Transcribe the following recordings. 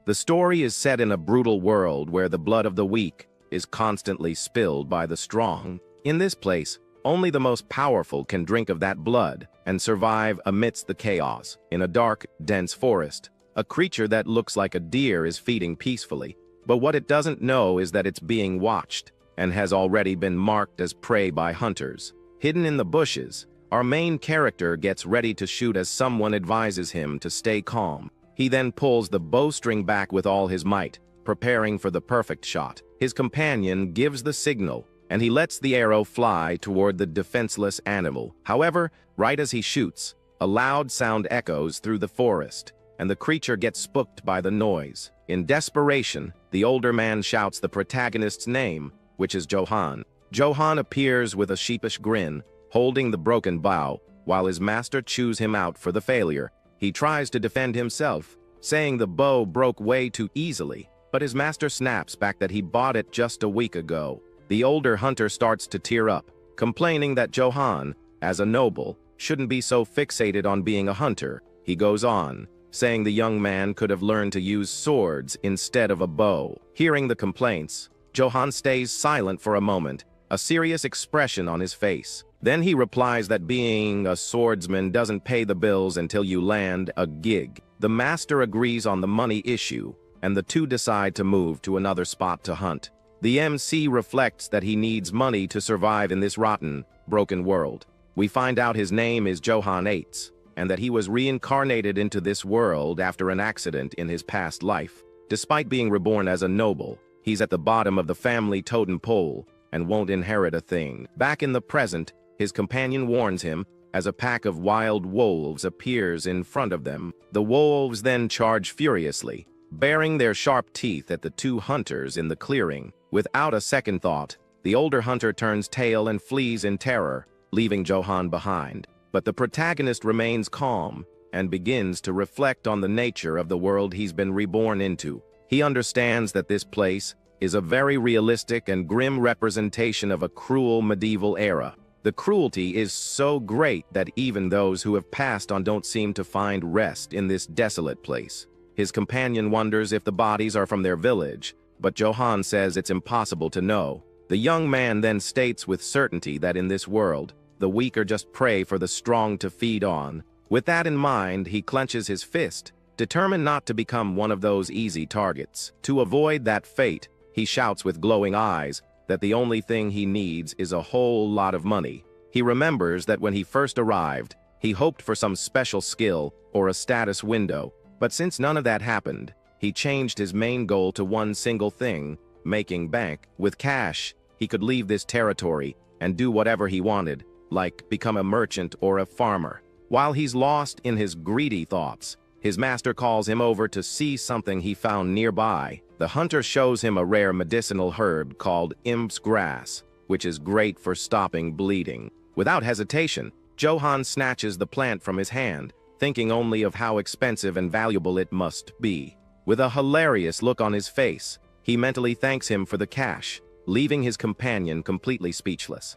The story is set in a brutal world where the blood of the weak is constantly spilled by the strong. In this place, only the most powerful can drink of that blood and survive amidst the chaos. In a dark, dense forest, a creature that looks like a deer is feeding peacefully, but what it doesn't know is that it's being watched and has already been marked as prey by hunters. Hidden in the bushes, our main character gets ready to shoot as someone advises him to stay calm. He then pulls the bowstring back with all his might, preparing for the perfect shot. His companion gives the signal, and he lets the arrow fly toward the defenseless animal. However, right as he shoots, a loud sound echoes through the forest, and the creature gets spooked by the noise. In desperation, the older man shouts the protagonist's name, which is Johan. Johan appears with a sheepish grin, holding the broken bow, while his master chews him out for the failure. He tries to defend himself, saying the bow broke way too easily, but his master snaps back that he bought it just a week ago. The older hunter starts to tear up, complaining that Johan, as a noble, shouldn't be so fixated on being a hunter. He goes on, saying the young man could have learned to use swords instead of a bow. Hearing the complaints, Johan stays silent for a moment, a serious expression on his face. Then he replies that being a swordsman doesn't pay the bills until you land a gig. The master agrees on the money issue, and the two decide to move to another spot to hunt. The MC reflects that he needs money to survive in this rotten, broken world. We find out his name is Johan Eights, and that he was reincarnated into this world after an accident in his past life. Despite being reborn as a noble, he's at the bottom of the family totem pole and won't inherit a thing. Back in the present, his companion warns him as a pack of wild wolves appears in front of them. The wolves then charge furiously, baring their sharp teeth at the two hunters in the clearing. Without a second thought, the older hunter turns tail and flees in terror, leaving Johan behind. But the protagonist remains calm and begins to reflect on the nature of the world he's been reborn into. He understands that this place is a very realistic and grim representation of a cruel medieval era. The cruelty is so great that even those who have passed on don't seem to find rest in this desolate place. His companion wonders if the bodies are from their village, but Johan says it's impossible to know. The young man then states with certainty that in this world, the weak are just prey for the strong to feed on. With that in mind, he clenches his fist, determined not to become one of those easy targets. To avoid that fate, he shouts with glowing eyes that the only thing he needs is a whole lot of money. He remembers that when he first arrived, he hoped for some special skill or a status window, but since none of that happened, he changed his main goal to one single thing: making bank. With cash, he could leave this territory and do whatever he wanted, like become a merchant or a farmer. While he's lost in his greedy thoughts, his master calls him over to see something he found nearby. The hunter shows him a rare medicinal herb called imp's grass, which is great for stopping bleeding. Without hesitation, Johan snatches the plant from his hand, thinking only of how expensive and valuable it must be. With a hilarious look on his face, he mentally thanks him for the cash, leaving his companion completely speechless.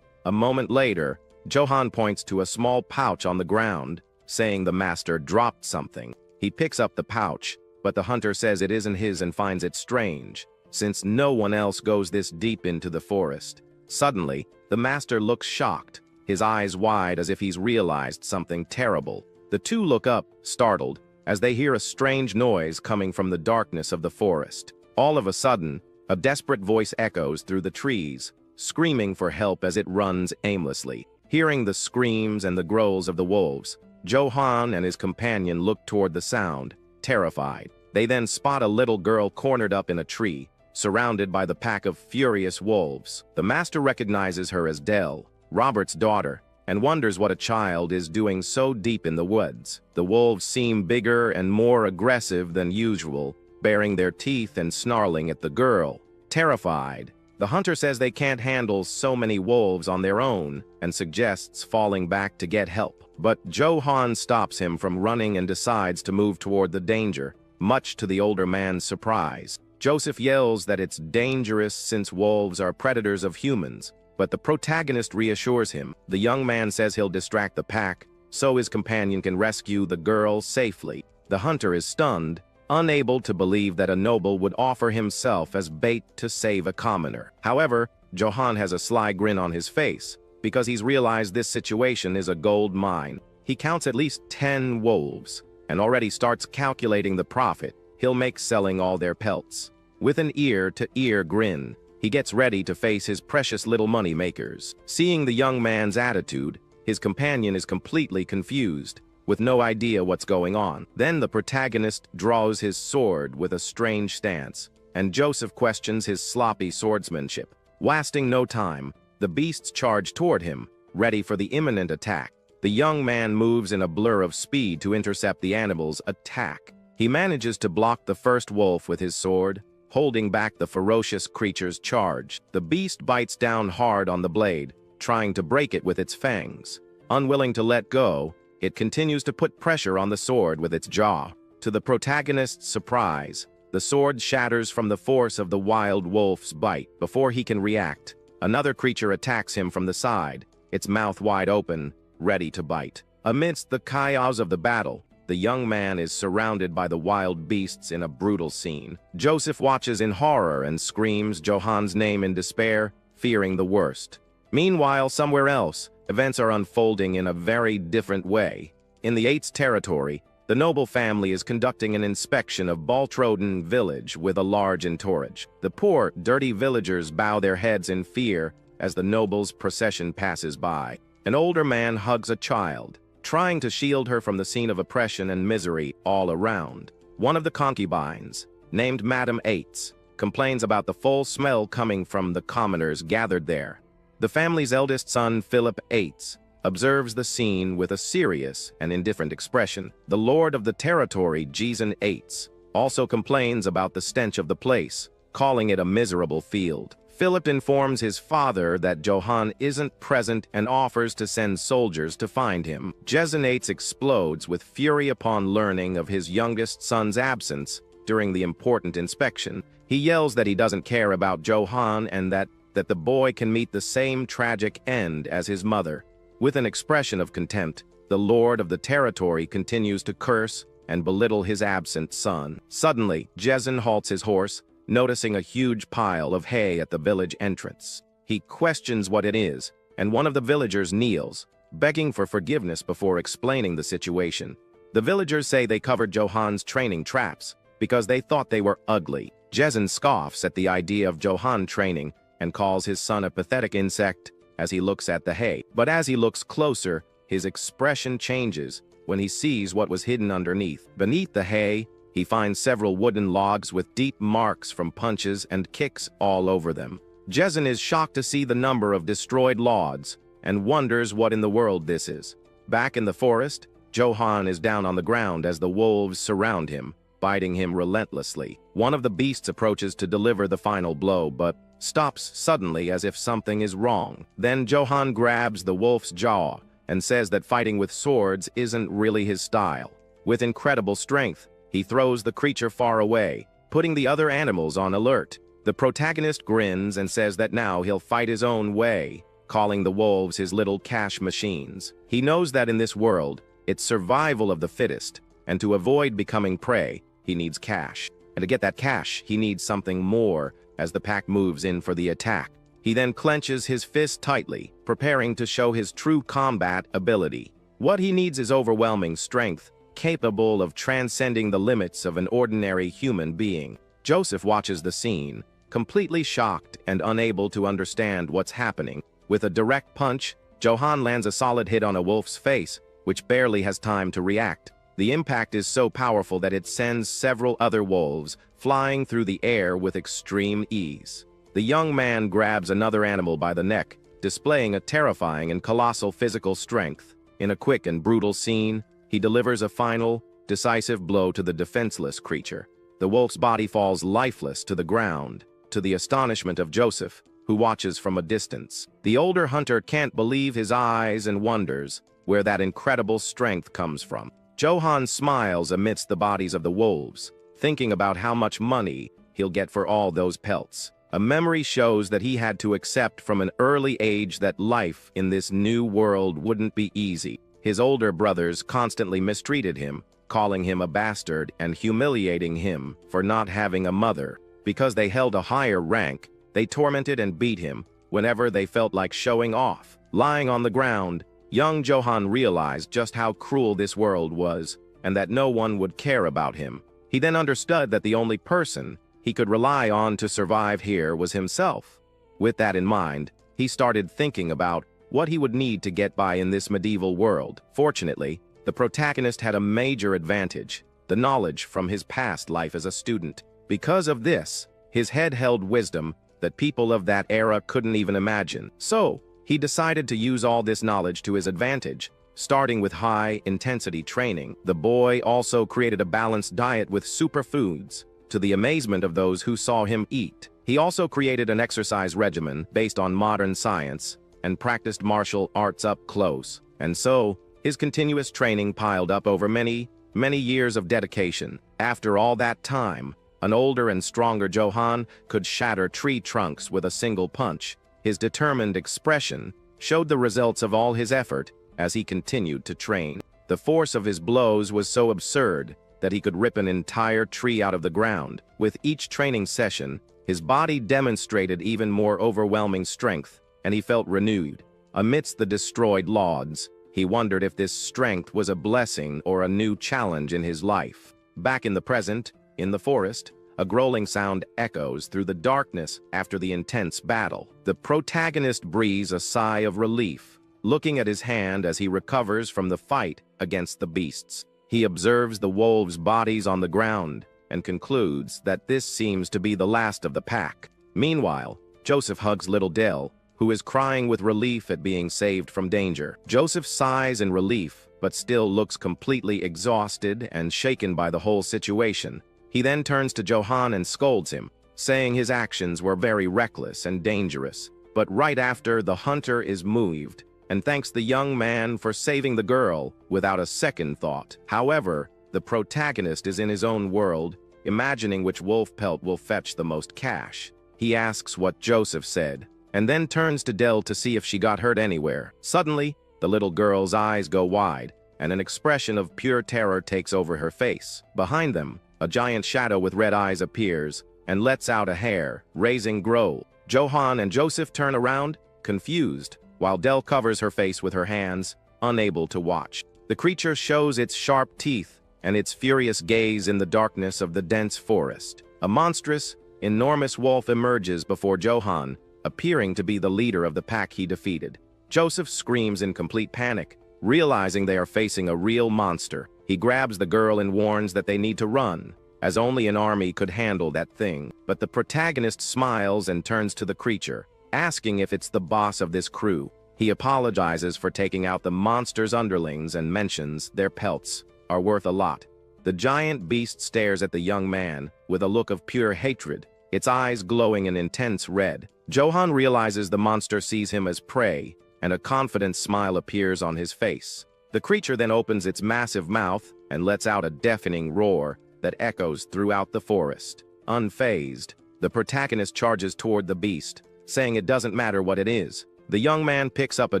A moment later, Johan points to a small pouch on the ground, saying the master dropped something. He picks up the pouch, but the hunter says it isn't his and finds it strange, since no one else goes this deep into the forest. Suddenly, the master looks shocked, his eyes wide as if he's realized something terrible. The two look up, startled, as they hear a strange noise coming from the darkness of the forest. All of a sudden, a desperate voice echoes through the trees, screaming for help as it runs aimlessly. Hearing the screams and the growls of the wolves, Johan and his companion look toward the sound, terrified. They then spot a little girl cornered up in a tree, surrounded by the pack of furious wolves. The master recognizes her as Dell, Robert's daughter, and wonders what a child is doing so deep in the woods. The wolves seem bigger and more aggressive than usual, baring their teeth and snarling at the girl. Terrified, the hunter says they can't handle so many wolves on their own and suggests falling back to get help. But Johan stops him from running and decides to move toward the danger, much to the older man's surprise. Joseph yells that it's dangerous since wolves are predators of humans, but the protagonist reassures him. The young man says he'll distract the pack so his companion can rescue the girl safely. The hunter is stunned unable to believe that a noble would offer himself as bait to save a commoner. However, Johan has a sly grin on his face, because he's realized this situation is a gold mine. He counts at least 10 wolves, and already starts calculating the profit he'll make selling all their pelts. With an ear-to-ear grin, he gets ready to face his precious little money makers. Seeing the young man's attitude, his companion is completely confused, with no idea what's going on. Then the protagonist draws his sword with a strange stance, and Joseph questions his sloppy swordsmanship. Wasting no time, the beasts charge toward him, ready for the imminent attack. The young man moves in a blur of speed to intercept the animal's attack. He manages to block the first wolf with his sword, holding back the ferocious creature's charge. The beast bites down hard on the blade, trying to break it with its fangs. Unwilling to let go, it continues to put pressure on the sword with its jaw. To the protagonist's surprise, the sword shatters from the force of the wild wolf's bite. Before he can react, another creature attacks him from the side, its mouth wide open, ready to bite. Amidst the chaos of the battle, the young man is surrounded by the wild beasts in a brutal scene. Joseph watches in horror and screams Johan's name in despair, fearing the worst. Meanwhile, somewhere else, events are unfolding in a very different way. In the 8th territory, the noble family is conducting an inspection of Baltroden village with a large entourage. The poor, dirty villagers bow their heads in fear as the noble's procession passes by. An older man hugs a child, trying to shield her from the scene of oppression and misery all around. One of the concubines, named Madame Eights, complains about the foul smell coming from the commoners gathered there. The family's eldest son, Philip Eights, observes the scene with a serious and indifferent expression. The lord of the territory, Jason Eights, also complains about the stench of the place, calling it a miserable field. Philip informs his father that Johan isn't present and offers to send soldiers to find him. Jason Eights explodes with fury upon learning of his youngest son's absence during the important inspection. He yells that he doesn't care about Johan and that the boy can meet the same tragic end as his mother. With an expression of contempt, the lord of the territory continues to curse and belittle his absent son. Suddenly, Jason halts his horse, noticing a huge pile of hay at the village entrance. He questions what it is, and one of the villagers kneels, begging for forgiveness before explaining the situation. The villagers say they covered Johan's training traps because they thought they were ugly. Jason scoffs at the idea of Johan training and calls his son a pathetic insect as he looks at the hay. But as he looks closer, his expression changes when he sees what was hidden underneath. Beneath the hay, he finds several wooden logs with deep marks from punches and kicks all over them. Jason is shocked to see the number of destroyed logs and wonders what in the world this is. Back in the forest, Johan is down on the ground as the wolves surround him, biting him relentlessly. One of the beasts approaches to deliver the final blow, but stops suddenly as if something is wrong. Then Johan grabs the wolf's jaw and says that fighting with swords isn't really his style. With incredible strength, he throws the creature far away, putting the other animals on alert. The protagonist grins and says that now he'll fight his own way, calling the wolves his little cash machines. He knows that in this world, it's survival of the fittest, and to avoid becoming prey, he needs cash. And to get that cash, he needs something more as the pack moves in for the attack. He then clenches his fist tightly, preparing to show his true combat ability. What he needs is overwhelming strength, capable of transcending the limits of an ordinary human being. Joseph watches the scene, completely shocked and unable to understand what's happening. With a direct punch, Johan lands a solid hit on a wolf's face, which barely has time to react. The impact is so powerful that it sends several other wolves flying through the air with extreme ease. The young man grabs another animal by the neck, displaying a terrifying and colossal physical strength. In a quick and brutal scene, he delivers a final, decisive blow to the defenseless creature. The wolf's body falls lifeless to the ground, to the astonishment of Joseph, who watches from a distance. The older hunter can't believe his eyes and wonders where that incredible strength comes from. Johan smiles amidst the bodies of the wolves, thinking about how much money he'll get for all those pelts. A memory shows that he had to accept from an early age that life in this new world wouldn't be easy. His older brothers constantly mistreated him, calling him a bastard and humiliating him for not having a mother. Because they held a higher rank, they tormented and beat him whenever they felt like showing off. Lying on the ground, young Johan realized just how cruel this world was, and that no one would care about him. He then understood that the only person he could rely on to survive here was himself. With that in mind, he started thinking about what he would need to get by in this medieval world. Fortunately, the protagonist had a major advantage: the knowledge from his past life as a student. Because of this, his head held wisdom that people of that era couldn't even imagine. So, he decided to use all this knowledge to his advantage. Starting with high-intensity training, the boy also created a balanced diet with superfoods, to the amazement of those who saw him eat. He also created an exercise regimen based on modern science and practiced martial arts up close. And so, his continuous training piled up over many years of dedication. After all that time, an older and stronger Johan could shatter tree trunks with a single punch. His determined expression showed the results of all his effort as he continued to train. The force of his blows was so absurd that he could rip an entire tree out of the ground. With each training session, his body demonstrated even more overwhelming strength, and he felt renewed. Amidst the destroyed logs, he wondered if this strength was a blessing or a new challenge in his life. Back in the present, in the forest, a growling sound echoes through the darkness after the intense battle. The protagonist breathes a sigh of relief, looking at his hand as he recovers from the fight against the beasts. He observes the wolves' bodies on the ground and concludes that this seems to be the last of the pack. Meanwhile, Joseph hugs little Dell, who is crying with relief at being saved from danger. Joseph sighs in relief, but still looks completely exhausted and shaken by the whole situation. He then turns to Johan and scolds him, saying his actions were very reckless and dangerous. But right after, the hunter is moved and thanks the young man for saving the girl without a second thought. However, the protagonist is in his own world, imagining which wolf pelt will fetch the most cash. He asks what Joseph said, and then turns to Dell to see if she got hurt anywhere. Suddenly, the little girl's eyes go wide, and an expression of pure terror takes over her face. Behind them, a giant shadow with red eyes appears and lets out a hair-raising growl. Johan and Joseph turn around, confused, while Dell covers her face with her hands, unable to watch. The creature shows its sharp teeth and its furious gaze in the darkness of the dense forest. A monstrous, enormous wolf emerges before Johan, appearing to be the leader of the pack he defeated. Joseph screams in complete panic, realizing they are facing a real monster. He grabs the girl and warns that they need to run, as only an army could handle that thing. But the protagonist smiles and turns to the creature, asking if it's the boss of this crew. He apologizes for taking out the monster's underlings and mentions their pelts are worth a lot. The giant beast stares at the young man with a look of pure hatred, its eyes glowing an intense red. Johan realizes the monster sees him as prey, and a confident smile appears on his face. The creature then opens its massive mouth and lets out a deafening roar that echoes throughout the forest. Unfazed, the protagonist charges toward the beast, saying it doesn't matter what it is. The young man picks up a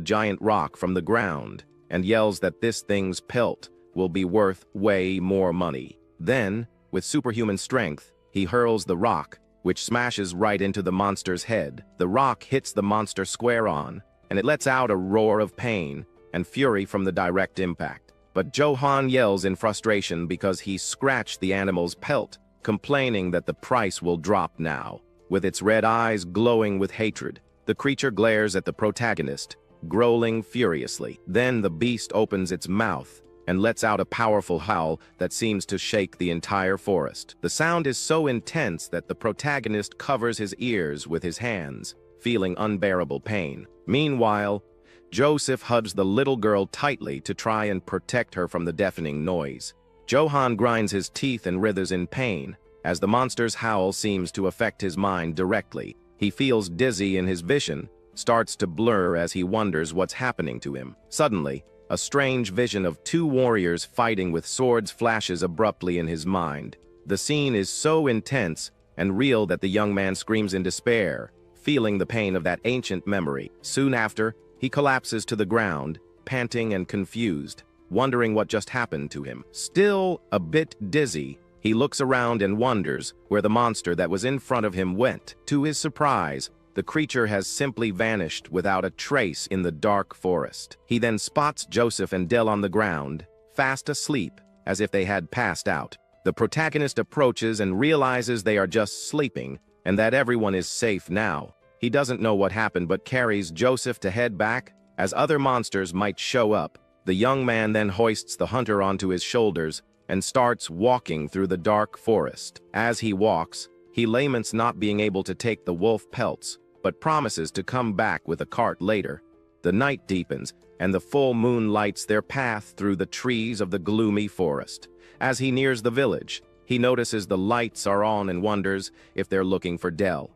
giant rock from the ground and yells that this thing's pelt will be worth way more money. Then, with superhuman strength, he hurls the rock, which smashes right into the monster's head. The rock hits the monster square on, and it lets out a roar of pain and fury from the direct impact. But Johan yells in frustration because he scratched the animal's pelt, complaining that the price will drop now. With its red eyes glowing with hatred, the creature glares at the protagonist, growling furiously. Then the beast opens its mouth and lets out a powerful howl that seems to shake the entire forest. The sound is so intense that the protagonist covers his ears with his hands, feeling unbearable pain. Meanwhile, Joseph hugs the little girl tightly to try and protect her from the deafening noise. Johan grinds his teeth and writhes in pain, as the monster's howl seems to affect his mind directly. He feels dizzy and his vision starts to blur as he wonders what's happening to him. Suddenly, a strange vision of two warriors fighting with swords flashes abruptly in his mind. The scene is so intense and real that the young man screams in despair, feeling the pain of that ancient memory. Soon after, he collapses to the ground, panting and confused. wondering what just happened to him. Still a bit dizzy, he looks around and wonders where the monster that was in front of him went. To his surprise, the creature has simply vanished without a trace in the dark forest. He then spots Joseph and Dell on the ground, fast asleep, as if they had passed out. The protagonist approaches and realizes they are just sleeping, and that everyone is safe now. He doesn't know what happened but carries Joseph to head back, as other monsters might show up. The young man then hoists the hunter onto his shoulders and starts walking through the dark forest. As he walks, he laments not being able to take the wolf pelts, but promises to come back with a cart later. The night deepens, and the full moon lights their path through the trees of the gloomy forest. As he nears the village, he notices the lights are on and wonders if they're looking for Dell.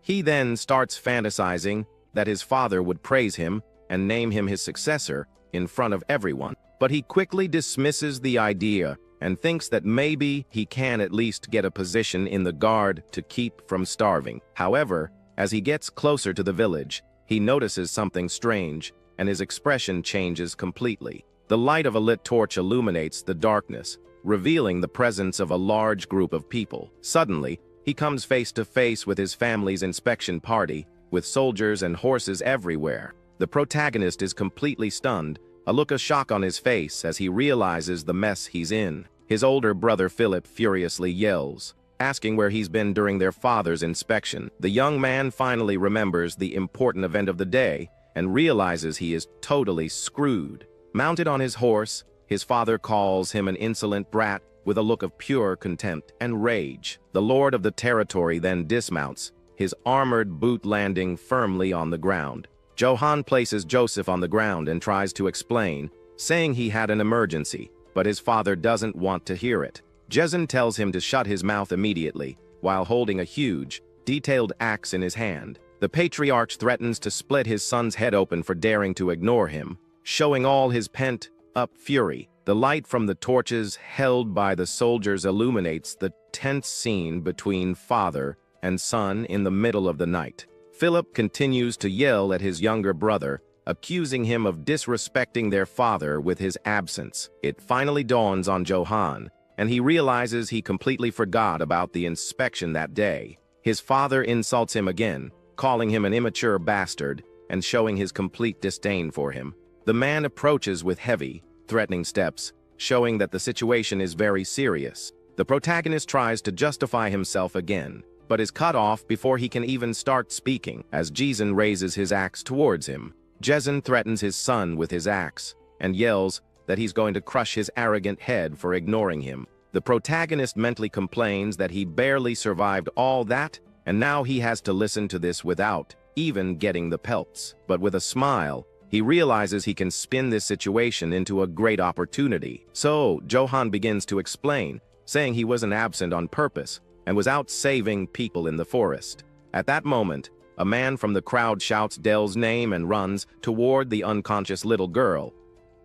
He then starts fantasizing that his father would praise him and name him his successor in front of everyone. But he quickly dismisses the idea and thinks that maybe he can at least get a position in the guard to keep from starving. However, as he gets closer to the village, he notices something strange, and his expression changes completely. The light of a lit torch illuminates the darkness, revealing the presence of a large group of people. Suddenly, he comes face to face with his family's inspection party, with soldiers and horses everywhere. The protagonist is completely stunned, a look of shock on his face as he realizes the mess he's in. His older brother Philip furiously yells, asking where he's been during their father's inspection. The young man finally remembers the important event of the day and realizes he is totally screwed. Mounted on his horse, his father calls him an insolent brat with a look of pure contempt and rage. The lord of the territory then dismounts, his armored boot landing firmly on the ground. Johan places Joseph on the ground and tries to explain, saying he had an emergency, but his father doesn't want to hear it. Jezin tells him to shut his mouth immediately, while holding a huge, detailed axe in his hand. The patriarch threatens to split his son's head open for daring to ignore him, showing all his pent-up fury. The light from the torches held by the soldiers illuminates the tense scene between father and son in the middle of the night. Philip continues to yell at his younger brother, accusing him of disrespecting their father with his absence. It finally dawns on Johan, and he realizes he completely forgot about the inspection that day. His father insults him again, calling him an immature bastard and showing his complete disdain for him. The man approaches with heavy, threatening steps, showing that the situation is very serious. The protagonist tries to justify himself again, but is cut off before he can even start speaking, as Jezin raises his axe towards him. Jezin threatens his son with his axe, and yells that he's going to crush his arrogant head for ignoring him. The protagonist mentally complains that he barely survived all that, and now he has to listen to this without even getting the pelts. But with a smile, he realizes he can spin this situation into a great opportunity. So, Johan begins to explain, saying he wasn't absent on purpose, and was out saving people in the forest. At that moment, a man from the crowd shouts Dell's name and runs toward the unconscious little girl.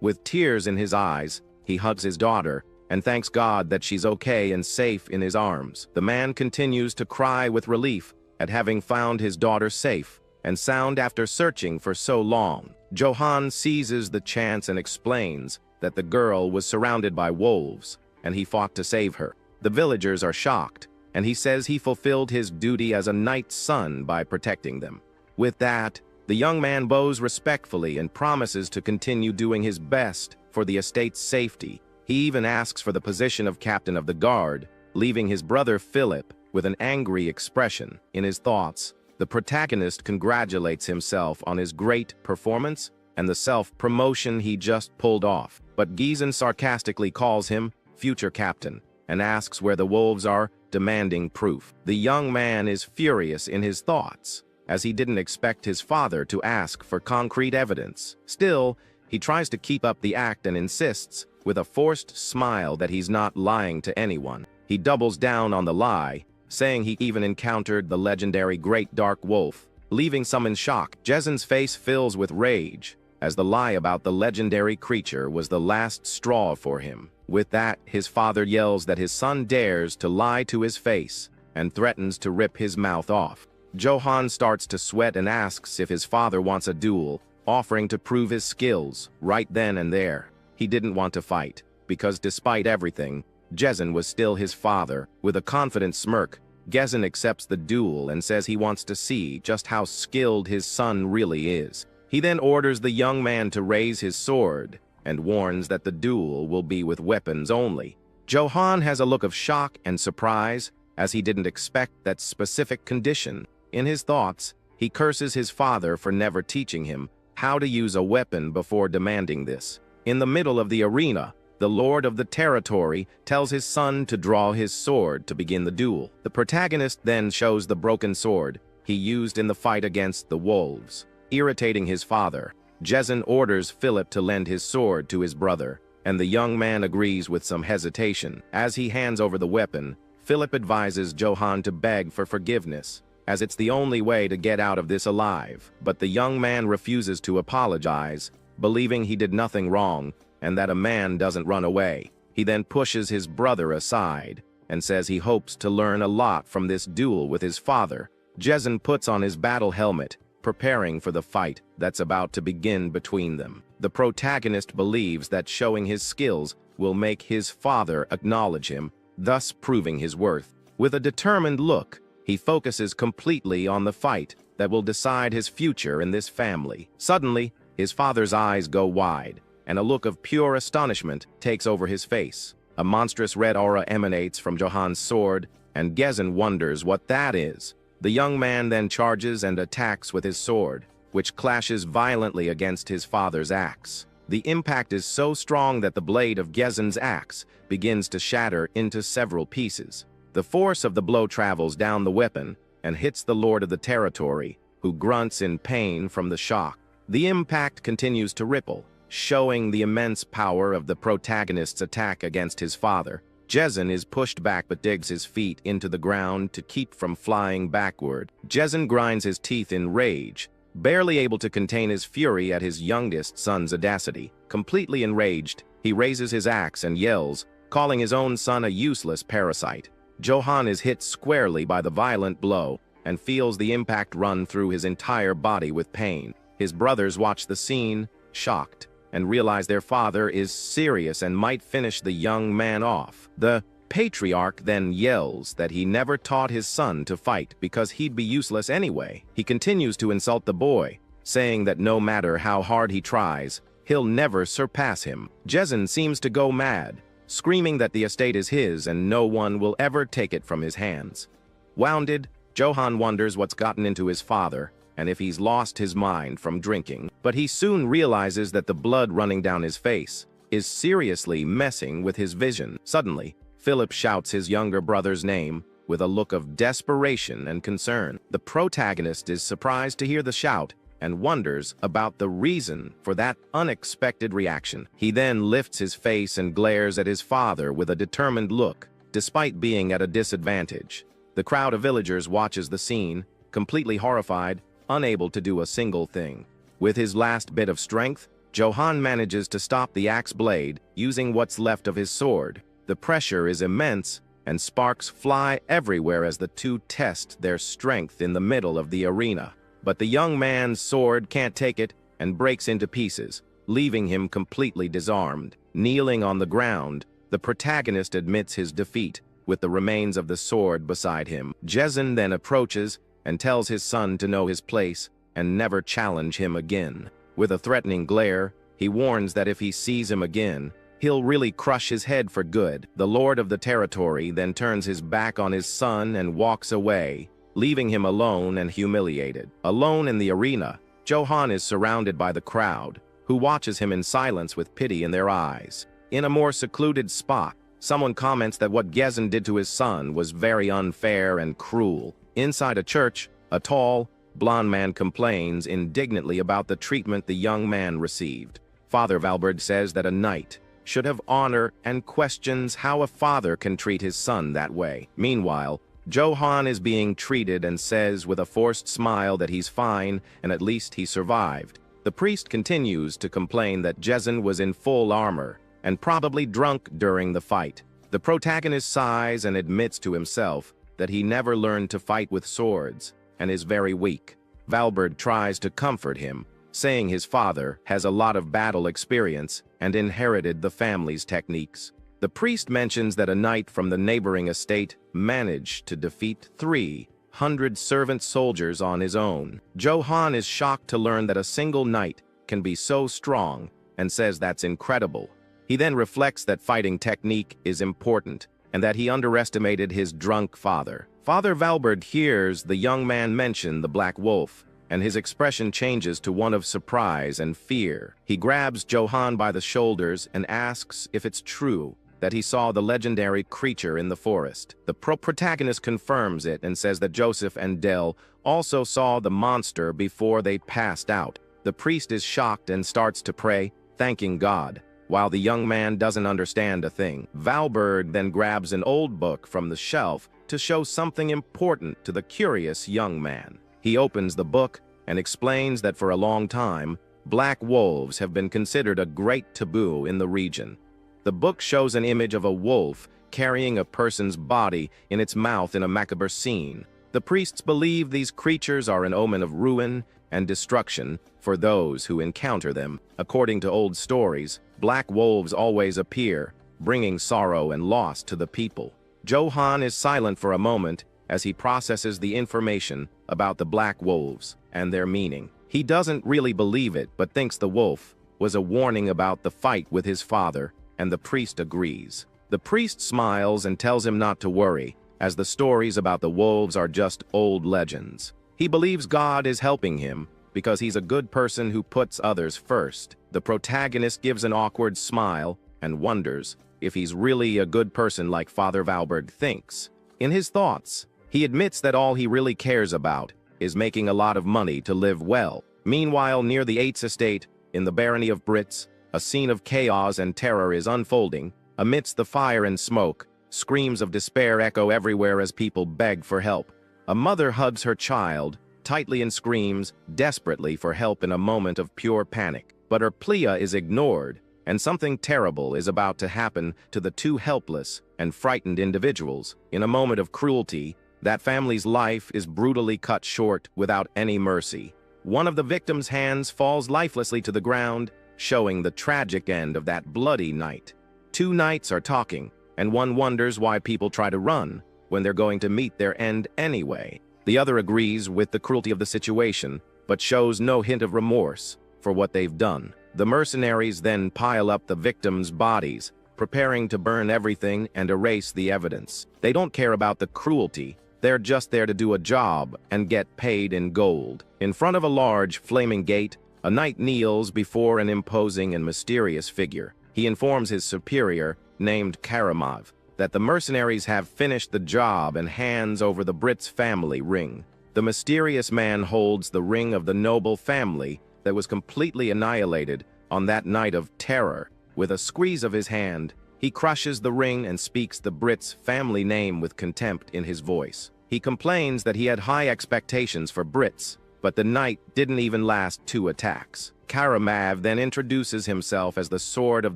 With tears in his eyes, he hugs his daughter and thanks God that she's okay and safe in his arms. The man continues to cry with relief at having found his daughter safe and sound after searching for so long. Johan seizes the chance and explains that the girl was surrounded by wolves and he fought to save her. The villagers are shocked, and he says he fulfilled his duty as a knight's son by protecting them. With that, the young man bows respectfully and promises to continue doing his best for the estate's safety. He even asks for the position of captain of the guard, leaving his brother Philip with an angry expression. In his thoughts, the protagonist congratulates himself on his great performance and the self-promotion he just pulled off. But Jezin sarcastically calls him future captain and asks where the wolves are, demanding proof. The young man is furious in his thoughts, as he didn't expect his father to ask for concrete evidence. Still, he tries to keep up the act and insists, with a forced smile, that he's not lying to anyone. He doubles down on the lie, saying he even encountered the legendary Great Dark Wolf, leaving some in shock. Jezin's face fills with rage, as the lie about the legendary creature was the last straw for him. With that, his father yells that his son dares to lie to his face and threatens to rip his mouth off. Johan starts to sweat and asks if his father wants a duel, offering to prove his skills right then and there. he didn't want to fight, because despite everything, Gezin was still his father. With a confident smirk, Gezin accepts the duel and says he wants to see just how skilled his son really is. He then orders the young man to raise his sword and warns that the duel will be with weapons only. Johan has a look of shock and surprise, as he didn't expect that specific condition. In his thoughts, he curses his father for never teaching him how to use a weapon before demanding this. In the middle of the arena, the lord of the territory tells his son to draw his sword to begin the duel. The protagonist then shows the broken sword he used in the fight against the wolves. Irritating his father, Gezin orders Philip to lend his sword to his brother, and the young man agrees with some hesitation. As he hands over the weapon, Philip advises Johan to beg for forgiveness, as it's the only way to get out of this alive. But the young man refuses to apologize, believing he did nothing wrong and that a man doesn't run away. He then pushes his brother aside and says he hopes to learn a lot from this duel with his father. Gezin puts on his battle helmet, preparing for the fight that's about to begin between them. The protagonist believes that showing his skills will make his father acknowledge him, thus proving his worth. With a determined look, he focuses completely on the fight that will decide his future in this family. Suddenly, his father's eyes go wide, and a look of pure astonishment takes over his face. A monstrous red aura emanates from Johan's sword, and Gezin wonders what that is. The young man then charges and attacks with his sword, which clashes violently against his father's axe. The impact is so strong that the blade of Gezin's axe begins to shatter into several pieces. The force of the blow travels down the weapon and hits the lord of the territory, who grunts in pain from the shock. The impact continues to ripple, showing the immense power of the protagonist's attack against his father. Gezin is pushed back but digs his feet into the ground to keep from flying backward. Gezin grinds his teeth in rage, barely able to contain his fury at his youngest son's audacity. Completely enraged, he raises his axe and yells, calling his own son a useless parasite. Johan is hit squarely by the violent blow and feels the impact run through his entire body with pain. His brothers watch the scene, shocked, and realize their father is serious and might finish the young man off. The patriarch then yells that he never taught his son to fight because he'd be useless anyway. He continues to insult the boy, saying that no matter how hard he tries, he'll never surpass him. Gezin seems to go mad, screaming that the estate is his and no one will ever take it from his hands. Wounded, Johan wonders what's gotten into his father and if he's lost his mind from drinking, but he soon realizes that the blood running down his face is seriously messing with his vision. Suddenly, Philip shouts his younger brother's name with a look of desperation and concern. The protagonist is surprised to hear the shout and wonders about the reason for that unexpected reaction. He then lifts his face and glares at his father with a determined look, despite being at a disadvantage. The crowd of villagers watches the scene, completely horrified, unable to do a single thing. With his last bit of strength, Johan manages to stop the axe blade using what's left of his sword. The pressure is immense, and sparks fly everywhere as the two test their strength in the middle of the arena. But the young man's sword can't take it and breaks into pieces, leaving him completely disarmed. Kneeling on the ground, the protagonist admits his defeat, with the remains of the sword beside him. Gezin then approaches and tells his son to know his place and never challenge him again. With a threatening glare, he warns that if he sees him again, he'll really crush his head for good. The lord of the territory then turns his back on his son and walks away, leaving him alone and humiliated. Alone in the arena, Johan is surrounded by the crowd, who watches him in silence with pity in their eyes. In a more secluded spot, someone comments that what Gezin did to his son was very unfair and cruel. Inside a church, a tall, blond man complains indignantly about the treatment the young man received. Father Valberd says that a knight should have honor and questions how a father can treat his son that way. Meanwhile, Johan is being treated and says with a forced smile that he's fine and at least he survived. The priest continues to complain that Gezin was in full armor and probably drunk during the fight. The protagonist sighs and admits to himself that he never learned to fight with swords and is very weak. Valberd tries to comfort him, saying his father has a lot of battle experience and inherited the family's techniques. The priest mentions that a knight from the neighboring estate managed to defeat 300 servant soldiers on his own. Johan is shocked to learn that a single knight can be so strong and says that's incredible. He then reflects that fighting technique is important and that he underestimated his drunk father. Father Valbert hears the young man mention the Black Wolf, and his expression changes to one of surprise and fear. He grabs Johan by the shoulders and asks if it's true that he saw the legendary creature in the forest. The protagonist confirms it and says that Joseph and Dell also saw the monster before they passed out. The priest is shocked and starts to pray, thanking God, while the young man doesn't understand a thing. Valberg then grabs an old book from the shelf to show something important to the curious young man. He opens the book and explains that for a long time, black wolves have been considered a great taboo in the region. The book shows an image of a wolf carrying a person's body in its mouth in a macabre scene. The priests believe these creatures are an omen of ruin and destruction for those who encounter them. According to old stories, black wolves always appear, bringing sorrow and loss to the people. Johan is silent for a moment as he processes the information about the black wolves and their meaning. He doesn't really believe it, but thinks the wolf was a warning about the fight with his father, and the priest agrees. The priest smiles and tells him not to worry, as the stories about the wolves are just old legends. He believes God is helping him because he's a good person who puts others first. The protagonist gives an awkward smile and wonders if he's really a good person like Father Valberg thinks. In his thoughts, he admits that all he really cares about is making a lot of money to live well. Meanwhile, near the Eights Estate, in the barony of Brits, a scene of chaos and terror is unfolding. Amidst the fire and smoke, screams of despair echo everywhere as people beg for help. A mother hugs her child tightly and screams desperately for help in a moment of pure panic. But her plea is ignored, and something terrible is about to happen to the two helpless and frightened individuals. In a moment of cruelty, that family's life is brutally cut short without any mercy. One of the victims' hands falls lifelessly to the ground, showing the tragic end of that bloody night. Two knights are talking, and one wonders why people try to run when they're going to meet their end anyway. The other agrees with the cruelty of the situation, but shows no hint of remorse for what they've done. The mercenaries then pile up the victims' bodies, preparing to burn everything and erase the evidence. They don't care about the cruelty. They're just there to do a job and get paid in gold. In front of a large, flaming gate, a knight kneels before an imposing and mysterious figure. He informs his superior, named Karamov, that the mercenaries have finished the job and hands over the Brits family ring. The mysterious man holds the ring of the noble family that was completely annihilated on that night of terror. With a squeeze of his hand, he crushes the ring and speaks the Brits' family name with contempt in his voice. He complains that he had high expectations for Brits, but the knight didn't even last 2 attacks. Karamov then introduces himself as the Sword of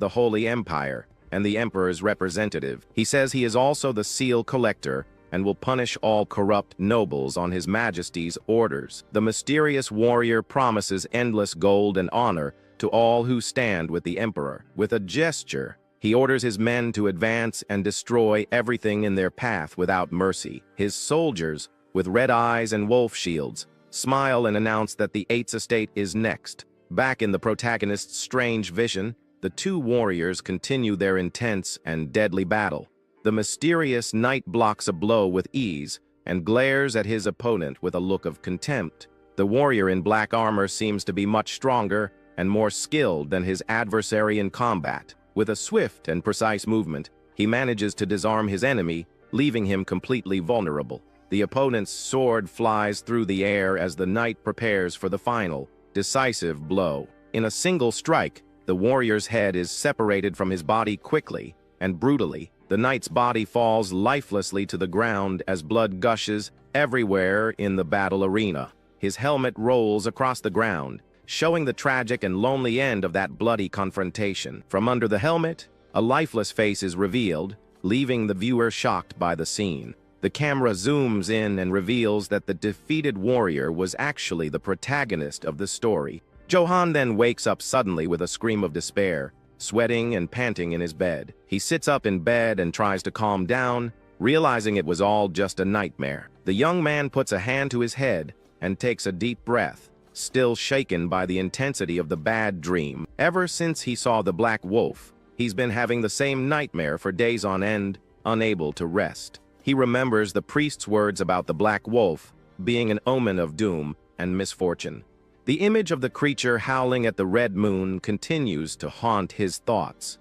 the Holy Empire and the Emperor's representative. He says he is also the seal collector and will punish all corrupt nobles on His Majesty's orders. The mysterious warrior promises endless gold and honor to all who stand with the Emperor. With a gesture, he orders his men to advance and destroy everything in their path without mercy. His soldiers, with red eyes and wolf shields, smile and announce that the Eights Estate is next. Back in the protagonist's strange vision, the two warriors continue their intense and deadly battle. The mysterious knight blocks a blow with ease and glares at his opponent with a look of contempt. The warrior in black armor seems to be much stronger and more skilled than his adversary in combat. With a swift and precise movement, he manages to disarm his enemy, leaving him completely vulnerable. The opponent's sword flies through the air as the knight prepares for the final, decisive blow. In a single strike, the warrior's head is separated from his body quickly and brutally. The knight's body falls lifelessly to the ground as blood gushes everywhere in the battle arena. His helmet rolls across the ground, showing the tragic and lonely end of that bloody confrontation. From under the helmet, a lifeless face is revealed, leaving the viewer shocked by the scene. The camera zooms in and reveals that the defeated warrior was actually the protagonist of the story. Johan then wakes up suddenly with a scream of despair, sweating and panting in his bed. He sits up in bed and tries to calm down, realizing it was all just a nightmare. The young man puts a hand to his head and takes a deep breath, still shaken by the intensity of the bad dream. Ever since he saw the black wolf, he's been having the same nightmare for days on end, unable to rest. He remembers the priest's words about the black wolf being an omen of doom and misfortune. The image of the creature howling at the red moon continues to haunt his thoughts.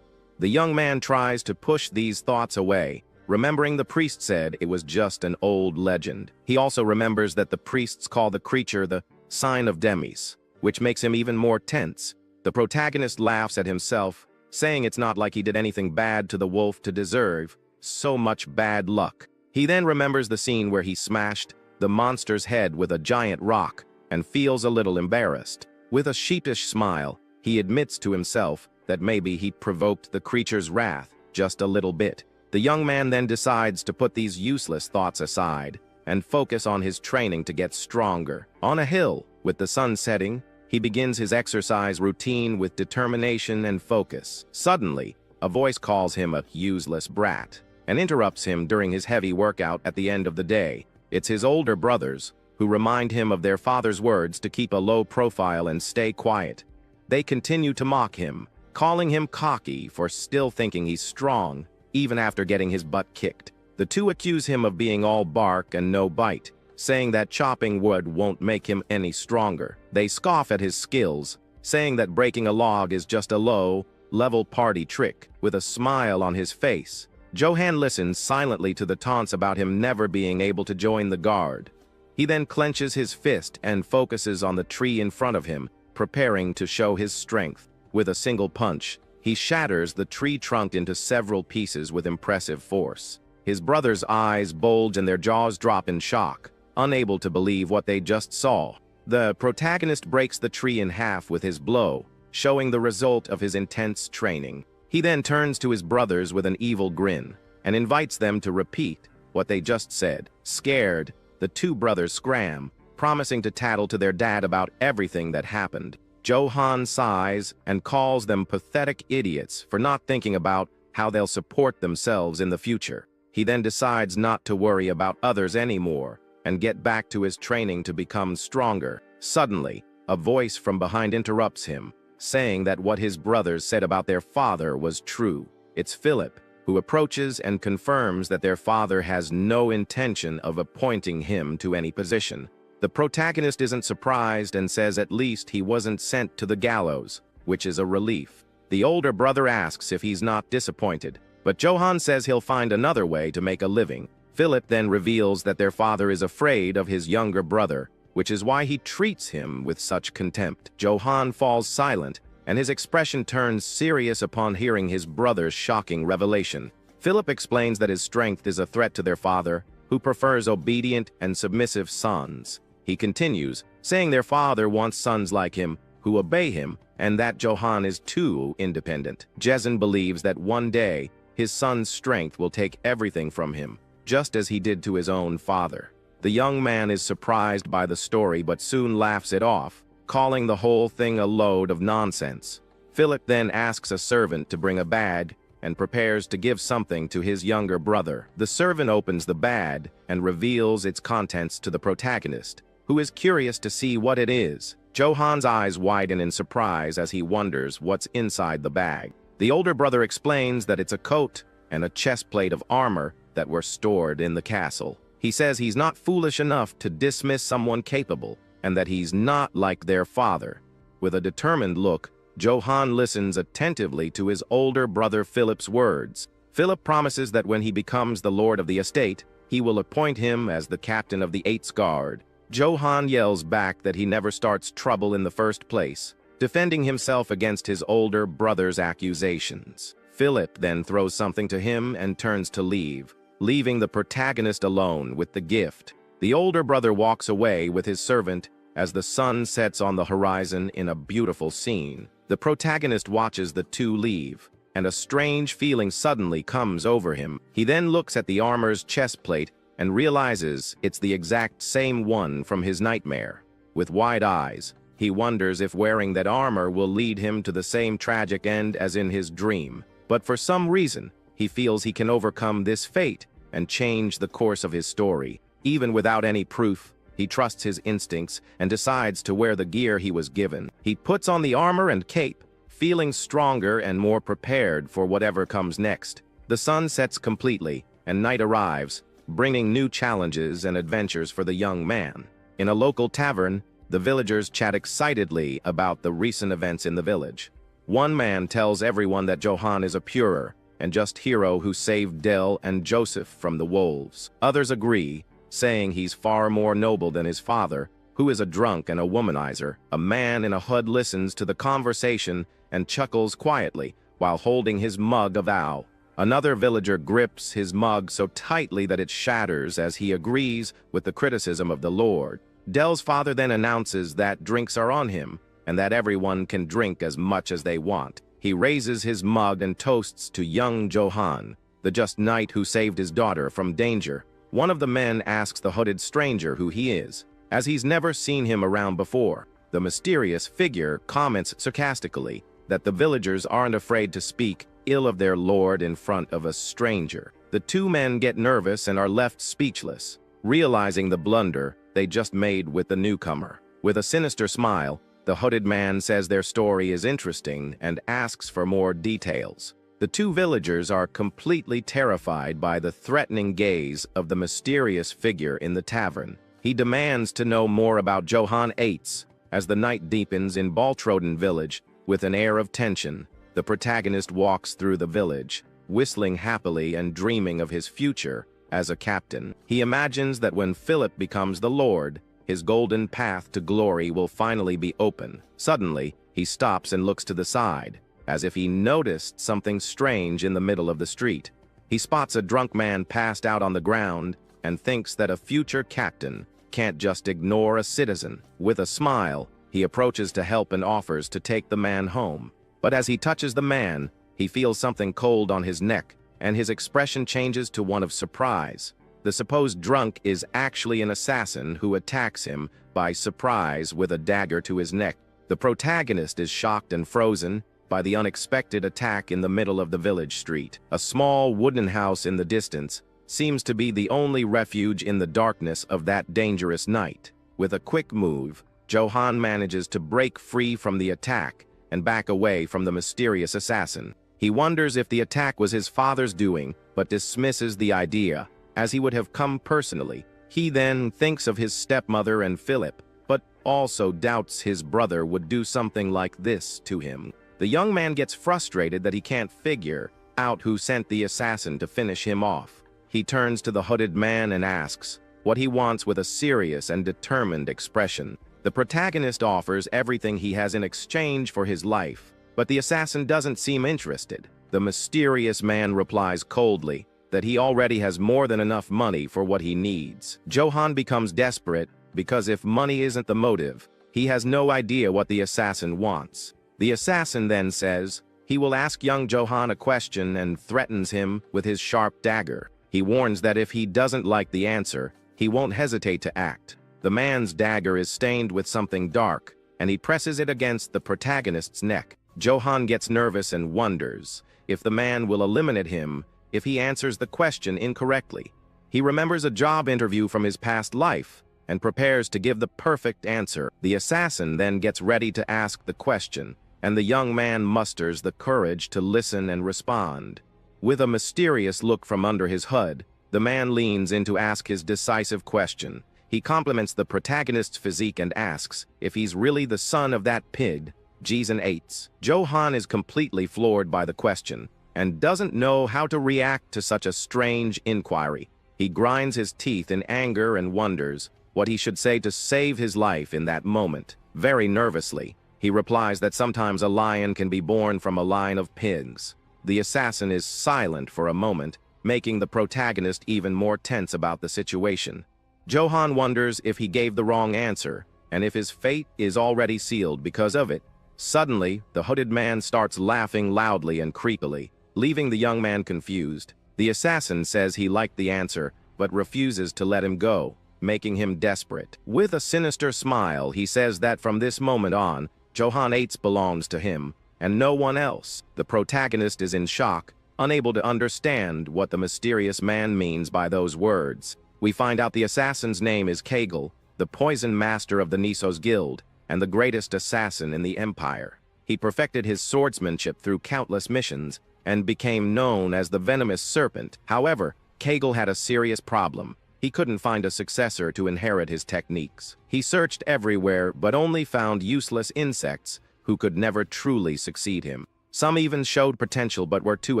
The young man tries to push these thoughts away, remembering the priest said it was just an old legend. He also remembers that the priests call the creature the sign of Demis, which makes him even more tense. The protagonist laughs at himself, saying it's not like he did anything bad to the wolf to deserve so much bad luck. He then remembers the scene where he smashed the monster's head with a giant rock and feels a little embarrassed. With a sheepish smile, he admits to himself that maybe he provoked the creature's wrath just a little bit. The young man then decides to put these useless thoughts aside and focus on his training to get stronger. On a hill, with the sun setting, he begins his exercise routine with determination and focus. Suddenly, a voice calls him a useless brat and interrupts him during his heavy workout at the end of the day. It's his older brothers, who remind him of their father's words to keep a low profile and stay quiet. They continue to mock him, calling him cocky for still thinking he's strong, even after getting his butt kicked. The two accuse him of being all bark and no bite, saying that chopping wood won't make him any stronger. They scoff at his skills, saying that breaking a log is just a low-level party trick. With a smile on his face, Johan listens silently to the taunts about him never being able to join the guard. He then clenches his fist and focuses on the tree in front of him, preparing to show his strength. With a single punch, he shatters the tree trunk into several pieces with impressive force. His brothers' eyes bulge and their jaws drop in shock, unable to believe what they just saw. The protagonist breaks the tree in half with his blow, showing the result of his intense training. He then turns to his brothers with an evil grin and invites them to repeat what they just said. Scared, the two brothers scram, promising to tattle to their dad about everything that happened. Johan sighs and calls them pathetic idiots for not thinking about how they'll support themselves in the future. He then decides not to worry about others anymore and get back to his training to become stronger. Suddenly, a voice from behind interrupts him, saying that what his brothers said about their father was true. It's Philip, who approaches and confirms that their father has no intention of appointing him to any position. The protagonist isn't surprised and says at least he wasn't sent to the gallows, which is a relief. The older brother asks if he's not disappointed, but Johan says he'll find another way to make a living. Philip then reveals that their father is afraid of his younger brother, which is why he treats him with such contempt. Johan falls silent, and his expression turns serious upon hearing his brother's shocking revelation. Philip explains that his strength is a threat to their father, who prefers obedient and submissive sons. He continues, saying their father wants sons like him, who obey him, and that Johan is too independent. Jason believes that one day, his son's strength will take everything from him, just as he did to his own father. The young man is surprised by the story but soon laughs it off, calling the whole thing a load of nonsense. Philip then asks a servant to bring a bag and prepares to give something to his younger brother. The servant opens the bag and reveals its contents to the protagonist, who is curious to see what it is. Johan's eyes widen in surprise as he wonders what's inside the bag. The older brother explains that it's a coat and a chestplate of armor that were stored in the castle. He says he's not foolish enough to dismiss someone capable, and that he's not like their father. With a determined look, Johan listens attentively to his older brother Philip's words. Philip promises that when he becomes the lord of the estate, he will appoint him as the captain of the Eighth Guard. Johan yells back that he never starts trouble in the first place, defending himself against his older brother's accusations. Philip then throws something to him and turns to leave, leaving the protagonist alone with the gift. The older brother walks away with his servant as the sun sets on the horizon in a beautiful scene. The protagonist watches the two leave, and a strange feeling suddenly comes over him. He then looks at the armor's chestplate and realizes it's the exact same one from his nightmare. With wide eyes, He wonders if wearing that armor will lead him to the same tragic end as in his dream. But for some reason, he feels he can overcome this fate and change the course of his story. Even without any proof, he trusts his instincts and decides to wear the gear he was given. He puts on the armor and cape, feeling stronger and more prepared for whatever comes next. The sun sets completely, and night arrives, bringing new challenges and adventures for the young man. In a local tavern, the villagers chat excitedly about the recent events in the village. One man tells everyone that Johan is a purer and just hero who saved Del and Joseph from the wolves. Others agree, saying he's far more noble than his father, who is a drunk and a womanizer. A man in a hood listens to the conversation and chuckles quietly while holding his mug of ale. Another villager grips his mug so tightly that it shatters as he agrees with the criticism of the Lord. Del's father then announces that drinks are on him and that everyone can drink as much as they want. He raises his mug and toasts to young Johan, the just knight who saved his daughter from danger. One of the men asks the hooded stranger who he is, as he's never seen him around before. The mysterious figure comments sarcastically that the villagers aren't afraid to speak ill of their lord in front of a stranger. The two men get nervous and are left speechless, realizing the blunder they just made with the newcomer. With a sinister smile, the hooded man says their story is interesting and asks for more details. The two villagers are completely terrified by the threatening gaze of the mysterious figure in the tavern. He demands to know more about Johan Eitz. As the night deepens in Baltroden village, with an air of tension, the protagonist walks through the village, whistling happily and dreaming of his future as a captain. He imagines that when Philip becomes the Lord, his golden path to glory will finally be open. Suddenly, he stops and looks to the side, as if he noticed something strange in the middle of the street. He spots a drunk man passed out on the ground and thinks that a future captain can't just ignore a citizen. With a smile, he approaches to help and offers to take the man home. But as he touches the man, he feels something cold on his neck, and his expression changes to one of surprise. The supposed drunk is actually an assassin who attacks him by surprise with a dagger to his neck. The protagonist is shocked and frozen by the unexpected attack in the middle of the village street. A small wooden house in the distance seems to be the only refuge in the darkness of that dangerous night. With a quick move, Johan manages to break free from the attack and back away from the mysterious assassin. He wonders if the attack was his father's doing, but dismisses the idea, as he would have come personally. He then thinks of his stepmother and Philip, but also doubts his brother would do something like this to him. The young man gets frustrated that he can't figure out who sent the assassin to finish him off. He turns to the hooded man and asks what he wants with a serious and determined expression. The protagonist offers everything he has in exchange for his life, but the assassin doesn't seem interested. The mysterious man replies coldly that he already has more than enough money for what he needs. Johan becomes desperate because if money isn't the motive, he has no idea what the assassin wants. The assassin then says he will ask young Johan a question and threatens him with his sharp dagger. He warns that if he doesn't like the answer, he won't hesitate to act. The man's dagger is stained with something dark, and he presses it against the protagonist's neck. Johan gets nervous and wonders if the man will eliminate him if he answers the question incorrectly. He remembers a job interview from his past life and prepares to give the perfect answer. The assassin then gets ready to ask the question, and the young man musters the courage to listen and respond. With a mysterious look from under his hood, the man leans in to ask his decisive question. He compliments the protagonist's physique and asks if he's really the son of that pig, Jason Eitz. Johan is completely floored by the question and doesn't know how to react to such a strange inquiry. He grinds his teeth in anger and wonders what he should say to save his life in that moment. Very nervously, he replies that sometimes a lion can be born from a line of pigs. The assassin is silent for a moment, making the protagonist even more tense about the situation. Johan wonders if he gave the wrong answer, and if his fate is already sealed because of it. Suddenly, the hooded man starts laughing loudly and creepily, leaving the young man confused. The assassin says he liked the answer, but refuses to let him go. making him desperate. With a sinister smile, he says that from this moment on, Johann 8 belongs to him, and no one else. The protagonist is in shock, unable to understand what the mysterious man means by those words. We find out the assassin's name is Kegel, the poison master of the Niso's guild, and the greatest assassin in the empire. He perfected his swordsmanship through countless missions, and became known as the venomous serpent. However, Kegel had a serious problem. He couldn't find a successor to inherit his techniques. He searched everywhere, but only found useless insects who could never truly succeed him. Some even showed potential but were too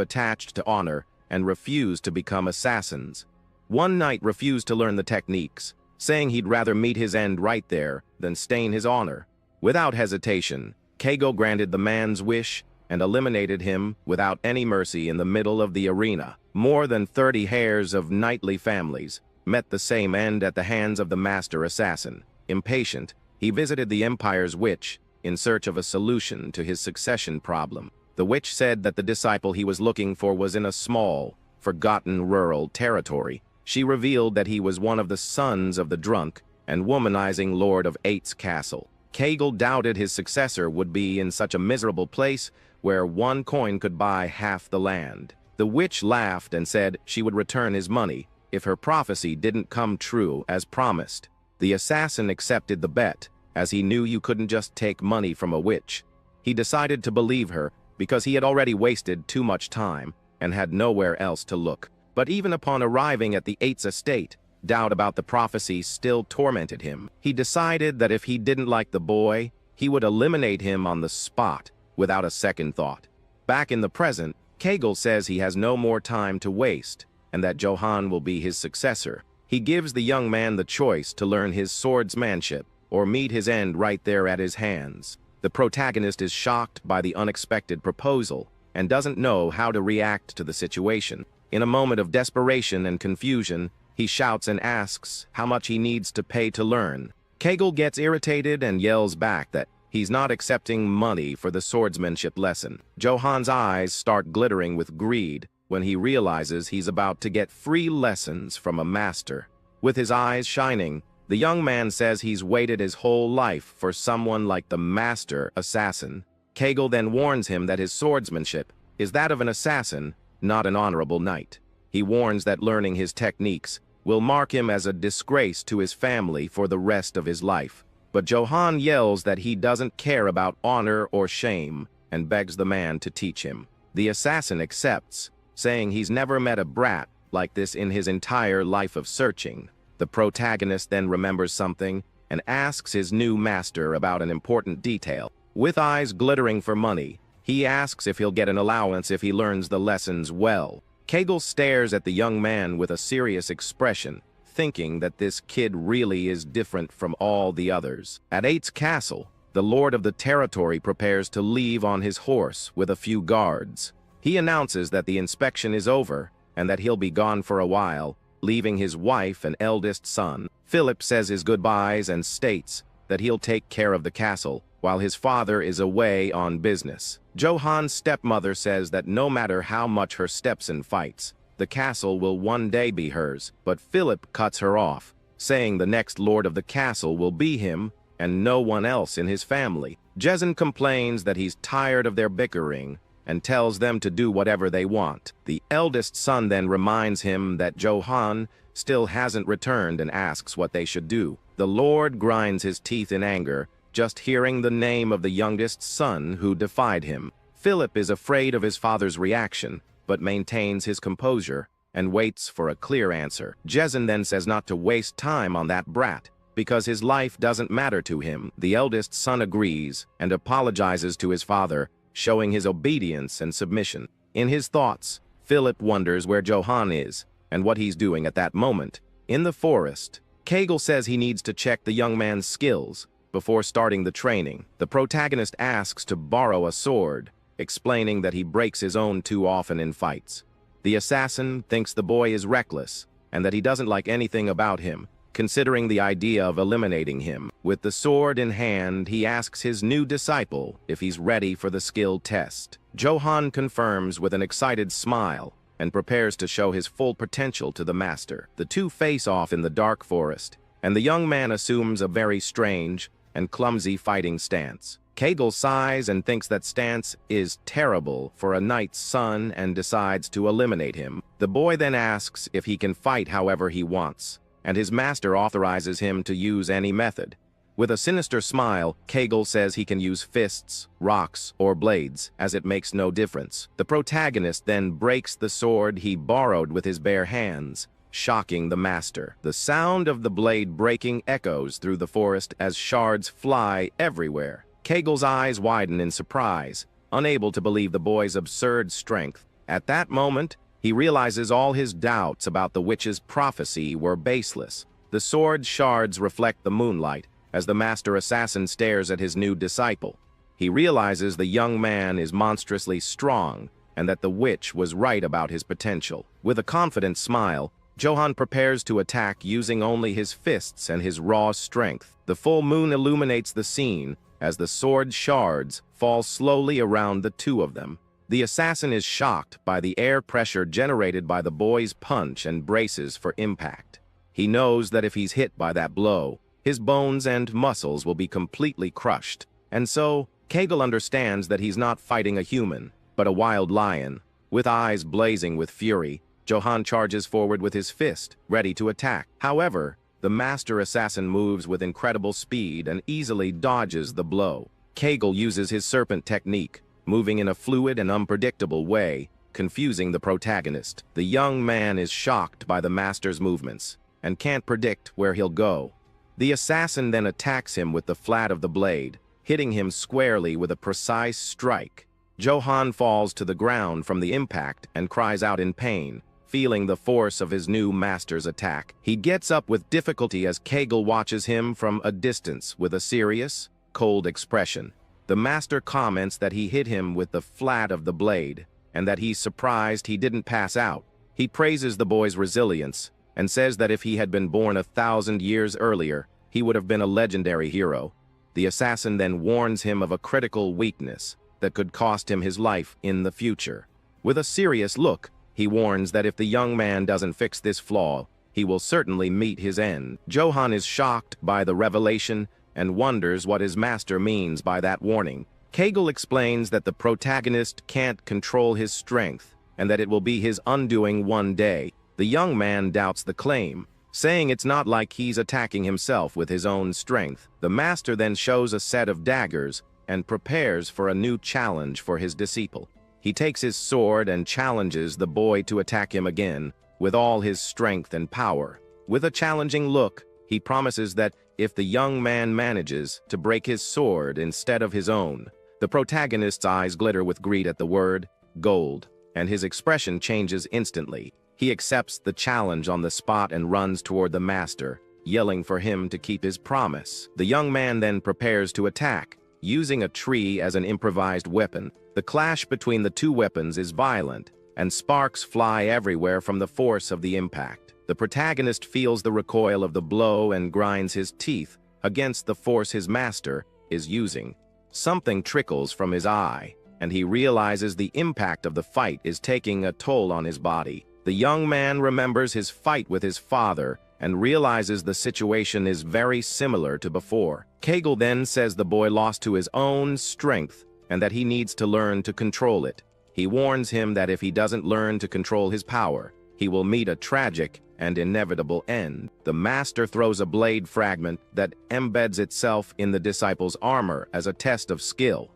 attached to honor and refused to become assassins. One knight refused to learn the techniques, saying he'd rather meet his end right there than stain his honor. Without hesitation, Kegel granted the man's wish and eliminated him without any mercy in the middle of the arena. More than 30 heirs of knightly families met the same end at the hands of the master assassin. Impatient, he visited the Empire's witch in search of a solution to his succession problem. The witch said that the disciple he was looking for was in a small, forgotten rural territory. She revealed that he was one of the sons of the drunk and womanizing Lord of 8's castle. Kegel doubted his successor would be in such a miserable place where 1 coin could buy half the land. The witch laughed and said she would return his money if her prophecy didn't come true as promised. The assassin accepted the bet, as he knew you couldn't just take money from a witch. He decided to believe her because he had already wasted too much time and had nowhere else to look. But even upon arriving at the 8's estate, doubt about the prophecy still tormented him. He decided that if he didn't like the boy, he would eliminate him on the spot without a second thought. Back in the present, Kegel says he has no more time to waste and that Johann will be his successor. He gives the young man the choice to learn his swordsmanship or meet his end right there at his hands. The protagonist is shocked by the unexpected proposal and doesn't know how to react to the situation. In a moment of desperation and confusion, he shouts and asks how much he needs to pay to learn. Kegel gets irritated and yells back that he's not accepting money for the swordsmanship lesson. Johann's eyes start glittering with greed when he realizes he's about to get free lessons from a master. With his eyes shining, the young man says he's waited his whole life for someone like the master assassin. Kegel then warns him that his swordsmanship is that of an assassin, not an honorable knight. He warns that learning his techniques will mark him as a disgrace to his family for the rest of his life. But Johann yells that he doesn't care about honor or shame and begs the man to teach him. The assassin accepts, saying he's never met a brat like this in his entire life of searching. The protagonist then remembers something and asks his new master about an important detail. With eyes glittering for money, he asks if he'll get an allowance if he learns the lessons well. Kegel stares at the young man with a serious expression, thinking that this kid really is different from all the others. At 8's castle, the lord of the territory prepares to leave on his horse with a few guards. He announces that the inspection is over and that he'll be gone for a while, leaving his wife and eldest son. Philip says his goodbyes and states that he'll take care of the castle while his father is away on business. Johann's stepmother says that no matter how much her stepson fights, the castle will one day be hers, but Philip cuts her off, saying the next lord of the castle will be him and no one else in his family. Jezin complains that he's tired of their bickering and tells them to do whatever they want. The eldest son then reminds him that Johann still hasn't returned and asks what they should do. The lord grinds his teeth in anger, just hearing the name of the youngest son who defied him. Philip is afraid of his father's reaction, but maintains his composure and waits for a clear answer. Jezin then says not to waste time on that brat, because his life doesn't matter to him. The eldest son agrees and apologizes to his father, showing his obedience and submission. In his thoughts, Philip wonders where Johann is and what he's doing at that moment. In the forest, Kegel says he needs to check the young man's skills before starting the training. The protagonist asks to borrow a sword, explaining that he breaks his own too often in fights. The assassin thinks the boy is reckless and that he doesn't like anything about him, considering the idea of eliminating him. With the sword in hand, he asks his new disciple if he's ready for the skill test. Johann confirms with an excited smile and prepares to show his full potential to the master. The two face off in the dark forest, and the young man assumes a very strange and clumsy fighting stance. Kegel sighs and thinks that stance is terrible for a knight's son and decides to eliminate him. The boy then asks if he can fight however he wants, and his master authorizes him to use any method. With a sinister smile, Kegel says he can use fists, rocks, or blades, as it makes no difference. The protagonist then breaks the sword he borrowed with his bare hands, shocking the master. The sound of the blade breaking echoes through the forest as shards fly everywhere. Kegel's eyes widen in surprise, unable to believe the boy's absurd strength. At that moment, he realizes all his doubts about the witch's prophecy were baseless. The sword shards reflect the moonlight as the master assassin stares at his new disciple. He realizes the young man is monstrously strong and that the witch was right about his potential. With a confident smile, Johan prepares to attack using only his fists and his raw strength. The full moon illuminates the scene as the sword shards fall slowly around the two of them. The assassin is shocked by the air pressure generated by the boy's punch and braces for impact. He knows that if he's hit by that blow, his bones and muscles will be completely crushed. And so, Kegel understands that he's not fighting a human, but a wild lion. With eyes blazing with fury, Johan charges forward with his fist, ready to attack. However, the master assassin moves with incredible speed and easily dodges the blow. Kegel uses his serpent technique, moving in a fluid and unpredictable way, confusing the protagonist. The young man is shocked by the master's movements and can't predict where he'll go. The assassin then attacks him with the flat of the blade, hitting him squarely with a precise strike. Johan falls to the ground from the impact and cries out in pain, feeling the force of his new master's attack. He gets up with difficulty as Kegel watches him from a distance with a serious, cold expression. The master comments that he hit him with the flat of the blade, and that he's surprised he didn't pass out. He praises the boy's resilience, and says that if he had been born 1,000 years earlier, he would have been a legendary hero. The assassin then warns him of a critical weakness that could cost him his life in the future. With a serious look, he warns that if the young man doesn't fix this flaw, he will certainly meet his end. Johan is shocked by the revelation and wonders what his master means by that warning. Kegel explains that the protagonist can't control his strength, and that it will be his undoing one day. The young man doubts the claim, saying it's not like he's attacking himself with his own strength. The master then shows a set of daggers and prepares for a new challenge for his disciple. He takes his sword and challenges the boy to attack him again with all his strength and power. With a challenging look, he promises that if the young man manages to break his sword instead of his own, the protagonist's eyes glitter with greed at the word gold, and his expression changes instantly. He accepts the challenge on the spot and runs toward the master, yelling for him to keep his promise. The young man then prepares to attack, using a tree as an improvised weapon. The clash between the two weapons is violent, and sparks fly everywhere from the force of the impact. The protagonist feels the recoil of the blow and grinds his teeth against the force his master is using. Something trickles from his eye, and he realizes the impact of the fight is taking a toll on his body. The young man remembers his fight with his father and realizes the situation is very similar to before. Kegel then says the boy lost to his own strength and that he needs to learn to control it. He warns him that if he doesn't learn to control his power, he will meet a tragic and inevitable end. The master throws a blade fragment that embeds itself in the disciple's armor as a test of skill.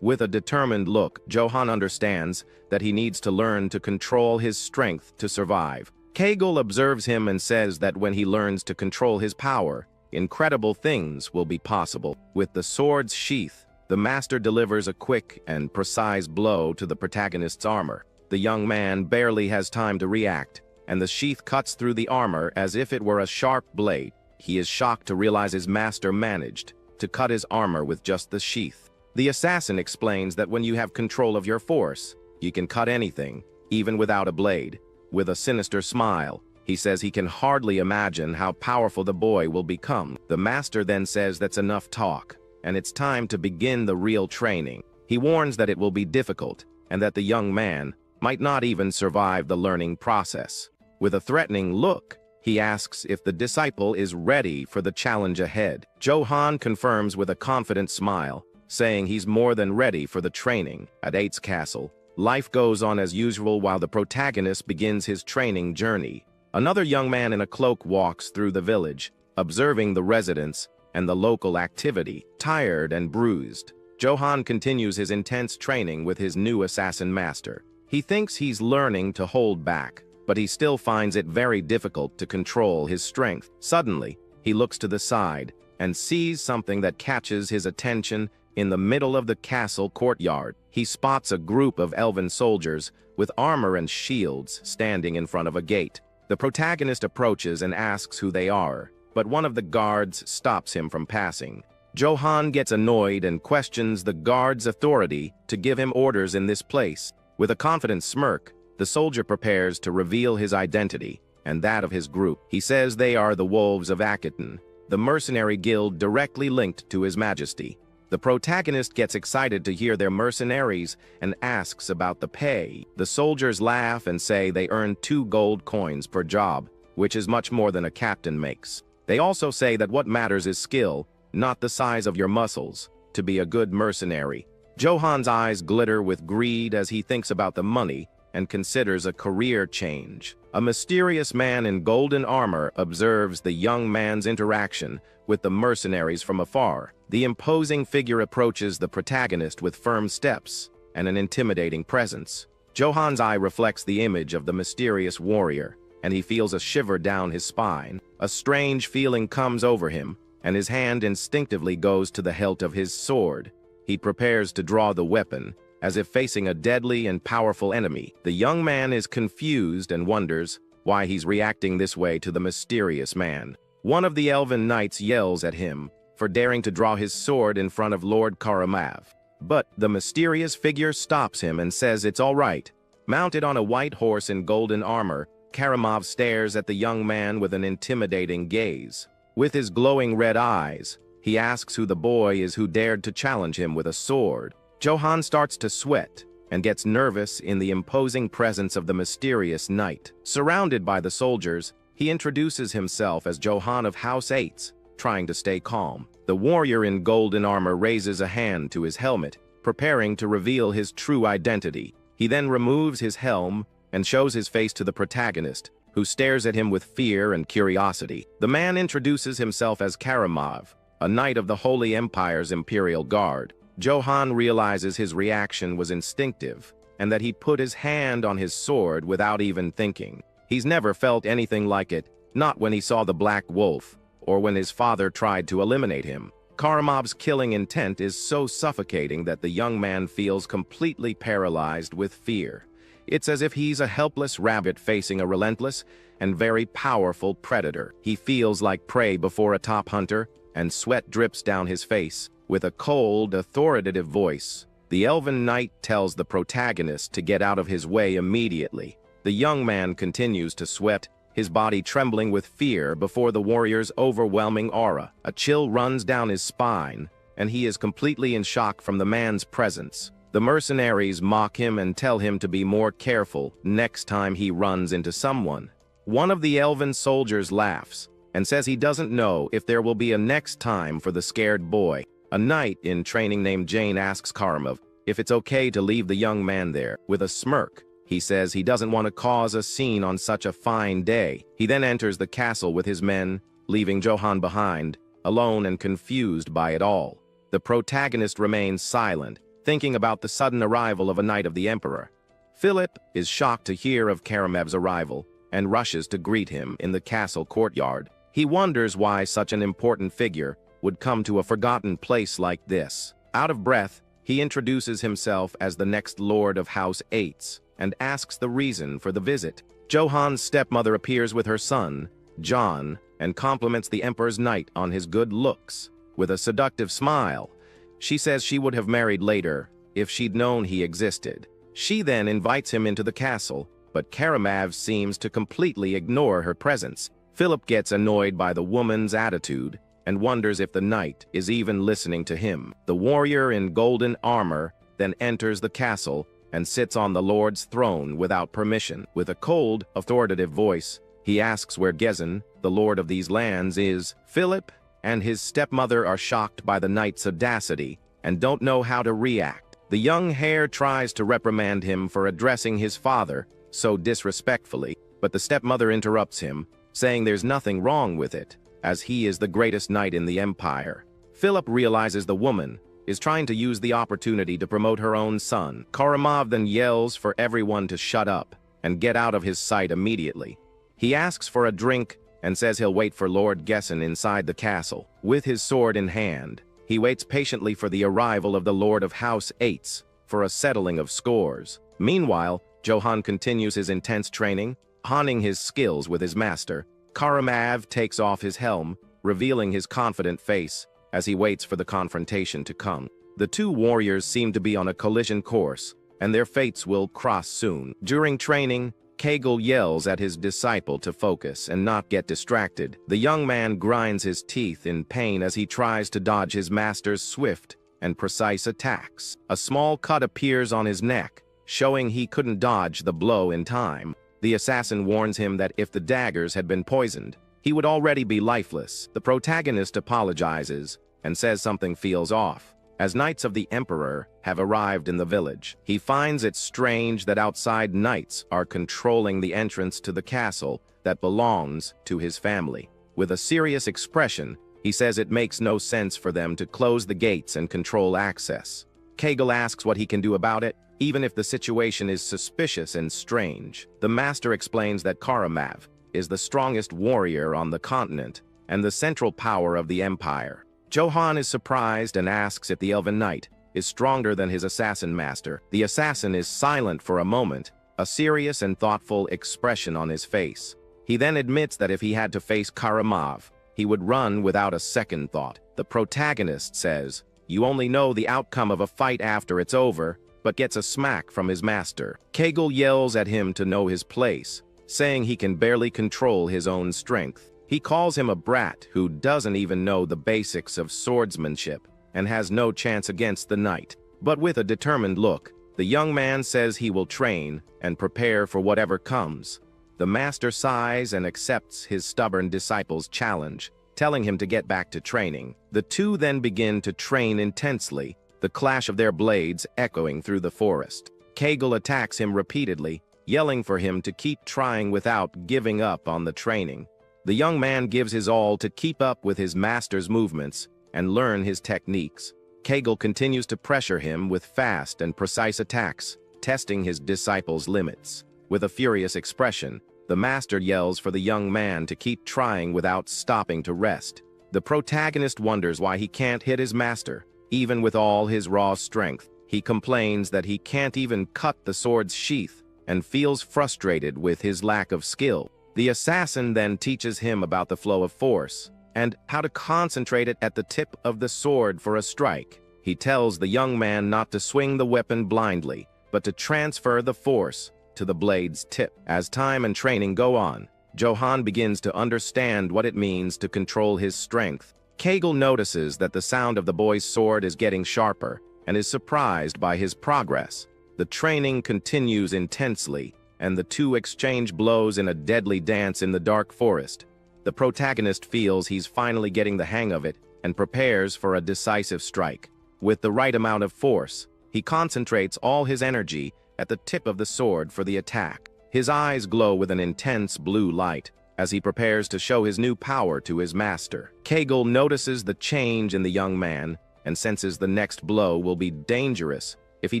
With a determined look, Johan understands that he needs to learn to control his strength to survive. Kegel observes him and says that when he learns to control his power, incredible things will be possible. With the sword's sheath, the master delivers a quick and precise blow to the protagonist's armor. The young man barely has time to react, and the sheath cuts through the armor as if it were a sharp blade. He is shocked to realize his master managed to cut his armor with just the sheath. The assassin explains that when you have control of your force, you can cut anything, even without a blade. With a sinister smile, he says he can hardly imagine how powerful the boy will become. The master then says that's enough talk, and it's time to begin the real training. He warns that it will be difficult, and that the young man might not even survive the learning process. With a threatening look, He asks if the disciple is ready for the challenge ahead. Johan confirms with a confident smile, saying he's more than ready for the training. At 8's castle, life goes on as usual while the protagonist begins his training journey. Another young man in a cloak walks through the village, observing the residents and the local activity. Tired and bruised, Johan continues his intense training with his new assassin master. He thinks he's learning to hold back, but he still finds it very difficult to control his strength. Suddenly, he looks to the side and sees something that catches his attention. In the middle of the castle courtyard, he spots a group of elven soldiers with armor and shields standing in front of a gate. The protagonist approaches and asks who they are, but one of the guards stops him from passing. Johan gets annoyed and questions the guard's authority to give him orders in this place. With a confident smirk, the soldier prepares to reveal his identity and that of his group. He says they are the Wolves of ActionToon, the mercenary guild directly linked to His Majesty. The protagonist gets excited to hear they're mercenaries and asks about the pay. The soldiers laugh and say they earn 2 gold coins per job, which is much more than a captain makes. They also say that what matters is skill, not the size of your muscles, to be a good mercenary. Johan's eyes glitter with greed as he thinks about the money and considers a career change. A mysterious man in golden armor observes the young man's interaction with the mercenaries from afar. The imposing figure approaches the protagonist with firm steps and an intimidating presence. Johan's eye reflects the image of the mysterious warrior, and he feels a shiver down his spine. A strange feeling comes over him, and his hand instinctively goes to the hilt of his sword. He prepares to draw the weapon, as if facing a deadly and powerful enemy. The young man is confused and wonders why he's reacting this way to the mysterious man. One of the elven knights yells at him for daring to draw his sword in front of Lord Karamav. But the mysterious figure stops him and says it's all right. Mounted on a white horse in golden armor, Karamov stares at the young man with an intimidating gaze. With his glowing red eyes, he asks who the boy is who dared to challenge him with a sword. Johan starts to sweat and gets nervous in the imposing presence of the mysterious knight. Surrounded by the soldiers, he introduces himself as Johan of House 8, trying to stay calm. The warrior in golden armor raises a hand to his helmet, preparing to reveal his true identity. He then removes his helm and shows his face to the protagonist, who stares at him with fear and curiosity. The man introduces himself as Karamov, a knight of the Holy Empire's Imperial Guard. Johan realizes his reaction was instinctive, and that he put his hand on his sword without even thinking. He's never felt anything like it, not when he saw the Black Wolf, or when his father tried to eliminate him. Karamov's killing intent is so suffocating that the young man feels completely paralyzed with fear. It's as if he's a helpless rabbit facing a relentless and very powerful predator. He feels like prey before a top hunter, and sweat drips down his face. With a cold, authoritative voice, the elven knight tells the protagonist to get out of his way immediately. The young man continues to sweat, his body trembling with fear before the warrior's overwhelming aura. A chill runs down his spine, and he is completely in shock from the man's presence. The mercenaries mock him and tell him to be more careful next time he runs into someone. One of the elven soldiers laughs and says he doesn't know if there will be a next time for the scared boy. A knight in training named Jane asks Karamov if it's okay to leave the young man there. With a smirk, he says he doesn't want to cause a scene on such a fine day. He then enters the castle with his men, leaving Johan behind, alone and confused by it all. The protagonist remains silent, thinking about the sudden arrival of a knight of the Emperor. Philip is shocked to hear of Karamov's arrival and rushes to greet him in the castle courtyard. He wonders why such an important figure would come to a forgotten place like this. Out of breath, he introduces himself as the next Lord of House 8 and asks the reason for the visit. Johan's stepmother appears with her son, John, and compliments the Emperor's knight on his good looks. With a seductive smile, she says she would have married later if she'd known he existed. She then invites him into the castle, but Karamov seems to completely ignore her presence. Philip gets annoyed by the woman's attitude and wonders if the knight is even listening to him. The warrior in golden armor then enters the castle and sits on the Lord's throne without permission. With a cold, authoritative voice, He asks where Gezin, the lord of these lands, is. Philip and his stepmother are shocked by the knight's audacity and don't know how to react. The young heir tries to reprimand him for addressing his father so disrespectfully, but the stepmother interrupts him, saying there's nothing wrong with it, as he is the greatest knight in the empire. Philip realizes the woman is trying to use the opportunity to promote her own son. Karamov then yells for everyone to shut up and get out of his sight immediately. He asks for a drink and says he'll wait for Lord Gezin inside the castle. With his sword in hand, he waits patiently for the arrival of the Lord of House Eights for a settling of scores. Meanwhile, Johan continues his intense training, honing his skills with his master. Karamov takes off his helm, revealing his confident face as he waits for the confrontation to come. The two warriors seem to be on a collision course, and their fates will cross soon. During training, Kegel yells at his disciple to focus and not get distracted. The young man grinds his teeth in pain as he tries to dodge his master's swift and precise attacks. A small cut appears on his neck, showing he couldn't dodge the blow in time. The assassin warns him that if the daggers had been poisoned, he would already be lifeless. The protagonist apologizes and says something feels off. As Knights of the Emperor have arrived in the village, he finds it strange that outside knights are controlling the entrance to the castle that belongs to his family. With a serious expression, he says it makes no sense for them to close the gates and control access. Kegel asks what he can do about it, even if the situation is suspicious and strange. The master explains that Karamov is the strongest warrior on the continent and the central power of the empire. Johan is surprised and asks if the Elven Knight is stronger than his assassin master. The assassin is silent for a moment, a serious and thoughtful expression on his face. He then admits that if he had to face Karamov, he would run without a second thought. The protagonist says, "You only know the outcome of a fight after it's over," but gets a smack from his master. Kegel yells at him to know his place, saying he can barely control his own strength. He calls him a brat who doesn't even know the basics of swordsmanship and has no chance against the knight. But with a determined look, the young man says he will train and prepare for whatever comes. The master sighs and accepts his stubborn disciple's challenge, telling him to get back to training. The two then begin to train intensely, the clash of their blades echoing through the forest. Kegel attacks him repeatedly, yelling for him to keep trying without giving up on the training. The young man gives his all to keep up with his master's movements and learn his techniques. Kegel continues to pressure him with fast and precise attacks, testing his disciple's limits. With a furious expression, the master yells for the young man to keep trying without stopping to rest. The protagonist wonders why he can't hit his master, even with all his raw strength. He complains that he can't even cut the sword's sheath and feels frustrated with his lack of skill. The assassin then teaches him about the flow of force and how to concentrate it at the tip of the sword for a strike. He tells the young man not to swing the weapon blindly, but to transfer the force to the blade's tip. As time and training go on, Johan begins to understand what it means to control his strength. Kegel notices that the sound of the boy's sword is getting sharper and is surprised by his progress. The training continues intensely, and the two exchange blows in a deadly dance in the dark forest. The protagonist feels he's finally getting the hang of it and prepares for a decisive strike. With the right amount of force, he concentrates all his energy at the tip of the sword for the attack. His eyes glow with an intense blue light as he prepares to show his new power to his master. Kegel notices the change in the young man and senses the next blow will be dangerous if he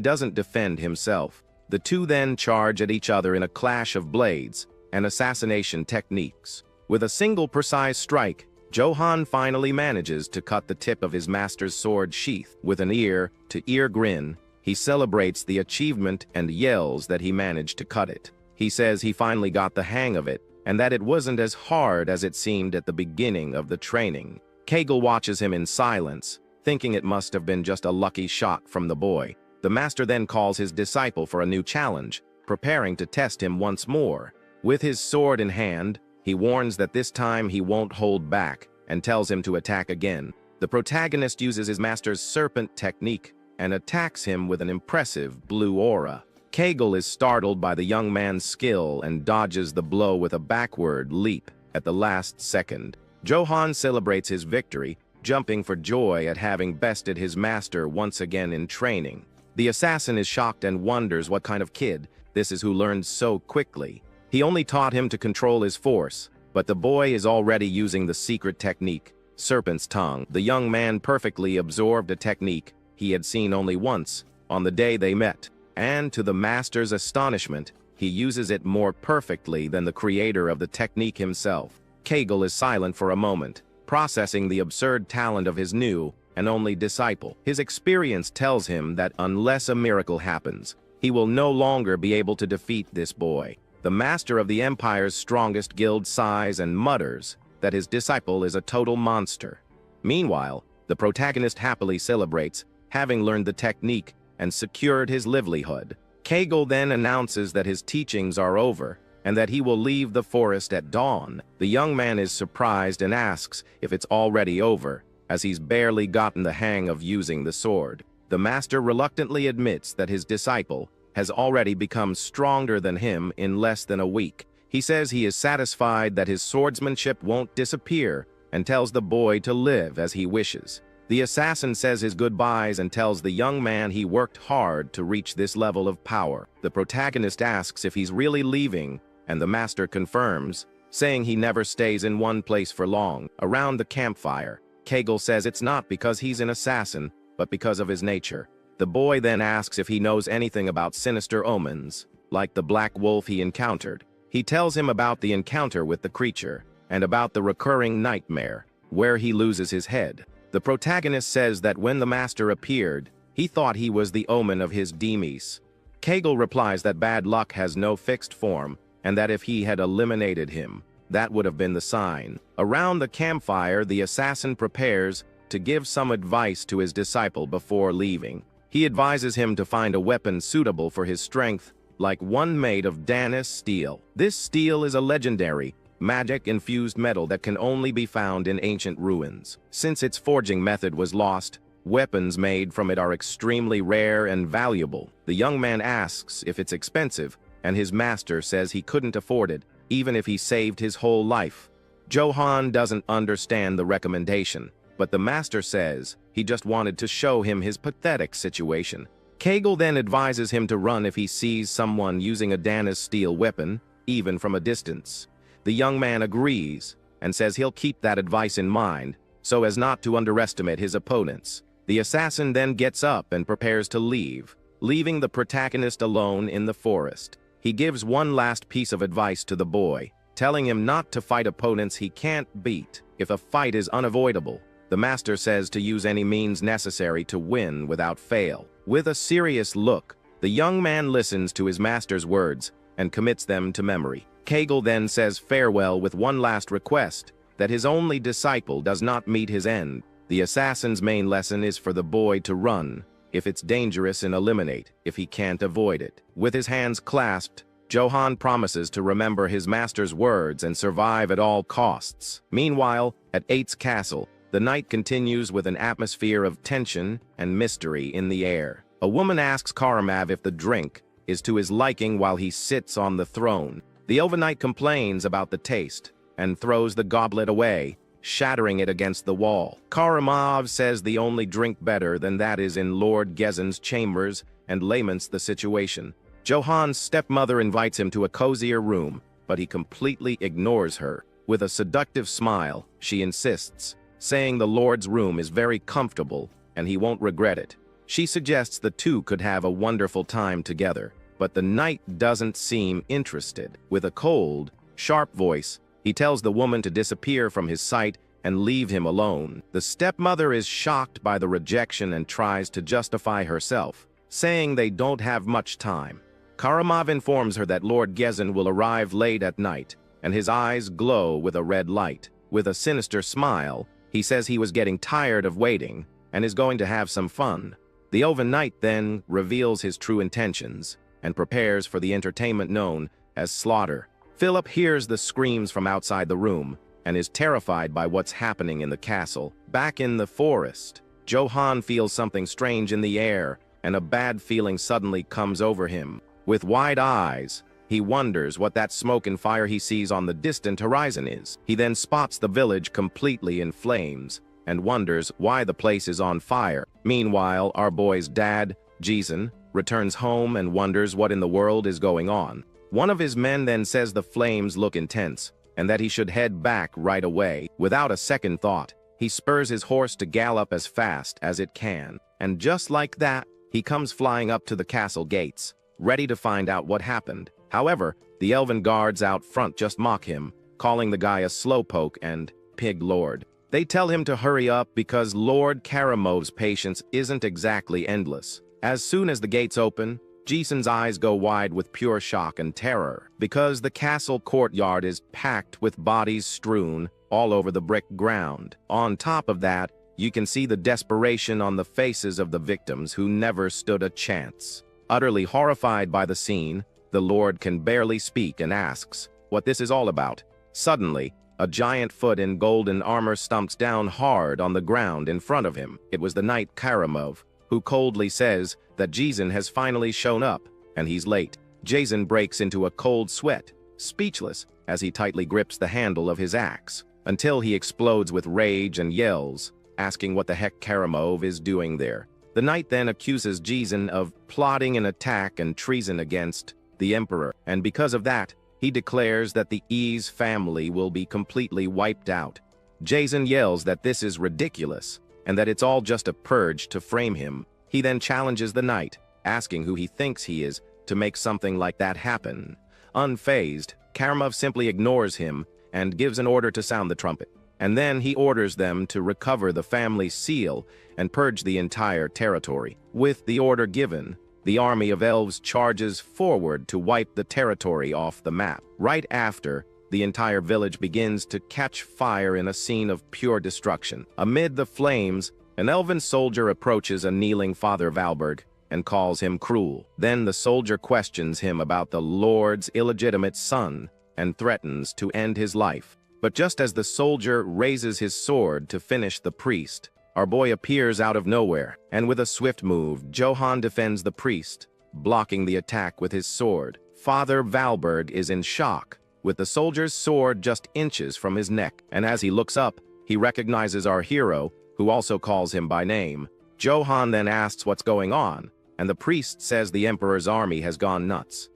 doesn't defend himself. The two then charge at each other in a clash of blades and assassination techniques. With a single precise strike, Johan finally manages to cut the tip of his master's sword sheath. With an ear-to-ear grin, he celebrates the achievement and yells that he managed to cut it. He says he finally got the hang of it and that it wasn't as hard as it seemed at the beginning of the training. Kegel watches him in silence, thinking it must have been just a lucky shot from the boy. The master then calls his disciple for a new challenge, preparing to test him once more. With his sword in hand, he warns that this time he won't hold back and tells him to attack again. The protagonist uses his master's serpent technique and attacks him with an impressive blue aura. Kegel is startled by the young man's skill and dodges the blow with a backward leap at the last second. Johan celebrates his victory, jumping for joy at having bested his master once again in training. The assassin is shocked and wonders what kind of kid this is who learns so quickly. He only taught him to control his force, but the boy is already using the secret technique, Serpent's Tongue. The young man perfectly absorbed a technique he had seen only once, on the day they met, and to the master's astonishment, he uses it more perfectly than the creator of the technique himself. Kegel is silent for a moment, processing the absurd talent of his new and only disciple. His experience tells him that unless a miracle happens, he will no longer be able to defeat this boy. The master of the Empire's strongest guild sighs and mutters that his disciple is a total monster. Meanwhile, the protagonist happily celebrates, having learned the technique and secured his livelihood. Kegel then announces that his teachings are over and that he will leave the forest at dawn. The young man is surprised and asks if it's already over, as he's barely gotten the hang of using the sword. The master reluctantly admits that his disciple has already become stronger than him in less than a week. He says he is satisfied that his swordsmanship won't disappear and tells the boy to live as he wishes. The assassin says his goodbyes and tells the young man he worked hard to reach this level of power. The protagonist asks if he's really leaving, and the master confirms, saying he never stays in one place for long. Around the campfire, Kegel says it's not because he's an assassin, but because of his nature. The boy then asks if he knows anything about sinister omens, like the black wolf he encountered. He tells him about the encounter with the creature, and about the recurring nightmare, where he loses his head. The protagonist says that when the master appeared, he thought he was the omen of his demise. Kegel replies that bad luck has no fixed form, and that if he had eliminated him, that would have been the sign. Around the campfire, the assassin prepares to give some advice to his disciple before leaving. He advises him to find a weapon suitable for his strength, like one made of Danis steel. This steel is a legendary, magic-infused metal that can only be found in ancient ruins. Since its forging method was lost, weapons made from it are extremely rare and valuable. The young man asks if it's expensive, and his master says he couldn't afford it, even if he saved his whole life. Johan doesn't understand the recommendation, but the master says he just wanted to show him his pathetic situation. Kegel then advises him to run if he sees someone using a Danis steel weapon, even from a distance. The young man agrees and says he'll keep that advice in mind so as not to underestimate his opponents. The assassin then gets up and prepares to leave, leaving the protagonist alone in the forest. He gives one last piece of advice to the boy, telling him not to fight opponents he can't beat. If a fight is unavoidable, the master says to use any means necessary to win without fail. With a serious look, the young man listens to his master's words and commits them to memory. Kegel then says farewell with one last request, that his only disciple does not meet his end. The assassin's main lesson is for the boy to run, if it's dangerous, and eliminate, if he can't avoid it. With his hands clasped, Johan promises to remember his master's words and survive at all costs. Meanwhile, at Eight's castle, the night continues with an atmosphere of tension and mystery in the air. A woman asks Karamav if the drink is to his liking while he sits on the throne. The overnight complains about the taste and throws the goblet away, shattering it against the wall. Karamav says the only drink better than that is in Lord Gezen's chambers and laments the situation. Johan's stepmother invites him to a cozier room, but he completely ignores her. With a seductive smile, she insists, saying the Lord's room is very comfortable and he won't regret it. She suggests the two could have a wonderful time together, but the knight doesn't seem interested. With a cold, sharp voice, he tells the woman to disappear from his sight and leave him alone. The stepmother is shocked by the rejection and tries to justify herself, saying they don't have much time. Karamav informs her that Lord Gezen will arrive late at night, and his eyes glow with a red light. With a sinister smile, he says he was getting tired of waiting and is going to have some fun. The overnight then reveals his true intentions and prepares for the entertainment known as slaughter. Philip hears the screams from outside the room and is terrified by what's happening in the castle. Back in the forest, Johan feels something strange in the air and a bad feeling suddenly comes over him. With wide eyes, he wonders what that smoke and fire he sees on the distant horizon is. He then spots the village completely in flames and wonders why the place is on fire. Meanwhile, our boy's dad, Jason, returns home and wonders what in the world is going on. One of his men then says the flames look intense and that he should head back right away. Without a second thought, he spurs his horse to gallop as fast as it can. And just like that, he comes flying up to the castle gates, ready to find out what happened. However, the elven guards out front just mock him, calling the guy a slowpoke and pig lord. They tell him to hurry up because Lord Karamov's patience isn't exactly endless. As soon as the gates open, Jason's eyes go wide with pure shock and terror, because the castle courtyard is packed with bodies strewn all over the brick ground. On top of that, you can see the desperation on the faces of the victims who never stood a chance. Utterly horrified by the scene, the Lord can barely speak and asks what this is all about. Suddenly, a giant foot in golden armor stumps down hard on the ground in front of him. It was the knight Karamov, who coldly says that Jason has finally shown up, and he's late. Jason breaks into a cold sweat, speechless, as he tightly grips the handle of his axe, until he explodes with rage and yells, asking what the heck Karamov is doing there. The knight then accuses Jason of plotting an attack and treason against the emperor, and because of that, he declares that the E's family will be completely wiped out. Jason yells that this is ridiculous, and that it's all just a purge to frame him. He then challenges the knight, asking who he thinks he is to make something like that happen. Unfazed, Karamov simply ignores him and gives an order to sound the trumpet. And then he orders them to recover the family seal and purge the entire territory. With the order given, the army of elves charges forward to wipe the territory off the map. Right after, the entire village begins to catch fire in a scene of pure destruction. Amid the flames, an elven soldier approaches a kneeling Father Valberg and calls him cruel. Then the soldier questions him about the Lord's illegitimate son and threatens to end his life. But just as the soldier raises his sword to finish the priest, our boy appears out of nowhere, and with a swift move, Johann defends the priest, blocking the attack with his sword. Father Valberg is in shock, with the soldier's sword just inches from his neck, and as he looks up, he recognizes our hero, who also calls him by name. Johann then asks what's going on, and the priest says the emperor's army has gone nuts.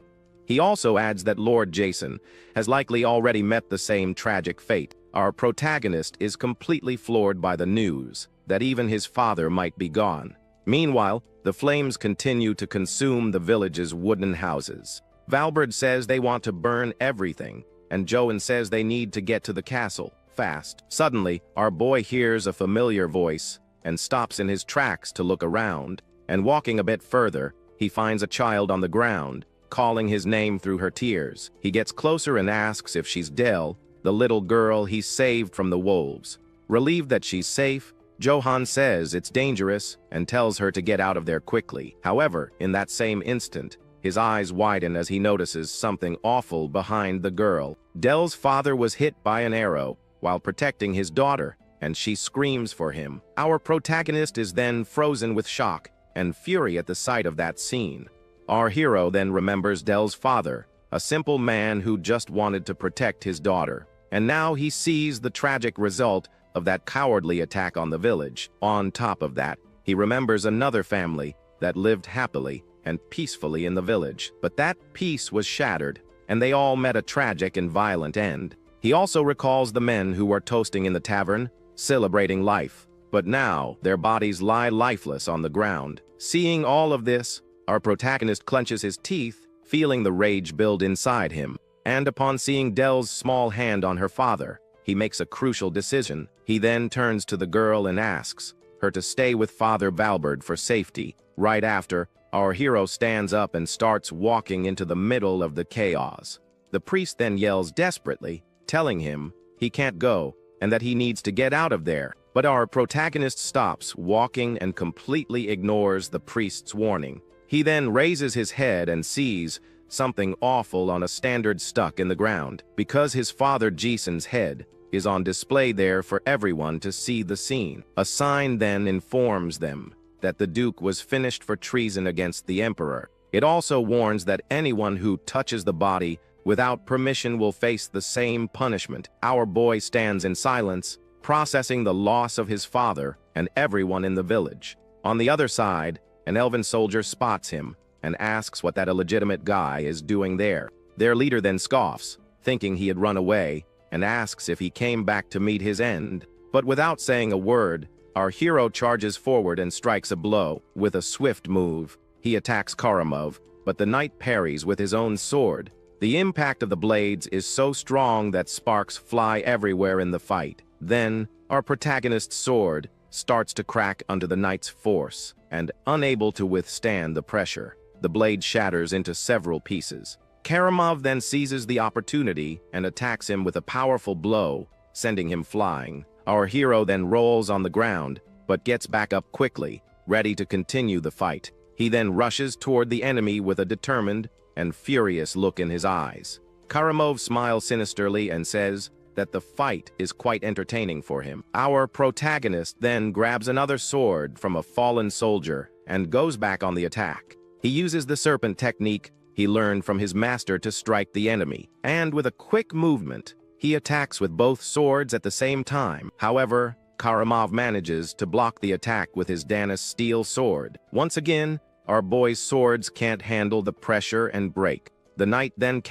He also adds that Lord Jason has likely already met the same tragic fate. Our protagonist is completely floored by the news that even his father might be gone. Meanwhile, the flames continue to consume the village's wooden houses. Valberg says they want to burn everything, and Johann says they need to get to the castle fast. Suddenly, our boy hears a familiar voice and stops in his tracks to look around, and walking a bit further, he finds a child on the ground, calling his name through her tears. He gets closer and asks if she's Dell, the little girl he saved from the wolves. Relieved that she's safe, Johann says it's dangerous and tells her to get out of there quickly. However, in that same instant, his eyes widen as he notices something awful behind the girl. Dell's father was hit by an arrow while protecting his daughter, and she screams for him. Our protagonist is then frozen with shock and fury at the sight of that scene. Our hero then remembers Dell's father, a simple man who just wanted to protect his daughter. And now he sees the tragic result of that cowardly attack on the village. On top of that, he remembers another family that lived happily and peacefully in the village. But that peace was shattered, and they all met a tragic and violent end. He also recalls the men who were toasting in the tavern, celebrating life. But now, their bodies lie lifeless on the ground. Seeing all of this, our protagonist clenches his teeth, feeling the rage build inside him. And upon seeing Dell's small hand on her father, he makes a crucial decision. He then turns to the girl and asks her to stay with Father Valberg for safety. Right after, our hero stands up and starts walking into the middle of the chaos. The priest then yells desperately, telling him he can't go and that he needs to get out of there. But our protagonist stops walking and completely ignores the priest's warning. He then raises his head and sees something awful on a standard stuck in the ground. Because his father Jason's head is on display there for everyone to see the scene. A sign then informs them that the Duke was finished for treason against the Emperor. It also warns that anyone who touches the body without permission will face the same punishment. Our boy stands in silence, processing the loss of his father and everyone in the village. On the other side, an elven soldier spots him and asks what that illegitimate guy is doing there. Their leader then scoffs, thinking he had run away, and asks if he came back to meet his end. But without saying a word, our hero charges forward and strikes a blow. With a swift move, he attacks Karamov, but the knight parries with his own sword. The impact of the blades is so strong that sparks fly everywhere in the fight. Then, our protagonist's sword starts to crack under the knight's force, and unable to withstand the pressure, the blade shatters into several pieces. Karamov then seizes the opportunity and attacks him with a powerful blow, sending him flying. Our hero then rolls on the ground, but gets back up quickly, ready to continue the fight. He then rushes toward the enemy with a determined and furious look in his eyes. Karamov smiles sinisterly and says that the fight is quite entertaining for him. Our protagonist then grabs another sword from a fallen soldier and goes back on the attack. He uses the serpent technique he learned from his master to strike the enemy, and with a quick movement, he attacks with both swords at the same time. However, Karamov manages to block the attack with his Danis steel sword. Once again, our boy's swords can't handle the pressure and break. The knight then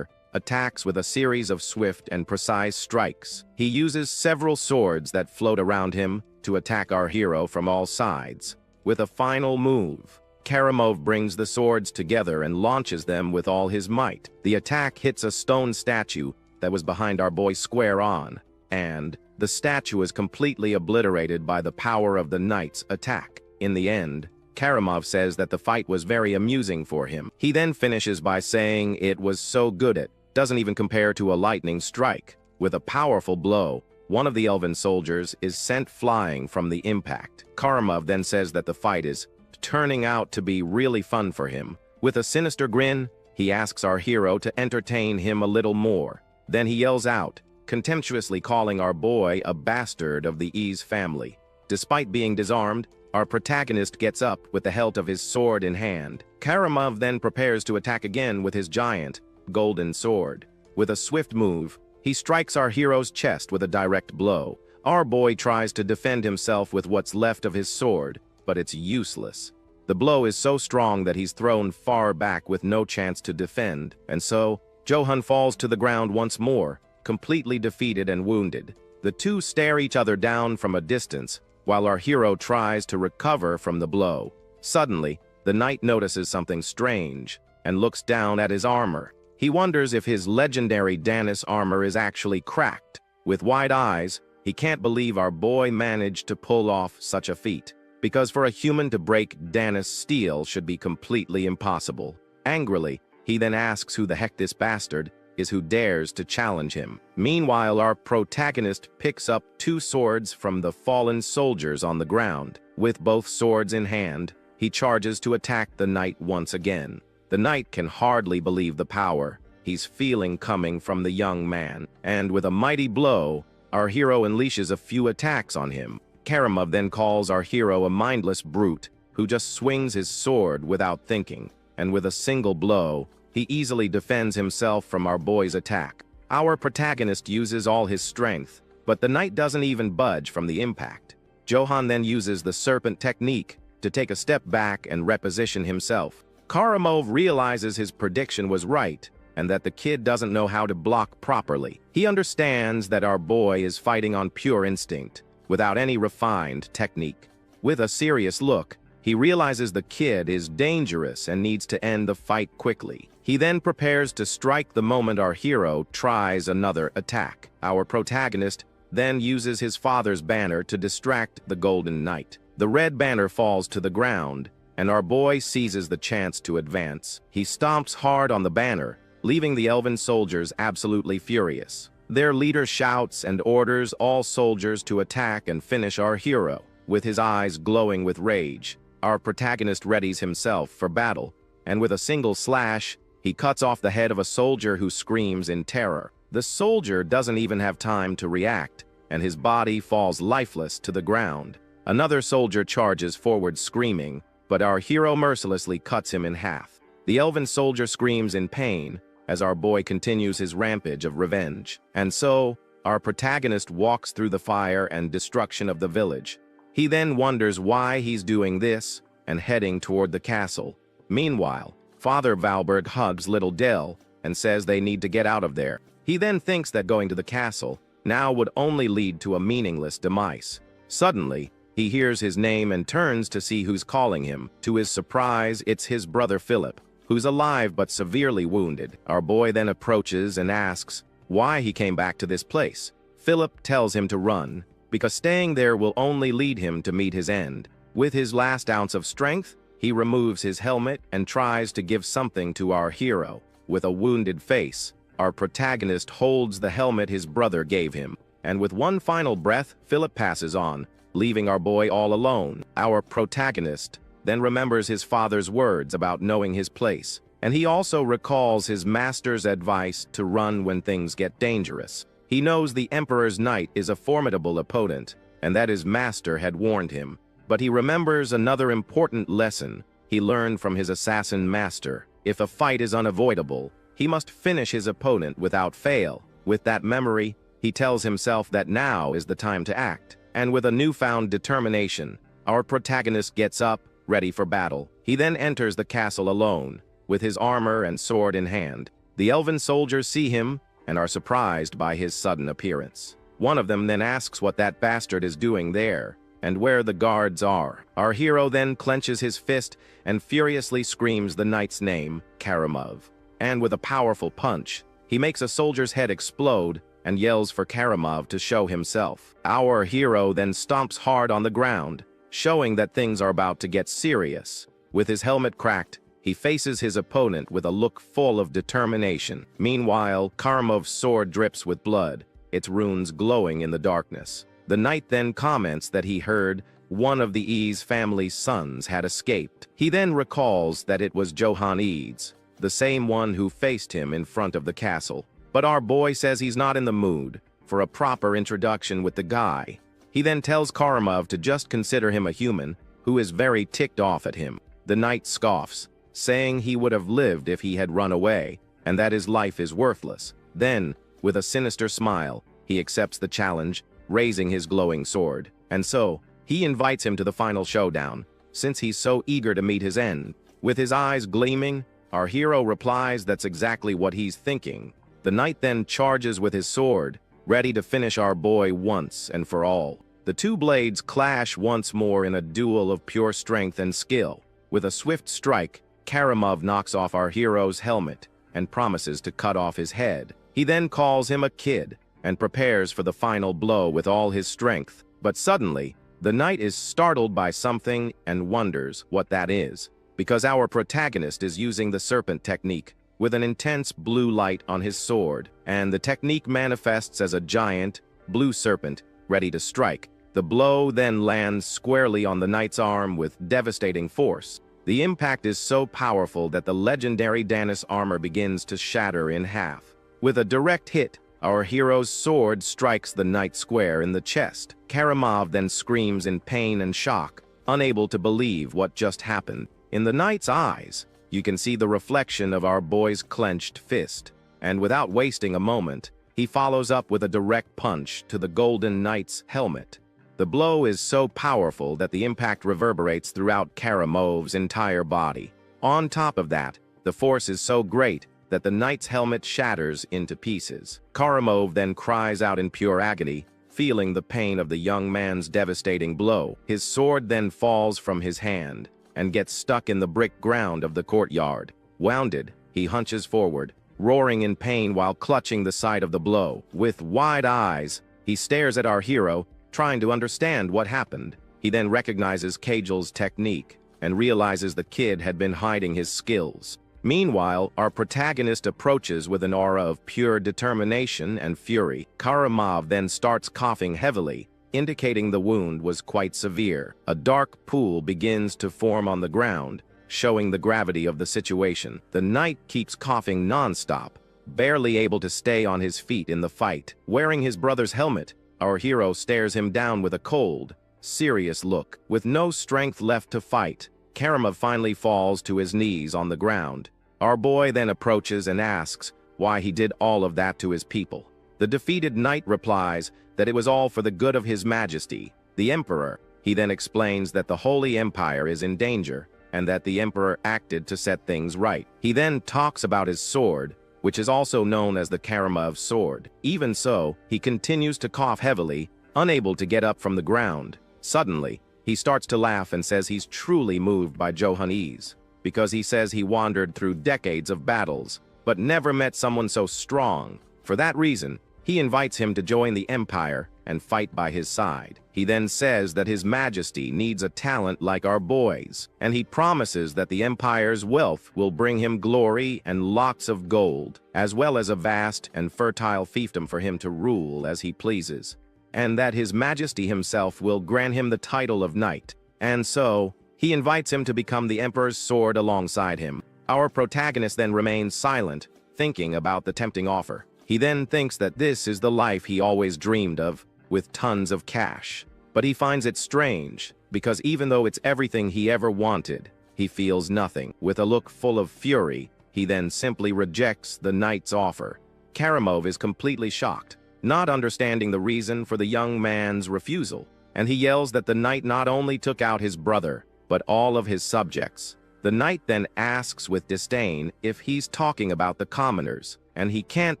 attacks with a series of swift and precise strikes. He uses several swords that float around him to attack our hero from all sides. With a final move, Karamov brings the swords together and launches them with all his might. The attack hits a stone statue that was behind our boy square on, and the statue is completely obliterated by the power of the knight's attack. In the end, Karamov says that the fight was very amusing for him. He then finishes by saying it was so good it doesn't even compare to a lightning strike. With a powerful blow, one of the elven soldiers is sent flying from the impact. Karamov then says that the fight is turning out to be really fun for him. With a sinister grin, he asks our hero to entertain him a little more. Then he yells out, contemptuously calling our boy a bastard of the Ease family. Despite being disarmed, our protagonist gets up with the hilt of his sword in hand. Karamov then prepares to attack again with his giant, golden sword. With a swift move, he strikes our hero's chest with a direct blow. Our boy tries to defend himself with what's left of his sword, but it's useless. The blow is so strong that he's thrown far back with no chance to defend, and so Johan falls to the ground once more, completely defeated and wounded. The two stare each other down from a distance, while our hero tries to recover from the blow. Suddenly, the knight notices something strange and looks down at his armor. He wonders if his legendary Danis armor is actually cracked. With wide eyes, he can't believe our boy managed to pull off such a feat, because for a human to break Danis steel should be completely impossible. Angrily, he then asks who the heck this bastard is who dares to challenge him. Meanwhile, our protagonist picks up two swords from the fallen soldiers on the ground. With both swords in hand, he charges to attack the knight once again. The knight can hardly believe the power he's feeling coming from the young man, and with a mighty blow, our hero unleashes a few attacks on him. Karamov then calls our hero a mindless brute who just swings his sword without thinking, and with a single blow, he easily defends himself from our boy's attack. Our protagonist uses all his strength, but the knight doesn't even budge from the impact. Johan then uses the serpent technique to take a step back and reposition himself. Karamov realizes his prediction was right, and that the kid doesn't know how to block properly. He understands that our boy is fighting on pure instinct, without any refined technique. With a serious look, he realizes the kid is dangerous and needs to end the fight quickly. He then prepares to strike the moment our hero tries another attack. Our protagonist then uses his father's banner to distract the Golden Knight. The red banner falls to the ground, and our boy seizes the chance to advance. He stomps hard on the banner, leaving the elven soldiers absolutely furious. Their leader shouts and orders all soldiers to attack and finish our hero. With his eyes glowing with rage, our protagonist readies himself for battle, and with a single slash, he cuts off the head of a soldier who screams in terror. The soldier doesn't even have time to react, and his body falls lifeless to the ground. Another soldier charges forward screaming, but our hero mercilessly cuts him in half. The elven soldier screams in pain as our boy continues his rampage of revenge. And so, our protagonist walks through the fire and destruction of the village. He then wonders why he's doing this and heading toward the castle. Meanwhile, Father Valberg hugs little Dell and says they need to get out of there. He then thinks that going to the castle now would only lead to a meaningless demise. Suddenly, he hears his name and turns to see who's calling him. To his surprise, it's his brother Philip, who's alive but severely wounded. Our boy then approaches and asks why he came back to this place. Philip tells him to run, because staying there will only lead him to meet his end. With his last ounce of strength, he removes his helmet and tries to give something to our hero. With a wounded face, our protagonist holds the helmet his brother gave him, and with one final breath, Philip passes on, leaving our boy all alone. Our protagonist then remembers his father's words about knowing his place, and he also recalls his master's advice to run when things get dangerous. He knows the Emperor's Knight is a formidable opponent, and that his master had warned him. But he remembers another important lesson he learned from his assassin master. If a fight is unavoidable, he must finish his opponent without fail. With that memory, he tells himself that now is the time to act. And with a newfound determination, our protagonist gets up, ready for battle. He then enters the castle alone, with his armor and sword in hand. The elven soldiers see him and are surprised by his sudden appearance. One of them then asks what that bastard is doing there, and where the guards are. Our hero then clenches his fist and furiously screams the knight's name, Karamov. And with a powerful punch, he makes a soldier's head explode and yells for Karamov to show himself. Our hero then stomps hard on the ground, showing that things are about to get serious. With his helmet cracked, he faces his opponent with a look full of determination. Meanwhile, Karamov's sword drips with blood, its runes glowing in the darkness. The knight then comments that he heard one of the Eads family's sons had escaped. He then recalls that it was Johann Eads, the same one who faced him in front of the castle. But our boy says he's not in the mood for a proper introduction with the guy. He then tells Karamov to just consider him a human who is very ticked off at him. The knight scoffs, saying he would have lived if he had run away, and that his life is worthless. Then, with a sinister smile, he accepts the challenge, raising his glowing sword. And so, he invites him to the final showdown, since he's so eager to meet his end. With his eyes gleaming, our hero replies that's exactly what he's thinking. The knight then charges with his sword, ready to finish our boy once and for all. The two blades clash once more in a duel of pure strength and skill. With a swift strike, Karamov knocks off our hero's helmet and promises to cut off his head. He then calls him a kid and prepares for the final blow with all his strength. But suddenly, the knight is startled by something and wonders what that is, because our protagonist is using the serpent technique with an intense blue light on his sword, and the technique manifests as a giant, blue serpent ready to strike. The blow then lands squarely on the knight's arm with devastating force. The impact is so powerful that the legendary Danis armor begins to shatter in half. With a direct hit, our hero's sword strikes the knight square in the chest. Karamov then screams in pain and shock, unable to believe what just happened. In the knight's eyes, you can see the reflection of our boy's clenched fist, and without wasting a moment, he follows up with a direct punch to the golden knight's helmet. The blow is so powerful that the impact reverberates throughout Karamov's entire body. On top of that, the force is so great that the knight's helmet shatters into pieces. Karamov then cries out in pure agony, feeling the pain of the young man's devastating blow. His sword then falls from his hand and gets stuck in the brick ground of the courtyard. Wounded, he hunches forward, roaring in pain while clutching the side of the blow. With wide eyes, he stares at our hero, trying to understand what happened. He then recognizes Kajal's technique and realizes the kid had been hiding his skills. Meanwhile, our protagonist approaches with an aura of pure determination and fury. Karamov then starts coughing heavily, indicating the wound was quite severe. A dark pool begins to form on the ground, showing the gravity of the situation. The knight keeps coughing non-stop, barely able to stay on his feet in the fight. Wearing his brother's helmet, our hero stares him down with a cold, serious look. With no strength left to fight, Karamov finally falls to his knees on the ground. Our boy then approaches and asks why he did all of that to his people. The defeated knight replies that it was all for the good of his majesty, the emperor. He then explains that the Holy Empire is in danger and that the emperor acted to set things right. He then talks about his sword, which is also known as the Karamov sword. Even so, he continues to cough heavily, unable to get up from the ground. Suddenly, he starts to laugh and says he's truly moved by Johannes, because he says he wandered through decades of battles, but never met someone so strong. For that reason, he invites him to join the Empire and fight by his side. He then says that His Majesty needs a talent like our boy's, and he promises that the Empire's wealth will bring him glory and lots of gold, as well as a vast and fertile fiefdom for him to rule as he pleases, and that His Majesty himself will grant him the title of knight. And so, he invites him to become the Emperor's sword alongside him. Our protagonist then remains silent, thinking about the tempting offer. He then thinks that this is the life he always dreamed of, with tons of cash. But he finds it strange, because even though it's everything he ever wanted, he feels nothing. With a look full of fury, he then simply rejects the knight's offer. Karamov is completely shocked, not understanding the reason for the young man's refusal, and he yells that the knight not only took out his brother, but all of his subjects. The knight then asks with disdain if he's talking about the commoners, and he can't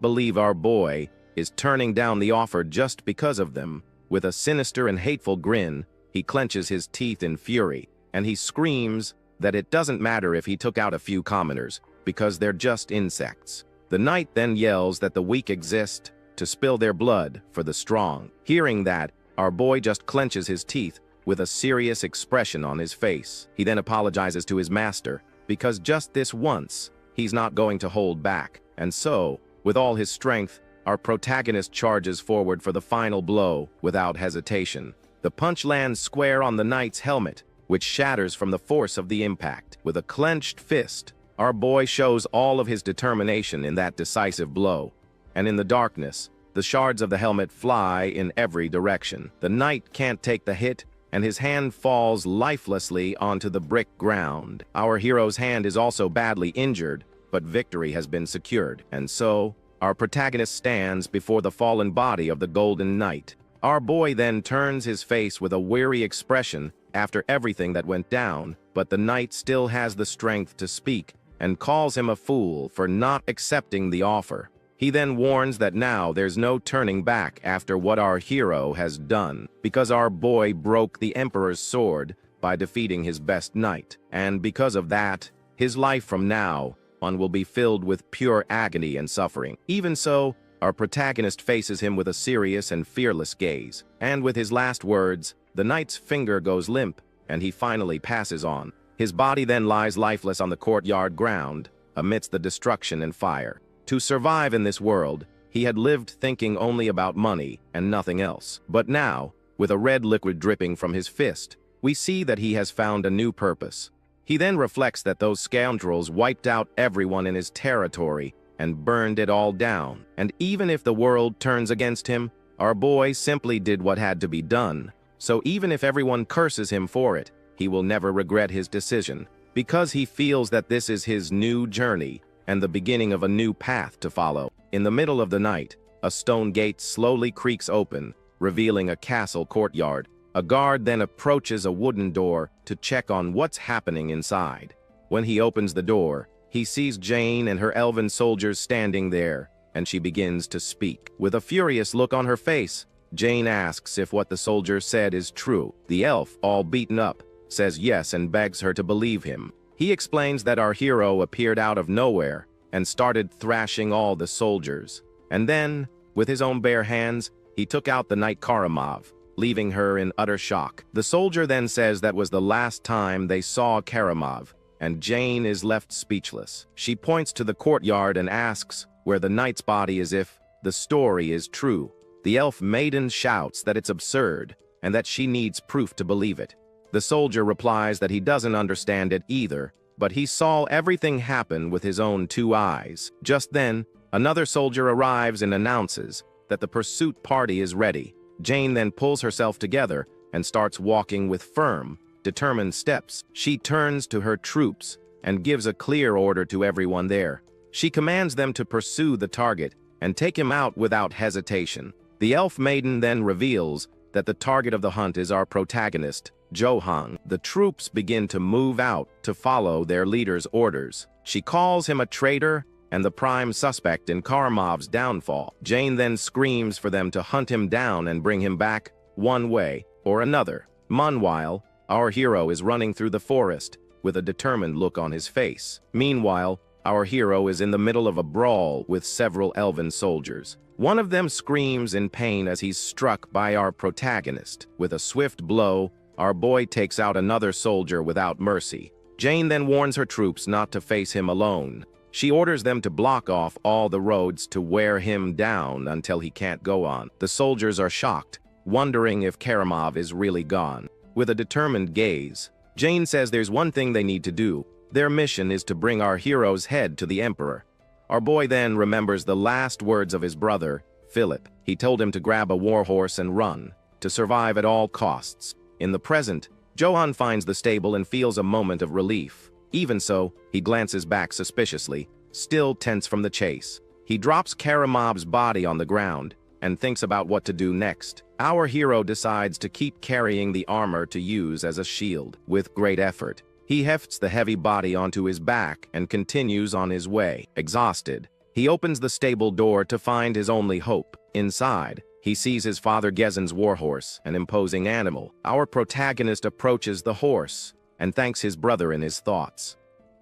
believe our boy is turning down the offer just because of them. With a sinister and hateful grin, he clenches his teeth in fury, and he screams that it doesn't matter if he took out a few commoners, because they're just insects. The knight then yells that the weak exist to spill their blood for the strong. Hearing that, our boy just clenches his teeth with a serious expression on his face. He then apologizes to his master, because just this once, he's not going to hold back. And so, with all his strength, our protagonist charges forward for the final blow without hesitation. The punch lands square on the knight's helmet, which shatters from the force of the impact. With a clenched fist, our boy shows all of his determination in that decisive blow. And in the darkness, the shards of the helmet fly in every direction. The knight can't take the hit, and his hand falls lifelessly onto the brick ground. Our hero's hand is also badly injured, but victory has been secured. And so, our protagonist stands before the fallen body of the Golden Knight. Our boy then turns his face with a weary expression after everything that went down, but the knight still has the strength to speak and calls him a fool for not accepting the offer. He then warns that now there's no turning back after what our hero has done, because our boy broke the Emperor's sword by defeating his best knight, and because of that, his life from now on will be filled with pure agony and suffering. Even so, our protagonist faces him with a serious and fearless gaze, and with his last words, the knight's finger goes limp, and he finally passes on. His body then lies lifeless on the courtyard ground, amidst the destruction and fire. To survive in this world, he had lived thinking only about money and nothing else. But now, with a red liquid dripping from his fist, we see that he has found a new purpose. He then reflects that those scoundrels wiped out everyone in his territory and burned it all down. And even if the world turns against him, our boy simply did what had to be done. So even if everyone curses him for it, he will never regret his decision, because he feels that this is his new journey and the beginning of a new path to follow. In the middle of the night, a stone gate slowly creaks open, revealing a castle courtyard. A guard then approaches a wooden door to check on what's happening inside. When he opens the door, he sees Jane and her elven soldiers standing there, and she begins to speak. With a furious look on her face, Jane asks if what the soldier said is true. The elf, all beaten up, says yes and begs her to believe him. He explains that our hero appeared out of nowhere and started thrashing all the soldiers. And then, with his own bare hands, he took out the knight Karamov, leaving her in utter shock. The soldier then says that was the last time they saw Karamov, and Jane is left speechless. She points to the courtyard and asks where the knight's body is if the story is true. The elf maiden shouts that it's absurd and that she needs proof to believe it. The soldier replies that he doesn't understand it either, but he saw everything happen with his own 2 eyes. Just then, another soldier arrives and announces that the pursuit party is ready. Jane then pulls herself together and starts walking with firm, determined steps. She turns to her troops and gives a clear order to everyone there. She commands them to pursue the target and take him out without hesitation. The elf maiden then reveals that the target of the hunt is our protagonist, Johan. The troops begin to move out to follow their leader's orders. She calls him a traitor and the prime suspect in Karamov's downfall. Jane then screams for them to hunt him down and bring him back, one way or another. Meanwhile, our hero is running through the forest with a determined look on his face. Meanwhile, our hero is in the middle of a brawl with several elven soldiers. One of them screams in pain as he's struck by our protagonist. With a swift blow, our boy takes out another soldier without mercy. Jane then warns her troops not to face him alone. She orders them to block off all the roads to wear him down until he can't go on. The soldiers are shocked, wondering if Karamov is really gone. With a determined gaze, Jane says there's one thing they need to do. Their mission is to bring our hero's head to the Emperor. Our boy then remembers the last words of his brother, Philip. He told him to grab a warhorse and run, to survive at all costs. In the present, Johan finds the stable and feels a moment of relief. Even so, he glances back suspiciously, still tense from the chase. He drops Karamov's body on the ground and thinks about what to do next. Our hero decides to keep carrying the armor to use as a shield. With great effort, he hefts the heavy body onto his back and continues on his way. Exhausted, he opens the stable door to find his only hope. Inside, he sees his father Gezen's warhorse, an imposing animal. Our protagonist approaches the horse and thanks his brother in his thoughts.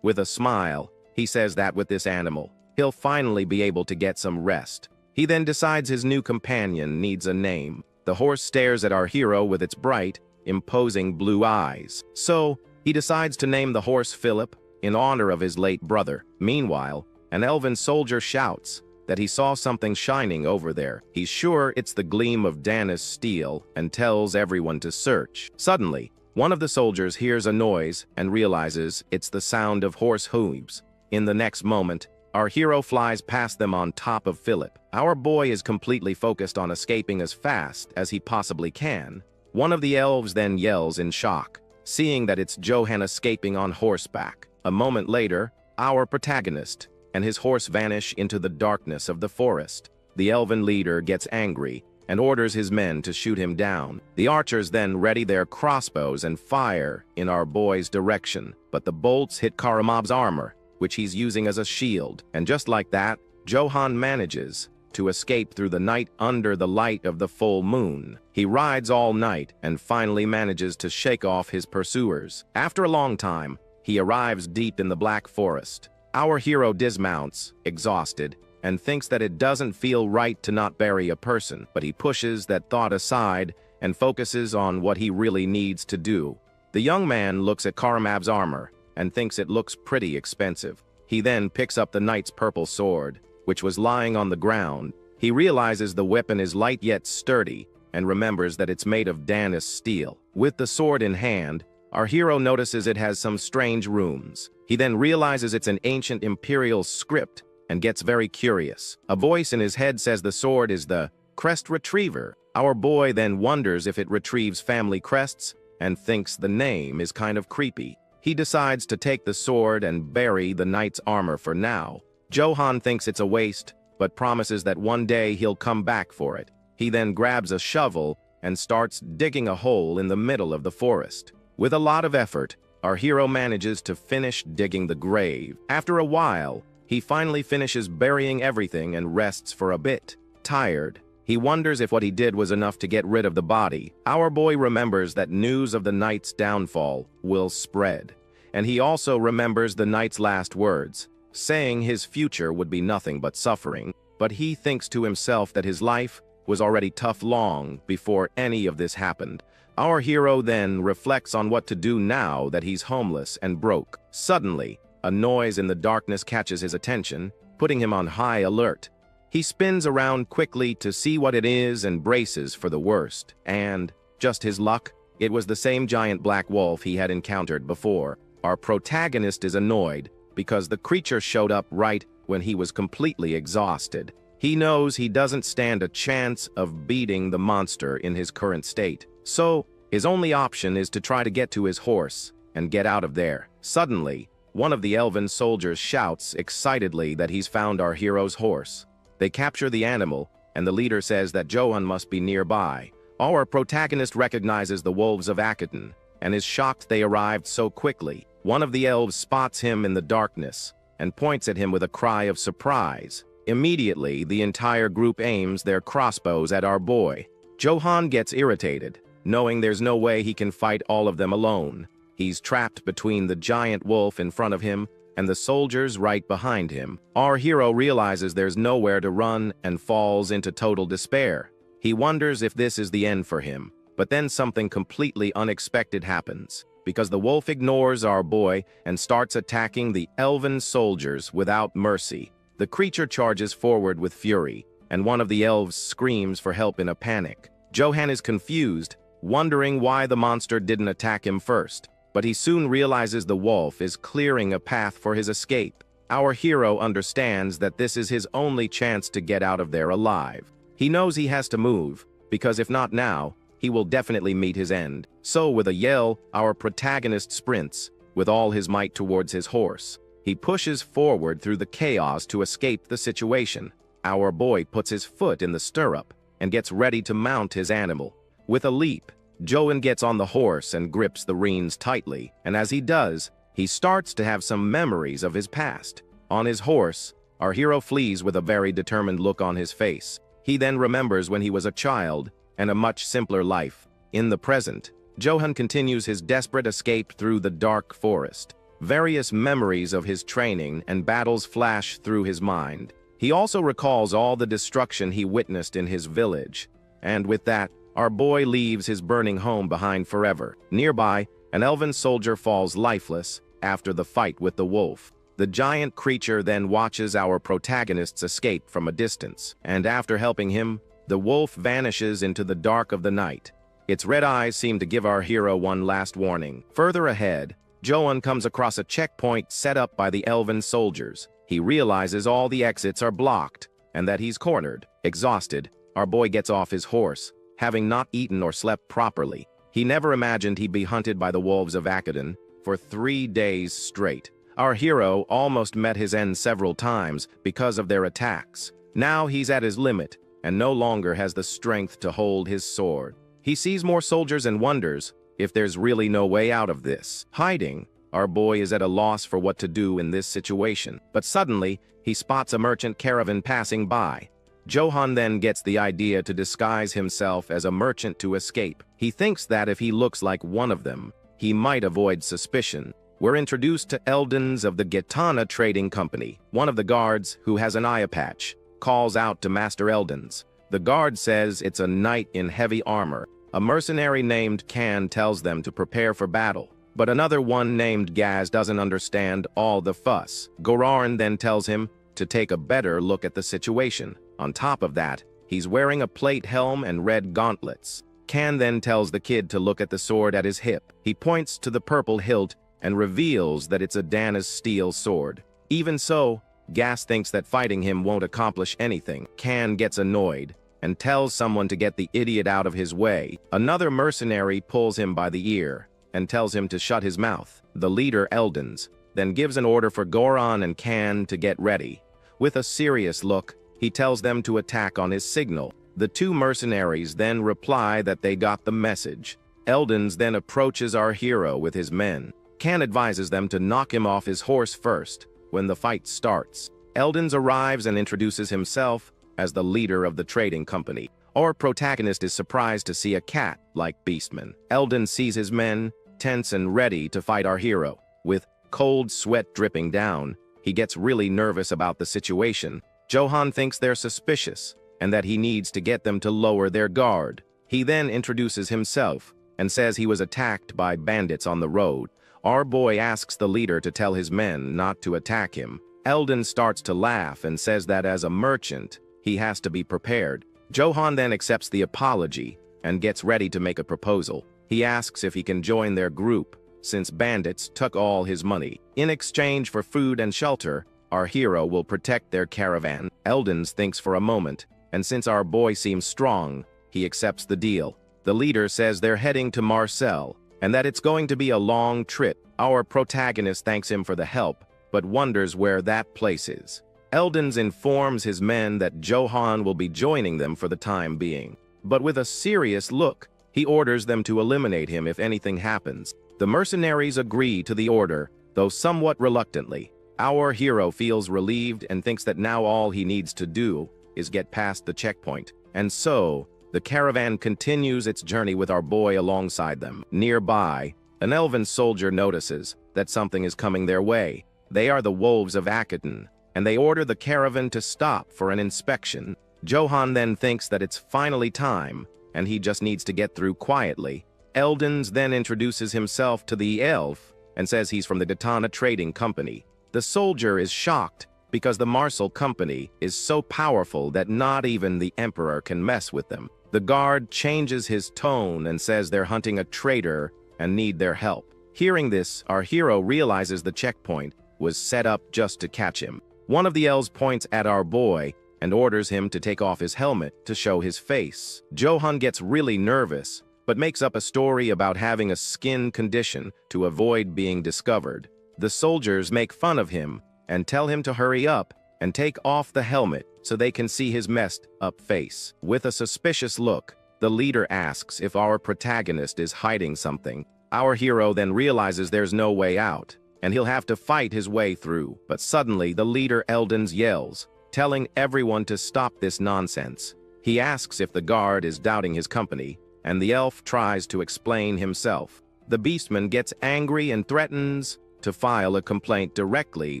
With a smile, he says that with this animal, he'll finally be able to get some rest. He then decides his new companion needs a name. The horse stares at our hero with its bright, imposing blue eyes. So, he decides to name the horse Philip in honor of his late brother. Meanwhile, an elven soldier shouts that he saw something shining over there. He's sure it's the gleam of Dana's steel and tells everyone to search. Suddenly, one of the soldiers hears a noise and realizes it's the sound of horse hooves. In the next moment, our hero flies past them on top of Philip. Our boy is completely focused on escaping as fast as he possibly can. One of the elves then yells in shock, seeing that it's Johan escaping on horseback. A moment later, our protagonist and his horse vanish into the darkness of the forest. The elven leader gets angry and orders his men to shoot him down. The archers then ready their crossbows and fire in our boy's direction, but the bolts hit Karamov's armor, which he's using as a shield. And just like that, Johan manages to escape through the night under the light of the full moon. He rides all night and finally manages to shake off his pursuers. After a long time, he arrives deep in the Black Forest. Our hero dismounts, exhausted, and thinks that it doesn't feel right to not bury a person, but he pushes that thought aside and focuses on what he really needs to do. The young man looks at Karamov's armor and thinks it looks pretty expensive. He then picks up the knight's purple sword, which was lying on the ground. He realizes the weapon is light yet sturdy, and remembers that it's made of Dana's steel. With the sword in hand, our hero notices it has some strange runes. He then realizes it's an ancient imperial script and gets very curious. A voice in his head says the sword is the crest retriever. Our boy then wonders if it retrieves family crests and thinks the name is kind of creepy. He decides to take the sword and bury the knight's armor for now. Johan thinks it's a waste, but promises that one day he'll come back for it. He then grabs a shovel and starts digging a hole in the middle of the forest. With a lot of effort, our hero manages to finish digging the grave. After a while, he finally finishes burying everything and rests for a bit. Tired, he wonders if what he did was enough to get rid of the body. Our boy remembers that news of the knight's downfall will spread, and he also remembers the knight's last words, saying his future would be nothing but suffering. But he thinks to himself that his life was already tough long before any of this happened. Our hero then reflects on what to do now that he's homeless and broke. Suddenly, a noise in the darkness catches his attention, putting him on high alert. He spins around quickly to see what it is and braces for the worst. And, just his luck, it was the same giant black wolf he had encountered before. Our protagonist is annoyed because the creature showed up right when he was completely exhausted. He knows he doesn't stand a chance of beating the monster in his current state. So, His only option is to try to get to his horse and get out of there. Suddenly, one of the elven soldiers shouts excitedly that he's found our hero's horse. They capture the animal, and the leader says that Johan must be nearby. Our protagonist recognizes the wolves of ActionToon and is shocked they arrived so quickly. One of the elves spots him in the darkness and points at him with a cry of surprise. Immediately, the entire group aims their crossbows at our boy. Johan gets irritated, knowing there's no way he can fight all of them alone. He's trapped between the giant wolf in front of him and the soldiers right behind him. Our hero realizes there's nowhere to run and falls into total despair. He wonders if this is the end for him, but then something completely unexpected happens, because the wolf ignores our boy and starts attacking the elven soldiers without mercy. The creature charges forward with fury, and one of the elves screams for help in a panic. Johan is confused, wondering why the monster didn't attack him first, but he soon realizes the wolf is clearing a path for his escape. Our hero understands that this is his only chance to get out of there alive. He knows he has to move, because if not now, he will definitely meet his end. So with a yell, our protagonist sprints, with all his might towards his horse. He pushes forward through the chaos to escape the situation. Our boy puts his foot in the stirrup and gets ready to mount his animal. With a leap, Johan gets on the horse and grips the reins tightly, and as he does, he starts to have some memories of his past. On his horse, our hero flees with a very determined look on his face. He then remembers when he was a child and a much simpler life. In the present, Johan continues his desperate escape through the dark forest. Various memories of his training and battles flash through his mind. He also recalls all the destruction he witnessed in his village. And with that, our boy leaves his burning home behind forever. Nearby, an elven soldier falls lifeless after the fight with the wolf. The giant creature then watches our protagonist's escape from a distance, and after helping him, the wolf vanishes into the dark of the night. Its red eyes seem to give our hero one last warning. Further ahead, Johan comes across a checkpoint set up by the elven soldiers. He realizes all the exits are blocked, and that he's cornered. Exhausted, our boy gets off his horse, having not eaten or slept properly. He never imagined he'd be hunted by the wolves of ActionToon for 3 days straight. Our hero almost met his end several times because of their attacks. Now he's at his limit and no longer has the strength to hold his sword. He sees more soldiers and wonders if there's really no way out of this. Hiding, our boy is at a loss for what to do in this situation. But suddenly, he spots a merchant caravan passing by. Johan then gets the idea to disguise himself as a merchant to escape. He thinks that if he looks like one of them, he might avoid suspicion. We're introduced to Eldons of the Gitana Trading Company. One of the guards, who has an eye patch, calls out to Master Eldons. The guard says it's a knight in heavy armor. A mercenary named Can tells them to prepare for battle, but another one named Gaz doesn't understand all the fuss. Goran then tells him to take a better look at the situation. On top of that, he's wearing a plate helm and red gauntlets. Can then tells the kid to look at the sword at his hip. He points to the purple hilt and reveals that it's a Dana's steel sword. Even so, Gas thinks that fighting him won't accomplish anything. Can gets annoyed and tells someone to get the idiot out of his way. Another mercenary pulls him by the ear and tells him to shut his mouth. The leader, Eldons, then gives an order for Goran and Can to get ready. With a serious look, he tells them to attack on his signal. The two mercenaries then reply that they got the message. Eldons then approaches our hero with his men. Can advises them to knock him off his horse first when the fight starts. Eldons arrives and introduces himself as the leader of the trading company. Our protagonist is surprised to see a cat like Beastman. Eldon sees his men, tense and ready to fight our hero. With cold sweat dripping down, he gets really nervous about the situation. Johan thinks they're suspicious and that he needs to get them to lower their guard. He then introduces himself and says he was attacked by bandits on the road. Our boy asks the leader to tell his men not to attack him. Eldon starts to laugh and says that as a merchant, he has to be prepared. Johan then accepts the apology and gets ready to make a proposal. He asks if he can join their group, since bandits took all his money. In exchange for food and shelter, our hero will protect their caravan. Eldons thinks for a moment, and since our boy seems strong, he accepts the deal. The leader says they're heading to Marcel, and that it's going to be a long trip. Our protagonist thanks him for the help, but wonders where that place is. Eldens informs his men that Johan will be joining them for the time being, but with a serious look, he orders them to eliminate him if anything happens. The mercenaries agree to the order, though somewhat reluctantly. Our hero feels relieved and thinks that now all he needs to do is get past the checkpoint. And so, the caravan continues its journey with our boy alongside them. Nearby, an elven soldier notices that something is coming their way. They are the wolves of ActionToon, and they order the caravan to stop for an inspection. Johan then thinks that it's finally time, and he just needs to get through quietly. Eldens then introduces himself to the elf and says he's from the Datana Trading Company. The soldier is shocked because the Marcel Company is so powerful that not even the Emperor can mess with them. The guard changes his tone and says they're hunting a traitor and need their help. Hearing this, our hero realizes the checkpoint was set up just to catch him. One of the elves points at our boy and orders him to take off his helmet to show his face. Johan gets really nervous, but makes up a story about having a skin condition to avoid being discovered. The soldiers make fun of him and tell him to hurry up and take off the helmet so they can see his messed up face. With a suspicious look, the leader asks if our protagonist is hiding something. Our hero then realizes there's no way out, and he'll have to fight his way through. But suddenly, the leader Eldens yells, telling everyone to stop this nonsense. He asks if the guard is doubting his company, and the elf tries to explain himself. The beastman gets angry and threatens to file a complaint directly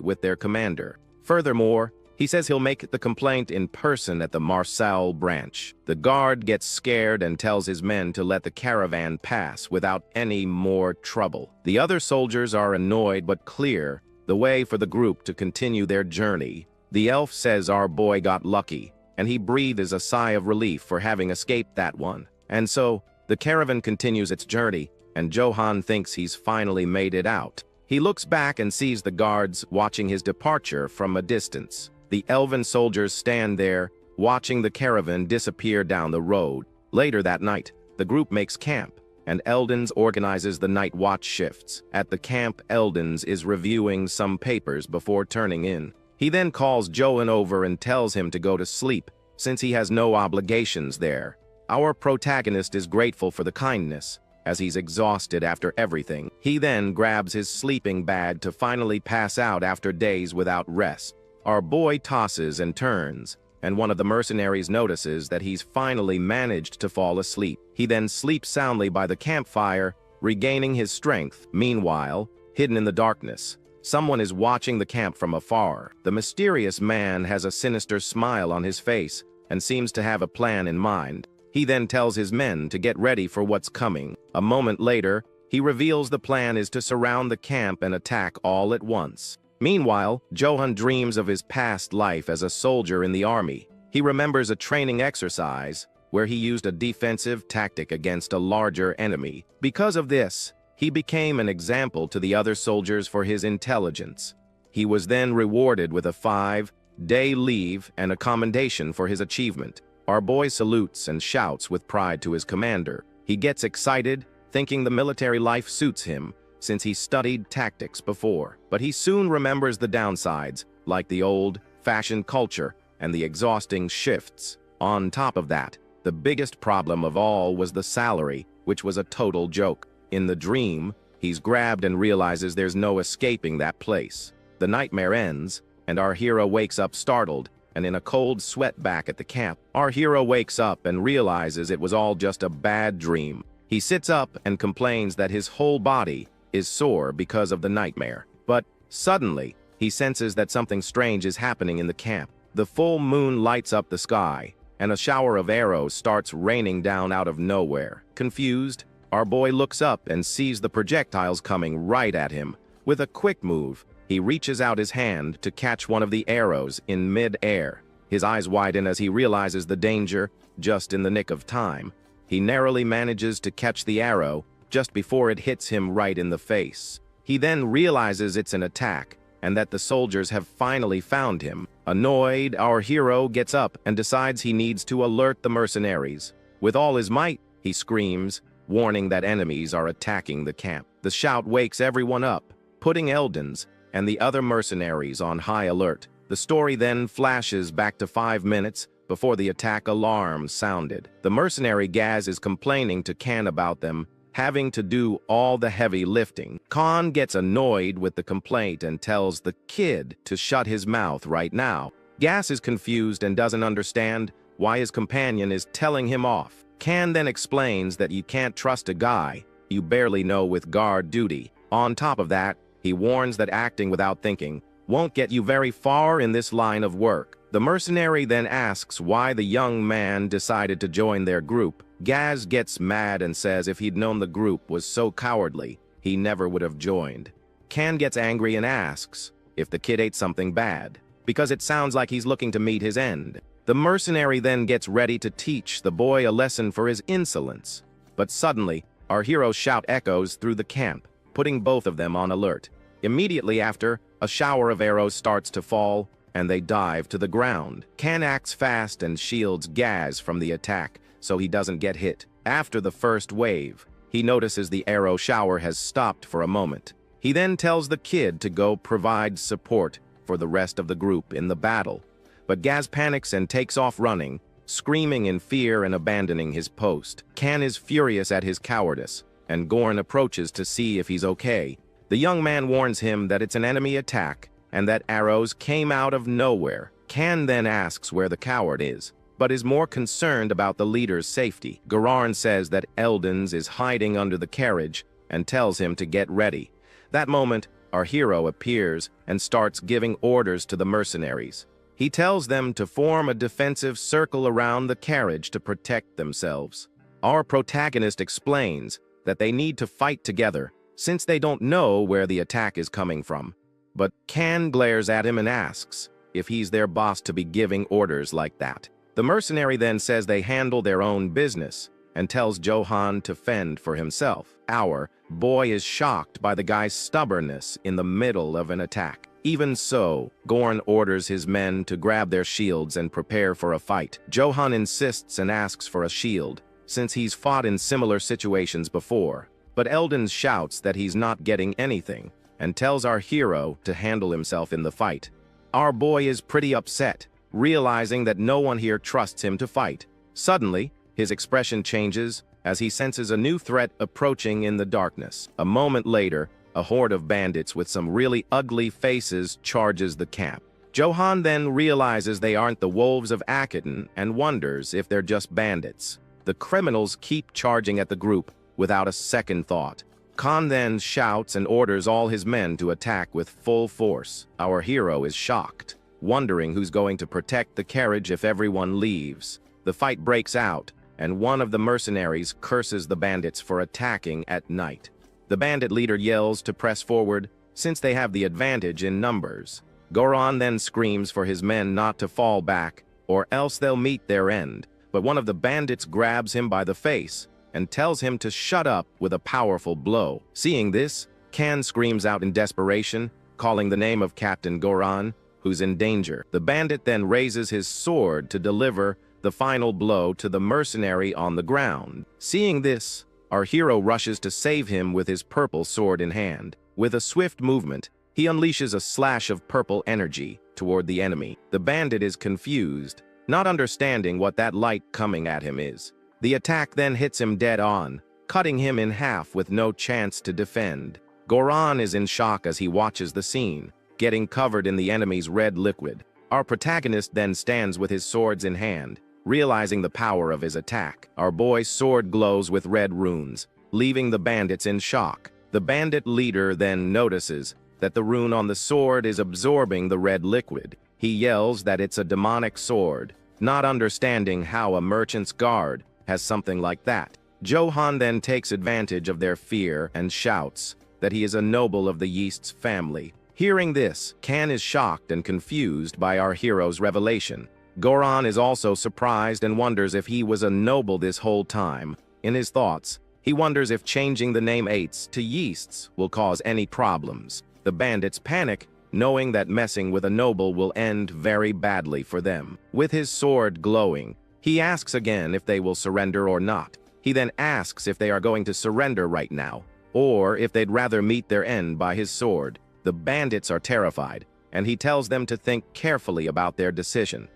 with their commander. Furthermore, he says he'll make the complaint in person at the Marcel branch. The guard gets scared and tells his men to let the caravan pass without any more trouble. The other soldiers are annoyed but clear the way for the group to continue their journey. The elf says our boy got lucky, and he breathes a sigh of relief for having escaped that one. And so, the caravan continues its journey, and Johan thinks he's finally made it out. He looks back and sees the guards watching his departure from a distance. The elven soldiers stand there, watching the caravan disappear down the road. Later that night, the group makes camp, and Eldens organizes the night watch shifts. At the camp, Eldens is reviewing some papers before turning in. He then calls Johan over and tells him to go to sleep, since he has no obligations there. Our protagonist is grateful for the kindness, as he's exhausted after everything. He then grabs his sleeping bag to finally pass out after days without rest. Our boy tosses and turns, and one of the mercenaries notices that he's finally managed to fall asleep. He then sleeps soundly by the campfire, regaining his strength. Meanwhile, hidden in the darkness, someone is watching the camp from afar. The mysterious man has a sinister smile on his face and seems to have a plan in mind. He then tells his men to get ready for what's coming. A moment later, he reveals the plan is to surround the camp and attack all at once. Meanwhile, Johan dreams of his past life as a soldier in the army. He remembers a training exercise where he used a defensive tactic against a larger enemy. Because of this, he became an example to the other soldiers for his intelligence. He was then rewarded with a 5-day leave and a commendation for his achievement. Our boy salutes and shouts with pride to his commander. He gets excited, thinking the military life suits him, since he studied tactics before. But he soon remembers the downsides, like the old-fashioned culture and the exhausting shifts. On top of that, the biggest problem of all was the salary, which was a total joke. In the dream, he's grabbed and realizes there's no escaping that place. The nightmare ends, and our hero wakes up startled and in a cold sweat back at the camp. Our hero wakes up and realizes it was all just a bad dream. He sits up and complains that his whole body is sore because of the nightmare. But suddenly, he senses that something strange is happening in the camp. The full moon lights up the sky, and a shower of arrows starts raining down out of nowhere. Confused, our boy looks up and sees the projectiles coming right at him. With a quick move, he reaches out his hand to catch one of the arrows in mid-air. His eyes widen as he realizes the danger just in the nick of time. He narrowly manages to catch the arrow just before it hits him right in the face. He then realizes it's an attack and that the soldiers have finally found him. Annoyed, our hero gets up and decides he needs to alert the mercenaries. With all his might, He screams, warning that enemies are attacking the camp. The shout wakes everyone up, putting Eldons and the other mercenaries on high alert. The story then flashes back to 5 minutes before the attack alarm sounded. The mercenary Gaz is complaining to Kan about them having to do all the heavy lifting. Kan gets annoyed with the complaint and tells the kid to shut his mouth right now. Gaz is confused and doesn't understand why his companion is telling him off. Kan then explains that you can't trust a guy you barely know with guard duty. On top of that, he warns that acting without thinking won't get you very far in this line of work. The mercenary then asks why the young man decided to join their group. Gaz gets mad and says if he'd known the group was so cowardly, he never would have joined. Kan gets angry and asks if the kid ate something bad, because it sounds like he's looking to meet his end. The mercenary then gets ready to teach the boy a lesson for his insolence. But suddenly, our hero's shout echoes through the camp, putting both of them on alert. Immediately after, a shower of arrows starts to fall, and they dive to the ground. Kan acts fast and shields Gaz from the attack, so he doesn't get hit. After the first wave, he notices the arrow shower has stopped for a moment. He then tells the kid to go provide support for the rest of the group in the battle. But Gaz panics and takes off running, screaming in fear and abandoning his post. Kan is furious at his cowardice, and Gorn approaches to see if he's okay. The young man warns him that it's an enemy attack and that arrows came out of nowhere. Kan then asks where the coward is, but is more concerned about the leader's safety. Goran says that Eldons is hiding under the carriage and tells him to get ready. That moment, our hero appears and starts giving orders to the mercenaries. He tells them to form a defensive circle around the carriage to protect themselves. Our protagonist explains that they need to fight together since they don't know where the attack is coming from. But Kan glares at him and asks if he's their boss to be giving orders like that. The mercenary then says they handle their own business and tells Johan to fend for himself. Our boy is shocked by the guy's stubbornness in the middle of an attack. Even so, Gorn orders his men to grab their shields and prepare for a fight. Johan insists and asks for a shield, since he's fought in similar situations before. But Eldon shouts that he's not getting anything, and tells our hero to handle himself in the fight. Our boy is pretty upset, realizing that no one here trusts him to fight. Suddenly, his expression changes as he senses a new threat approaching in the darkness. A moment later, a horde of bandits with some really ugly faces charges the camp. Johan then realizes they aren't the wolves of ActionToon and wonders if they're just bandits. The criminals keep charging at the group without a second thought. Kan then shouts and orders all his men to attack with full force. Our hero is shocked, wondering who's going to protect the carriage if everyone leaves. The fight breaks out, and one of the mercenaries curses the bandits for attacking at night. The bandit leader yells to press forward, since they have the advantage in numbers. Goran then screams for his men not to fall back, or else they'll meet their end. But one of the bandits grabs him by the face and tells him to shut up with a powerful blow. Seeing this, Kan screams out in desperation, calling the name of Captain Goran, who's in danger. The bandit then raises his sword to deliver the final blow to the mercenary on the ground. Seeing this, our hero rushes to save him with his purple sword in hand. With a swift movement, he unleashes a slash of purple energy toward the enemy. The bandit is confused, not understanding what that light coming at him is. The attack then hits him dead on, cutting him in half with no chance to defend. Goran is in shock as he watches the scene, getting covered in the enemy's red liquid. Our protagonist then stands with his swords in hand, realizing the power of his attack. Our boy's sword glows with red runes, leaving the bandits in shock. The bandit leader then notices that the rune on the sword is absorbing the red liquid. He yells that it's a demonic sword, not understanding how a merchant's guard has something like that. Johan then takes advantage of their fear and shouts that he is a noble of the Yeast's family. Hearing this, Kan is shocked and confused by our hero's revelation. Goran is also surprised and wonders if he was a noble this whole time. In his thoughts, he wonders if changing the name Ates to Yeasts will cause any problems. The bandits panic, knowing that messing with a noble will end very badly for them. With his sword glowing, he asks again if they will surrender or not. He He then asks if they are going to surrender right now, or if they'd rather meet their end by his sword. The bandits are terrified, and he tells them to think carefully about their decision.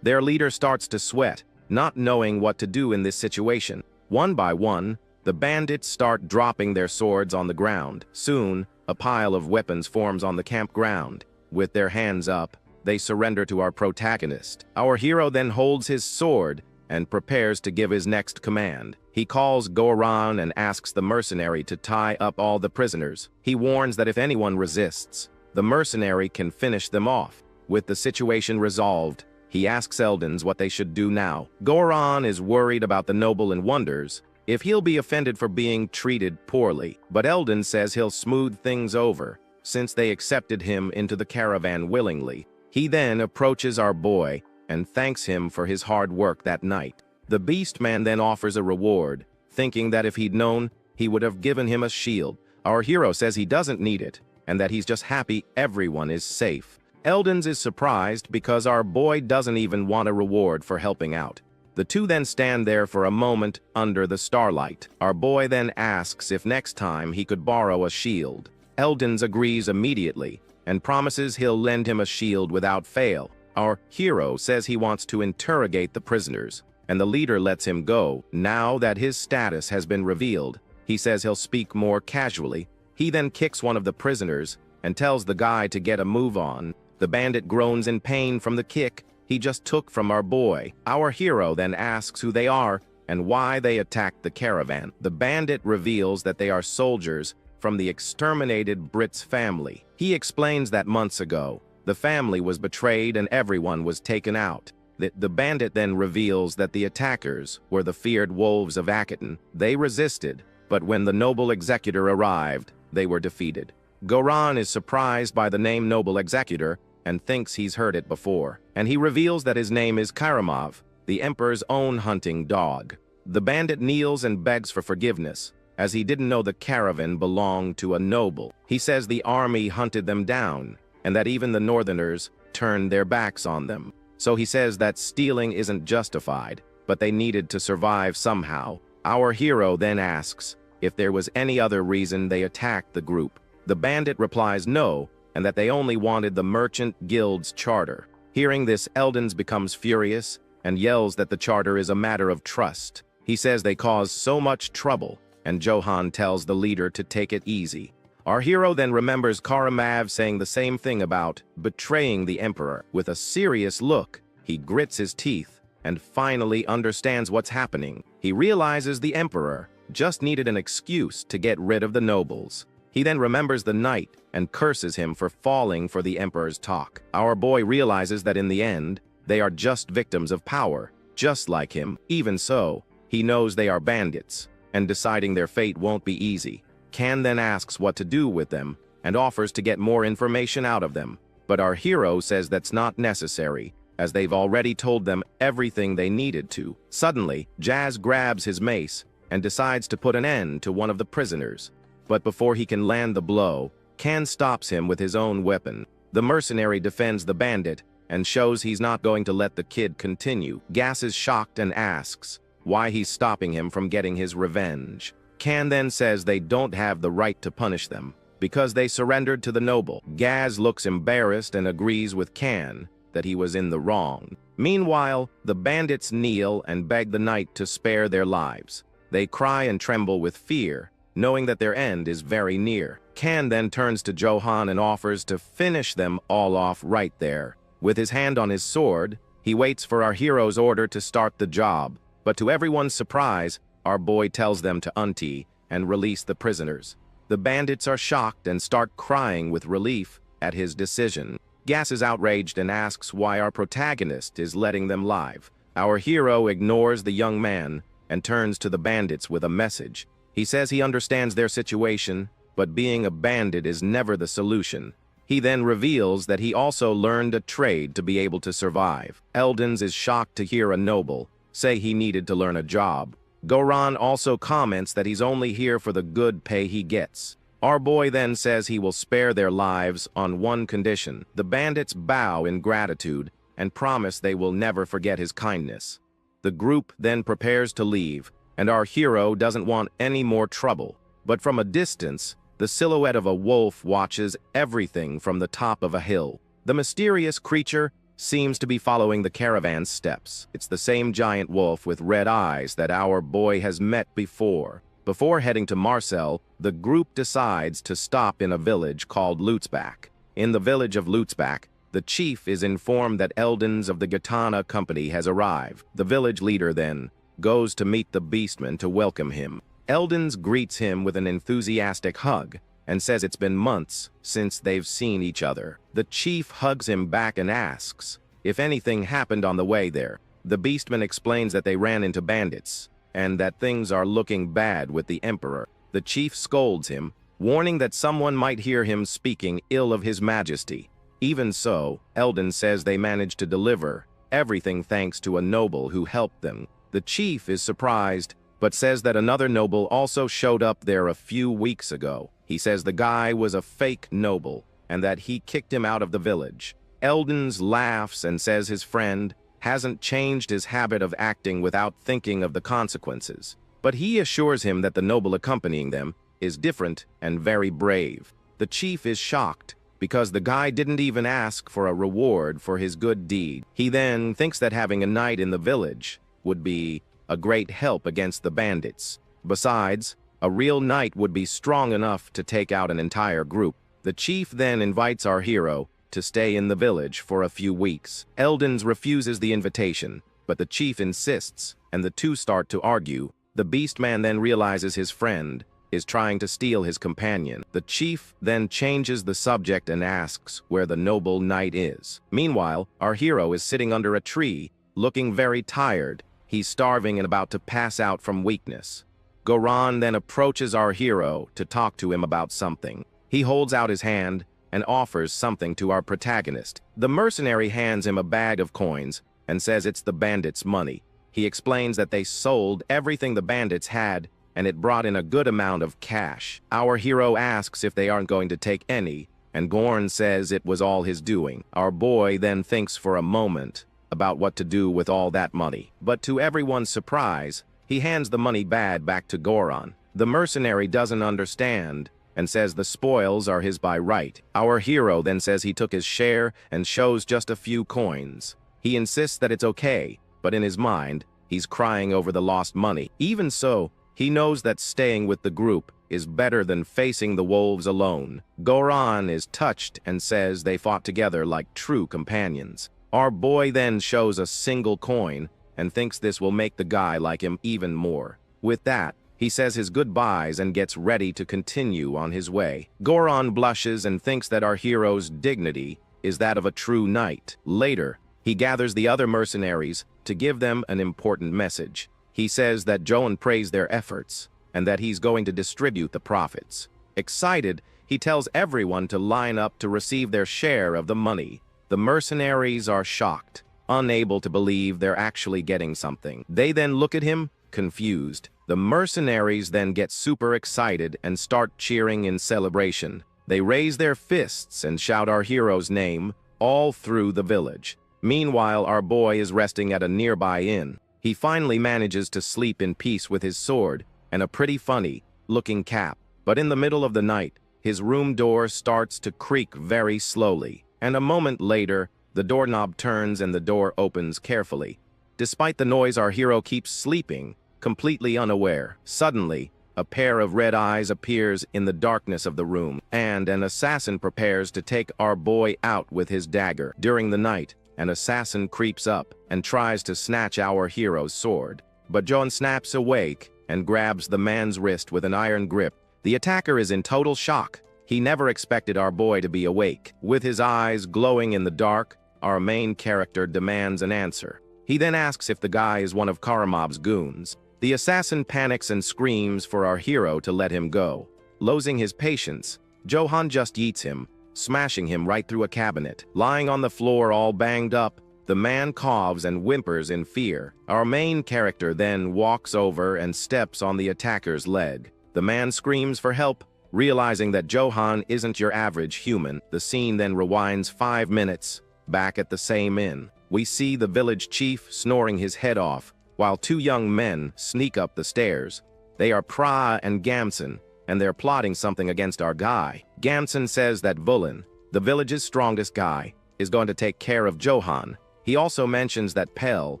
Their leader starts to sweat, not knowing what to do in this situation. One by one, the bandits start dropping their swords on the ground. Soon, a pile of weapons forms on the campground. With their hands up, they surrender to our protagonist. Our hero then holds his sword and prepares to give his next command. He calls Goran and asks the mercenary to tie up all the prisoners. He warns that if anyone resists, the mercenary can finish them off. With the situation resolved, he asks Eldons what they should do now. Goran is worried about the noble and wonders if he'll be offended for being treated poorly, but Eldon says he'll smooth things over, since they accepted him into the caravan willingly. He then approaches our boy and thanks him for his hard work that night. The beast man then offers a reward, thinking that if he'd known, he would have given him a shield. Our hero says he doesn't need it, and that he's just happy everyone is safe. Eldons is surprised because our boy doesn't even want a reward for helping out. The two then stand there for a moment under the starlight. Our boy then asks if next time he could borrow a shield. Eldons agrees immediately and promises he'll lend him a shield without fail. Our hero says he wants to interrogate the prisoners, and the leader lets him go. Now that his status has been revealed, he says he'll speak more casually. He then kicks one of the prisoners and tells the guy to get a move on. The bandit groans in pain from the kick he just took from our boy. Our hero then asks who they are and why they attacked the caravan. The bandit reveals that they are soldiers from the exterminated Brit's family. He explains that months ago, the family was betrayed and everyone was taken out. The bandit then reveals that the attackers were the feared wolves of Actiontoon. They resisted, but when the noble executor arrived, they were defeated. Goran is surprised by the name Noble Executor and thinks he's heard it before, and he reveals that his name is Karamov, the Emperor's own hunting dog. The bandit kneels and begs for forgiveness, as he didn't know the caravan belonged to a noble. He says the army hunted them down, and that even the northerners turned their backs on them. So he says that stealing isn't justified, but they needed to survive somehow. Our hero then asks if there was any other reason they attacked the group. The bandit replies no, and that they only wanted the Merchant Guild's charter. Hearing this, Eldons becomes furious and yells that the charter is a matter of trust. He says they caused so much trouble, and Johan tells the leader to take it easy. Our hero then remembers Karamov saying the same thing about betraying the Emperor. With a serious look, he grits his teeth and finally understands what's happening. He realizes the Emperor just needed an excuse to get rid of the nobles. He then remembers the knight and curses him for falling for the Emperor's talk. Our boy realizes that in the end, they are just victims of power, just like him. Even so, he knows they are bandits, and deciding their fate won't be easy. Can then asks what to do with them, and offers to get more information out of them. But our hero says that's not necessary, as they've already told them everything they needed to. Suddenly, Jazz grabs his mace and decides to put an end to one of the prisoners. But before he can land the blow, Can stops him with his own weapon. The mercenary defends the bandit and shows he's not going to let the kid continue. Gas is shocked and asks why he's stopping him from getting his revenge. Can then says they don't have the right to punish them because they surrendered to the noble. Gaz looks embarrassed and agrees with Can that he was in the wrong. Meanwhile, the bandits kneel and beg the knight to spare their lives. They cry and tremble with fear, knowing that their end is very near. Can then turns to Johan and offers to finish them all off right there. With his hand on his sword, he waits for our hero's order to start the job, but to everyone's surprise, our boy tells them to untie and release the prisoners. The bandits are shocked and start crying with relief at his decision. Gas is outraged and asks why our protagonist is letting them live. Our hero ignores the young man and turns to the bandits with a message. He says he understands their situation, but being a bandit is never the solution. He then reveals that he also learned a trade to be able to survive. Eldons is shocked to hear a noble say he needed to learn a job. Goran also comments that he's only here for the good pay he gets. Our boy then says he will spare their lives on one condition. The bandits bow in gratitude and promise they will never forget his kindness. The group then prepares to leave, and our hero doesn't want any more trouble. But from a distance, the silhouette of a wolf watches everything from the top of a hill. The mysterious creature seems to be following the caravan's steps. It's the same giant wolf with red eyes that our boy has met before. Before heading to Marcel, the group decides to stop in a village called Lutzbach. In the village of Lutzbach, the chief is informed that Eldons of the Gitana company has arrived. The village leader then goes to meet the beastman to welcome him. Eldons greets him with an enthusiastic hug and says it's been months since they've seen each other. The chief hugs him back and asks if anything happened on the way there. The beastman explains that they ran into bandits and that things are looking bad with the emperor. The chief scolds him, warning that someone might hear him speaking ill of his majesty. Even so, Eldon says they managed to deliver everything thanks to a noble who helped them. The chief is surprised, but says that another noble also showed up there a few weeks ago. He says the guy was a fake noble and that he kicked him out of the village. Eldons laughs and says his friend hasn't changed his habit of acting without thinking of the consequences. But he assures him that the noble accompanying them is different and very brave. The chief is shocked because the guy didn't even ask for a reward for his good deed. He then thinks that having a knight in the village would be a great help against the bandits. Besides, a real knight would be strong enough to take out an entire group. The chief then invites our hero to stay in the village for a few weeks. Eldons refuses the invitation, but the chief insists, and the two start to argue. The beastman then realizes his friend is trying to steal his companion. The chief then changes the subject and asks where the noble knight is. Meanwhile, our hero is sitting under a tree, looking very tired. He's starving and about to pass out from weakness. Goran then approaches our hero to talk to him about something. He holds out his hand and offers something to our protagonist. The mercenary hands him a bag of coins and says it's the bandits' money. He explains that they sold everything the bandits had and it brought in a good amount of cash. Our hero asks if they aren't going to take any, and Gorn says it was all his doing. Our boy then thinks for a moment about what to do with all that money. But to everyone's surprise, he hands the money bag back to Goran. The mercenary doesn't understand and says the spoils are his by right. Our hero then says he took his share and shows just a few coins. He insists that it's okay, but in his mind, he's crying over the lost money. Even so, he knows that staying with the group is better than facing the wolves alone. Goran is touched and says they fought together like true companions. Our boy then shows a single coin and thinks this will make the guy like him even more. With that, he says his goodbyes and gets ready to continue on his way. Goran blushes and thinks that our hero's dignity is that of a true knight. Later, he gathers the other mercenaries to give them an important message. He says that Joan praised their efforts and that he's going to distribute the profits. Excited, he tells everyone to line up to receive their share of the money. The mercenaries are shocked, unable to believe they're actually getting something. They then look at him, confused. The mercenaries then get super excited and start cheering in celebration. They raise their fists and shout our hero's name all through the village. Meanwhile, our boy is resting at a nearby inn. He finally manages to sleep in peace with his sword and a pretty funny-looking cap. But in the middle of the night, his room door starts to creak very slowly, and a moment later, the doorknob turns and the door opens carefully. Despite the noise, our hero keeps sleeping, completely unaware. Suddenly, a pair of red eyes appears in the darkness of the room, and an assassin prepares to take our boy out with his dagger. During the night, an assassin creeps up and tries to snatch our hero's sword. But John snaps awake and grabs the man's wrist with an iron grip. The attacker is in total shock. He never expected our boy to be awake. With his eyes glowing in the dark, our main character demands an answer. He then asks if the guy is one of Karamov's goons. The assassin panics and screams for our hero to let him go. Losing his patience, Johan just yeets him, smashing him right through a cabinet. Lying on the floor all banged up, the man coughs and whimpers in fear. Our main character then walks over and steps on the attacker's leg. The man screams for help, realizing that Johan isn't your average human. The scene then rewinds 5 minutes, back at the same inn. We see the village chief snoring his head off, while two young men sneak up the stairs. They are Pra and Gamson, and they're plotting something against our guy. Gamson says that Vulin, the village's strongest guy, is going to take care of Johan. He also mentions that Pell,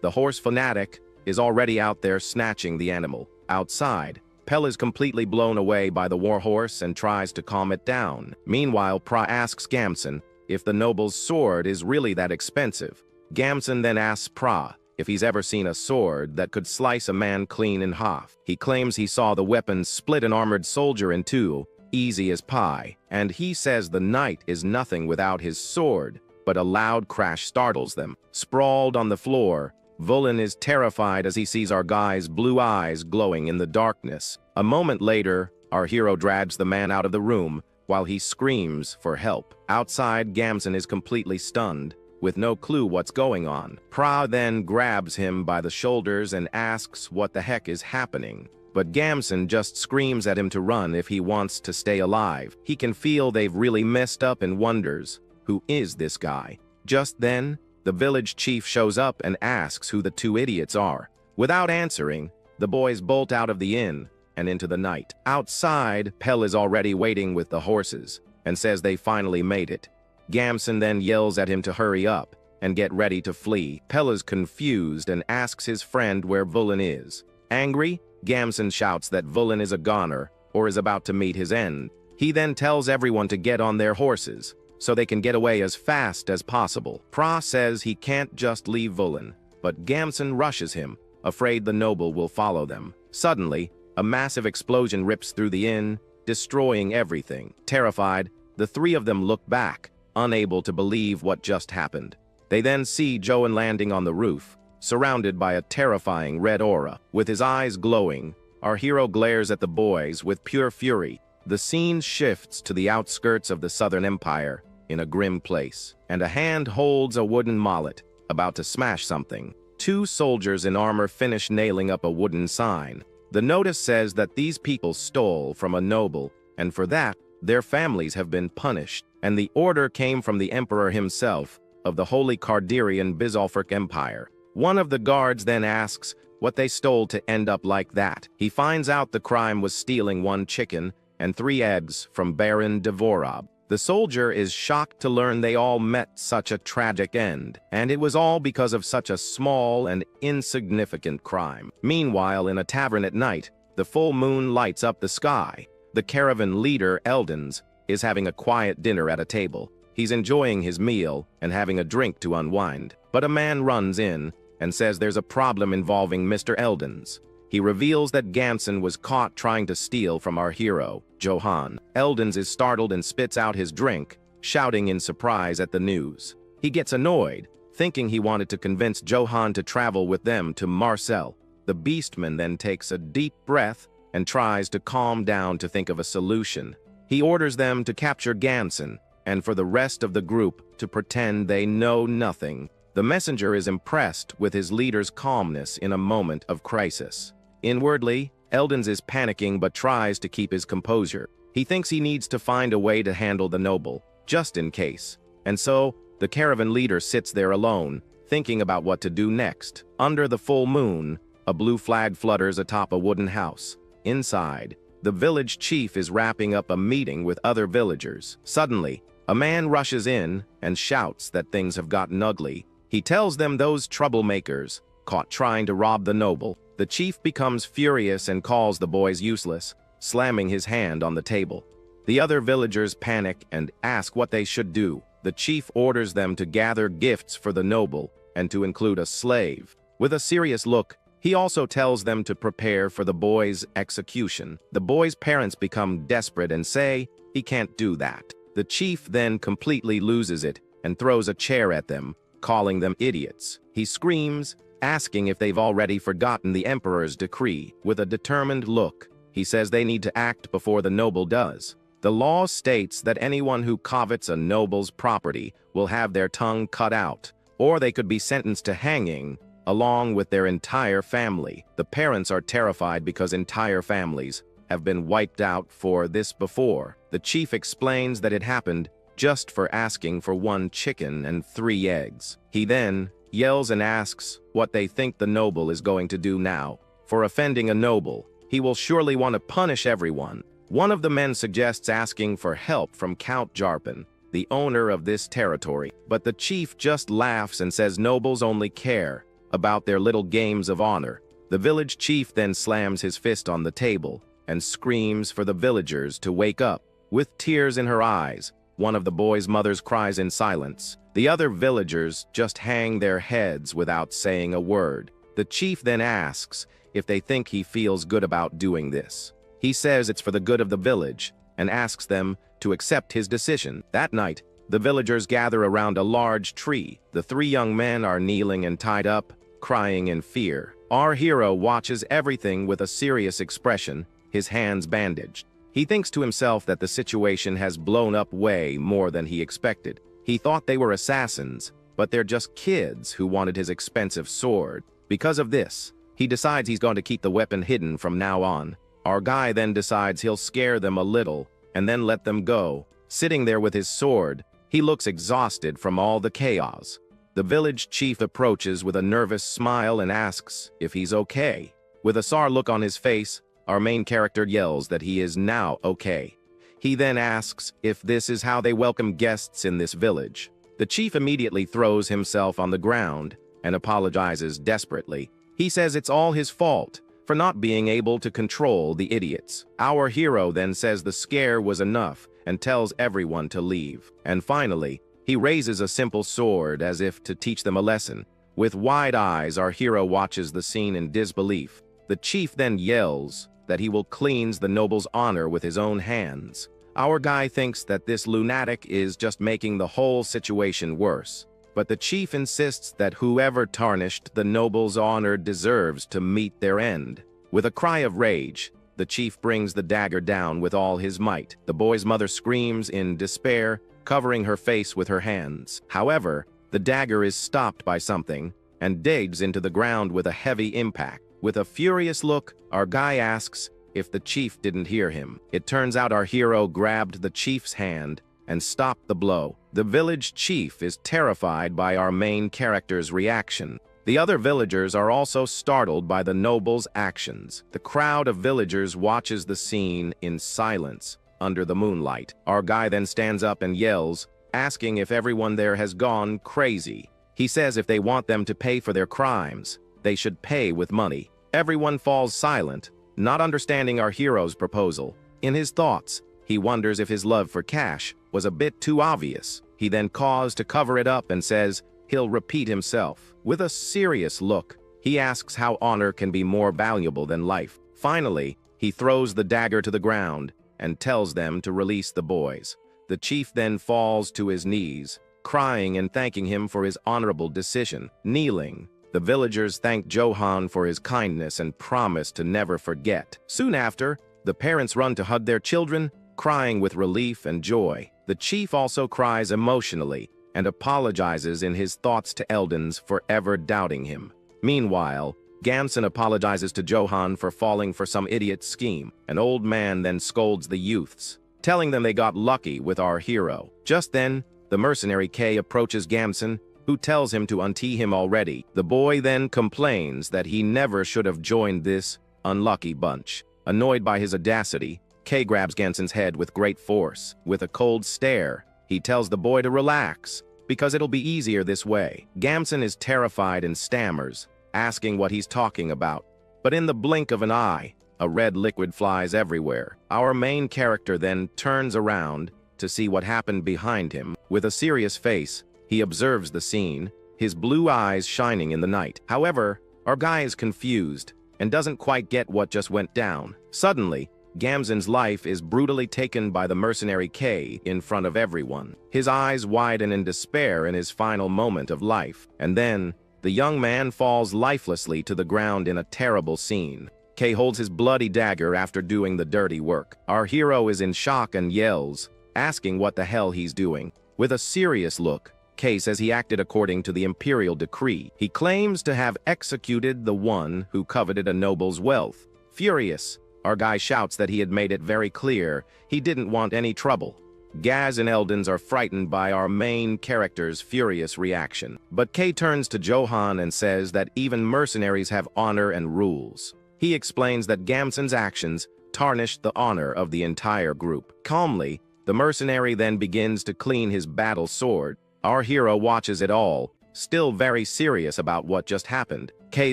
the horse fanatic, is already out there snatching the animal. Outside, Pell is completely blown away by the warhorse and tries to calm it down. Meanwhile, Pra asks Gamson if the noble's sword is really that expensive. Gamson then asks Pra if he's ever seen a sword that could slice a man clean in half. He claims he saw the weapon split an armored soldier in two, easy as pie, and he says the knight is nothing without his sword, but a loud crash startles them. Sprawled on the floor, Vulin is terrified as he sees our guy's blue eyes glowing in the darkness. A moment later, our hero drags the man out of the room while he screams for help. Outside, Gamson is completely stunned, with no clue what's going on. Pra then grabs him by the shoulders and asks what the heck is happening. But Gamson just screams at him to run if he wants to stay alive. He can feel they've really messed up and wonders, who is this guy? Just then, the village chief shows up and asks who the two idiots are. Without answering, the boys bolt out of the inn and into the night. Outside, Pell is already waiting with the horses and says they finally made it. Gamson then yells at him to hurry up and get ready to flee. Pell is confused and asks his friend where Vulin is. Angry, Gamson shouts that Vulin is a goner or is about to meet his end. He then tells everyone to get on their horses so they can get away as fast as possible. Pra says he can't just leave Vulin, but Gamson rushes him, afraid the noble will follow them. Suddenly, a massive explosion rips through the inn, destroying everything. Terrified, the three of them look back, unable to believe what just happened. They then see Johan landing on the roof, surrounded by a terrifying red aura. With his eyes glowing, our hero glares at the boys with pure fury. The scene shifts to the outskirts of the Southern Empire, in a grim place, and a hand holds a wooden mallet, about to smash something. Two soldiers in armor finish nailing up a wooden sign. The notice says that these people stole from a noble, and for that, their families have been punished, and the order came from the emperor himself of the Holy Cardirian Bizalfric Empire. One of the guards then asks what they stole to end up like that. He finds out the crime was stealing 1 chicken and 3 eggs from Baron Dvorab. The soldier is shocked to learn they all met such a tragic end, and it was all because of such a small and insignificant crime. Meanwhile, in a tavern at night, the full moon lights up the sky. The caravan leader, Eldens, is having a quiet dinner at a table. He's enjoying his meal and having a drink to unwind. But a man runs in and says there's a problem involving Mr. Eldens. He reveals that Gamson was caught trying to steal from our hero, Johan. Eldens is startled and spits out his drink, shouting in surprise at the news. He gets annoyed, thinking he wanted to convince Johan to travel with them to Marcel. The beastman then takes a deep breath and tries to calm down to think of a solution. He orders them to capture Gamson, and for the rest of the group to pretend they know nothing. The messenger is impressed with his leader's calmness in a moment of crisis. Inwardly, Eldens is panicking but tries to keep his composure. He thinks he needs to find a way to handle the noble, just in case. And so, the caravan leader sits there alone, thinking about what to do next. Under the full moon, a blue flag flutters atop a wooden house. Inside, the village chief is wrapping up a meeting with other villagers. Suddenly, a man rushes in and shouts that things have gotten ugly. He tells them those troublemakers, caught trying to rob the noble. The chief becomes furious and calls the boys useless, slamming his hand on the table. The other villagers panic and ask what they should do. The chief orders them to gather gifts for the noble and to include a slave. With a serious look, he also tells them to prepare for the boy's execution. The boy's parents become desperate and say he can't do that. The chief then completely loses it and throws a chair at them, calling them idiots. He screams, asking if they've already forgotten the emperor's decree. With a determined look, he says they need to act before the noble does. The law states that anyone who covets a noble's property will have their tongue cut out, or they could be sentenced to hanging, along with their entire family. The parents are terrified because entire families have been wiped out for this before. The chief explains that it happened just for asking for 1 chicken and 3 eggs. He then yells and asks what they think the noble is going to do now. For offending a noble, he will surely want to punish everyone. One of the men suggests asking for help from Count Jarpan, the owner of this territory, but the chief just laughs and says nobles only care about their little games of honor. The village chief then slams his fist on the table and screams for the villagers to wake up. With tears in her eyes, one of the boy's mothers cries in silence. The other villagers just hang their heads without saying a word. The chief then asks if they think he feels good about doing this. He says it's for the good of the village and asks them to accept his decision. That night, the villagers gather around a large tree. The three young men are kneeling and tied up, crying in fear. Our hero watches everything with a serious expression, his hands bandaged. He thinks to himself that the situation has blown up way more than he expected. He thought they were assassins, but they're just kids who wanted his expensive sword. Because of this, he decides he's going to keep the weapon hidden from now on. Our guy then decides he'll scare them a little and then let them go. Sitting there with his sword, he looks exhausted from all the chaos. The village chief approaches with a nervous smile and asks if he's okay. With a sour look on his face, our main character yells that he is now okay. He then asks if this is how they welcome guests in this village. The chief immediately throws himself on the ground and apologizes desperately. He says it's all his fault for not being able to control the idiots. Our hero then says the scare was enough and tells everyone to leave. And finally, he raises a simple sword as if to teach them a lesson. With wide eyes, our hero watches the scene in disbelief. The chief then yells that he will cleanse the noble's honor with his own hands. Our guy thinks that this lunatic is just making the whole situation worse. But the chief insists that whoever tarnished the noble's honor deserves to meet their end. With a cry of rage, the chief brings the dagger down with all his might. The boy's mother screams in despair, covering her face with her hands. However, the dagger is stopped by something and digs into the ground with a heavy impact. With a furious look, our guy asks if the chief didn't hear him. It turns out our hero grabbed the chief's hand and stopped the blow. The village chief is terrified by our main character's reaction. The other villagers are also startled by the noble's actions. The crowd of villagers watches the scene in silence under the moonlight. Our guy then stands up and yells, asking if everyone there has gone crazy. He says if they want them to pay for their crimes, they should pay with money. Everyone falls silent, not understanding our hero's proposal. In his thoughts, he wonders if his love for cash was a bit too obvious. He then calls to cover it up and says he'll repeat himself. With a serious look, he asks how honor can be more valuable than life. Finally, he throws the dagger to the ground and tells them to release the boys. The chief then falls to his knees, crying and thanking him for his honorable decision. Kneeling, the villagers thank Johan for his kindness and promise to never forget. Soon after, the parents run to hug their children, crying with relief and joy. The chief also cries emotionally and apologizes in his thoughts to Eldons for ever doubting him. Meanwhile, Gamson apologizes to Johan for falling for some idiot's scheme. An old man then scolds the youths, telling them they got lucky with our hero. Just then, the mercenary K approaches Gamson, who tells him to untee him already. The boy then complains that he never should have joined this unlucky bunch. Annoyed by his audacity, K grabs Gamson's head with great force. With a cold stare, he tells the boy to relax, because it'll be easier this way. Gamson is terrified and stammers, asking what he's talking about. But in the blink of an eye, a red liquid flies everywhere. Our main character then turns around to see what happened behind him. With a serious face, he observes the scene, his blue eyes shining in the night. However, our guy is confused and doesn't quite get what just went down. Suddenly, Gamson's life is brutally taken by the mercenary K in front of everyone. His eyes widen in despair in his final moment of life. And then, the young man falls lifelessly to the ground in a terrible scene. K holds his bloody dagger after doing the dirty work. Our hero is in shock and yells, asking what the hell he's doing. With a serious look, K says he acted according to the imperial decree. He claims to have executed the one who coveted a noble's wealth. Furious, our guy shouts that he had made it very clear he didn't want any trouble. Gaz and Eldons are frightened by our main character's furious reaction. But Kay turns to Johan and says that even mercenaries have honor and rules. He explains that Gamson's actions tarnished the honor of the entire group. Calmly, the mercenary then begins to clean his battle sword. Our hero watches it all, still very serious about what just happened. Kay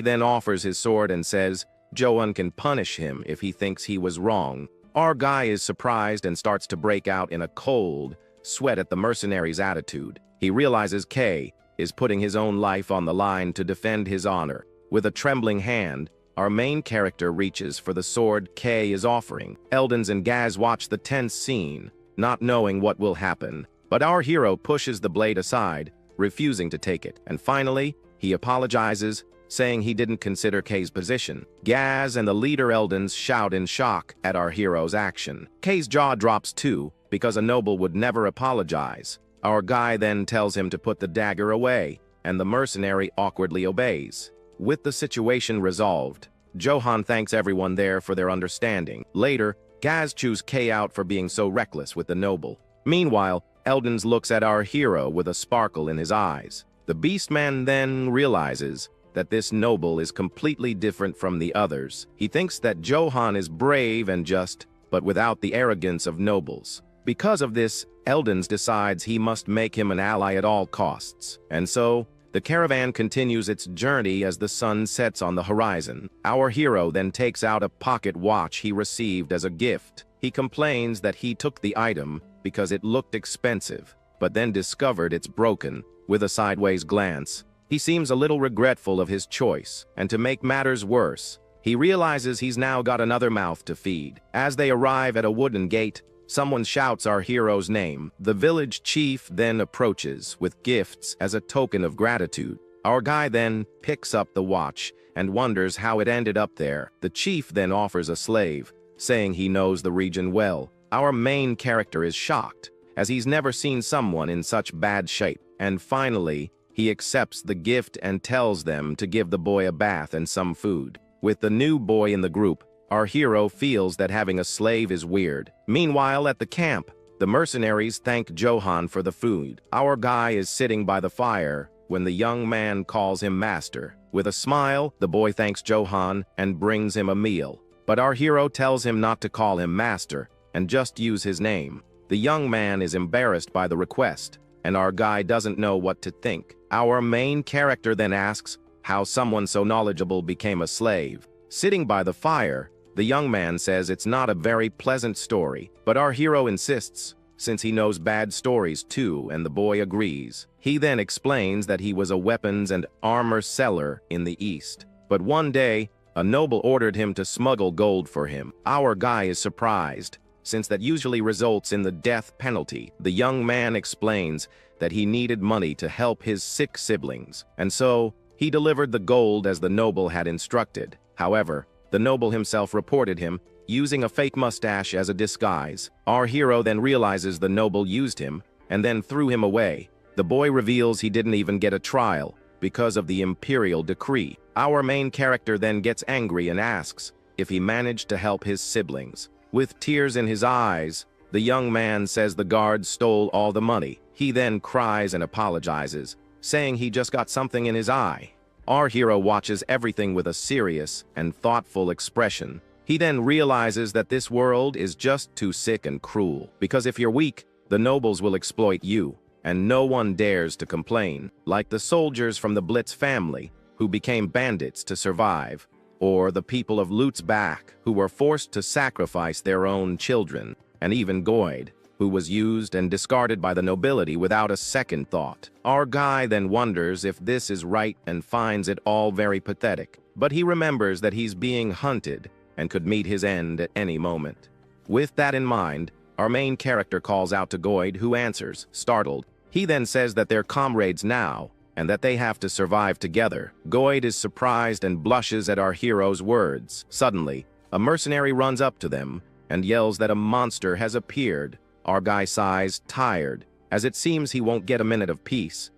then offers his sword and says Johan can punish him if he thinks he was wrong. Our guy is surprised and starts to break out in a cold sweat at the mercenary's attitude. He realizes Kay is putting his own life on the line to defend his honor. With a trembling hand, our main character reaches for the sword Kay is offering. Eldons and Gaz watch the tense scene, not knowing what will happen. But our hero pushes the blade aside, refusing to take it. And finally, he apologizes, saying he didn't consider Kay's position. Gaz and the leader Eldons shout in shock at our hero's action. Kay's jaw drops too, because a noble would never apologize. Our guy then tells him to put the dagger away, and the mercenary awkwardly obeys. With the situation resolved, Johan thanks everyone there for their understanding. Later, Gaz chews Kay out for being so reckless with the noble. Meanwhile, Eldons looks at our hero with a sparkle in his eyes. The Beastman then realizes that this noble is completely different from the others. He thinks that Johan is brave and just, but without the arrogance of nobles. Because of this, Eldons decides he must make him an ally at all costs. And so, the caravan continues its journey as the sun sets on the horizon. Our hero then takes out a pocket watch he received as a gift. He complains that he took the item because it looked expensive, but then discovered it's broken. With a sideways glance, he seems a little regretful of his choice, and to make matters worse, he realizes he's now got another mouth to feed. As they arrive at a wooden gate, someone shouts our hero's name. The village chief then approaches with gifts as a token of gratitude. Our guy then picks up the watch and wonders how it ended up there. The chief then offers a slave, saying he knows the region well. Our main character is shocked, as he's never seen someone in such bad shape. And finally, he accepts the gift and tells them to give the boy a bath and some food. With the new boy in the group, our hero feels that having a slave is weird. Meanwhile, at the camp, the mercenaries thank Johan for the food. Our guy is sitting by the fire when the young man calls him master. With a smile, the boy thanks Johan and brings him a meal. But our hero tells him not to call him master and just use his name. The young man is embarrassed by the request, and our guy doesn't know what to think. Our main character then asks how someone so knowledgeable became a slave. Sitting by the fire, the young man says it's not a very pleasant story, but our hero insists, since he knows bad stories too, and the boy agrees. He then explains that he was a weapons and armor seller in the East. But one day, a noble ordered him to smuggle gold for him. Our guy is surprised, since that usually results in the death penalty. The young man explains that he needed money to help his sick siblings, and so he delivered the gold as the noble had instructed. However, the noble himself reported him, using a fake mustache as a disguise. Our hero then realizes the noble used him, and then threw him away. The boy reveals he didn't even get a trial, because of the imperial decree. Our main character then gets angry and asks if he managed to help his siblings. With tears in his eyes, the young man says the guards stole all the money. He then cries and apologizes, saying he just got something in his eye. Our hero watches everything with a serious and thoughtful expression. He then realizes that this world is just too sick and cruel, because if you're weak, the nobles will exploit you, and no one dares to complain, like the soldiers from the Blitz family, who became bandits to survive, or the people of Lutzbach, who were forced to sacrifice their own children, and even Goyd, who was used and discarded by the nobility without a second thought. Our guy then wonders if this is right and finds it all very pathetic, but he remembers that he's being hunted and could meet his end at any moment. With that in mind, our main character calls out to Goyd, who answers, startled. He then says that they're comrades now, and that they have to survive together. Goyd is surprised and blushes at our hero's words. Suddenly, a mercenary runs up to them and yells that a monster has appeared. Our guy sighs, tired, as it seems he won't get a minute of peace.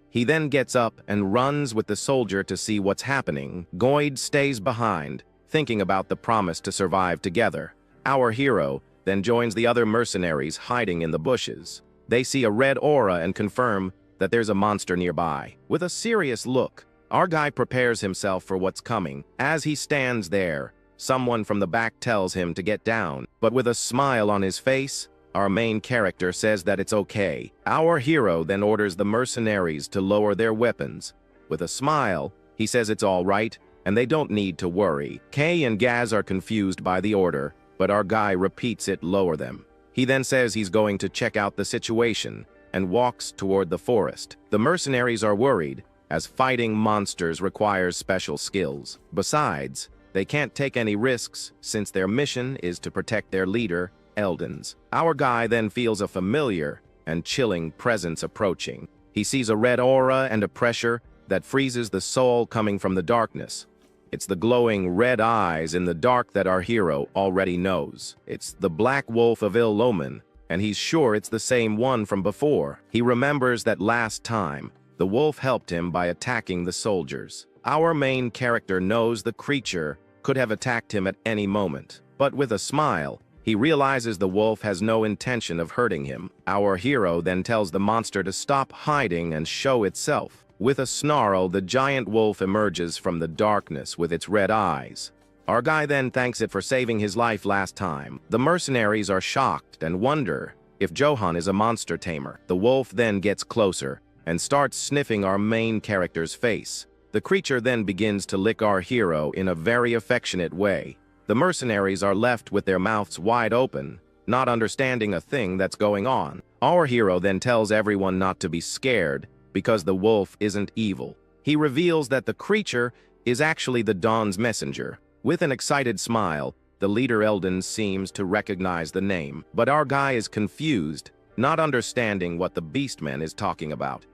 He then gets up and runs with the soldier to see what's happening. Goyd stays behind, thinking about the promise to survive together. Our hero then joins the other mercenaries hiding in the bushes. They see a red aura and confirm that there's a monster nearby. With a serious look, our guy prepares himself for what's coming. As he stands there, someone from the back tells him to get down, but with a smile on his face, our main character says that it's okay. Our hero then orders the mercenaries to lower their weapons. With a smile, he says it's all right, and they don't need to worry. Kay and Gaz are confused by the order, but our guy repeats it, lower them. He then says he's going to check out the situation, and walks toward the forest. The mercenaries are worried, as fighting monsters requires special skills. Besides, they can't take any risks, since their mission is to protect their leader, Eldens. Our guy then feels a familiar and chilling presence approaching. He sees a red aura and a pressure that freezes the soul coming from the darkness. It's the glowing red eyes in the dark that our hero already knows. It's the Black Wolf of Ill Omen, and he's sure it's the same one from before. He remembers that last time, the wolf helped him by attacking the soldiers. Our main character knows the creature could have attacked him at any moment, but with a smile, he realizes the wolf has no intention of hurting him. Our hero then tells the monster to stop hiding and show itself. With a snarl, the giant wolf emerges from the darkness with its red eyes. Our guy then thanks it for saving his life last time. The mercenaries are shocked and wonder if Johan is a monster tamer. The wolf then gets closer and starts sniffing our main character's face. The creature then begins to lick our hero in a very affectionate way. The mercenaries are left with their mouths wide open, not understanding a thing that's going on. Our hero then tells everyone not to be scared because the wolf isn't evil. He reveals that the creature is actually the Dawn's messenger. With an excited smile, the leader Eldon seems to recognize the name, but our guy is confused, not understanding what the Beastman is talking about.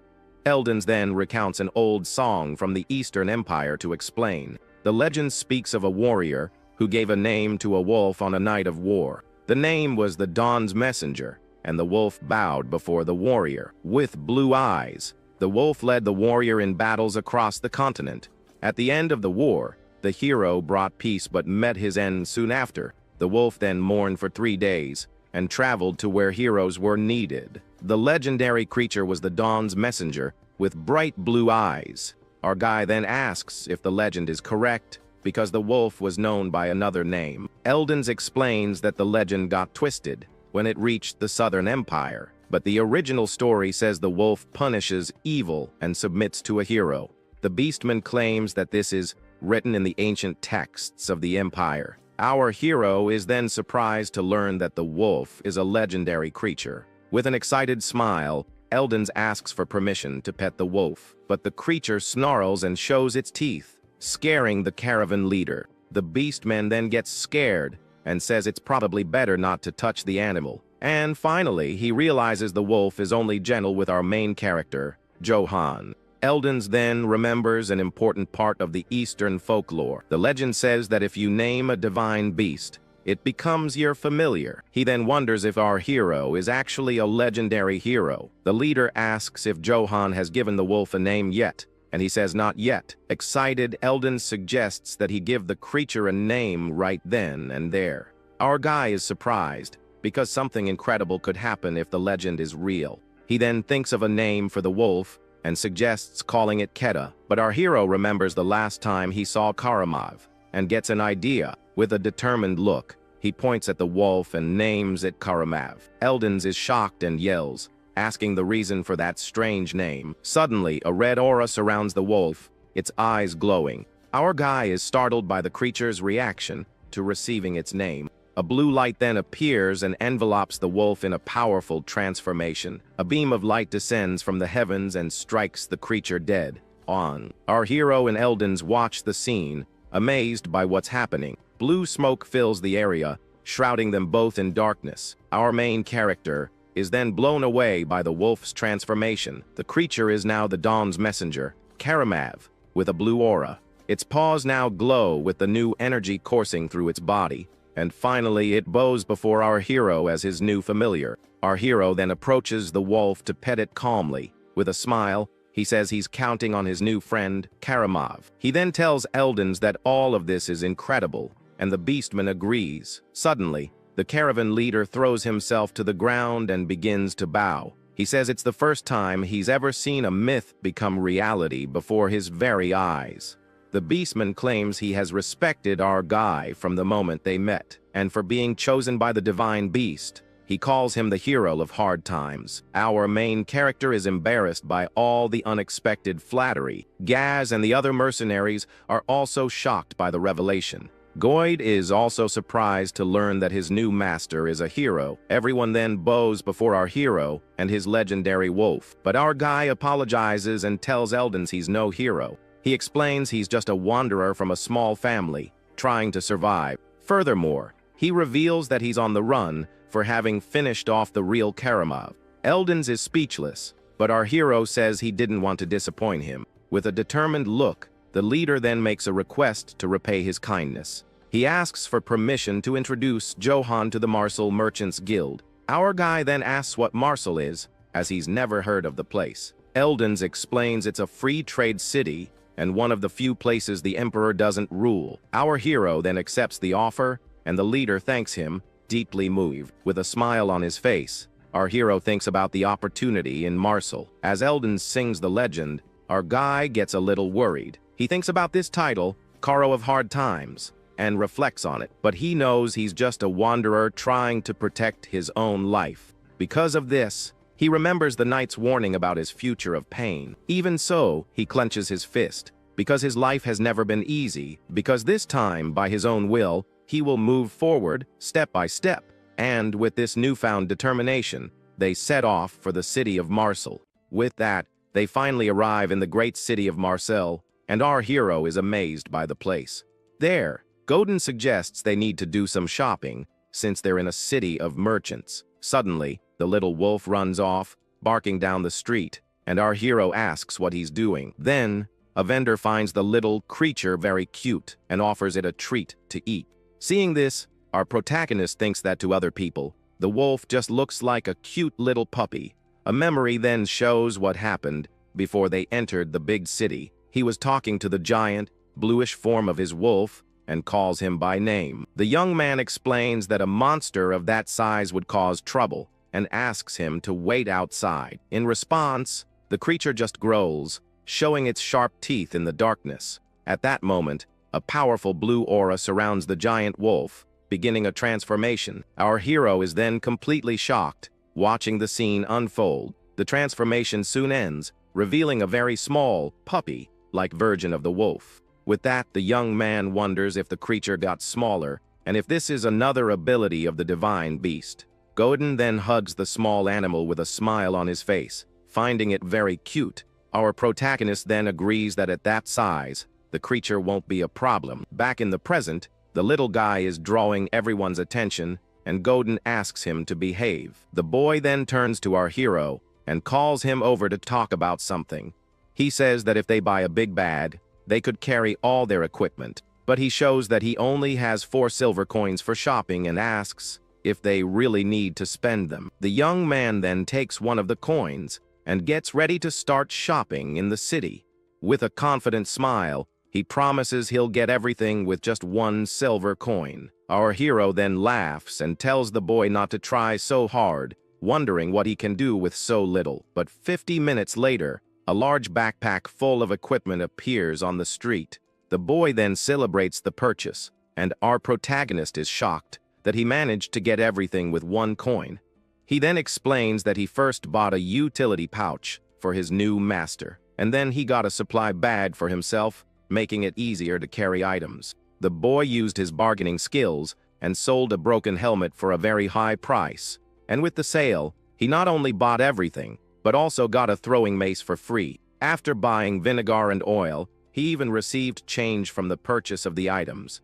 Eldons then recounts an old song from the Eastern Empire to explain. The legend speaks of a warrior who gave a name to a wolf on a night of war. The name was the Dawn's messenger, and the wolf bowed before the warrior. With blue eyes, the wolf led the warrior in battles across the continent. At the end of the war, the hero brought peace but met his end soon after. The wolf then mourned for 3 days and traveled to where heroes were needed. The legendary creature was the Dawn's messenger with bright blue eyes. Our guy then asks if the legend is correct, because the wolf was known by another name. Eldons explains that the legend got twisted when it reached the Southern Empire, but the original story says the wolf punishes evil and submits to a hero. The Beastman claims that this is written in the ancient texts of the Empire. Our hero is then surprised to learn that the wolf is a legendary creature. With an excited smile, Eldons asks for permission to pet the wolf, but the creature snarls and shows its teeth, scaring the caravan leader. The Beastman then gets scared and says it's probably better not to touch the animal. And finally, he realizes the wolf is only gentle with our main character, Johan. Eldons then remembers an important part of the Eastern folklore. The legend says that if you name a divine beast, it becomes your familiar. He then wonders if our hero is actually a legendary hero. The leader asks if Johan has given the wolf a name yet, and he says not yet. Excited, Eldon suggests that he give the creature a name right then and there. Our guy is surprised, because something incredible could happen if the legend is real. He then thinks of a name for the wolf and suggests calling it Keta, but our hero remembers the last time he saw Karamov and gets an idea. With a determined look, he points at the wolf and names it Karamov. Eldons is shocked and yells, asking the reason for that strange name. Suddenly, a red aura surrounds the wolf, its eyes glowing. Our guy is startled by the creature's reaction to receiving its name. A blue light then appears and envelopes the wolf in a powerful transformation. A beam of light descends from the heavens and strikes the creature dead. Our hero and Eldons watch the scene, amazed by what's happening. Blue smoke fills the area, shrouding them both in darkness. Our main character is then blown away by the wolf's transformation. The creature is now the Dawn's messenger, Karamov, with a blue aura. Its paws now glow with the new energy coursing through its body. And finally, it bows before our hero as his new familiar. Our hero then approaches the wolf to pet it calmly. With a smile, he says he's counting on his new friend, Karamov. He then tells Eldons that all of this is incredible, and the Beastman agrees. Suddenly, The caravan leader throws himself to the ground and begins to bow. He says it's the first time he's ever seen a myth become reality before his very eyes. The beastman claims he has respected our guy from the moment they met, and for being chosen by the divine beast, he calls him the hero of hard times. Our main character is embarrassed by all the unexpected flattery. Gaz and the other mercenaries are also shocked by the revelation. Goid is also surprised to learn that his new master is a hero. Everyone then bows before our hero and his legendary wolf. But our guy apologizes and tells Eldens he's no hero. He explains he's just a wanderer from a small family, trying to survive. Furthermore, he reveals that he's on the run for having finished off the real Karamov. Eldens is speechless, but our hero says he didn't want to disappoint him. With a determined look, the leader then makes a request to repay his kindness. He asks for permission to introduce Johan to the Marcel Merchants Guild. Our guy then asks what Marcel is, as he's never heard of the place. Eldens explains it's a free trade city and one of the few places the Emperor doesn't rule. Our hero then accepts the offer, and the leader thanks him, deeply moved. With a smile on his face, our hero thinks about the opportunity in Marcel. As Eldens sings the legend, our guy gets a little worried. He thinks about this title, Caro of Hard Times, and reflects on it, but he knows he's just a wanderer trying to protect his own life. Because of this, he remembers the knight's warning about his future of pain. Even so, he clenches his fist, because his life has never been easy, because this time, by his own will, he will move forward, step by step. And with this newfound determination, they set off for the city of Marcel. With that, they finally arrive in the great city of Marcel, and our hero is amazed by the place. There, Godin suggests they need to do some shopping, since they're in a city of merchants. Suddenly, the little wolf runs off, barking down the street, and our hero asks what he's doing. Then, a vendor finds the little creature very cute and offers it a treat to eat. Seeing this, our protagonist thinks that to other people, the wolf just looks like a cute little puppy. A memory then shows what happened before they entered the big city. He was talking to the giant, bluish form of his wolf and calls him by name. The young man explains that a monster of that size would cause trouble and asks him to wait outside. In response, the creature just growls, showing its sharp teeth in the darkness. At that moment, a powerful blue aura surrounds the giant wolf, beginning a transformation. Our hero is then completely shocked, watching the scene unfold. The transformation soon ends, revealing a very small, puppy-like version of the wolf. With that, the young man wonders if the creature got smaller, and if this is another ability of the divine beast. Godin then hugs the small animal with a smile on his face, finding it very cute. Our protagonist then agrees that at that size, the creature won't be a problem. Back in the present, the little guy is drawing everyone's attention, and Godin asks him to behave. The boy then turns to our hero and calls him over to talk about something. He says that if they buy a big bag, they could carry all their equipment, but he shows that he only has 4 silver coins for shopping and asks if they really need to spend them. The young man then takes one of the coins and gets ready to start shopping in the city. With a confident smile, he promises he'll get everything with just 1 silver coin. Our hero then laughs and tells the boy not to try so hard, wondering what he can do with so little. But 50 minutes later, a large backpack full of equipment appears on the street. The boy then celebrates the purchase, and our protagonist is shocked that he managed to get everything with 1 coin. He then explains that he first bought a utility pouch for his new master, and then he got a supply bag for himself, making it easier to carry items. The boy used his bargaining skills and sold a broken helmet for a very high price. And with the sale, he not only bought everything, but also got a throwing mace for free. After buying vinegar and oil, he even received change from the purchase of the items.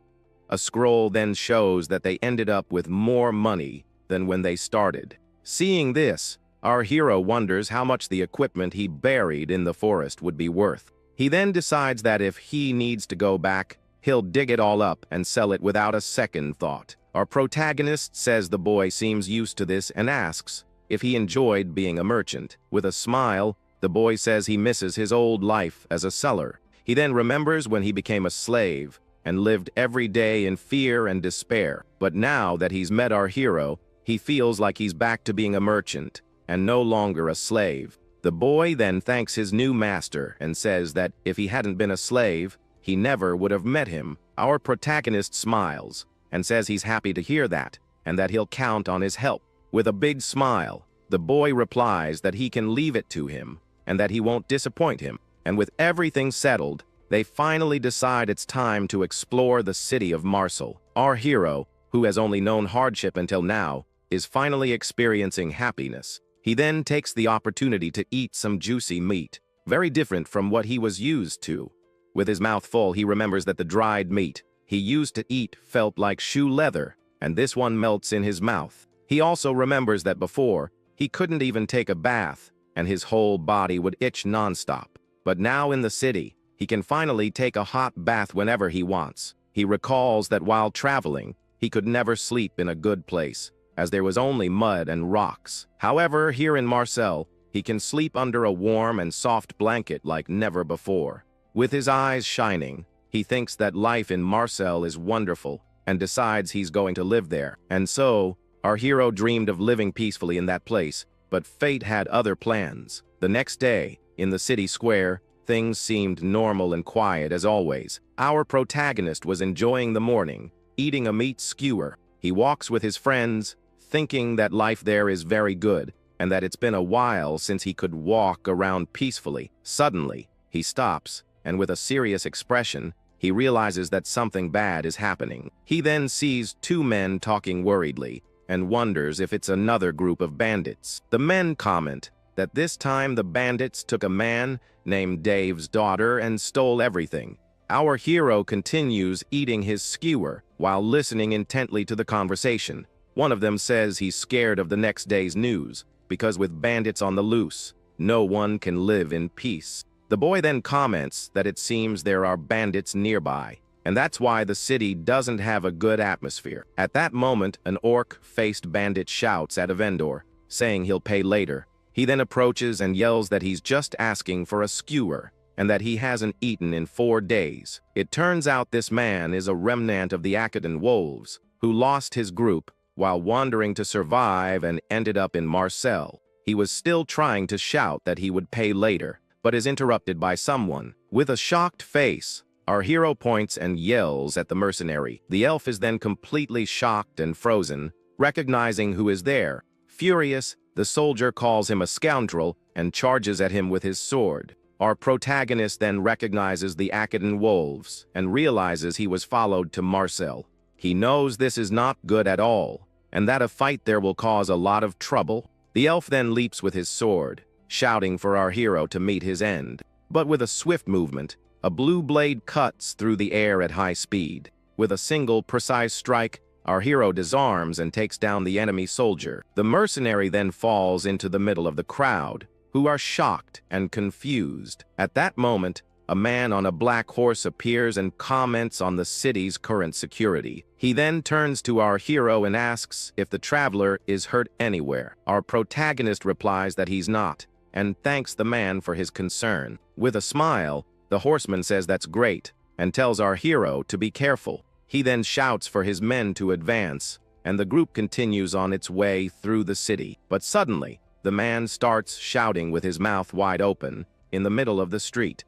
A scroll then shows that they ended up with more money than when they started. Seeing this, our hero wonders how much the equipment he buried in the forest would be worth. He then decides that if he needs to go back, he'll dig it all up and sell it without a second thought. Our protagonist says the boy seems used to this and asks if he enjoyed being a merchant. With a smile, the boy says he misses his old life as a seller. He then remembers when he became a slave and lived every day in fear and despair. But now that he's met our hero, he feels like he's back to being a merchant and no longer a slave. The boy then thanks his new master and says that if he hadn't been a slave, he never would have met him. Our protagonist smiles and says he's happy to hear that and that he'll count on his help. With a big smile, the boy replies that he can leave it to him and that he won't disappoint him. And with everything settled, they finally decide it's time to explore the city of Marseille. Our hero, who has only known hardship until now, is finally experiencing happiness. He then takes the opportunity to eat some juicy meat, very different from what he was used to. With his mouth full, he remembers that the dried meat he used to eat felt like shoe leather, and this one melts in his mouth. He also remembers that before, he couldn't even take a bath, and his whole body would itch nonstop. But now in the city, he can finally take a hot bath whenever he wants. He recalls that while traveling, he could never sleep in a good place, as there was only mud and rocks. However, here in Marseille, he can sleep under a warm and soft blanket like never before. With his eyes shining, he thinks that life in Marseille is wonderful and decides he's going to live there. And so, our hero dreamed of living peacefully in that place, but fate had other plans. The next day, in the city square, things seemed normal and quiet as always. Our protagonist was enjoying the morning, eating a meat skewer. He walks with his friends, thinking that life there is very good, and that it's been a while since he could walk around peacefully. Suddenly, he stops, and with a serious expression, he realizes that something bad is happening. He then sees two men talking worriedly, and wonders if it's another group of bandits. The men comment that this time the bandits took a man named Dave's daughter and stole everything. Our hero continues eating his skewer while listening intently to the conversation. One of them says he's scared of the next day's news, because with bandits on the loose, no one can live in peace. The boy then comments that it seems there are bandits nearby, and that's why the city doesn't have a good atmosphere. At that moment, an orc-faced bandit shouts at a vendor, saying he'll pay later. He then approaches and yells that he's just asking for a skewer, and that he hasn't eaten in 4 days. It turns out this man is a remnant of the Acadon wolves, who lost his group while wandering to survive and ended up in Marseille. He was still trying to shout that he would pay later, but is interrupted by someone. With a shocked face, our hero points and yells at the mercenary. The elf is then completely shocked and frozen, recognizing who is there. Furious, the soldier calls him a scoundrel and charges at him with his sword. Our protagonist then recognizes the Acadon wolves and realizes he was followed to Marseille. He knows this is not good at all, and that a fight there will cause a lot of trouble. The elf then leaps with his sword, shouting for our hero to meet his end. But with a swift movement, a blue blade cuts through the air at high speed. With a single precise strike, our hero disarms and takes down the enemy soldier. The mercenary then falls into the middle of the crowd, who are shocked and confused. At that moment, a man on a black horse appears and comments on the city's current security. He then turns to our hero and asks if the traveler is hurt anywhere. Our protagonist replies that he's not, and thanks the man for his concern. With a smile, the horseman says that's great, and tells our hero to be careful. He then shouts for his men to advance, and the group continues on its way through the city. But suddenly, the man starts shouting with his mouth wide open in the middle of the street.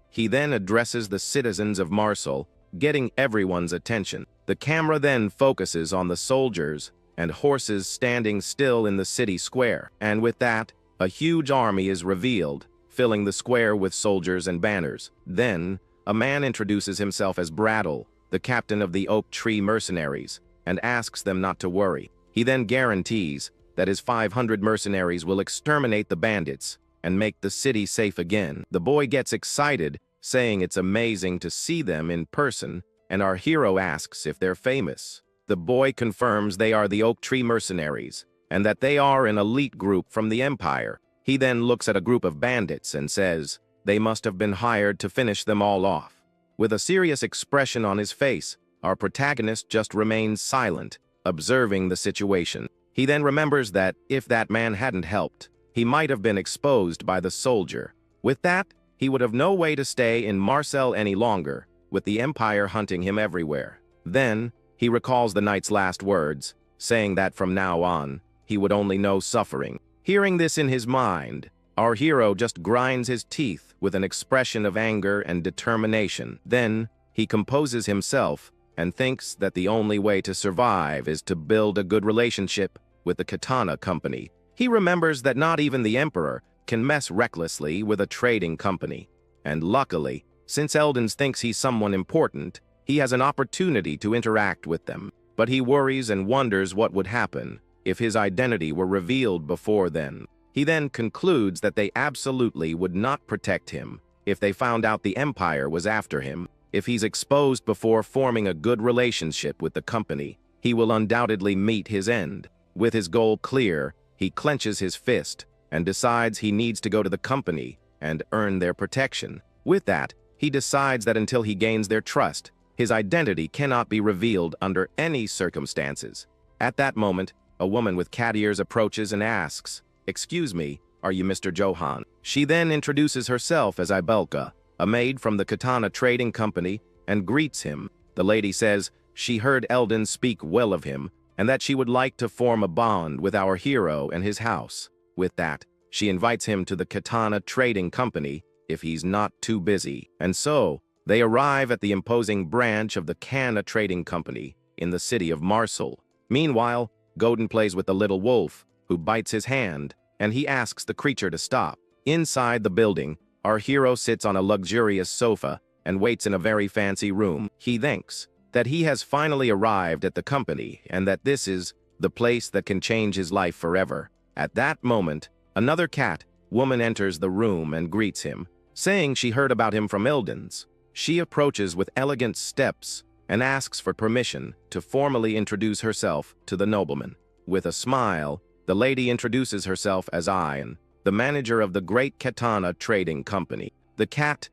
He then addresses the citizens of Marseille, getting everyone's attention. The camera then focuses on the soldiers and horses standing still in the city square, and with that, a huge army is revealed, filling the square with soldiers and banners. Then, a man introduces himself as Brattle, the captain of the Oak Tree mercenaries, and asks them not to worry. He then guarantees that his 500 mercenaries will exterminate the bandits and make the city safe again. The boy gets excited, saying it's amazing to see them in person, and our hero asks if they're famous. The boy confirms they are the Oak Tree mercenaries, and that they are an elite group from the Empire. He then looks at a group of bandits and says they must have been hired to finish them all off. With a serious expression on his face, our protagonist just remains silent, observing the situation. He then remembers that if that man hadn't helped, he might have been exposed by the soldier. With that, he would have no way to stay in Marseille any longer, with the Empire hunting him everywhere. Then, he recalls the knight's last words, saying that from now on, he would only know suffering. Hearing this in his mind, our hero just grinds his teeth with an expression of anger and determination. Then, he composes himself and thinks that the only way to survive is to build a good relationship with the Katana Company. He remembers that not even the Emperor can mess recklessly with a trading company. And luckily, since Eldens thinks he's someone important, he has an opportunity to interact with them. But he worries and wonders what would happen if his identity were revealed before then. He then concludes that they absolutely would not protect him if they found out the Empire was after him. If he's exposed before forming a good relationship with the company, he will undoubtedly meet his end. With his goal clear, he clenches his fist and decides he needs to go to the company and earn their protection. With that, he decides that until he gains their trust, his identity cannot be revealed under any circumstances. At that moment, a woman with cat ears approaches and asks, "Excuse me, are you Mr. Johan?" She then introduces herself as Ibelka, a maid from the Katana Trading Company, and greets him. The lady says she heard Eldon speak well of him and that she would like to form a bond with our hero and his house. With that, she invites him to the Katana Trading Company if he's not too busy. And so, they arrive at the imposing branch of the Katana Trading Company in the city of Marseille. Meanwhile, Godin plays with the little wolf, who bites his hand, and he asks the creature to stop. Inside the building, our hero sits on a luxurious sofa and waits in a very fancy room. He thinks that he has finally arrived at the company and that this is the place that can change his life forever. At that moment, another cat woman enters the room and greets him, saying she heard about him from Eldens. She approaches with elegant steps and asks for permission to formally introduce herself to the nobleman. With a smile, the lady introduces herself as Ian, the manager of the Great Katana Trading Company. The cat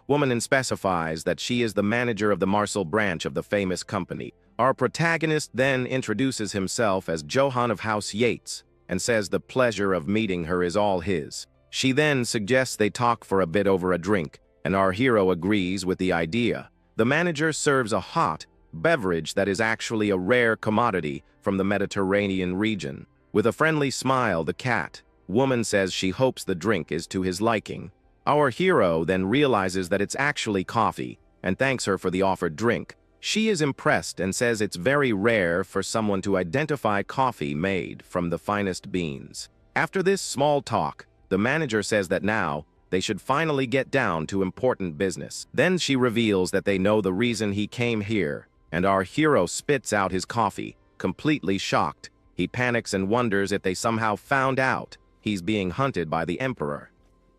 woman specifies that she is the manager of the Marseille branch of the famous company. Our protagonist then introduces himself as Johan of House Yates and says the pleasure of meeting her is all his. She then suggests they talk for a bit over a drink, and our hero agrees with the idea. The manager serves a hot beverage that is actually a rare commodity from the Mediterranean region. With a friendly smile, the cat woman says she hopes the drink is to his liking. Our hero then realizes that it's actually coffee and thanks her for the offered drink. She is impressed and says it's very rare for someone to identify coffee made from the finest beans. After this small talk, the manager says that now they should finally get down to important business. Then she reveals that they know the reason he came here, and our hero spits out his coffee, completely shocked. He panics and wonders if they somehow found out he's being hunted by the Emperor.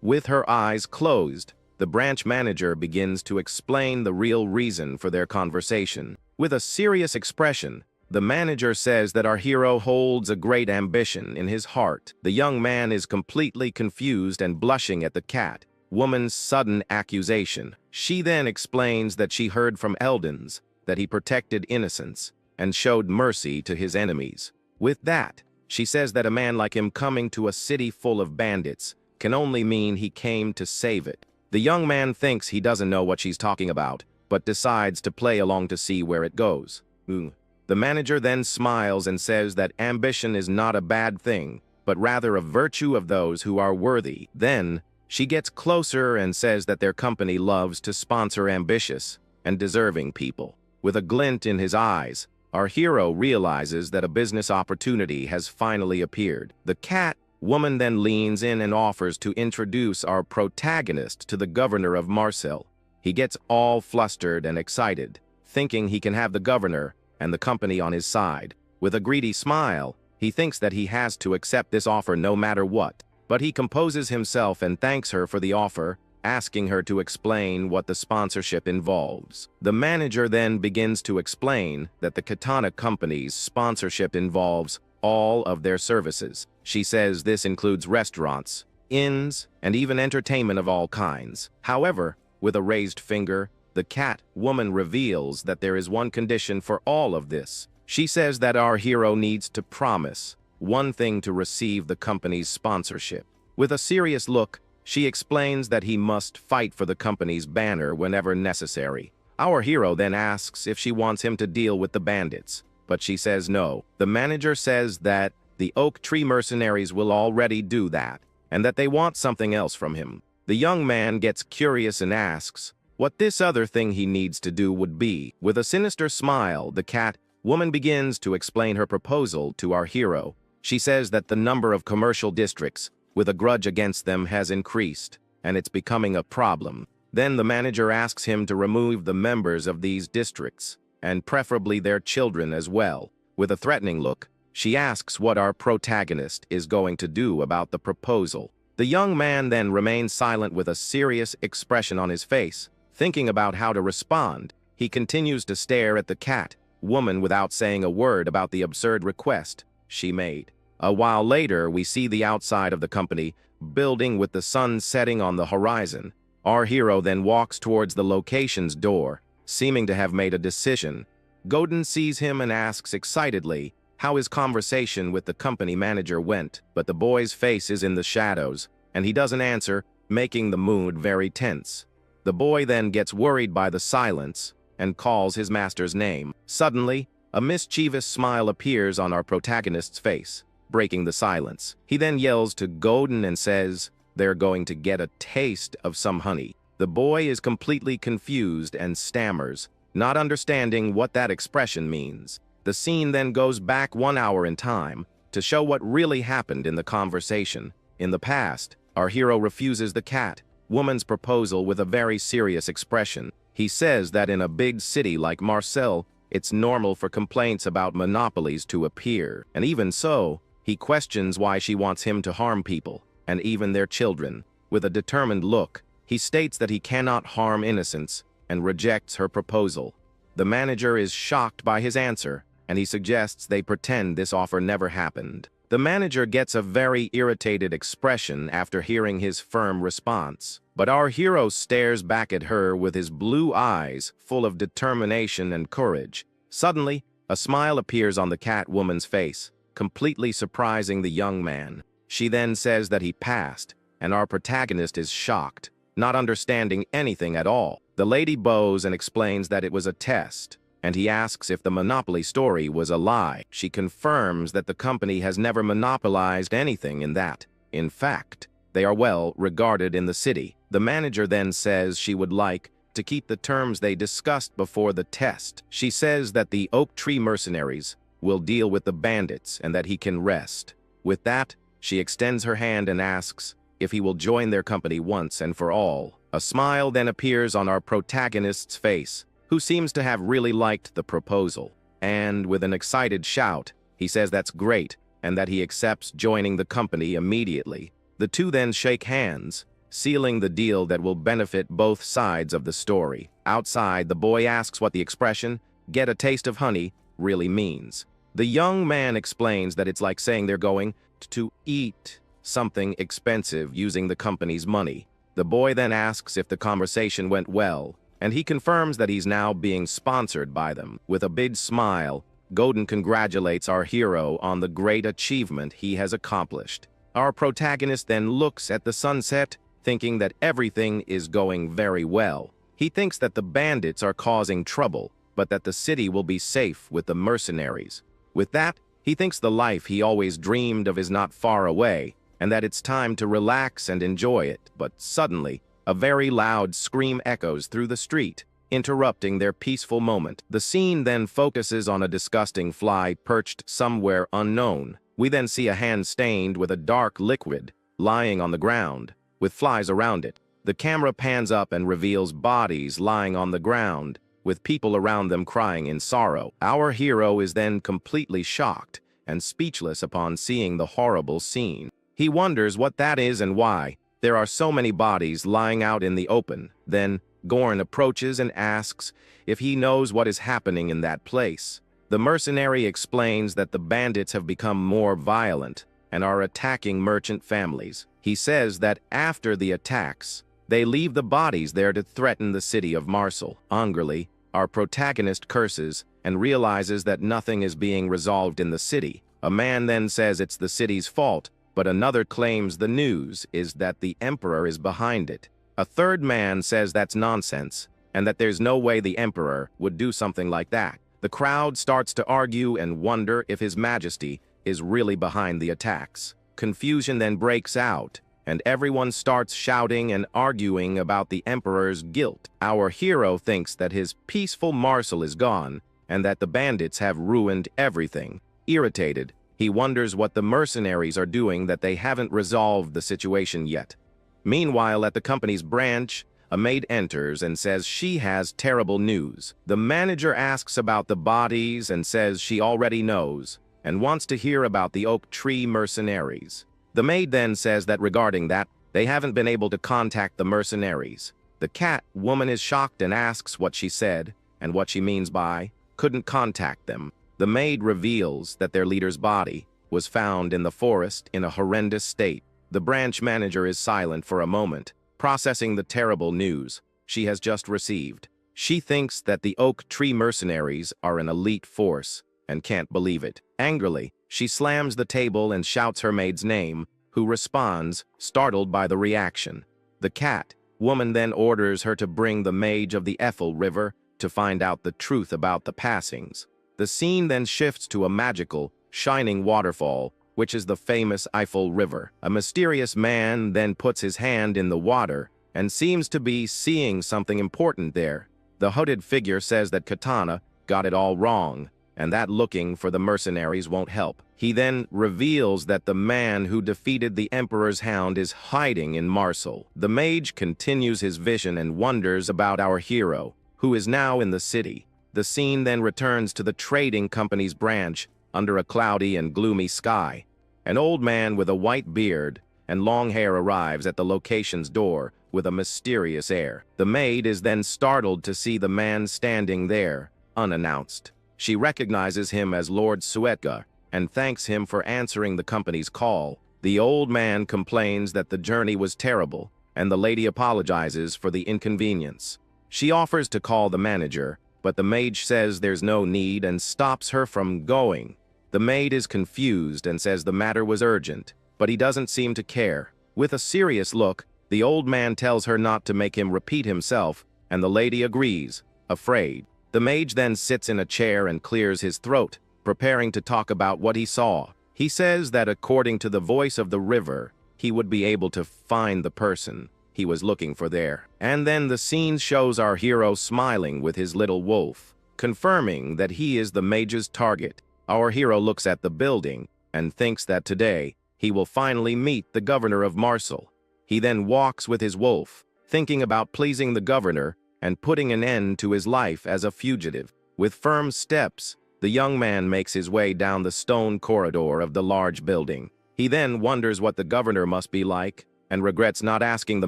With her eyes closed, the branch manager begins to explain the real reason for their conversation. With a serious expression, the manager says that our hero holds a great ambition in his heart. The young man is completely confused and blushing at the cat woman's sudden accusation. She then explains that she heard from Eldens that he protected innocents and showed mercy to his enemies. With that, she says that a man like him coming to a city full of bandits can only mean he came to save it. The young man thinks he doesn't know what she's talking about, but decides to play along to see where it goes. The manager then smiles and says that ambition is not a bad thing, but rather a virtue of those who are worthy. Then, she gets closer and says that their company loves to sponsor ambitious and deserving people. With a glint in his eyes, our hero realizes that a business opportunity has finally appeared. The cat woman then leans in and offers to introduce our protagonist to the governor of Marseille. He gets all flustered and excited, thinking he can have the governor and the company on his side. With a greedy smile, he thinks that he has to accept this offer no matter what. But he composes himself and thanks her for the offer, asking her to explain what the sponsorship involves. The manager then begins to explain that the Katana Company's sponsorship involves all of their services. She says this includes restaurants, inns, and even entertainment of all kinds. However, with a raised finger, the cat woman reveals that there is one condition for all of this. She says that our hero needs to promise one thing to receive the company's sponsorship. With a serious look, she explains that he must fight for the company's banner whenever necessary. Our hero then asks if she wants him to deal with the bandits, but she says no. The manager says that the oak tree mercenaries will already do that, and that they want something else from him. The young man gets curious and asks what this other thing he needs to do would be. With a sinister smile, the cat woman begins to explain her proposal to our hero. She says that the number of commercial districts with a grudge against them has increased, and it's becoming a problem. Then the manager asks him to remove the members of these districts, and preferably their children as well. With a threatening look, she asks what our protagonist is going to do about the proposal. The young man then remains silent with a serious expression on his face. Thinking about how to respond, he continues to stare at the cat woman without saying a word about the absurd request she made. A while later, we see the outside of the company building with the sun setting on the horizon. Our hero then walks towards the location's door, seeming to have made a decision. Godin sees him and asks excitedly how his conversation with the company manager went, but the boy's face is in the shadows, and he doesn't answer, making the mood very tense. The boy then gets worried by the silence and calls his master's name. Suddenly, a mischievous smile appears on our protagonist's face, breaking the silence. He then yells to Godin and says they're going to get a taste of some honey. The boy is completely confused and stammers, not understanding what that expression means. The scene then goes back 1 hour in time to show what really happened in the conversation. In the past, our hero refuses the cat woman's proposal with a very serious expression. He says that in a big city like Marseille, it's normal for complaints about monopolies to appear, and even so, he questions why she wants him to harm people, and even their children. With a determined look, he states that he cannot harm innocents and rejects her proposal. The manager is shocked by his answer, and he suggests they pretend this offer never happened. The manager gets a very irritated expression after hearing his firm response, but our hero stares back at her with his blue eyes full of determination and courage. Suddenly, a smile appears on the cat woman's face, completely surprising the young man. She then says that he passed, and our protagonist is shocked, not understanding anything at all. The lady bows and explains that it was a test, and he asks if the monopoly story was a lie. She confirms that the company has never monopolized anything in that. In fact, they are well regarded in the city. The manager then says she would like to keep the terms they discussed before the test. She says that the oak tree mercenaries will deal with the bandits and that he can rest. With that, she extends her hand and asks if he will join their company once and for all. A smile then appears on our protagonist's face, who seems to have really liked the proposal. And with an excited shout, he says that's great and that he accepts joining the company immediately. The two then shake hands, sealing the deal that will benefit both sides of the story. Outside, the boy asks what the expression, "get a taste of honey," really means. The young man explains that it's like saying they're going to eat something expensive using the company's money. The boy then asks if the conversation went well, and he confirms that he's now being sponsored by them. With a big smile, Godin congratulates our hero on the great achievement he has accomplished. Our protagonist then looks at the sunset, thinking that everything is going very well. He thinks that the bandits are causing trouble, but that the city will be safe with the mercenaries. With that, he thinks the life he always dreamed of is not far away, and that it's time to relax and enjoy it. But suddenly, a very loud scream echoes through the street, interrupting their peaceful moment. The scene then focuses on a disgusting fly perched somewhere unknown. We then see a hand stained with a dark liquid lying on the ground, with flies around it. The camera pans up and reveals bodies lying on the ground, with people around them crying in sorrow. Our hero is then completely shocked and speechless upon seeing the horrible scene. He wonders what that is and why there are so many bodies lying out in the open. Then Gorn approaches and asks if he knows what is happening in that place. The mercenary explains that the bandits have become more violent and are attacking merchant families. He says that after the attacks, they leave the bodies there to threaten the city of Marseille. Angrily, our protagonist curses and realizes that nothing is being resolved in the city. A man then says it's the city's fault, but another claims the news is that the emperor is behind it. A third man says that's nonsense, and that there's no way the emperor would do something like that. The crowd starts to argue and wonder if His Majesty is really behind the attacks. Confusion then breaks out, and everyone starts shouting and arguing about the emperor's guilt. Our hero thinks that his peaceful Marcel is gone, and that the bandits have ruined everything. Irritated, he wonders what the mercenaries are doing, that they haven't resolved the situation yet. Meanwhile, at the company's branch, a maid enters and says she has terrible news. The manager asks about the bodies and says she already knows, and wants to hear about the oak tree mercenaries. The maid then says that regarding that, they haven't been able to contact the mercenaries. The cat woman is shocked and asks what she said, and what she means by couldn't contact them. The maid reveals that their leader's body was found in the forest in a horrendous state. The branch manager is silent for a moment, processing the terrible news she has just received. She thinks that the oak tree mercenaries are an elite force, and can't believe it. Angrily, she slams the table and shouts her maid's name, who responds, startled by the reaction. The cat woman then orders her to bring the mage of the Eiffel River to find out the truth about the passings. The scene then shifts to a magical, shining waterfall, which is the famous Eiffel River. A mysterious man then puts his hand in the water and seems to be seeing something important there. The hooded figure says that Katana got it all wrong, and that looking for the mercenaries won't help. He then reveals that the man who defeated the Emperor's hound is hiding in Marcel. The mage continues his vision and wonders about our hero, who is now in the city. The scene then returns to the trading company's branch under a cloudy and gloomy sky. An old man with a white beard and long hair arrives at the location's door with a mysterious air. The maid is then startled to see the man standing there, unannounced. She recognizes him as Lord Suetka and thanks him for answering the company's call. The old man complains that the journey was terrible, and the lady apologizes for the inconvenience. She offers to call the manager, but the mage says there's no need and stops her from going. The maid is confused and says the matter was urgent, but he doesn't seem to care. With a serious look, the old man tells her not to make him repeat himself, and the lady agrees, afraid. The mage then sits in a chair and clears his throat, preparing to talk about what he saw. He says that according to the voice of the river, he would be able to find the person he was looking for there. And then the scene shows our hero smiling with his little wolf, confirming that he is the mage's target. Our hero looks at the building and thinks that today he will finally meet the governor of Marcel. He then walks with his wolf, thinking about pleasing the governor and putting an end to his life as a fugitive. With firm steps, the young man makes his way down the stone corridor of the large building. He then wonders what the governor must be like and regrets not asking the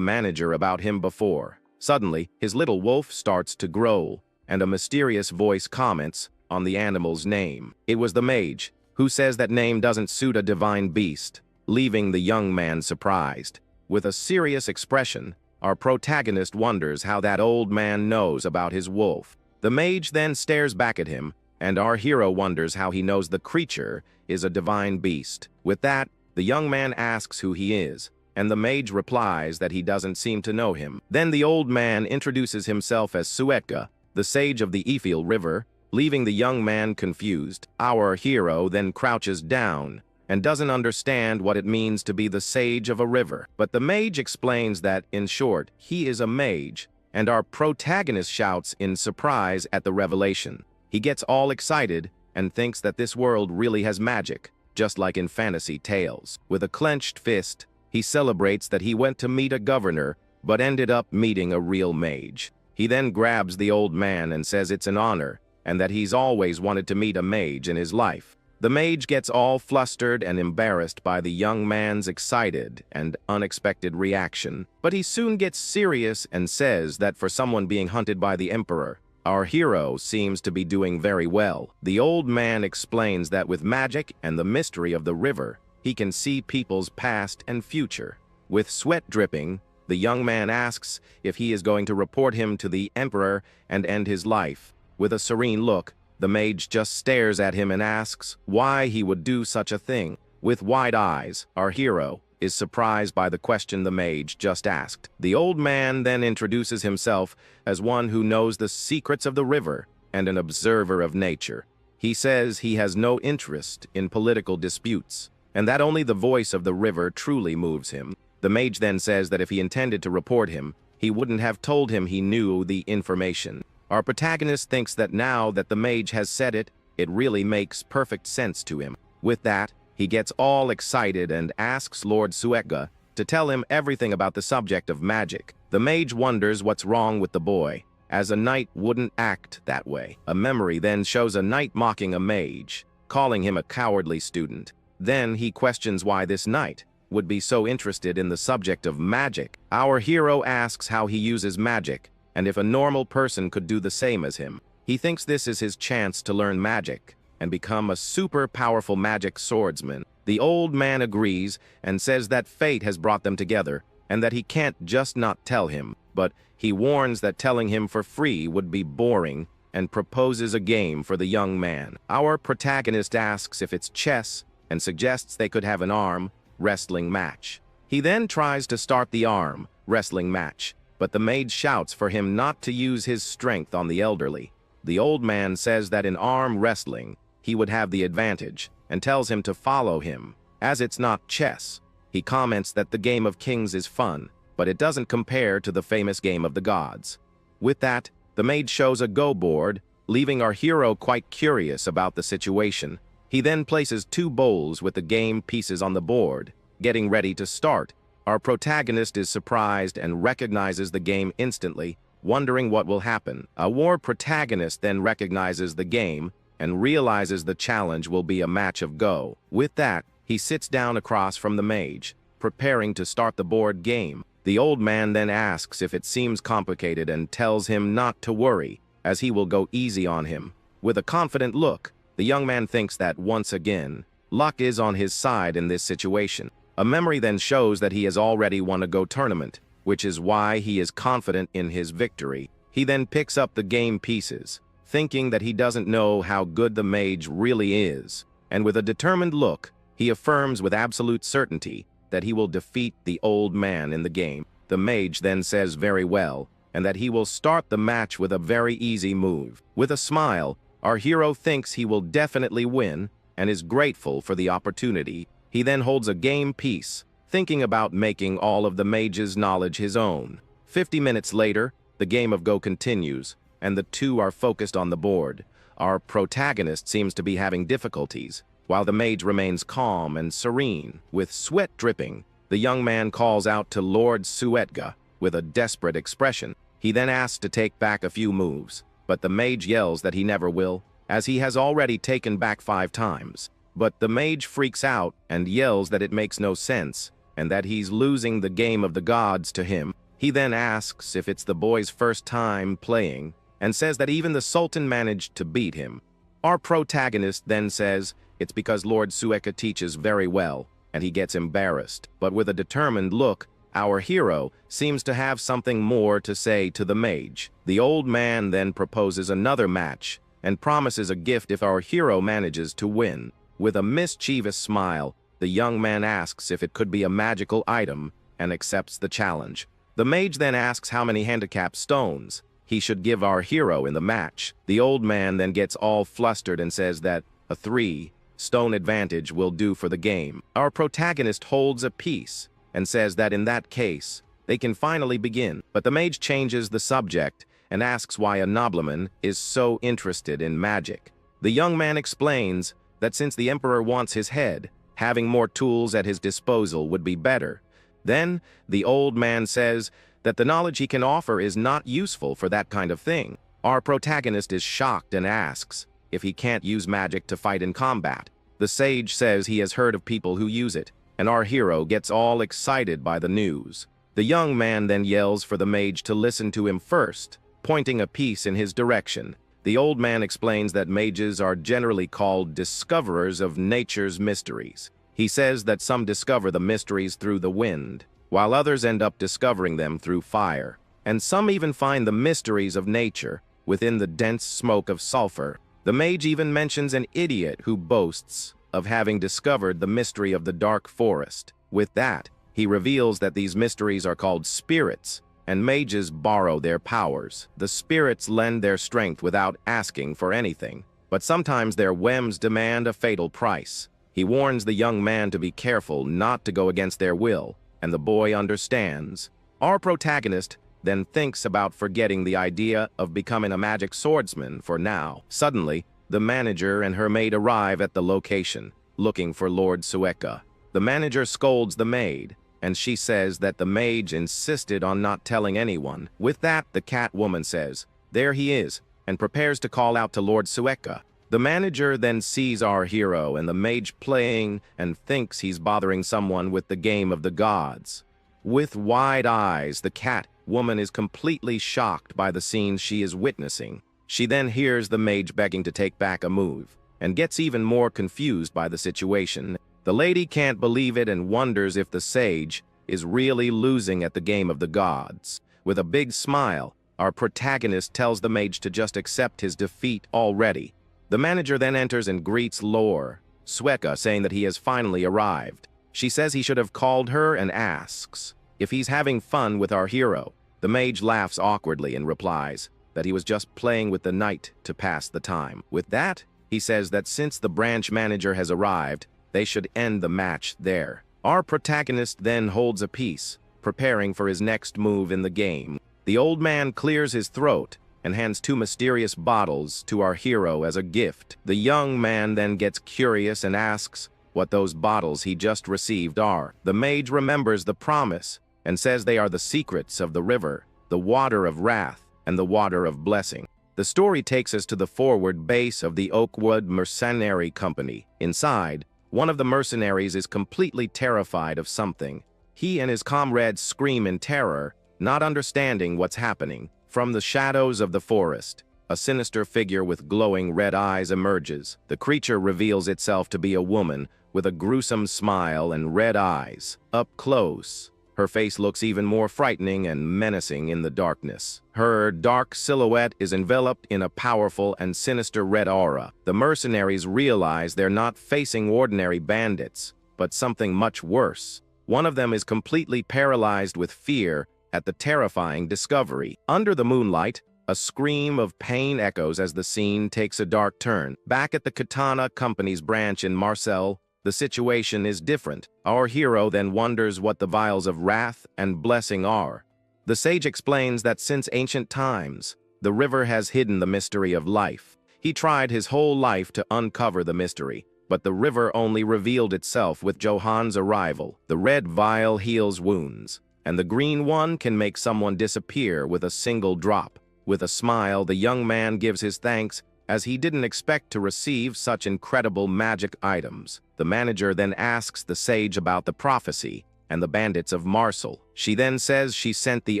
manager about him before. Suddenly, his little wolf starts to growl, and a mysterious voice comments on the animal's name. It was the mage, who says that name doesn't suit a divine beast, leaving the young man surprised. With a serious expression, our protagonist wonders how that old man knows about his wolf. The mage then stares back at him, and our hero wonders how he knows the creature is a divine beast. With that, the young man asks who he is, and the mage replies that he doesn't seem to know him. Then the old man introduces himself as Suetka, the sage of the Eiffel River, leaving the young man confused. Our hero then crouches down and doesn't understand what it means to be the sage of a river. But the mage explains that, in short, he is a mage, and our protagonist shouts in surprise at the revelation. He gets all excited and thinks that this world really has magic, just like in fantasy tales. With a clenched fist, he celebrates that he went to meet a governor, but ended up meeting a real mage. He then grabs the old man and says it's an honor, and that he's always wanted to meet a mage in his life. The mage gets all flustered and embarrassed by the young man's excited and unexpected reaction, but he soon gets serious and says that for someone being hunted by the emperor, our hero seems to be doing very well. The old man explains that with magic and the mystery of the river, he can see people's past and future. With sweat dripping, the young man asks if he is going to report him to the emperor and end his life. With a serene look, the mage just stares at him and asks why he would do such a thing. With wide eyes, our hero is surprised by the question the mage just asked. The old man then introduces himself as one who knows the secrets of the river and an observer of nature. He says he has no interest in political disputes, and that only the voice of the river truly moves him. The mage then says that if he intended to report him, he wouldn't have told him he knew the information. Our protagonist thinks that now that the mage has said it, it really makes perfect sense to him. With that, he gets all excited and asks Lord Suetga to tell him everything about the subject of magic. The mage wonders what's wrong with the boy, as a knight wouldn't act that way. A memory then shows a knight mocking a mage, calling him a cowardly student. Then he questions why this knight would be so interested in the subject of magic. Our hero asks how he uses magic, and if a normal person could do the same as him. He thinks this is his chance to learn magic and become a super powerful magic swordsman. The old man agrees and says that fate has brought them together and that he can't just not tell him, but he warns that telling him for free would be boring and proposes a game for the young man. Our protagonist asks if it's chess and suggests they could have an arm wrestling match. He then tries to start the arm wrestling match, but the mage shouts for him not to use his strength on the elderly. The old man says that in arm wrestling, he would have the advantage and tells him to follow him. As it's not chess, he comments that the game of kings is fun, but it doesn't compare to the famous game of the gods. With that, the mage shows a go board, leaving our hero quite curious about the situation. He then places 2 bowls with the game pieces on the board, getting ready to start. Our protagonist is surprised and recognizes the game instantly, wondering what will happen. Our protagonist then recognizes the game and realizes the challenge will be a match of Go. With that, he sits down across from the mage, preparing to start the board game. The old man then asks if it seems complicated and tells him not to worry, as he will go easy on him. With a confident look, the young man thinks that once again, luck is on his side in this situation. A memory then shows that he has already won a Go tournament, which is why he is confident in his victory. He then picks up the game pieces, thinking that he doesn't know how good the mage really is, and with a determined look, he affirms with absolute certainty that he will defeat the old man in the game. The mage then says very well, and that he will start the match with a very easy move. With a smile, our hero thinks he will definitely win and is grateful for the opportunity. He then holds a game piece, thinking about making all of the mage's knowledge his own. 50 minutes later, the game of Go continues, and the two are focused on the board. Our protagonist seems to be having difficulties, while the mage remains calm and serene. With sweat dripping, the young man calls out to Lord Suetga with a desperate expression. He then asks to take back a few moves, but the mage yells that he never will, as he has already taken back 5 times. But the mage freaks out and yells that it makes no sense, and that he's losing the game of the gods to him. He then asks if it's the boy's first time playing, and says that even the Sultan managed to beat him. Our protagonist then says it's because Lord Suetga teaches very well, and he gets embarrassed. But with a determined look, our hero seems to have something more to say to the mage. The old man then proposes another match, and promises a gift if our hero manages to win. With a mischievous smile, the young man asks if it could be a magical item, and accepts the challenge. The mage then asks how many handicap stones he should give our hero in the match. The old man then gets all flustered and says that a 3-stone advantage will do for the game. Our protagonist holds a piece and says that in that case, they can finally begin. But the mage changes the subject and asks why a nobleman is so interested in magic. The young man explains that since the emperor wants his head, having more tools at his disposal would be better. Then, the old man says that the knowledge he can offer is not useful for that kind of thing. Our protagonist is shocked and asks if he can't use magic to fight in combat. The sage says he has heard of people who use it, and our hero gets all excited by the news. The young man then yells for the mage to listen to him first, pointing a piece in his direction. The old man explains that mages are generally called discoverers of nature's mysteries. He says that some discover the mysteries through the wind, while others end up discovering them through fire, and some even find the mysteries of nature within the dense smoke of sulfur. The mage even mentions an idiot who boasts of having discovered the mystery of the dark forest. With that, he reveals that these mysteries are called spirits, and mages borrow their powers. The spirits lend their strength without asking for anything, but sometimes their whims demand a fatal price. He warns the young man to be careful not to go against their will, and the boy understands. Our protagonist then thinks about forgetting the idea of becoming a magic swordsman for now. Suddenly, the manager and her maid arrive at the location, looking for Lord Sueka. The manager scolds the maid, and she says that the mage insisted on not telling anyone. With that, the cat woman says, "There he is," and prepares to call out to Lord Sueka. The manager then sees our hero and the mage playing and thinks he's bothering someone with the game of the gods. With wide eyes, the cat woman is completely shocked by the scenes she is witnessing. She then hears the mage begging to take back a move, and gets even more confused by the situation. The lady can't believe it and wonders if the sage is really losing at the game of the gods. With a big smile, our protagonist tells the mage to just accept his defeat already. The manager then enters and greets Lord Sueka, saying that he has finally arrived. She says he should have called her and asks if he's having fun with our hero. The mage laughs awkwardly and replies that he was just playing with the knight to pass the time. With that, he says that since the branch manager has arrived, they should end the match there. Our protagonist then holds a piece, preparing for his next move in the game. The old man clears his throat and hands 2 mysterious bottles to our hero as a gift. The young man then gets curious and asks what those bottles he just received are. The mage remembers the promise and says they are the secrets of the river, the water of wrath, and the water of blessing. The story takes us to the forward base of the Oakwood Mercenary Company. Inside, one of the mercenaries is completely terrified of something. He and his comrades scream in terror, not understanding what's happening. From the shadows of the forest, a sinister figure with glowing red eyes emerges. The creature reveals itself to be a woman with a gruesome smile and red eyes. Up close, her face looks even more frightening and menacing in the darkness. Her dark silhouette is enveloped in a powerful and sinister red aura. The mercenaries realize they're not facing ordinary bandits, but something much worse. One of them is completely paralyzed with fear at the terrifying discovery. Under the moonlight, a scream of pain echoes as the scene takes a dark turn. Back at the Katana Company's branch in Marseille, the situation is different. Our hero then wonders what the vials of wrath and blessing are. The sage explains that since ancient times, the river has hidden the mystery of life. He tried his whole life to uncover the mystery, but the river only revealed itself with Johan's arrival. The red vial heals wounds, and the green one can make someone disappear with a single drop. With a smile, the young man gives his thanks, as he didn't expect to receive such incredible magic items. The manager then asks the sage about the prophecy and the bandits of Marseille. She then says she sent the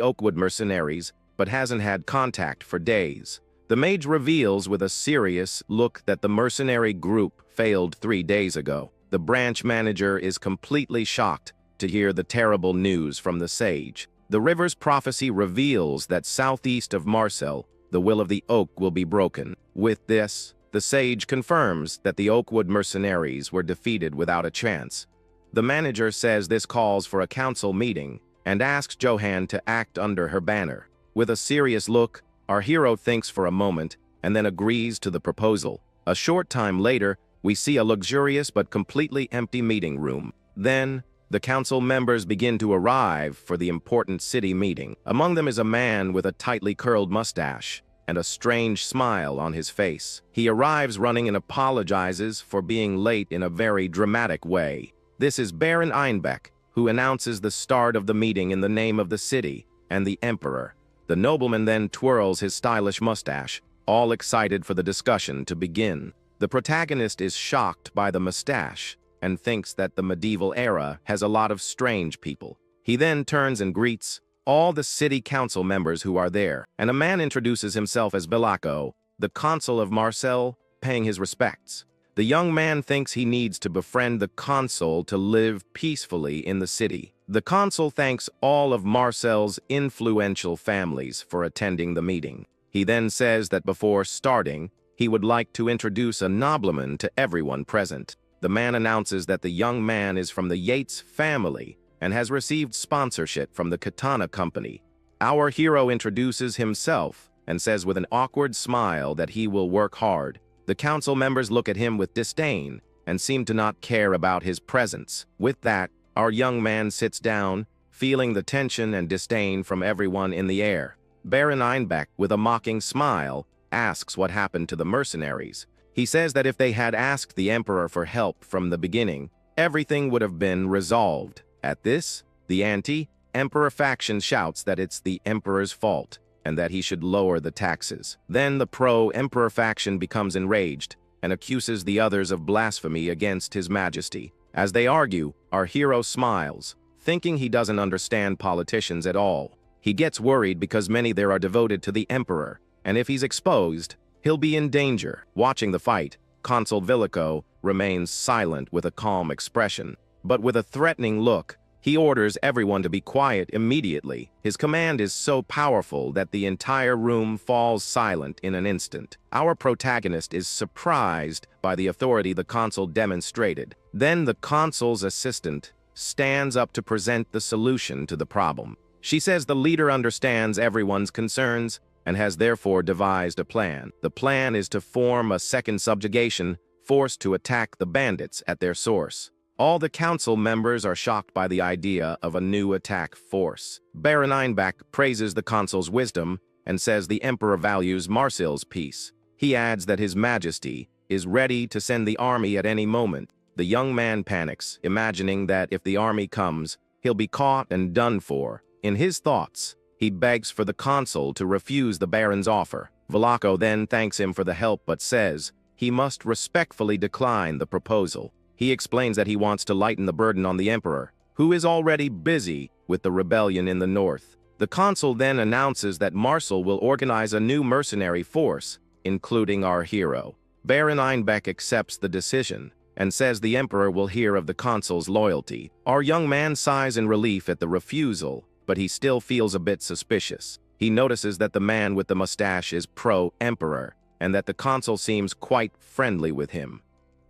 Oakwood mercenaries, but hasn't had contact for days. The mage reveals with a serious look that the mercenary group failed 3 days ago. The branch manager is completely shocked to hear the terrible news from the sage. The river's prophecy reveals that southeast of Marseille, the will of the oak will be broken. With this, the sage confirms that the Oakwood mercenaries were defeated without a chance. The manager says this calls for a council meeting and asks Johan to act under her banner. With a serious look, our hero thinks for a moment and then agrees to the proposal. A short time later, we see a luxurious but completely empty meeting room. Then, the council members begin to arrive for the important city meeting. Among them is a man with a tightly curled mustache and a strange smile on his face. He arrives running and apologizes for being late in a very dramatic way. This is Baron Einbeck, who announces the start of the meeting in the name of the city and the emperor. The nobleman then twirls his stylish mustache, all excited for the discussion to begin. The protagonist is shocked by the mustache and thinks that the medieval era has a lot of strange people. He then turns and greets all the city council members who are there, and a man introduces himself as Belaco, the consul of Marseille, paying his respects. The young man thinks he needs to befriend the consul to live peacefully in the city. The consul thanks all of Marseille's influential families for attending the meeting. He then says that before starting, he would like to introduce a nobleman to everyone present. the man announces that the young man is from the Yates family and has received sponsorship from the Katana Company. Our hero introduces himself and says with an awkward smile that he will work hard. The council members look at him with disdain and seem to not care about his presence. With that, our young man sits down, feeling the tension and disdain from everyone in the air. Baron Einbeck, with a mocking smile, asks what happened to the mercenaries. He says that if they had asked the emperor for help from the beginning, everything would have been resolved. At this, the anti-emperor faction shouts that it's the emperor's fault and that he should lower the taxes. Then the pro-emperor faction becomes enraged and accuses the others of blasphemy against his majesty. As they argue, our hero smiles, thinking he doesn't understand politicians at all. He gets worried because many there are devoted to the emperor, and if he's exposed, he'll be in danger. Watching the fight, Consul Villico remains silent with a calm expression, but with a threatening look, he orders everyone to be quiet immediately. His command is so powerful that the entire room falls silent in an instant. Our protagonist is surprised by the authority the consul demonstrated. Then the consul's assistant stands up to present the solution to the problem. She says the leader understands everyone's concerns and has therefore devised a plan. The plan is to form a second subjugation force to attack the bandits at their source. All the council members are shocked by the idea of a new attack force. Baron Einbeck praises the consul's wisdom and says the emperor values Marsil's peace. He adds that his majesty is ready to send the army at any moment. The young man panics, imagining that if the army comes, he'll be caught and done for. In his thoughts, he begs for the consul to refuse the baron's offer. Villico then thanks him for the help but says he must respectfully decline the proposal. He explains that he wants to lighten the burden on the emperor, who is already busy with the rebellion in the north. The consul then announces that Marsil will organize a new mercenary force, including our hero. Baron Einbeck accepts the decision and says the emperor will hear of the consul's loyalty. Our young man sighs in relief at the refusal, but he still feels a bit suspicious. He notices that the man with the mustache is pro-emperor, and that the consul seems quite friendly with him.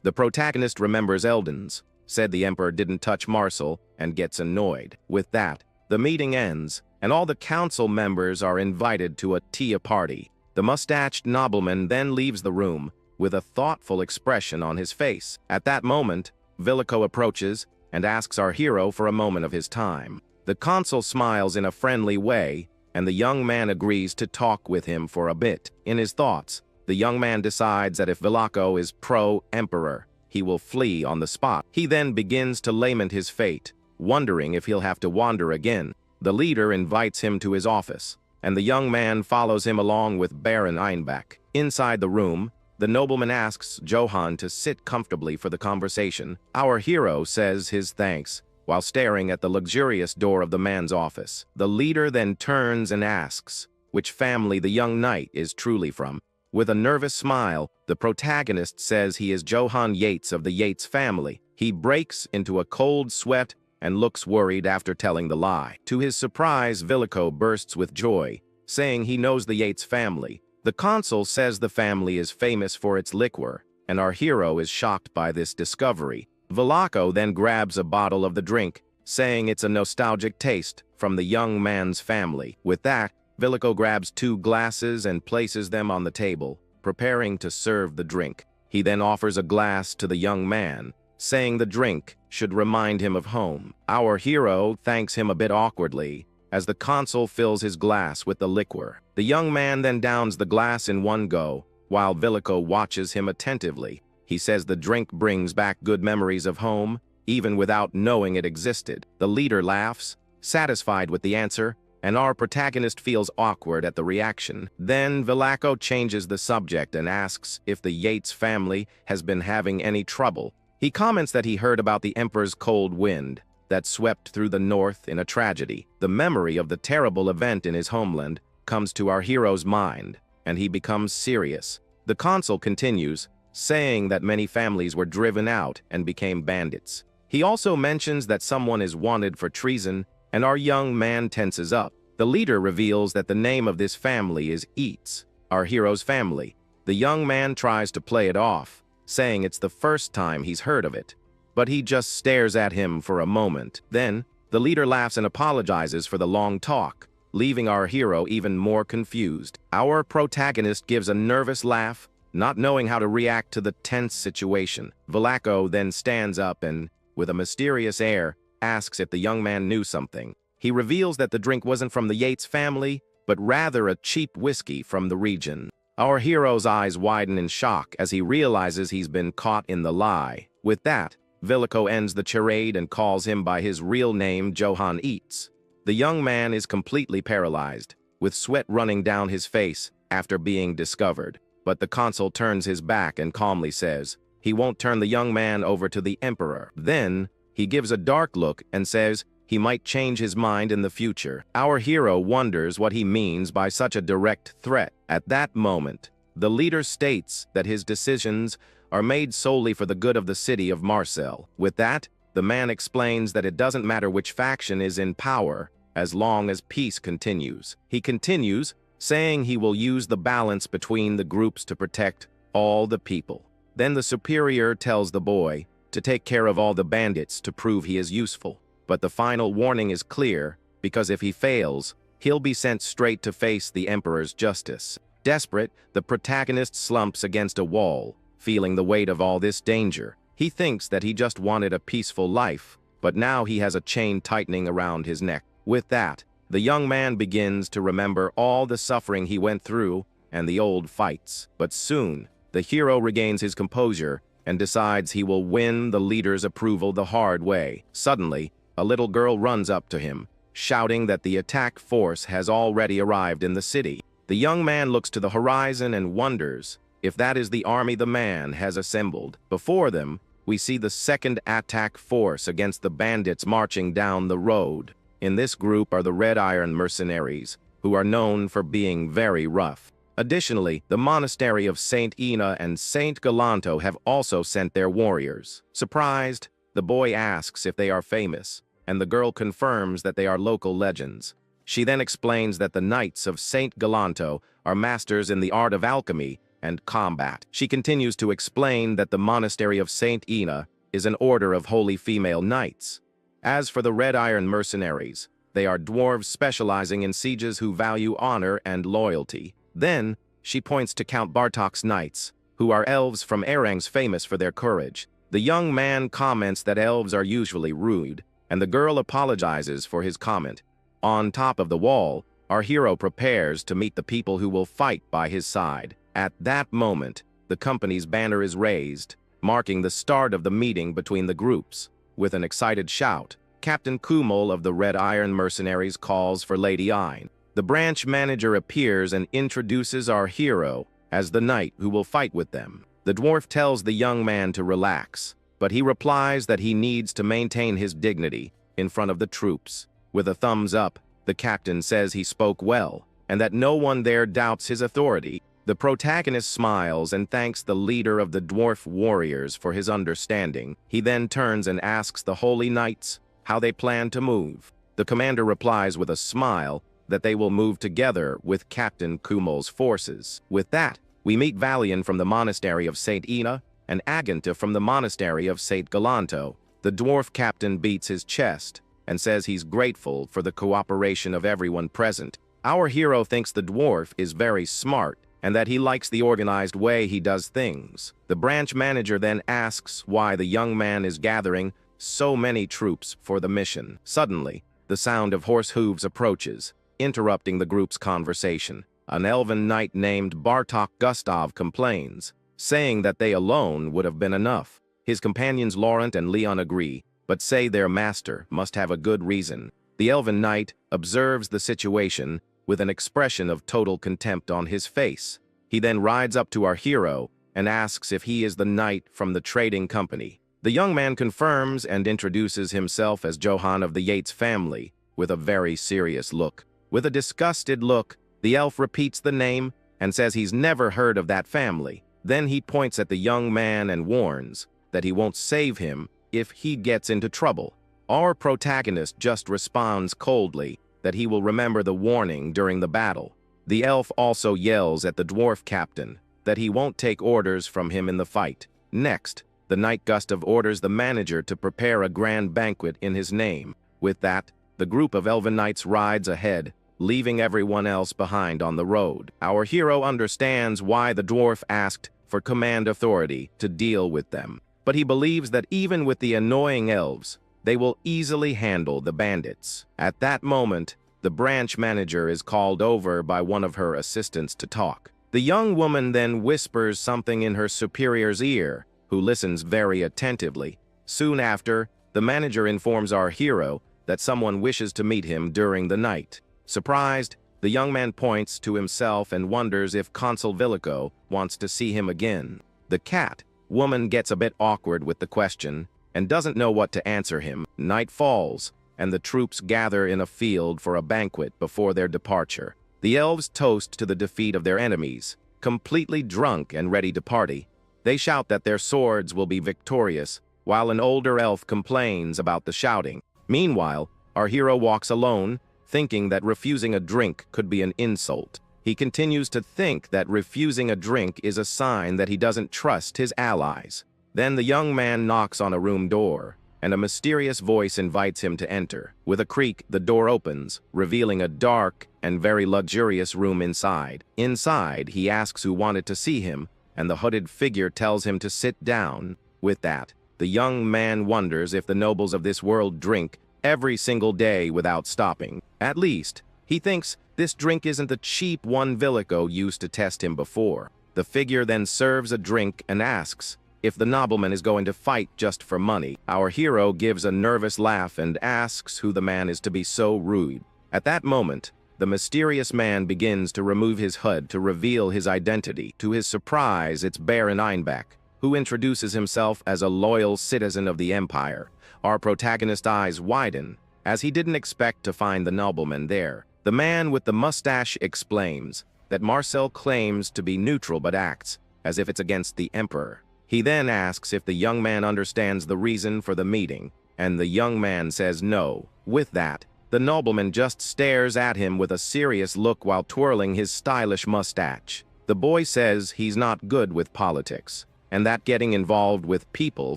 The protagonist remembers Eldon's, said the emperor didn't touch Marsil, and gets annoyed. With that, the meeting ends, and all the council members are invited to a tea party. The mustached nobleman then leaves the room with a thoughtful expression on his face. At that moment, Villico approaches and asks our hero for a moment of his time. The consul smiles in a friendly way, and the young man agrees to talk with him for a bit. In his thoughts, the young man decides that if Villico is pro-emperor, he will flee on the spot. He then begins to lament his fate, wondering if he'll have to wander again. The leader invites him to his office, and the young man follows him along with Baron Einbeck. Inside the room, the nobleman asks Johann to sit comfortably for the conversation. Our hero says his thanks, while staring at the luxurious door of the man's office. The leader then turns and asks which family the young knight is truly from. With a nervous smile, the protagonist says he is Johann Yates of the Yates family. He breaks into a cold sweat and looks worried after telling the lie. To his surprise, Villico bursts with joy, saying he knows the Yates family. The consul says the family is famous for its liquor, and our hero is shocked by this discovery. Villico then grabs a bottle of the drink, saying it's a nostalgic taste from the young man's family. With that, Villico grabs 2 glasses and places them on the table, preparing to serve the drink. He then offers a glass to the young man, saying the drink should remind him of home. Our hero thanks him a bit awkwardly as the consul fills his glass with the liquor. The young man then downs the glass in one go, while Villico watches him attentively. He says the drink brings back good memories of home, even without knowing it existed. The leader laughs, satisfied with the answer, and our protagonist feels awkward at the reaction. Then Villico changes the subject and asks if the Yates family has been having any trouble. He comments that he heard about the emperor's cold wind that swept through the north in a tragedy. The memory of the terrible event in his homeland comes to our hero's mind, and he becomes serious. The consul continues, saying that many families were driven out and became bandits. He also mentions that someone is wanted for treason, and our young man tenses up. The leader reveals that the name of this family is Eats, our hero's family. The young man tries to play it off, saying it's the first time he's heard of it. But he just stares at him for a moment. Then, the leader laughs and apologizes for the long talk, leaving our hero even more confused. Our protagonist gives a nervous laugh, not knowing how to react to the tense situation. Vlaco then stands up and, with a mysterious air, asks if the young man knew something. He reveals that the drink wasn't from the Yates family, but rather a cheap whiskey from the region. Our hero's eyes widen in shock as he realizes he's been caught in the lie. With that, Vlaco ends the charade and calls him by his real name, Johan Eats. The young man is completely paralyzed, with sweat running down his face after being discovered. But the consul turns his back and calmly says he won't turn the young man over to the emperor. Then, he gives a dark look and says he might change his mind in the future. Our hero wonders what he means by such a direct threat. At that moment, the leader states that his decisions are made solely for the good of the city of Marseille. With that, the man explains that it doesn't matter which faction is in power, as long as peace continues. He continues, saying he will use the balance between the groups to protect all the people. Then the superior tells the boy to take care of all the bandits to prove he is useful. But the final warning is clear, because if he fails, he'll be sent straight to face the emperor's justice. Desperate, the protagonist slumps against a wall, feeling the weight of all this danger. He thinks that he just wanted a peaceful life, but now he has a chain tightening around his neck. With that, the young man begins to remember all the suffering he went through and the old fights. But soon, the hero regains his composure and decides he will win the leader's approval the hard way. Suddenly, a little girl runs up to him, shouting that the attack force has already arrived in the city. The young man looks to the horizon and wonders if that is the army the man has assembled. Before them, we see the second attack force against the bandits marching down the road. In this group are the Red Iron mercenaries, who are known for being very rough. Additionally, the monastery of Saint Ina and Saint Galanto have also sent their warriors. Surprised, the boy asks if they are famous, and the girl confirms that they are local legends. She then explains that the Knights of Saint Galanto are masters in the art of alchemy and combat. She continues to explain that the monastery of Saint Ina is an order of holy female knights. As for the Red Iron mercenaries, they are dwarves specializing in sieges who value honor and loyalty. Then, she points to Count Bartok's knights, who are elves from Erangs famous for their courage. The young man comments that elves are usually rude, and the girl apologizes for his comment. On top of the wall, our hero prepares to meet the people who will fight by his side. At that moment, the company's banner is raised, marking the start of the meeting between the groups. With an excited shout, Captain Kumul of the Red Iron Mercenaries calls for Lady Ayn. The branch manager appears and introduces our hero as the knight who will fight with them. The dwarf tells the young man to relax, but he replies that he needs to maintain his dignity in front of the troops. With a thumbs up, the captain says he spoke well, and that no one there doubts his authority. The protagonist smiles and thanks the leader of the dwarf warriors for his understanding. He then turns and asks the Holy Knights how they plan to move. The commander replies with a smile that they will move together with Captain Kumul's forces. With that, we meet Valian from the monastery of Saint Ina and Aganta from the monastery of Saint Galanto. The dwarf captain beats his chest and says he's grateful for the cooperation of everyone present. Our hero thinks the dwarf is very smart and that he likes the organized way he does things. The branch manager then asks why the young man is gathering so many troops for the mission. Suddenly, the sound of horse hooves approaches, interrupting the group's conversation. An elven knight named Bartok Gustav complains, saying that they alone would have been enough. His companions Laurent and Leon agree, but say their master must have a good reason. The elven knight observes the situation with an expression of total contempt on his face. He then rides up to our hero and asks if he is the knight from the trading company. The young man confirms and introduces himself as Johann of the Yates family, with a very serious look. With a disgusted look, the elf repeats the name and says he's never heard of that family. Then he points at the young man and warns that he won't save him if he gets into trouble. Our protagonist just responds coldly that he will remember the warning during the battle. The elf also yells at the dwarf captain that he won't take orders from him in the fight. Next, the Night Gustav orders the manager to prepare a grand banquet in his name. With that, the group of elven knights rides ahead, leaving everyone else behind on the road. Our hero understands why the dwarf asked for command authority to deal with them, but he believes that even with the annoying elves, they will easily handle the bandits. At that moment, the branch manager is called over by one of her assistants to talk. The young woman then whispers something in her superior's ear, who listens very attentively. Soon after, the manager informs our hero that someone wishes to meet him during the night. Surprised, the young man points to himself and wonders if Consul Villico wants to see him again. The cat woman gets a bit awkward with the question and doesn't know what to answer him. Night falls, and the troops gather in a field for a banquet before their departure. The elves toast to the defeat of their enemies. Completely drunk and ready to party, they shout that their swords will be victorious, while an older elf complains about the shouting. Meanwhile, our hero walks alone, thinking that refusing a drink could be an insult. He continues to think that refusing a drink is a sign that he doesn't trust his allies. Then the young man knocks on a room door, and a mysterious voice invites him to enter. With a creak, the door opens, revealing a dark and very luxurious room inside. Inside, he asks who wanted to see him, and the hooded figure tells him to sit down. With that, the young man wonders if the nobles of this world drink every single day without stopping. At least, he thinks this drink isn't the cheap one Villico used to test him before. The figure then serves a drink and asks if the nobleman is going to fight just for money. Our hero gives a nervous laugh and asks who the man is to be so rude. At that moment, the mysterious man begins to remove his hood to reveal his identity. To his surprise, it's Baron Einbach, who introduces himself as a loyal citizen of the Empire. Our protagonist's eyes widen, as he didn't expect to find the nobleman there. The man with the mustache explains that Marcel claims to be neutral but acts as if it's against the Emperor. He then asks if the young man understands the reason for the meeting, and the young man says no. With that, the nobleman just stares at him with a serious look while twirling his stylish mustache. The boy says he's not good with politics, and that getting involved with people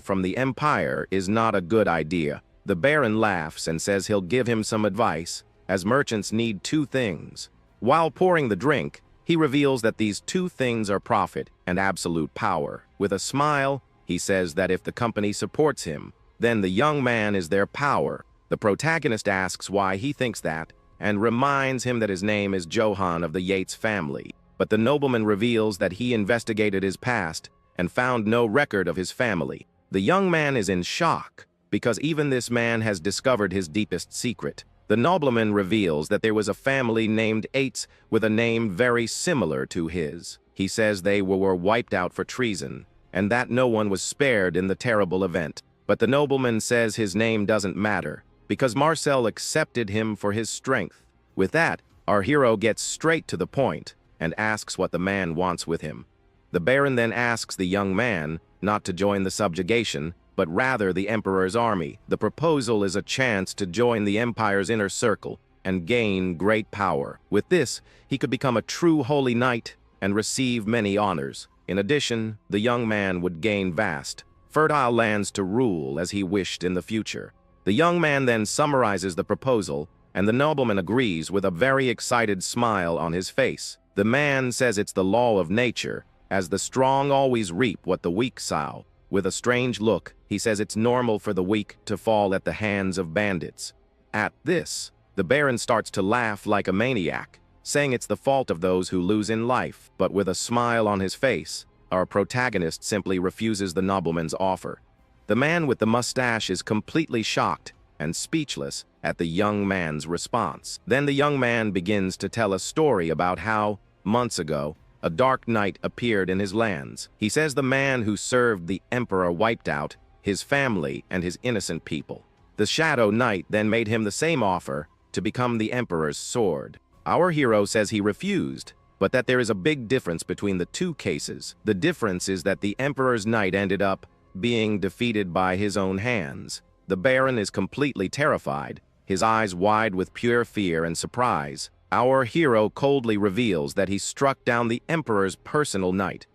from the Empire is not a good idea. The Baron laughs and says he'll give him some advice, as merchants need two things. While pouring the drink, he reveals that these two things are profit and absolute power. With a smile, he says that if the company supports him, then the young man is their power. The protagonist asks why he thinks that, and reminds him that his name is Johann of the Yates family. But the nobleman reveals that he investigated his past and found no record of his family. The young man is in shock, because even this man has discovered his deepest secret. The nobleman reveals that there was a family named Yates with a name very similar to his. He says they were wiped out for treason, and that no one was spared in the terrible event. But the nobleman says his name doesn't matter, because Marcel accepted him for his strength. With that, our hero gets straight to the point and asks what the man wants with him. The Baron then asks the young man not to join the subjugation, but rather the Emperor's army. The proposal is a chance to join the Empire's inner circle and gain great power. With this, he could become a true holy knight and receive many honors. In addition, the young man would gain vast, fertile lands to rule as he wished in the future. The young man then summarizes the proposal, and the nobleman agrees with a very excited smile on his face. The man says it's the law of nature, as the strong always reap what the weak sow. With a strange look, he says it's normal for the weak to fall at the hands of bandits. At this, the Baron starts to laugh like a maniac, saying it's the fault of those who lose in life, but with a smile on his face, our protagonist simply refuses the nobleman's offer. The man with the mustache is completely shocked and speechless at the young man's response. Then the young man begins to tell a story about how, months ago, a dark night appeared in his lands. He says the man who served the Emperor wiped out his family and his innocent people. The Shadow Knight then made him the same offer to become the Emperor's sword. Our hero says he refused, but that there is a big difference between the two cases. The difference is that the Emperor's knight ended up being defeated by his own hands. The Baron is completely terrified, his eyes wide with pure fear and surprise. Our hero coldly reveals that he struck down the Emperor's personal knight.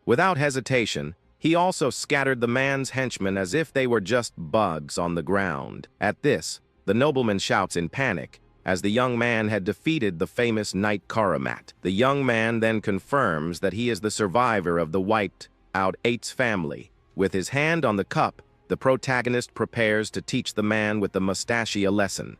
Without hesitation, He also scattered the man's henchmen as if they were just bugs on the ground. At this, the nobleman shouts in panic, as the young man had defeated the famous Knight Karamat. The young man then confirms that he is the survivor of the wiped-out Eight's family. With his hand on the cup, the protagonist prepares to teach the man with the mustache a lesson.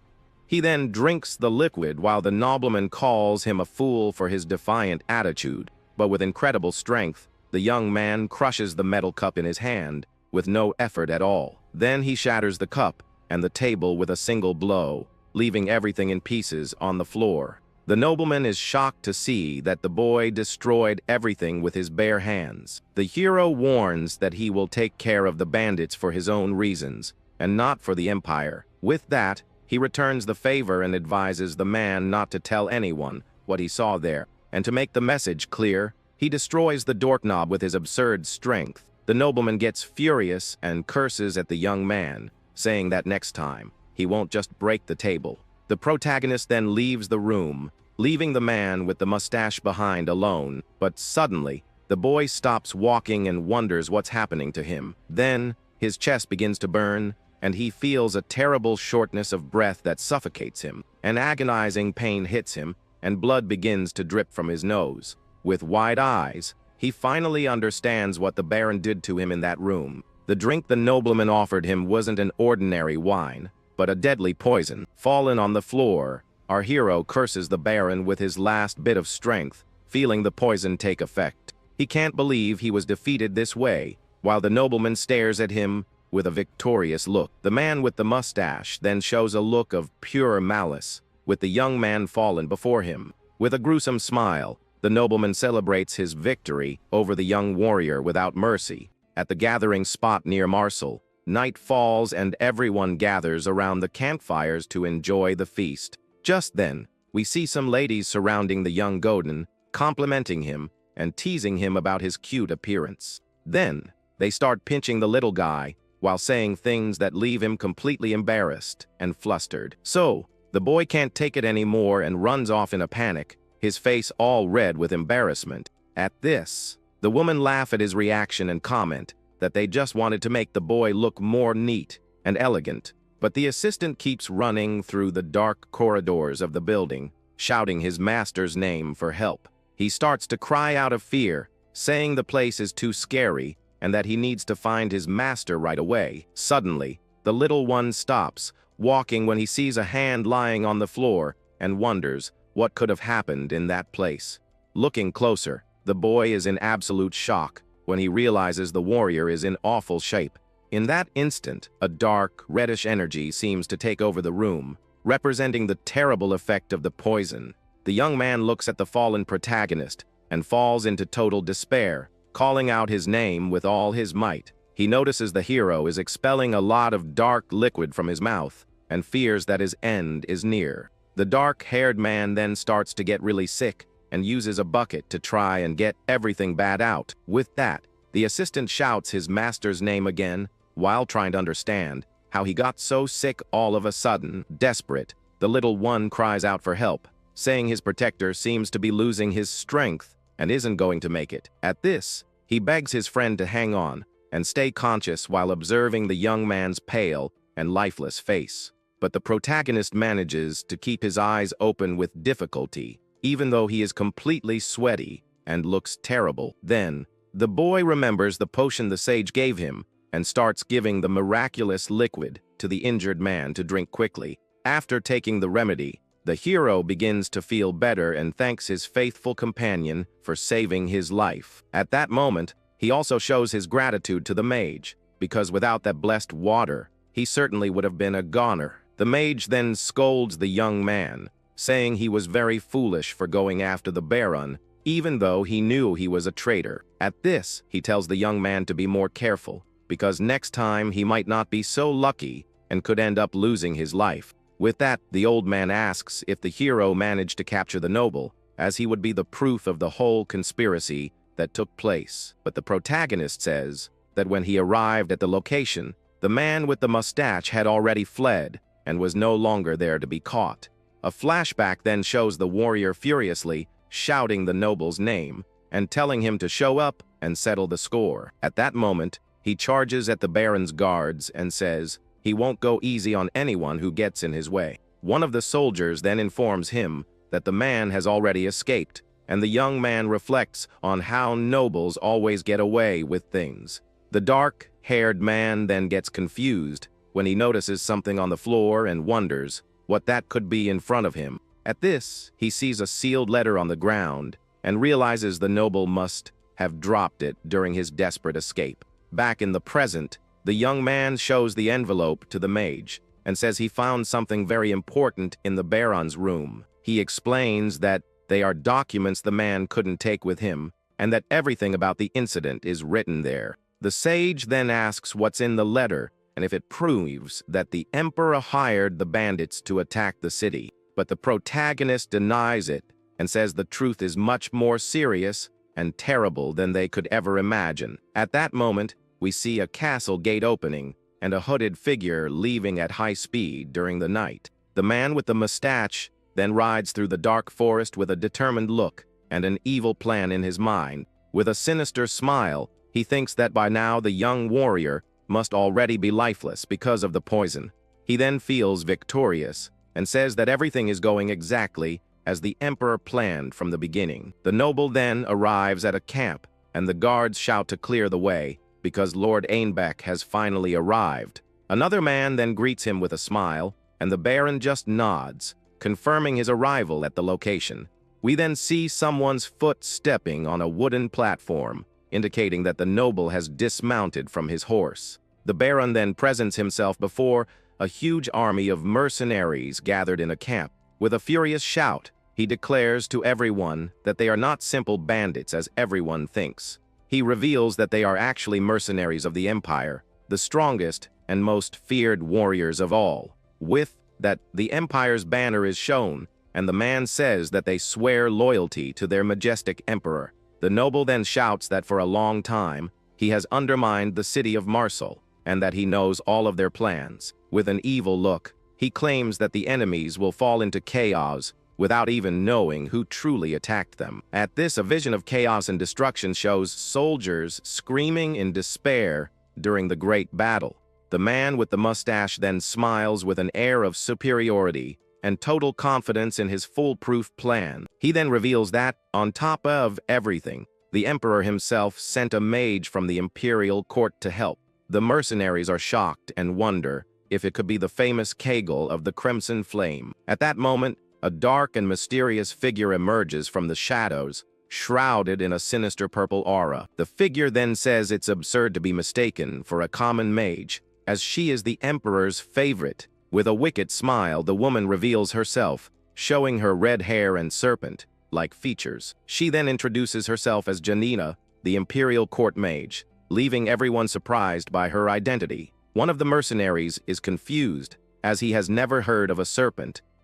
He then drinks the liquid while the nobleman calls him a fool for his defiant attitude, but with incredible strength, the young man crushes the metal cup in his hand with no effort at all. Then he shatters the cup and the table with a single blow, leaving everything in pieces on the floor. The nobleman is shocked to see that the boy destroyed everything with his bare hands. The hero warns that he will take care of the bandits for his own reasons, and not for the empire. With that, he returns the favor and advises the man not to tell anyone what he saw there. And to make the message clear, he destroys the doorknob with his absurd strength. The nobleman gets furious and curses at the young man, saying that next time, he won't just break the table. The protagonist then leaves the room, leaving the man with the mustache behind alone. But suddenly, the boy stops walking and wonders what's happening to him. Then, his chest begins to burn, and he feels a terrible shortness of breath that suffocates him. An agonizing pain hits him, and blood begins to drip from his nose. With wide eyes, he finally understands what the Baron did to him in that room. The drink the nobleman offered him wasn't an ordinary wine, but a deadly poison. Fallen on the floor, our hero curses the Baron with his last bit of strength, feeling the poison take effect. He can't believe he was defeated this way, while the nobleman stares at him with a victorious look. The man with the mustache then shows a look of pure malice, with the young man fallen before him. With a gruesome smile, the nobleman celebrates his victory over the young warrior without mercy. At the gathering spot near Marseille, night falls and everyone gathers around the campfires to enjoy the feast. Just then, we see some ladies surrounding the young Godin, complimenting him and teasing him about his cute appearance. Then, they start pinching the little guy while saying things that leave him completely embarrassed and flustered. So, the boy can't take it anymore and runs off in a panic, his face all red with embarrassment. At this, the women laugh at his reaction and comment that they just wanted to make the boy look more neat and elegant. But the assistant keeps running through the dark corridors of the building, shouting his master's name for help. He starts to cry out of fear, saying the place is too scary and that he needs to find his master right away. Suddenly, the little one stops, walking when he sees a hand lying on the floor and wonders what could have happened in that place. Looking closer, the boy is in absolute shock when he realizes the warrior is in awful shape. In that instant, a dark, reddish energy seems to take over the room, representing the terrible effect of the poison. The young man looks at the fallen protagonist and falls into total despair, calling out his name with all his might. He notices the hero is expelling a lot of dark liquid from his mouth and fears that his end is near. The dark-haired man then starts to get really sick and uses a bucket to try and get everything bad out. With that, the assistant shouts his master's name again while trying to understand how he got so sick all of a sudden. Desperate, the little one cries out for help, saying his protector seems to be losing his strength and isn't going to make it. At this, he begs his friend to hang on and stay conscious while observing the young man's pale and lifeless face. But the protagonist manages to keep his eyes open with difficulty, even though he is completely sweaty and looks terrible. Then, the boy remembers the potion the sage gave him and starts giving the miraculous liquid to the injured man to drink quickly. After taking the remedy, the hero begins to feel better and thanks his faithful companion for saving his life. At that moment, he also shows his gratitude to the mage, because without that blessed water, he certainly would have been a goner. The mage then scolds the young man, saying he was very foolish for going after the Baron, even though he knew he was a traitor. At this, he tells the young man to be more careful, because next time he might not be so lucky and could end up losing his life. With that, the old man asks if the hero managed to capture the noble, as he would be the proof of the whole conspiracy that took place. But the protagonist says that when he arrived at the location, the man with the mustache had already fled and was no longer there to be caught. A flashback then shows the warrior furiously shouting the noble's name and telling him to show up and settle the score. At that moment, he charges at the Baron's guards and says he won't go easy on anyone who gets in his way. One of the soldiers then informs him that the man has already escaped, and the young man reflects on how nobles always get away with things. The dark-haired man then gets confused when he notices something on the floor and wonders what that could be in front of him. At this, he sees a sealed letter on the ground and realizes the noble must have dropped it during his desperate escape. Back in the present, the young man shows the envelope to the mage and says he found something very important in the Baron's room. He explains that they are documents the man couldn't take with him and that everything about the incident is written there. The sage then asks what's in the letter and if it proves that the emperor hired the bandits to attack the city. But the protagonist denies it and says the truth is much more serious and terrible than they could ever imagine. At that moment, we see a castle gate opening and a hooded figure leaving at high speed during the night. The man with the mustache then rides through the dark forest with a determined look and an evil plan in his mind. With a sinister smile, he thinks that by now the young warrior must already be lifeless because of the poison. He then feels victorious and says that everything is going exactly as the emperor planned from the beginning. The noble then arrives at a camp, and the guards shout to clear the way because Lord Ainbeck has finally arrived. Another man then greets him with a smile, and the Baron just nods, confirming his arrival at the location. We then see someone's foot stepping on a wooden platform, indicating that the noble has dismounted from his horse. The Baron then presents himself before a huge army of mercenaries gathered in a camp. With a furious shout, he declares to everyone that they are not simple bandits as everyone thinks. He reveals that they are actually mercenaries of the Empire, the strongest and most feared warriors of all. With that, the Empire's banner is shown, and the man says that they swear loyalty to their majestic emperor. The noble then shouts that for a long time, he has undermined the city of Marseille, and that he knows all of their plans. With an evil look, he claims that the enemies will fall into chaos without even knowing who truly attacked them. At this, a vision of chaos and destruction shows soldiers screaming in despair during the great battle. The man with the mustache then smiles with an air of superiority and total confidence in his foolproof plan. He then reveals that, on top of everything, the emperor himself sent a mage from the imperial court to help. The mercenaries are shocked and wonder if it could be the famous Kegel of the Crimson Flame. At that moment, a dark and mysterious figure emerges from the shadows, shrouded in a sinister purple aura. The figure then says it's absurd to be mistaken for a common mage, as she is the emperor's favorite. With a wicked smile, the woman reveals herself, showing her red hair and serpent-like features. She then introduces herself as Janina, the imperial court mage, leaving everyone surprised by her identity. One of the mercenaries is confused, as he has never heard of a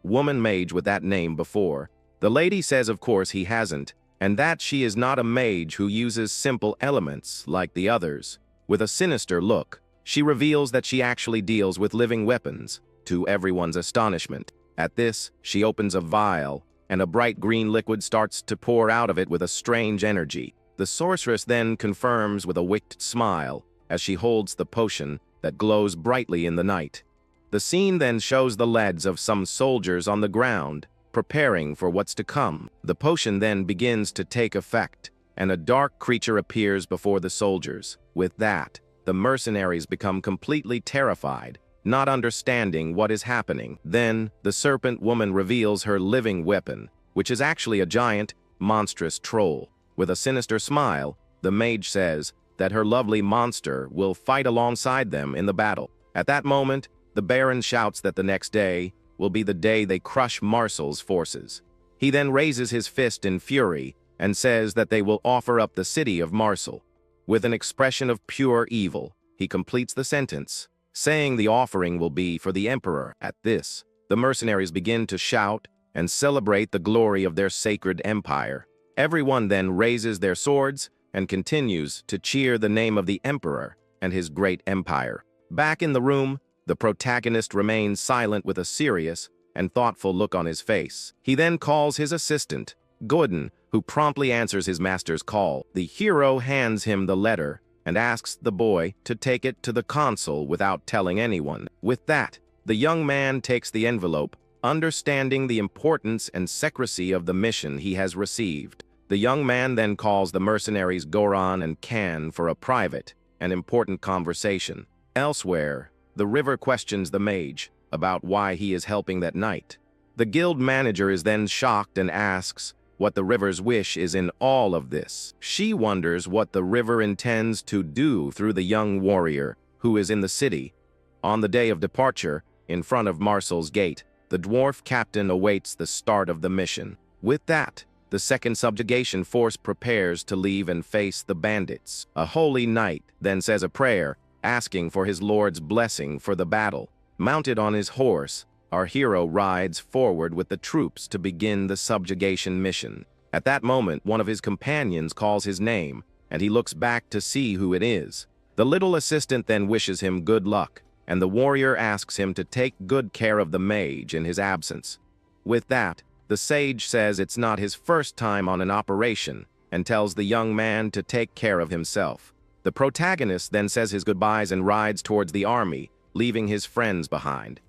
woman mage with that name before. The lady says of course he hasn't, and that she is not a mage who uses simple elements like the others. With a sinister look, she reveals that she actually deals with living weapons, to everyone's astonishment. At this, she opens a vial, and a bright green liquid starts to pour out of it with a strange energy. The sorceress then confirms with a wicked smile as she holds the potion that glows brightly in the night. The scene then shows the leads of some soldiers on the ground, preparing for what's to come. The potion then begins to take effect, and a dark creature appears before the soldiers. With that, the mercenaries become completely terrified, not understanding what is happening. Then, the serpent woman reveals her living weapon, which is actually a giant, monstrous troll. With a sinister smile, the mage says that her lovely monster will fight alongside them in the battle. At that moment, the Baron shouts that the next day will be the day they crush Marseille's forces. He then raises his fist in fury and says that they will offer up the city of Marseille. With an expression of pure evil, he completes the sentence, saying the offering will be for the emperor. At this, the mercenaries begin to shout and celebrate the glory of their sacred empire. Everyone then raises their swords and continues to cheer the name of the emperor and his great empire. Back in the room, the protagonist remains silent with a serious and thoughtful look on his face. He then calls his assistant, Gordon, who promptly answers his master's call. The hero hands him the letter and asks the boy to take it to the consul without telling anyone. With that, the young man takes the envelope, understanding the importance and secrecy of the mission he has received. The young man then calls the mercenaries Goran and Kan for a private and important conversation. Elsewhere, the river questions the mage about why he is helping that night. The guild manager is then shocked and asks what the river's wish is in all of this. She wonders what the river intends to do through the young warrior who is in the city. On the day of departure, in front of Marcel's gate, the dwarf captain awaits the start of the mission. With that, the second subjugation force prepares to leave and face the bandits. A holy knight then says a prayer, asking for his lord's blessing for the battle. Mounted on his horse, our hero rides forward with the troops to begin the subjugation mission. At that moment, one of his companions calls his name, and he looks back to see who it is. The little assistant then wishes him good luck, and the warrior asks him to take good care of the mage in his absence. With that, the sage says it's not his first time on an operation, and tells the young man to take care of himself. The protagonist then says his goodbyes and rides towards the army, leaving his friends behind.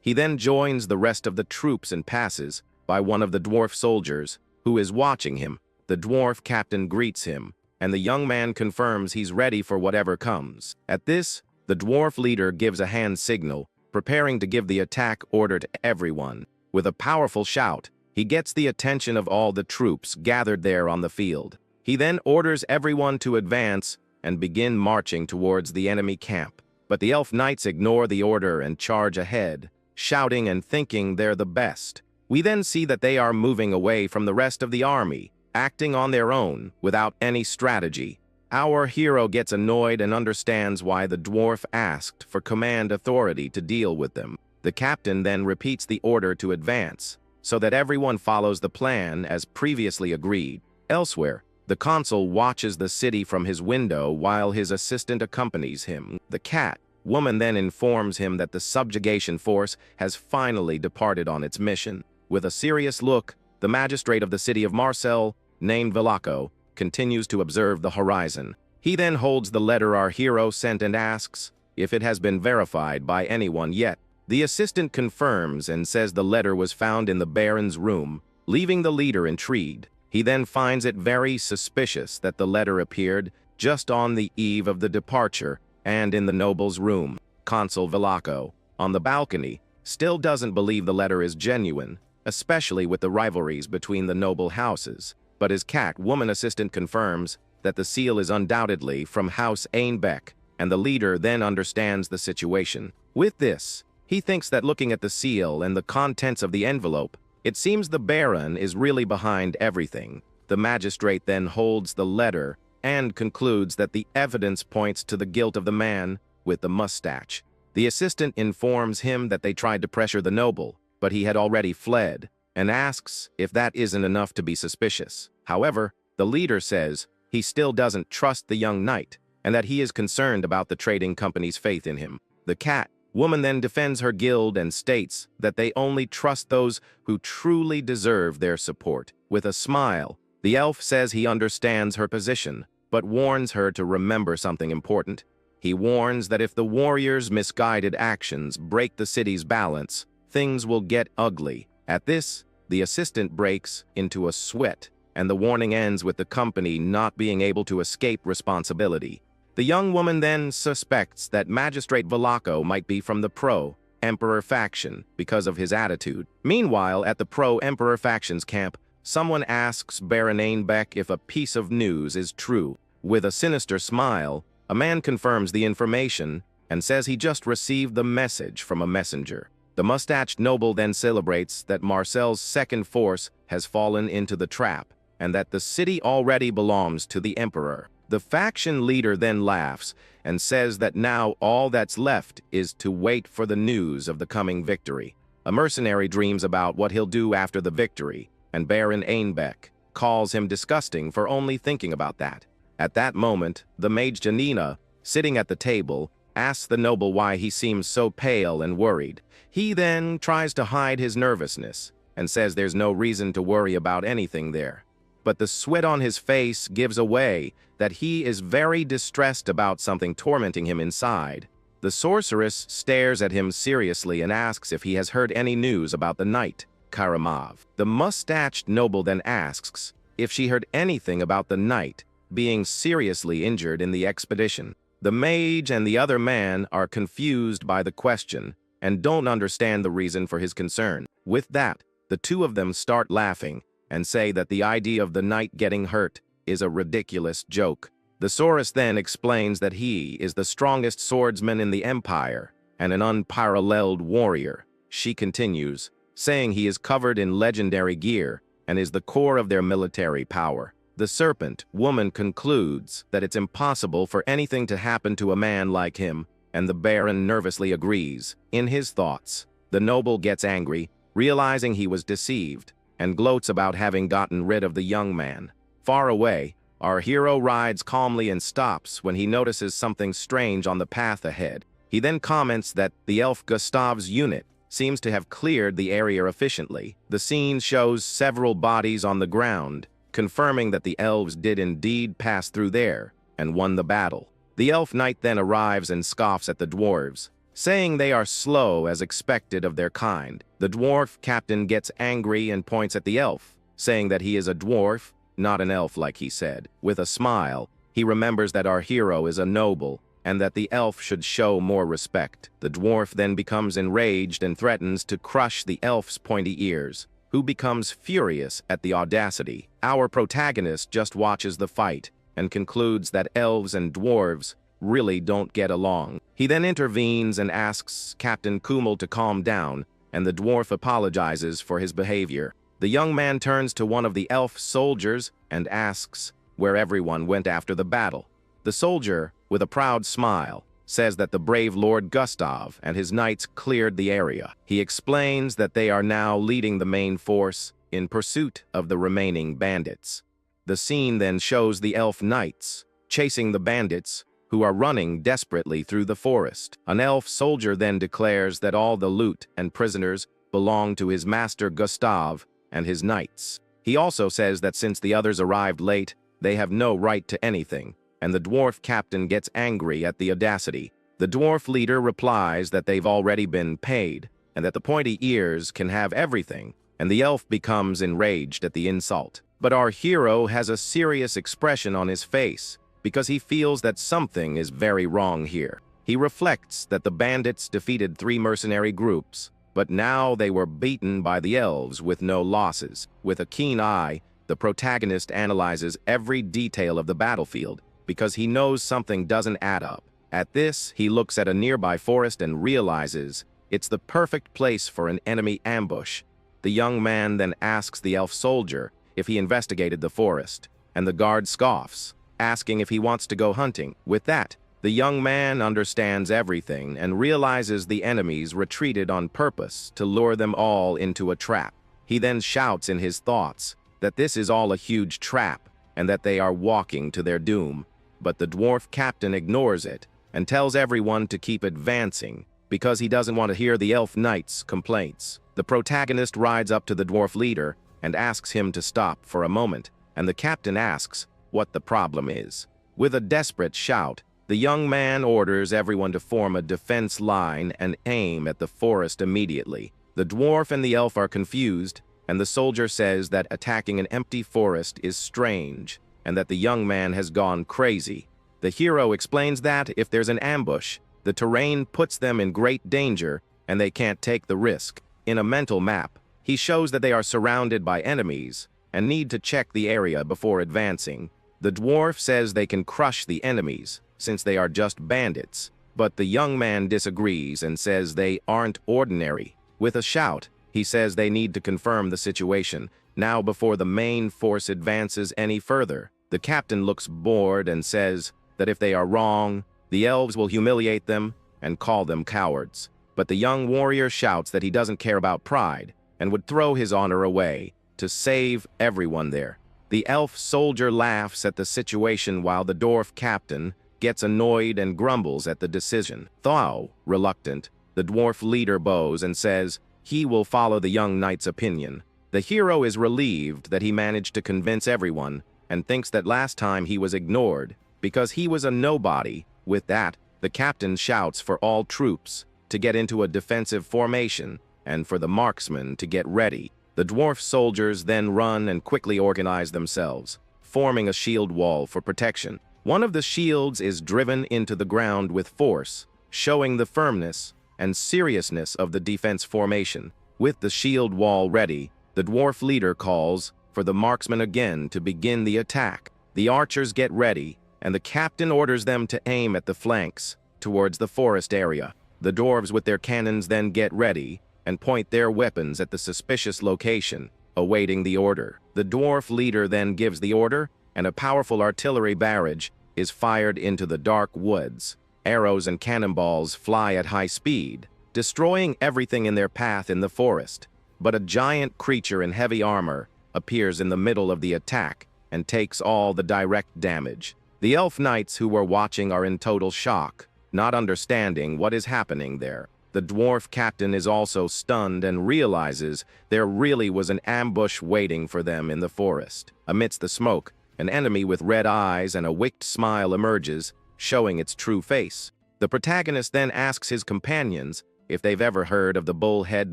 He then joins the rest of the troops and passes by one of the dwarf soldiers, who is watching him. The dwarf captain greets him, and the young man confirms he's ready for whatever comes. At this, the dwarf leader gives a hand signal, preparing to give the attack order to everyone. With a powerful shout, he gets the attention of all the troops gathered there on the field. He then orders everyone to advance and begin marching towards the enemy camp. But the elf knights ignore the order and charge ahead, shouting and thinking they're the best. We then see that they are moving away from the rest of the army, acting on their own without any strategy. Our hero gets annoyed and understands why the dwarf asked for command authority to deal with them. The captain then repeats the order to advance, so that everyone follows the plan as previously agreed. Elsewhere, the consul watches the city from his window while his assistant accompanies him. The cat woman then informs him that the subjugation force has finally departed on its mission. With a serious look, the magistrate of the city of Marcel, named Velaco, continues to observe the horizon. He then holds the letter our hero sent and asks if it has been verified by anyone yet. The assistant confirms and says the letter was found in the baron's room, leaving the leader intrigued. He then finds it very suspicious that the letter appeared just on the eve of the departure and in the noble's room. Consul Velaco, on the balcony, still doesn't believe the letter is genuine, especially with the rivalries between the noble houses. But his cat woman assistant confirms that the seal is undoubtedly from House Einbeck, and the leader then understands the situation. With this, he thinks that looking at the seal and the contents of the envelope, it seems the Baron is really behind everything. The magistrate then holds the letter and concludes that the evidence points to the guilt of the man with the mustache. The assistant informs him that they tried to pressure the noble, but he had already fled, and asks if that isn't enough to be suspicious. However, the leader says he still doesn't trust the young knight, and that he is concerned about the trading company's faith in him. The cat woman then defends her guild and states that they only trust those who truly deserve their support. With a smile, the elf says he understands her position, but warns her to remember something important. He warns that if the warriors' misguided actions break the city's balance, things will get ugly. At this, the assistant breaks into a sweat, and the warning ends with the company not being able to escape responsibility. The young woman then suspects that Magistrate Velaco might be from the pro-Emperor faction because of his attitude. Meanwhile, at the pro-Emperor faction's camp, someone asks Baron Einbeck if a piece of news is true. With a sinister smile, a man confirms the information and says he just received the message from a messenger. The mustached noble then celebrates that Marcel's second force has fallen into the trap, and that the city already belongs to the Emperor. The faction leader then laughs and says that now all that's left is to wait for the news of the coming victory. A mercenary dreams about what he'll do after the victory, and Baron Einbeck calls him disgusting for only thinking about that. At that moment, the mage Janina, sitting at the table, asks the noble why he seems so pale and worried. He then tries to hide his nervousness and says there's no reason to worry about anything there. but the sweat on his face gives away that he is very distressed about something tormenting him inside. The sorceress stares at him seriously and asks if he has heard any news about the knight, Karamov. The mustached noble then asks if she heard anything about the knight being seriously injured in the expedition. The mage and the other man are confused by the question and don't understand the reason for his concern. With that, the two of them start laughing and say that the idea of the knight getting hurt is a ridiculous joke. The sorceress then explains that he is the strongest swordsman in the Empire and an unparalleled warrior. She continues, saying he is covered in legendary gear and is the core of their military power. The serpent woman concludes that it's impossible for anything to happen to a man like him, and the Baron nervously agrees. In his thoughts, the noble gets angry, realizing he was deceived, and gloats about having gotten rid of the young man. Far away, our hero rides calmly and stops when he notices something strange on the path ahead. He then comments that the elf Gustav's unit seems to have cleared the area efficiently. The scene shows several bodies on the ground, confirming that the elves did indeed pass through there and won the battle. The elf knight then arrives and scoffs at the dwarves, saying they are slow as expected of their kind. The dwarf captain gets angry and points at the elf, saying that he is a dwarf, not an elf like he said. With a smile, he remembers that our hero is a noble and that the elf should show more respect. The dwarf then becomes enraged and threatens to crush the elf's pointy ears, who becomes furious at the audacity. Our protagonist just watches the fight and concludes that elves and dwarves really don't get along. He then intervenes and asks Captain Kummel to calm down, and the dwarf apologizes for his behavior. The young man turns to one of the elf soldiers and asks where everyone went after the battle. The soldier, with a proud smile, says that the brave Lord Gustav and his knights cleared the area. He explains that they are now leading the main force in pursuit of the remaining bandits. The scene then shows the elf knights chasing the bandits who are running desperately through the forest. An elf soldier then declares that all the loot and prisoners belong to his master Gustav and his knights. He also says that since the others arrived late, they have no right to anything, and the dwarf captain gets angry at the audacity. The dwarf leader replies that they've already been paid, and that the pointy ears can have everything, and the elf becomes enraged at the insult. But our hero has a serious expression on his face, because he feels that something is very wrong here. He reflects that the bandits defeated 3 mercenary groups, but now they were beaten by the elves with no losses. With a keen eye, the protagonist analyzes every detail of the battlefield, because he knows something doesn't add up. At this, he looks at a nearby forest and realizes it's the perfect place for an enemy ambush. The young man then asks the elf soldier if he investigated the forest, and the guard scoffs, asking if he wants to go hunting. With that, the young man understands everything and realizes the enemies retreated on purpose to lure them all into a trap. He then shouts in his thoughts that this is all a huge trap and that they are walking to their doom. But the dwarf captain ignores it and tells everyone to keep advancing because he doesn't want to hear the elf knight's complaints. The protagonist rides up to the dwarf leader and asks him to stop for a moment, and the captain asks what the problem is. With a desperate shout, the young man orders everyone to form a defense line and aim at the forest immediately. The dwarf and the elf are confused, and the soldier says that attacking an empty forest is strange, and that the young man has gone crazy. The hero explains that if there's an ambush, the terrain puts them in great danger, and they can't take the risk. In a mental map, he shows that they are surrounded by enemies, and need to check the area before advancing. The dwarf says they can crush the enemies, since they are just bandits, but the young man disagrees and says they aren't ordinary. With a shout, he says they need to confirm the situation, now before the main force advances any further. The captain looks bored and says that if they are wrong, the elves will humiliate them and call them cowards. But the young warrior shouts that he doesn't care about pride and would throw his honor away to save everyone there. The elf soldier laughs at the situation while the dwarf captain gets annoyed and grumbles at the decision. Though reluctant, the dwarf leader bows and says he will follow the young knight's opinion. The hero is relieved that he managed to convince everyone and thinks that last time he was ignored because he was a nobody. With that, the captain shouts for all troops to get into a defensive formation and for the marksmen to get ready. The dwarf soldiers then run and quickly organize themselves, forming a shield wall for protection. One of the shields is driven into the ground with force, showing the firmness and seriousness of the defense formation. With the shield wall ready, the dwarf leader calls for the marksmen again to begin the attack. The archers get ready, and the captain orders them to aim at the flanks towards the forest area. The dwarves with their cannons then get ready and point their weapons at the suspicious location, awaiting the order. The dwarf leader then gives the order, and a powerful artillery barrage is fired into the dark woods. Arrows and cannonballs fly at high speed, destroying everything in their path in the forest. But a giant creature in heavy armor appears in the middle of the attack and takes all the direct damage. The elf knights who were watching are in total shock, not understanding what is happening there. The dwarf captain is also stunned and realizes there really was an ambush waiting for them in the forest. Amidst the smoke, an enemy with red eyes and a wicked smile emerges, showing its true face. The protagonist then asks his companions if they've ever heard of the bullhead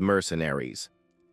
mercenaries.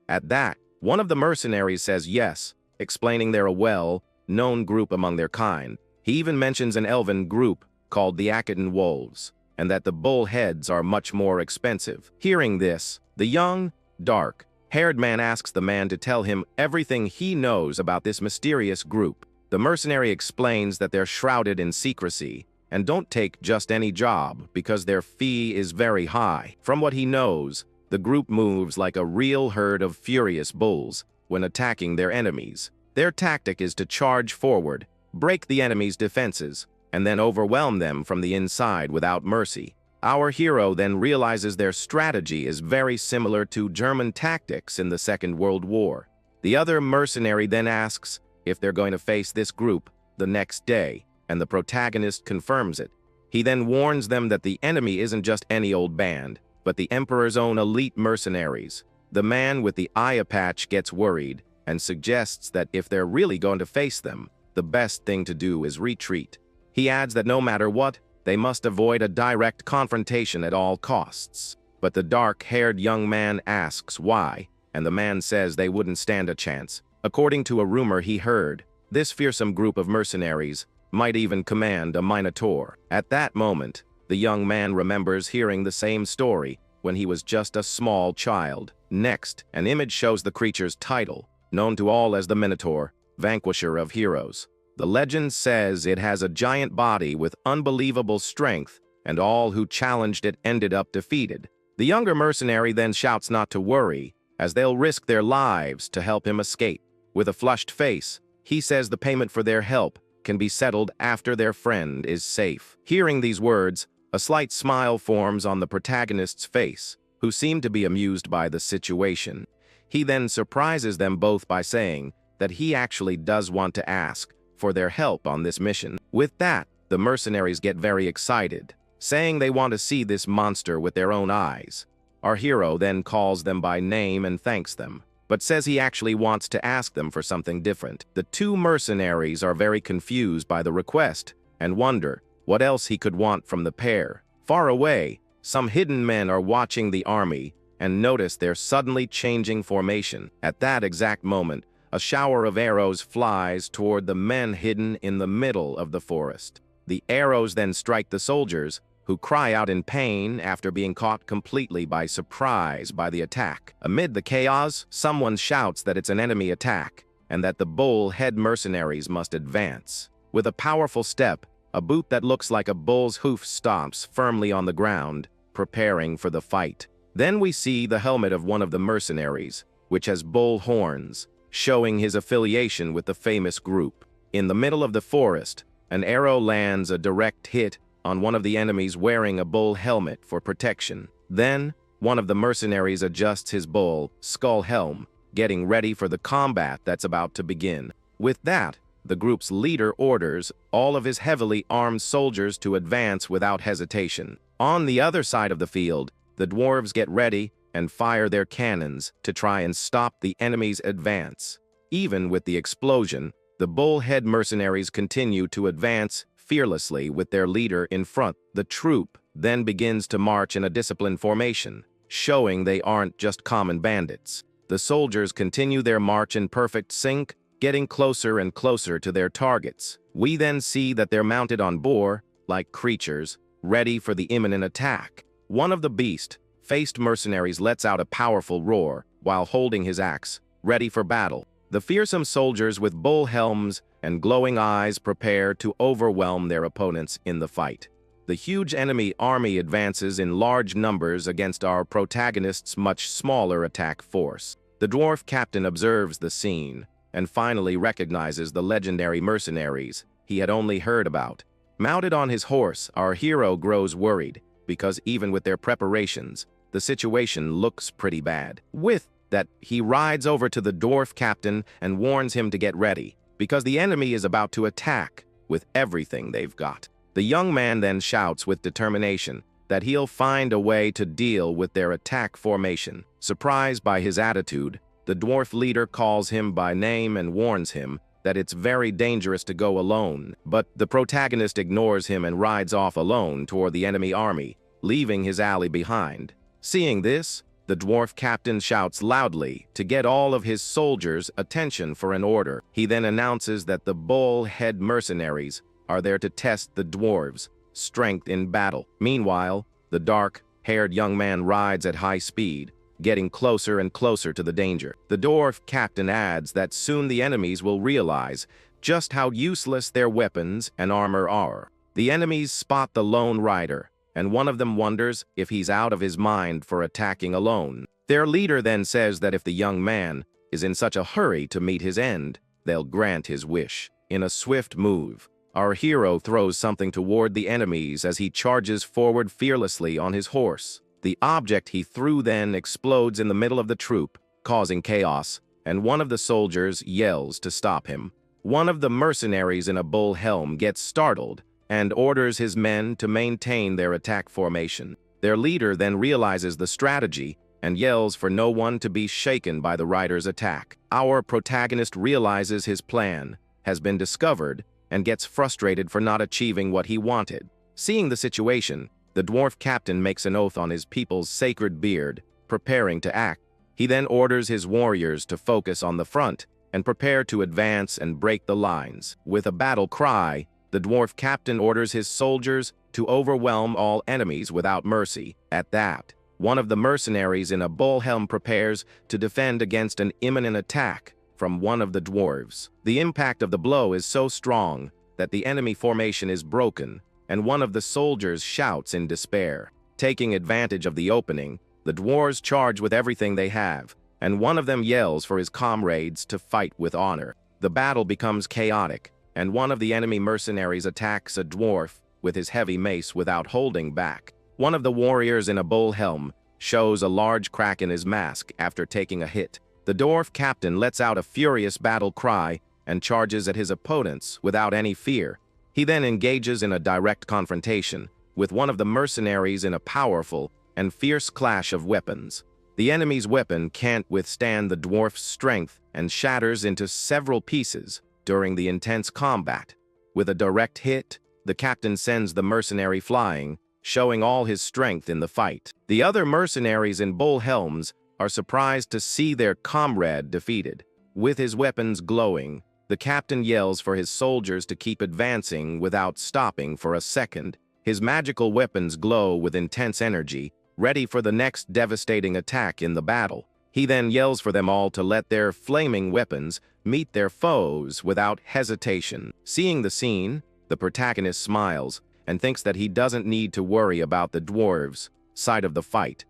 At that, one of the mercenaries says yes, explaining they're a well-known group among their kind. He even mentions an elven group called the Accident Wolves, and that the bullheads are much more expensive. Hearing this, the young, dark-haired man asks the man to tell him everything he knows about this mysterious group. The mercenary explains that they're shrouded in secrecy and don't take just any job because their fee is very high. From what he knows, the group moves like a real herd of furious bulls when attacking their enemies. Their tactic is to charge forward, break the enemy's defenses, and then overwhelm them from the inside without mercy. Our hero then realizes their strategy is very similar to German tactics in the Second World War. The other mercenary then asks if they're going to face this group the next day, and the protagonist confirms it. He then warns them that the enemy isn't just any old band, but the Emperor's own elite mercenaries. The man with the eye patch gets worried and suggests that if they're really going to face them, the best thing to do is retreat. He adds that no matter what, they must avoid a direct confrontation at all costs. But the dark-haired young man asks why, and the man says they wouldn't stand a chance. According to a rumor he heard, this fearsome group of mercenaries might even command a minotaur. At that moment, the young man remembers hearing the same story when he was just a small child. Next, an image shows the creature's title, known to all as the Minotaur, Vanquisher of Heroes. The legend says it has a giant body with unbelievable strength, and all who challenged it ended up defeated. The younger mercenary then shouts not to worry, as they'll risk their lives to help him escape. With a flushed face, he says the payment for their help can be settled after their friend is safe. Hearing these words, a slight smile forms on the protagonist's face, who seem to be amused by the situation. He then surprises them both by saying that he actually does want to ask for their help on this mission. With that, the mercenaries get very excited, saying they want to see this monster with their own eyes. Our hero then calls them by name and thanks them, but says he actually wants to ask them for something different. The two mercenaries are very confused by the request and wonder what else he could want from the pair. Far away, some hidden men are watching the army and notice their suddenly changing formation. At that exact moment, a shower of arrows flies toward the men hidden in the middle of the forest. The arrows then strike the soldiers, who cry out in pain after being caught completely by surprise by the attack. Amid the chaos, someone shouts that it's an enemy attack and that the bull-head mercenaries must advance. With a powerful step, a boot that looks like a bull's hoof stomps firmly on the ground, preparing for the fight. Then we see the helmet of one of the mercenaries, which has bull horns, showing his affiliation with the famous group. In the middle of the forest, an arrow lands a direct hit on one of the enemies wearing a bull helmet for protection. Then, one of the mercenaries adjusts his bull skull helm, getting ready for the combat that's about to begin. With that, the group's leader orders all of his heavily armed soldiers to advance without hesitation. On the other side of the field, the dwarves get ready and fire their cannons to try and stop the enemy's advance. Even with the explosion, the bullhead mercenaries continue to advance fearlessly with their leader in front. The troop then begins to march in a disciplined formation, showing they aren't just common bandits. The soldiers continue their march in perfect sync, getting closer and closer to their targets. We then see that they're mounted on boar-like creatures, ready for the imminent attack. One of the beast-faced mercenaries lets out a powerful roar while holding his axe, ready for battle. The fearsome soldiers with bull helms and glowing eyes prepare to overwhelm their opponents in the fight. The huge enemy army advances in large numbers against our protagonist's much smaller attack force. The dwarf captain observes the scene and finally recognizes the legendary mercenaries he had only heard about. Mounted on his horse, our hero grows worried because even with their preparations, the situation looks pretty bad. With that, he rides over to the dwarf captain and warns him to get ready, because the enemy is about to attack with everything they've got. The young man then shouts with determination that he'll find a way to deal with their attack formation. Surprised by his attitude, the dwarf leader calls him by name and warns him that it's very dangerous to go alone, but the protagonist ignores him and rides off alone toward the enemy army, leaving his ally behind. Seeing this, the dwarf captain shouts loudly to get all of his soldiers' attention for an order. He then announces that the bull-head mercenaries are there to test the dwarves' strength in battle. Meanwhile, the dark-haired young man rides at high speed, getting closer and closer to the danger. The dwarf captain adds that soon the enemies will realize just how useless their weapons and armor are. The enemies spot the lone rider, and one of them wonders if he's out of his mind for attacking alone. Their leader then says that if the young man is in such a hurry to meet his end, they'll grant his wish. In a swift move, our hero throws something toward the enemies as he charges forward fearlessly on his horse. The object he threw then explodes in the middle of the troop, causing chaos, and one of the soldiers yells to stop him. One of the mercenaries in a bull helm gets startled and orders his men to maintain their attack formation. Their leader then realizes the strategy and yells for no one to be shaken by the rider's attack. Our protagonist realizes his plan has been discovered and gets frustrated for not achieving what he wanted. Seeing the situation, the dwarf captain makes an oath on his people's sacred beard, preparing to act. He then orders his warriors to focus on the front and prepare to advance and break the lines. With a battle cry, the dwarf captain orders his soldiers to overwhelm all enemies without mercy. At that, one of the mercenaries in a bull helm prepares to defend against an imminent attack from one of the dwarves. The impact of the blow is so strong that the enemy formation is broken, and one of the soldiers shouts in despair. Taking advantage of the opening, the dwarves charge with everything they have, and one of them yells for his comrades to fight with honor. The battle becomes chaotic, and one of the enemy mercenaries attacks a dwarf with his heavy mace without holding back. One of the warriors in a bull helm shows a large crack in his mask after taking a hit. The dwarf captain lets out a furious battle cry and charges at his opponents without any fear. He then engages in a direct confrontation with one of the mercenaries in a powerful and fierce clash of weapons. The enemy's weapon can't withstand the dwarf's strength and shatters into several pieces during the intense combat. With a direct hit, the captain sends the mercenary flying, showing all his strength in the fight. The other mercenaries in bull helms are surprised to see their comrade defeated. With his weapons glowing, the captain yells for his soldiers to keep advancing without stopping for a second. His magical weapons glow with intense energy, ready for the next devastating attack in the battle. He then yells for them all to let their flaming weapons meet their foes without hesitation. Seeing the scene, the protagonist smiles and thinks that he doesn't need to worry about the dwarves' side of the fight.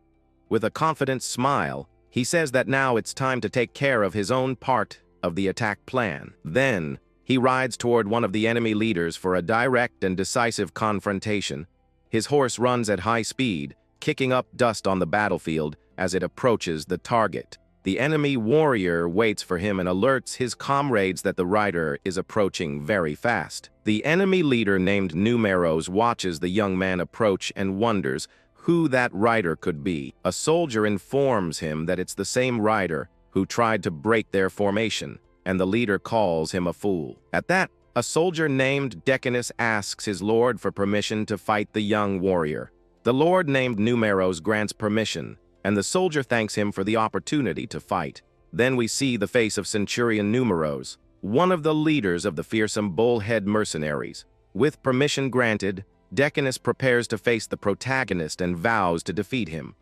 With a confident smile, he says that now it's time to take care of his own part of the attack plan. Then, he rides toward one of the enemy leaders for a direct and decisive confrontation. His horse runs at high speed, kicking up dust on the battlefield as it approaches the target. The enemy warrior waits for him and alerts his comrades that the rider is approaching very fast. The enemy leader named Numeros watches the young man approach and wonders who that rider could be. A soldier informs him that it's the same rider who tried to break their formation, and the leader calls him a fool. At that, a soldier named Decanus asks his lord for permission to fight the young warrior. The lord named Numeros grants permission, and the soldier thanks him for the opportunity to fight. Then we see the face of Centurion Numeros, one of the leaders of the fearsome bullhead mercenaries. With permission granted, Decanus prepares to face the protagonist and vows to defeat him.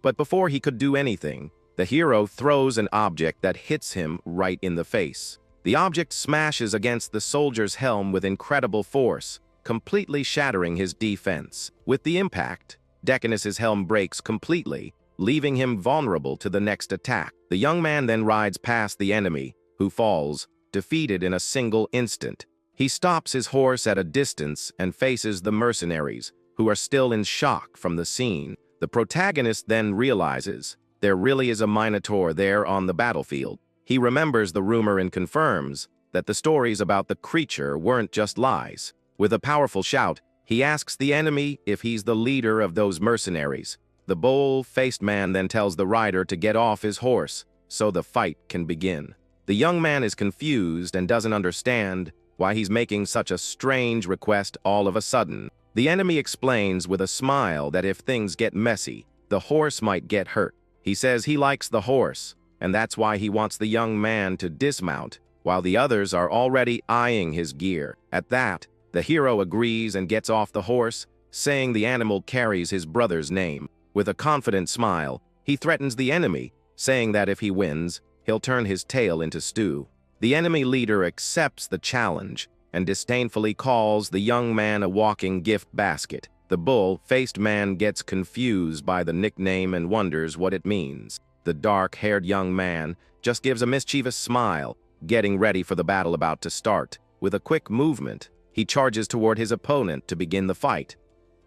But before he could do anything, the hero throws an object that hits him right in the face. The object smashes against the soldier's helm with incredible force, completely shattering his defense. With the impact, Decanus's helm breaks completely, leaving him vulnerable to the next attack. The young man then rides past the enemy, who falls, defeated in a single instant. He stops his horse at a distance and faces the mercenaries, who are still in shock from the scene. The protagonist then realizes there really is a Minotaur there on the battlefield. He remembers the rumor and confirms that the stories about the creature weren't just lies. With a powerful shout, he asks the enemy if he's the leader of those mercenaries. The bull-faced man then tells the rider to get off his horse, so the fight can begin. The young man is confused and doesn't understand why he's making such a strange request all of a sudden. The enemy explains with a smile that if things get messy, the horse might get hurt. He says he likes the horse, and that's why he wants the young man to dismount, while the others are already eyeing his gear. At that, the hero agrees and gets off the horse, saying the animal carries his brother's name. With a confident smile, he threatens the enemy, saying that if he wins, he'll turn his tail into stew. The enemy leader accepts the challenge and disdainfully calls the young man a walking gift basket. The bull-faced man gets confused by the nickname and wonders what it means. The dark-haired young man just gives a mischievous smile, getting ready for the battle about to start. With a quick movement, he charges toward his opponent to begin the fight.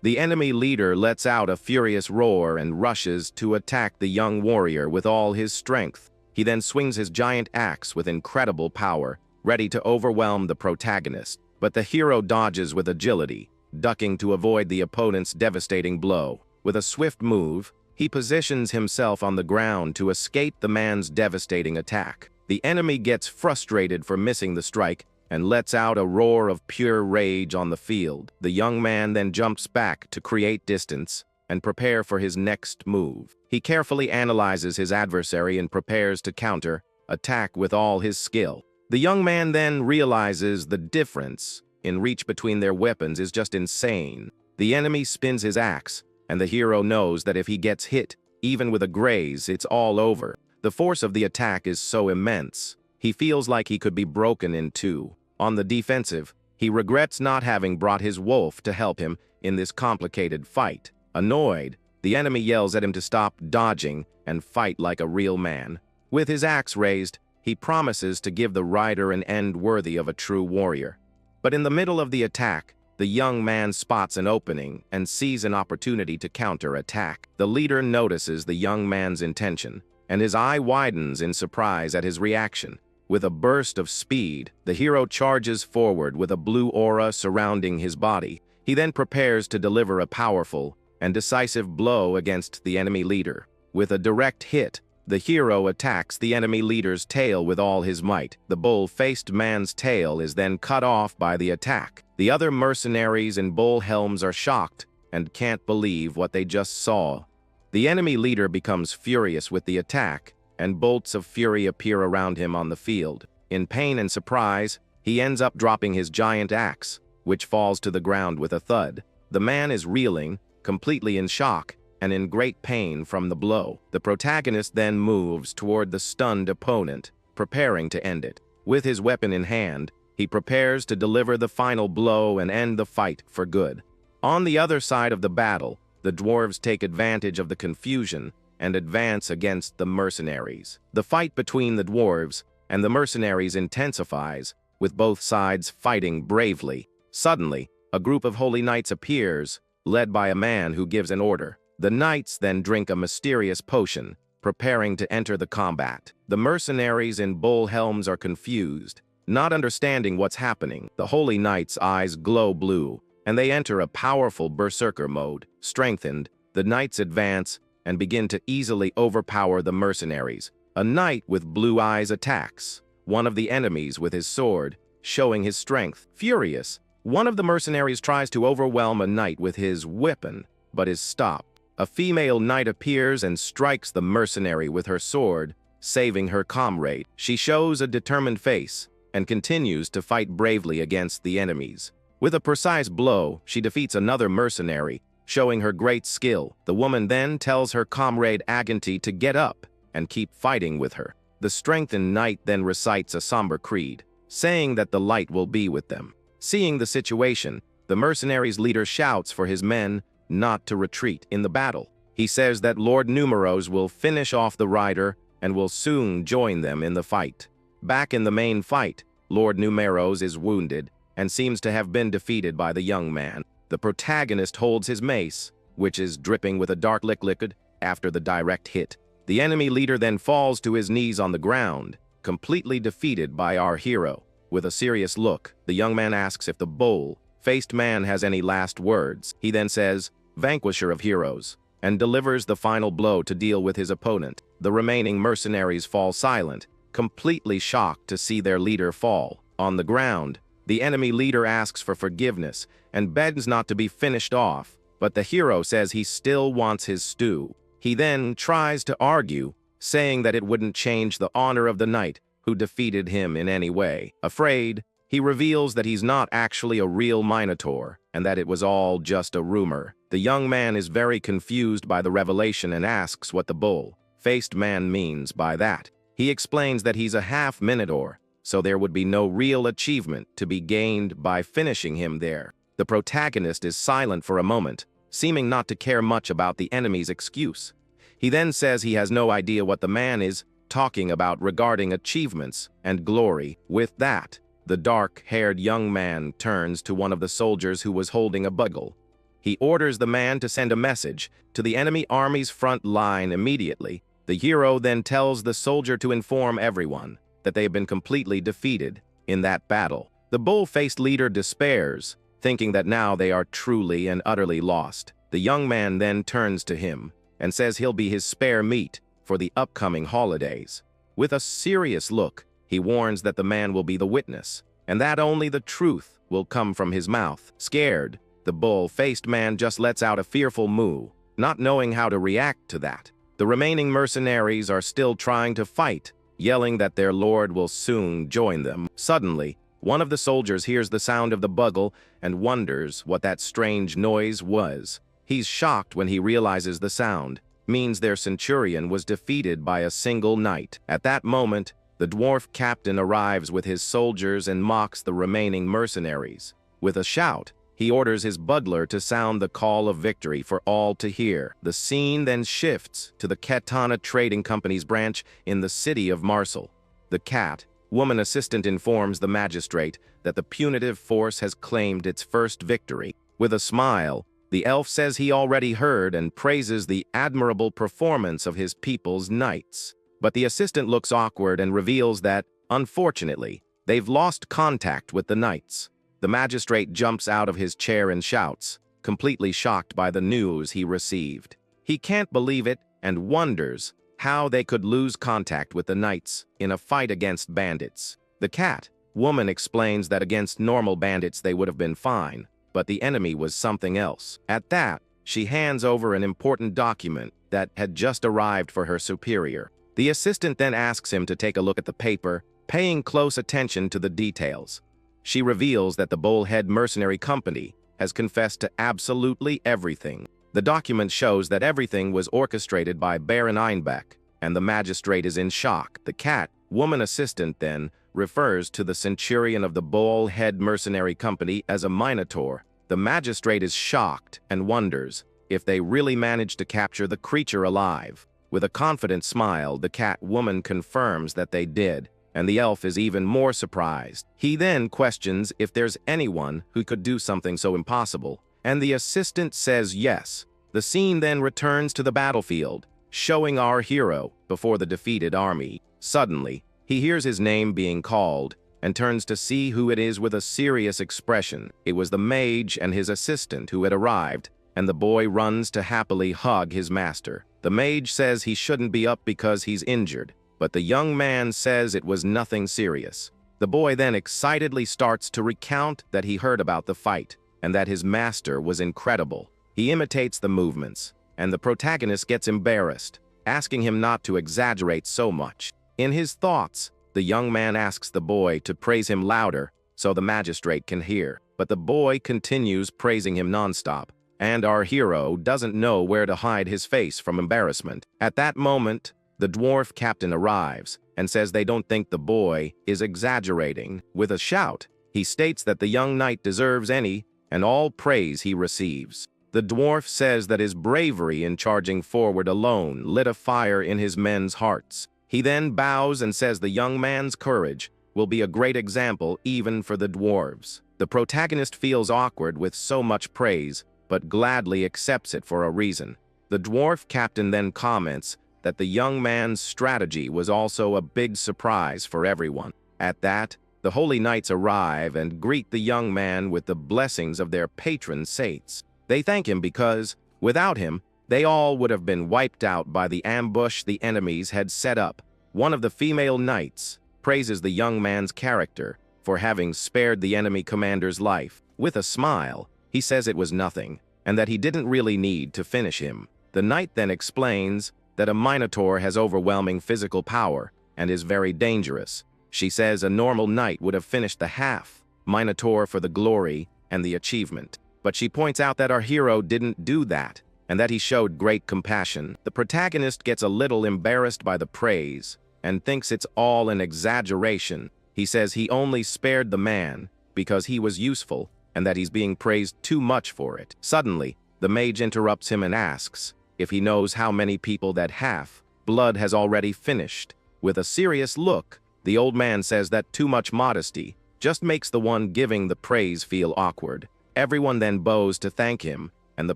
The enemy leader lets out a furious roar and rushes to attack the young warrior with all his strength. He then swings his giant axe with incredible power, ready to overwhelm the protagonist. But the hero dodges with agility, ducking to avoid the opponent's devastating blow. With a swift move, he positions himself on the ground to escape the man's devastating attack. The enemy gets frustrated for missing the strike and lets out a roar of pure rage on the field. The young man then jumps back to create distance and prepare for his next move. He carefully analyzes his adversary and prepares to counter-attack with all his skill. The young man then realizes the difference in reach between their weapons is just insane. The enemy spins his axe, and the hero knows that if he gets hit, even with a graze, it's all over. The force of the attack is so immense, he feels like he could be broken in two. On the defensive, he regrets not having brought his wolf to help him in this complicated fight. Annoyed, the enemy yells at him to stop dodging and fight like a real man. With his axe raised, he promises to give the rider an end worthy of a true warrior. But in the middle of the attack, the young man spots an opening and sees an opportunity to counter-attack. The leader notices the young man's intention, and his eye widens in surprise at his reaction. With a burst of speed, the hero charges forward with a blue aura surrounding his body. He then prepares to deliver a powerful and decisive blow against the enemy leader. With a direct hit, the hero attacks the enemy leader's tail with all his might. The bull-faced man's tail is then cut off by the attack. The other mercenaries in bull helms are shocked and can't believe what they just saw. The enemy leader becomes furious with the attack, and bolts of fury appear around him on the field. In pain and surprise, he ends up dropping his giant axe, which falls to the ground with a thud. The man is reeling, completely in shock, and in great pain from the blow. The protagonist then moves toward the stunned opponent, preparing to end it. With his weapon in hand, he prepares to deliver the final blow and end the fight for good. On the other side of the battle, the dwarves take advantage of the confusion and advance against the mercenaries. The fight between the dwarves and the mercenaries intensifies, with both sides fighting bravely. Suddenly, a group of holy knights appears, led by a man who gives an order. The knights then drink a mysterious potion, preparing to enter the combat. The mercenaries in bull helms are confused, not understanding what's happening. The holy knights' eyes glow blue, and they enter a powerful berserker mode, strengthened the knights advance and begin to easily overpower the mercenaries. A knight with blue eyes attacks one of the enemies with his sword, showing his strength. Furious, one of the mercenaries tries to overwhelm a knight with his weapon, but is stopped. A female knight appears and strikes the mercenary with her sword, saving her comrade. She shows a determined face and continues to fight bravely against the enemies. With a precise blow, she defeats another mercenary, showing her great skill. The woman then tells her comrade Aganti to get up and keep fighting with her. The strengthened knight then recites a somber creed, saying that the light will be with them. Seeing the situation, the mercenaries' leader shouts for his men not to retreat in the battle. He says that Lord Numeros will finish off the rider and will soon join them in the fight. Back in the main fight, Lord Numeros is wounded and seems to have been defeated by the young man. The protagonist holds his mace, which is dripping with a dark liquid after the direct hit. The enemy leader then falls to his knees on the ground, completely defeated by our hero. With a serious look, the young man asks if the bull-faced man has any last words. He then says, "Vanquisher of heroes," and delivers the final blow to deal with his opponent. The remaining mercenaries fall silent, completely shocked to see their leader fall. On the ground, the enemy leader asks for forgiveness and begs not to be finished off, but the hero says he still wants his stew. He then tries to argue, saying that it wouldn't change the honor of the knight who defeated him in any way. Afraid, he reveals that he's not actually a real Minotaur and that it was all just a rumor. The young man is very confused by the revelation and asks what the bull-faced man means by that. He explains that he's a half-Minotaur, so there would be no real achievement to be gained by finishing him there. The protagonist is silent for a moment, seeming not to care much about the enemy's excuse. He then says he has no idea what the man is talking about regarding achievements and glory. With that, the dark-haired young man turns to one of the soldiers who was holding a bugle. He orders the man to send a message to the enemy army's front line immediately. The hero then tells the soldier to inform everyone that they have been completely defeated in that battle. The bull-faced leader despairs, thinking that now they are truly and utterly lost. The young man then turns to him and says he'll be his spare meat for the upcoming holidays. With a serious look, he warns that the man will be the witness, and that only the truth will come from his mouth. Scared, the bull-faced man just lets out a fearful moo, not knowing how to react to that. The remaining mercenaries are still trying to fight, yelling that their lord will soon join them. Suddenly, one of the soldiers hears the sound of the bugle and wonders what that strange noise was. He's shocked when he realizes the sound means their centurion was defeated by a single knight. At that moment, the dwarf captain arrives with his soldiers and mocks the remaining mercenaries. With a shout, he orders his butler to sound the call of victory for all to hear. The scene then shifts to the Katana Trading Company's branch in the city of Marseille. The woman assistant informs the magistrate that the punitive force has claimed its first victory. With a smile, the elf says he already heard and praises the admirable performance of his people's knights. But the assistant looks awkward and reveals that, unfortunately, they've lost contact with the knights. The magistrate jumps out of his chair and shouts, completely shocked by the news he received. He can't believe it and wonders how they could lose contact with the knights in a fight against bandits. The woman explains that against normal bandits they would have been fine, but the enemy was something else. At that, she hands over an important document that had just arrived for her superior. The assistant then asks him to take a look at the paper, paying close attention to the details. She reveals that the Bullhead Mercenary Company has confessed to absolutely everything. The document shows that everything was orchestrated by Baron Einbeck, and the magistrate is in shock. The woman assistant then refers to the centurion of the Bullhead Mercenary Company as a Minotaur. The magistrate is shocked and wonders if they really managed to capture the creature alive. With a confident smile, the woman confirms that they did, and the elf is even more surprised. He then questions if there's anyone who could do something so impossible, and the assistant says yes. The scene then returns to the battlefield, showing our hero before the defeated army. Suddenly, he hears his name being called and turns to see who it is with a serious expression. It was the mage and his assistant who had arrived, and the boy runs to happily hug his master. The mage says he shouldn't be up because he's injured, but the young man says it was nothing serious. The boy then excitedly starts to recount that he heard about the fight, and that his master was incredible. He imitates the movements, and the protagonist gets embarrassed, asking him not to exaggerate so much. In his thoughts, the young man asks the boy to praise him louder so the magistrate can hear, but the boy continues praising him nonstop, and our hero doesn't know where to hide his face from embarrassment. At that moment, the dwarf captain arrives and says they don't think the boy is exaggerating. With a shout, he states that the young knight deserves any and all praise he receives. The dwarf says that his bravery in charging forward alone lit a fire in his men's hearts. He then bows and says the young man's courage will be a great example even for the dwarves. The protagonist feels awkward with so much praise, but gladly accepts it for a reason. The dwarf captain then comments that the young man's strategy was also a big surprise for everyone. At that, the holy knights arrive and greet the young man with the blessings of their patron saints. They thank him because, without him, they all would have been wiped out by the ambush the enemies had set up. One of the female knights praises the young man's character for having spared the enemy commander's life. With a smile, he says it was nothing, and that he didn't really need to finish him. The knight then explains that a minotaur has overwhelming physical power and is very dangerous. She says a normal knight would have finished the half minotaur for the glory and the achievement. But she points out that our hero didn't do that, and that he showed great compassion. The protagonist gets a little embarrassed by the praise and thinks it's all an exaggeration. He says he only spared the man because he was useful and that he's being praised too much for it. Suddenly, the mage interrupts him and asks if he knows how many people that half blood has already finished. With a serious look, the old man says that too much modesty just makes the one giving the praise feel awkward. Everyone then bows to thank him, and the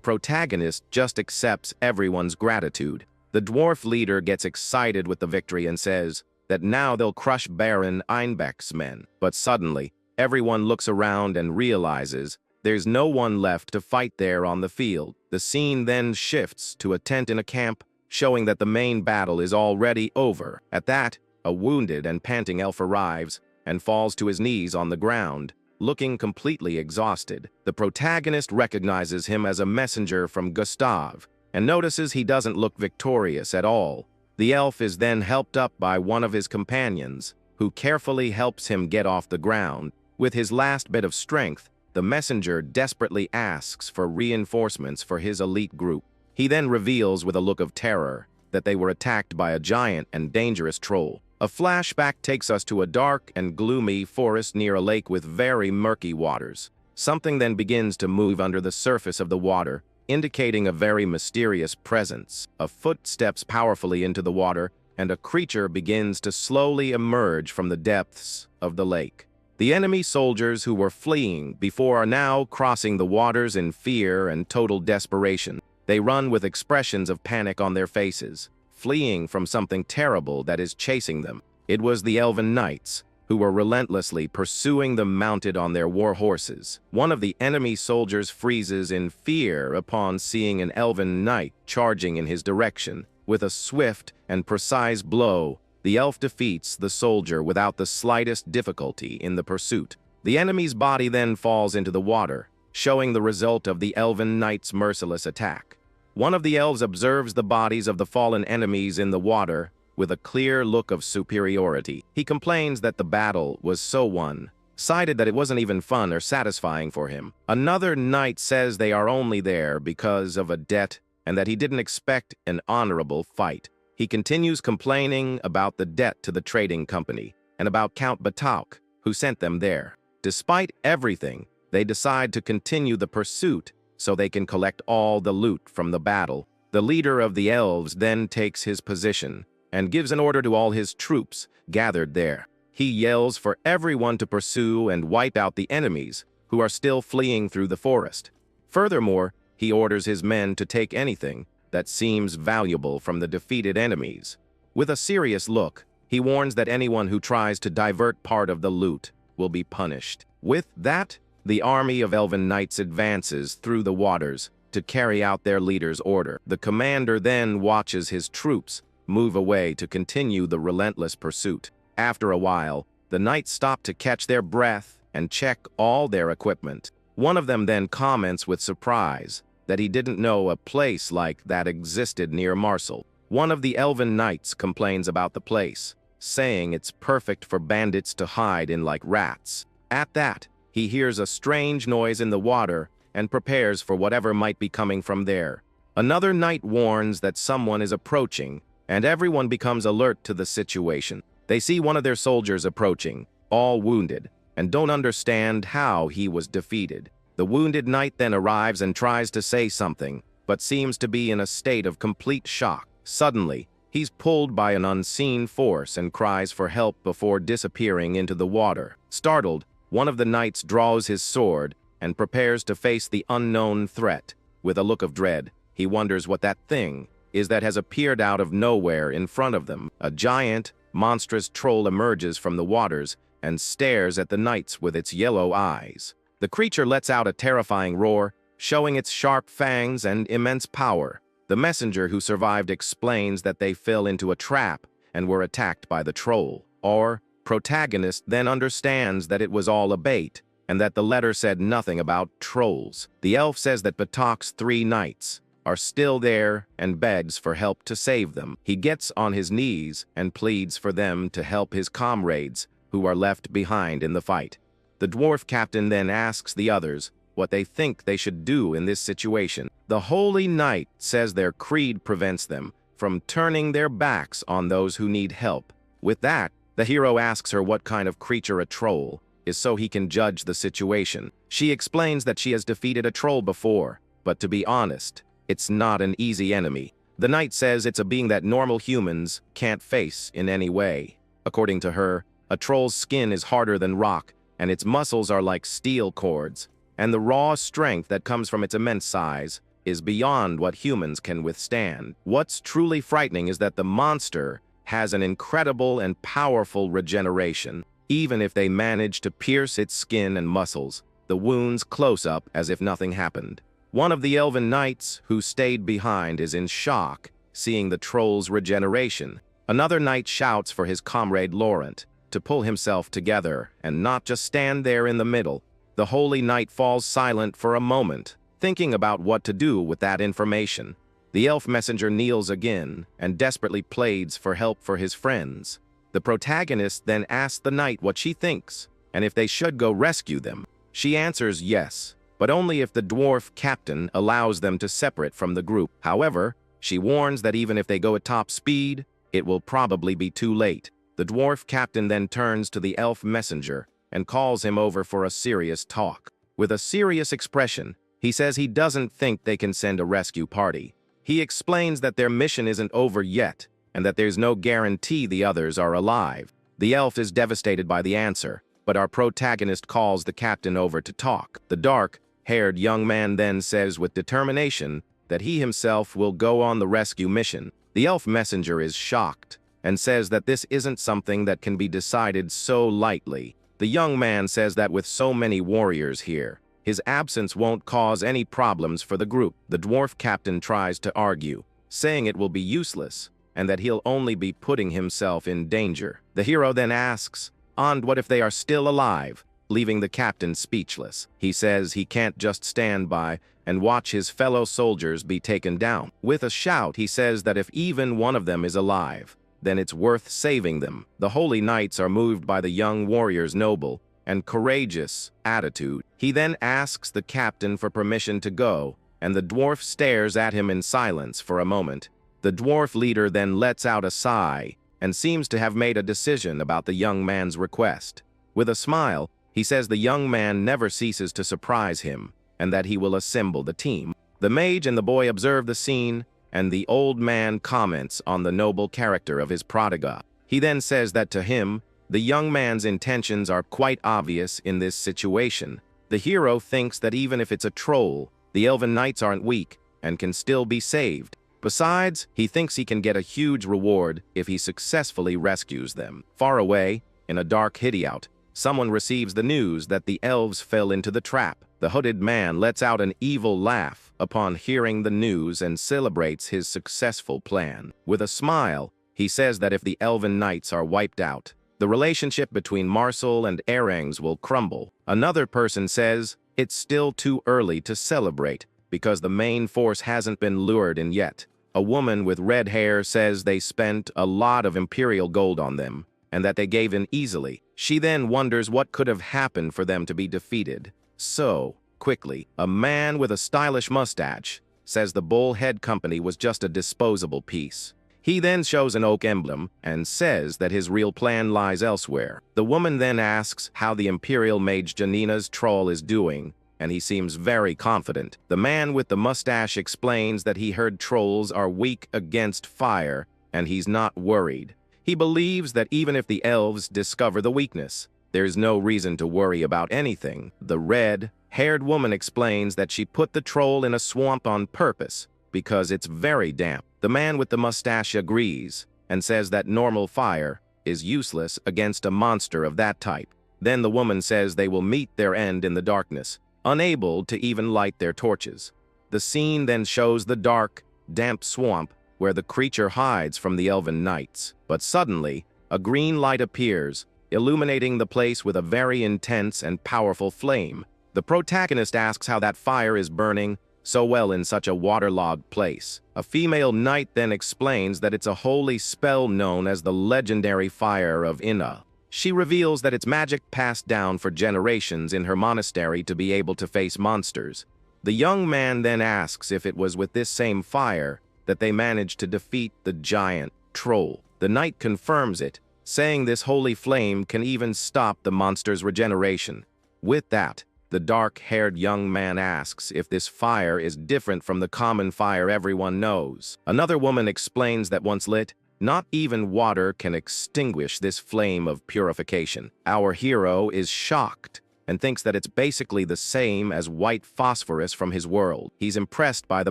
protagonist just accepts everyone's gratitude. The dwarf leader gets excited with the victory and says that now they'll crush Baron Einbeck's men. But suddenly, everyone looks around and realizes there's no one left to fight there on the field. The scene then shifts to a tent in a camp, showing that the main battle is already over. At that, a wounded and panting elf arrives and falls to his knees on the ground, looking completely exhausted. The protagonist recognizes him as a messenger from Gustav and notices he doesn't look victorious at all. The elf is then helped up by one of his companions, who carefully helps him get off the ground. With his last bit of strength, the messenger desperately asks for reinforcements for his elite group. He then reveals with a look of terror that they were attacked by a giant and dangerous troll. A flashback takes us to a dark and gloomy forest near a lake with very murky waters. Something then begins to move under the surface of the water, indicating a very mysterious presence. A foot steps powerfully into the water, and a creature begins to slowly emerge from the depths of the lake. The enemy soldiers who were fleeing before are now crossing the waters in fear and total desperation. They run with expressions of panic on their faces, fleeing from something terrible that is chasing them. It was the elven knights, who were relentlessly pursuing them mounted on their war horses. One of the enemy soldiers freezes in fear upon seeing an elven knight charging in his direction. With a swift and precise blow, the elf defeats the soldier without the slightest difficulty in the pursuit. The enemy's body then falls into the water, showing the result of the elven knight's merciless attack. One of the elves observes the bodies of the fallen enemies in the water with a clear look of superiority. He complains that the battle was so one-sided that it wasn't even fun or satisfying for him. Another knight says they are only there because of a debt and that he didn't expect an honorable fight. He continues complaining about the debt to the trading company and about Count Batauk, who sent them there. Despite everything, they decide to continue the pursuit so they can collect all the loot from the battle. The leader of the elves then takes his position and gives an order to all his troops gathered there. He yells for everyone to pursue and wipe out the enemies who are still fleeing through the forest. Furthermore, he orders his men to take anything that seems valuable from the defeated enemies. With a serious look, he warns that anyone who tries to divert part of the loot will be punished. With that, the army of elven knights advances through the waters, to carry out their leader's order. The commander then watches his troops move away to continue the relentless pursuit. After a while, the knights stop to catch their breath and check all their equipment. One of them then comments with surprise that he didn't know a place like that existed near Marseille. One of the elven knights complains about the place, saying it's perfect for bandits to hide in like rats. At that, he hears a strange noise in the water and prepares for whatever might be coming from there. Another knight warns that someone is approaching, and everyone becomes alert to the situation. They see one of their soldiers approaching, all wounded, and don't understand how he was defeated. The wounded knight then arrives and tries to say something, but seems to be in a state of complete shock. Suddenly, he's pulled by an unseen force and cries for help before disappearing into the water. Startled, one of the knights draws his sword and prepares to face the unknown threat. With a look of dread, he wonders what that thing is that has appeared out of nowhere in front of them. A giant, monstrous troll emerges from the waters and stares at the knights with its yellow eyes. The creature lets out a terrifying roar, showing its sharp fangs and immense power. The messenger who survived explains that they fell into a trap and were attacked by the troll. Our protagonist then understands that it was all a bait, and that the letter said nothing about trolls. The elf says that Batok's 3 knights are still there and begs for help to save them. He gets on his knees and pleads for them to help his comrades who are left behind in the fight. The dwarf captain then asks the others what they think they should do in this situation. The holy knight says their creed prevents them from turning their backs on those who need help. With that, the hero asks her what kind of creature a troll is so he can judge the situation. She explains that she has defeated a troll before, but to be honest, it's not an easy enemy. The knight says it's a being that normal humans can't face in any way. According to her, a troll's skin is harder than rock, and its muscles are like steel cords, and the raw strength that comes from its immense size is beyond what humans can withstand. What's truly frightening is that the monster has an incredible and powerful regeneration. Even if they manage to pierce its skin and muscles, the wounds close up as if nothing happened. One of the elven knights who stayed behind is in shock, seeing the troll's regeneration. Another knight shouts for his comrade Laurent to pull himself together and not just stand there in the middle. The holy knight falls silent for a moment, thinking about what to do with that information. The elf messenger kneels again and desperately pleads for help for his friends. The protagonist then asks the knight what she thinks, and if they should go rescue them. She answers yes, but only if the dwarf captain allows them to separate from the group. However, she warns that even if they go at top speed, it will probably be too late. The dwarf captain then turns to the elf messenger and calls him over for a serious talk. With a serious expression, he says he doesn't think they can send a rescue party. He explains that their mission isn't over yet, and that there's no guarantee the others are alive. The elf is devastated by the answer, but our protagonist calls the captain over to talk. The dark-haired young man then says with determination that he himself will go on the rescue mission. The elf messenger is shocked and says that this isn't something that can be decided so lightly. The young man says that with so many warriors here, his absence won't cause any problems for the group. The dwarf captain tries to argue, saying it will be useless, and that he'll only be putting himself in danger. The hero then asks, "And what if they are still alive?" leaving the captain speechless. He says he can't just stand by and watch his fellow soldiers be taken down. With a shout, he says that if even one of them is alive, then it's worth saving them. The holy knights are moved by the young warrior's noble and courageous attitude. He then asks the captain for permission to go, and the dwarf stares at him in silence for a moment. The dwarf leader then lets out a sigh and seems to have made a decision about the young man's request. With a smile, he says the young man never ceases to surprise him and that he will assemble the team. The mage and the boy observe the scene, and the old man comments on the noble character of his prodigal. He then says that to him, the young man's intentions are quite obvious in this situation. The hero thinks that even if it's a troll, the elven knights aren't weak and can still be saved. Besides, he thinks he can get a huge reward if he successfully rescues them. Far away, in a dark hideout, someone receives the news that the elves fell into the trap. The hooded man lets out an evil laugh upon hearing the news and celebrates his successful plan. With a smile, he says that if the elven knights are wiped out, the relationship between Marcel and Erengs will crumble. Another person says it's still too early to celebrate because the main force hasn't been lured in yet. A woman with red hair says they spent a lot of imperial gold on them and that they gave in easily. She then wonders what could have happened for them to be defeated. So, quickly, a man with a stylish mustache says the Bullhead Company was just a disposable piece. He then shows an oak emblem and says that his real plan lies elsewhere. The woman then asks how the Imperial Mage Janina's troll is doing, and he seems very confident. The man with the mustache explains that he heard trolls are weak against fire, and he's not worried. He believes that even if the elves discover the weakness, there's no reason to worry about anything. The red-haired woman explains that she put the troll in a swamp on purpose because it's very damp. The man with the mustache agrees and says that normal fire is useless against a monster of that type. Then the woman says they will meet their end in the darkness, unable to even light their torches. The scene then shows the dark, damp swamp where the creature hides from the elven knights. But suddenly, a green light appears, illuminating the place with a very intense and powerful flame. The protagonist asks how that fire is burning so well in such a waterlogged place. A female knight then explains that it's a holy spell known as the legendary fire of Inna. She reveals that it's magic passed down for generations in her monastery to be able to face monsters. The young man then asks if it was with this same fire that they managed to defeat the giant troll. The knight confirms it, saying this holy flame can even stop the monster's regeneration. With that, the dark-haired young man asks if this fire is different from the common fire everyone knows. Another woman explains that once lit, not even water can extinguish this flame of purification. Our hero is shocked and thinks that it's basically the same as white phosphorus from his world. He's impressed by the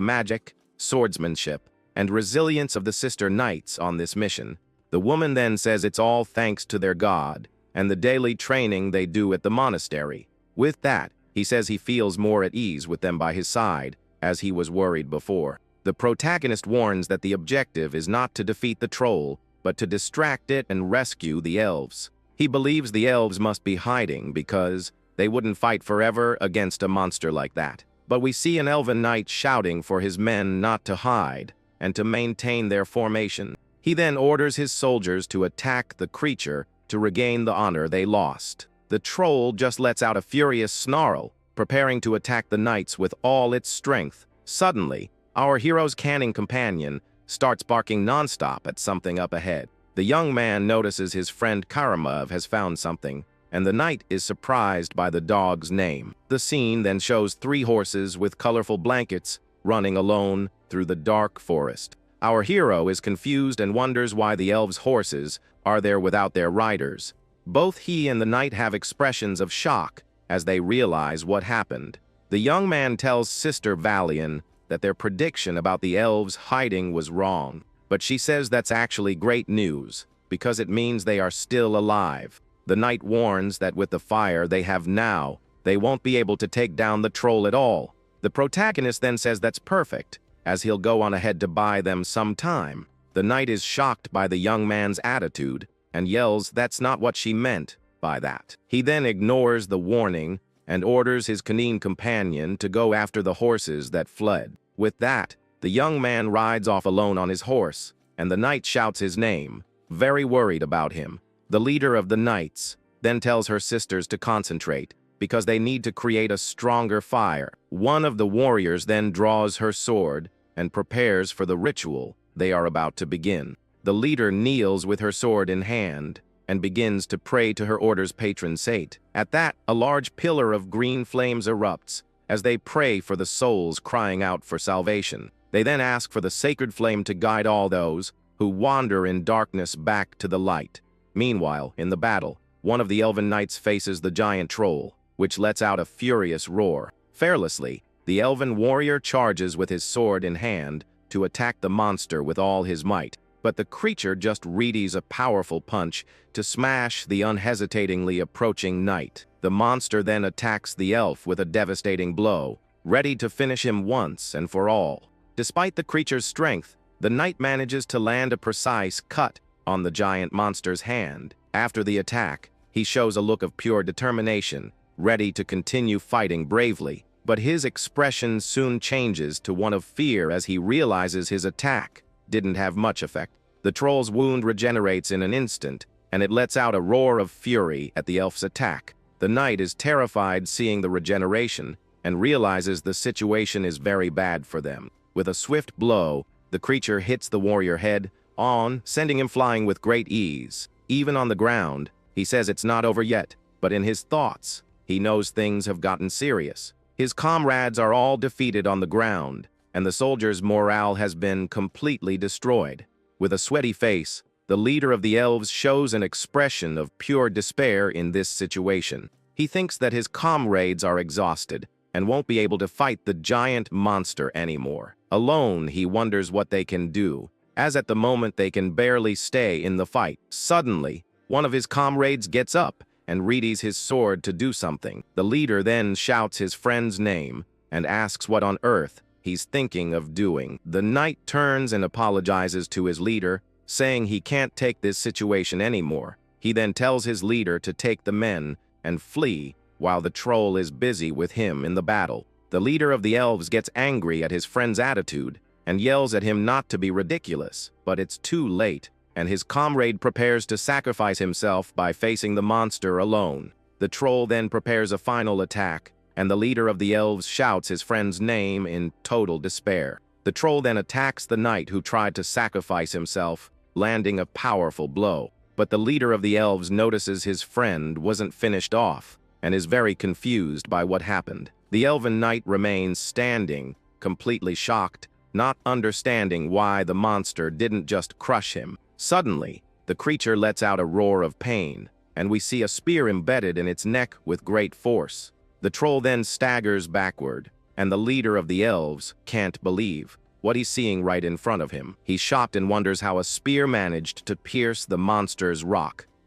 magic, swordsmanship, and resilience of the sister knights on this mission. The woman then says it's all thanks to their god and the daily training they do at the monastery. With that, he says he feels more at ease with them by his side, as he was worried before. The protagonist warns that the objective is not to defeat the troll, but to distract it and rescue the elves. He believes the elves must be hiding because they wouldn't fight forever against a monster like that. But we see an elven knight shouting for his men not to hide and to maintain their formation. He then orders his soldiers to attack the creature to regain the honor they lost. The troll just lets out a furious snarl, preparing to attack the knights with all its strength. Suddenly, our hero's canning companion starts barking nonstop at something up ahead. The young man notices his friend Karamov has found something, and the knight is surprised by the dog's name. The scene then shows 3 horses with colorful blankets running alone through the dark forest. Our hero is confused and wonders why the elves' horses are there without their riders. Both he and the knight have expressions of shock as they realize what happened. The young man tells Sister Valian that their prediction about the elves hiding was wrong, but she says that's actually great news because it means they are still alive. The knight warns that with the fire they have now, they won't be able to take down the troll at all. The protagonist then says that's perfect, as he'll go on ahead to buy them some time. The knight is shocked by the young man's attitude and yells that's not what she meant by that. He then ignores the warning and orders his canine companion to go after the horses that fled. With that, the young man rides off alone on his horse, and the knight shouts his name, very worried about him. The leader of the knights then tells her sisters to concentrate because they need to create a stronger fire. One of the warriors then draws her sword and prepares for the ritual they are about to begin. The leader kneels with her sword in hand and begins to pray to her order's patron saint. At that, a large pillar of green flames erupts as they pray for the souls crying out for salvation. They then ask for the sacred flame to guide all those who wander in darkness back to the light. Meanwhile, in the battle, one of the elven knights faces the giant troll, which lets out a furious roar. Fearlessly, the elven warrior charges with his sword in hand to attack the monster with all his might. But the creature just readies a powerful punch to smash the unhesitatingly approaching knight. The monster then attacks the elf with a devastating blow, ready to finish him once and for all. Despite the creature's strength, the knight manages to land a precise cut on the giant monster's hand. After the attack, he shows a look of pure determination, ready to continue fighting bravely. But his expression soon changes to one of fear as he realizes his attack didn't have much effect. The troll's wound regenerates in an instant, and it lets out a roar of fury at the elf's attack. The knight is terrified seeing the regeneration and realizes the situation is very bad for them. With a swift blow, the creature hits the warrior head on, sending him flying with great ease. Even on the ground, he says it's not over yet, but in his thoughts, he knows things have gotten serious. His comrades are all defeated on the ground, and the soldier's morale has been completely destroyed. With a sweaty face, the leader of the elves shows an expression of pure despair in this situation. He thinks that his comrades are exhausted and won't be able to fight the giant monster anymore. Alone, he wonders what they can do, as at the moment they can barely stay in the fight. Suddenly, one of his comrades gets up and readies his sword to do something. The leader then shouts his friend's name and asks what on earth he's thinking of doing. The knight turns and apologizes to his leader, saying he can't take this situation anymore. He then tells his leader to take the men and flee while the troll is busy with him in the battle. The leader of the elves gets angry at his friend's attitude and yells at him not to be ridiculous, but it's too late, and his comrade prepares to sacrifice himself by facing the monster alone. The troll then prepares a final attack, and the leader of the elves shouts his friend's name in total despair. The troll then attacks the knight who tried to sacrifice himself, landing a powerful blow. But the leader of the elves notices his friend wasn't finished off, and is very confused by what happened. The elven knight remains standing, completely shocked, not understanding why the monster didn't just crush him. Suddenly, the creature lets out a roar of pain, and we see a spear embedded in its neck with great force. The troll then staggers backward, and the leader of the elves can't believe what he's seeing right in front of him. He's shocked and wonders how a spear managed to pierce the monster's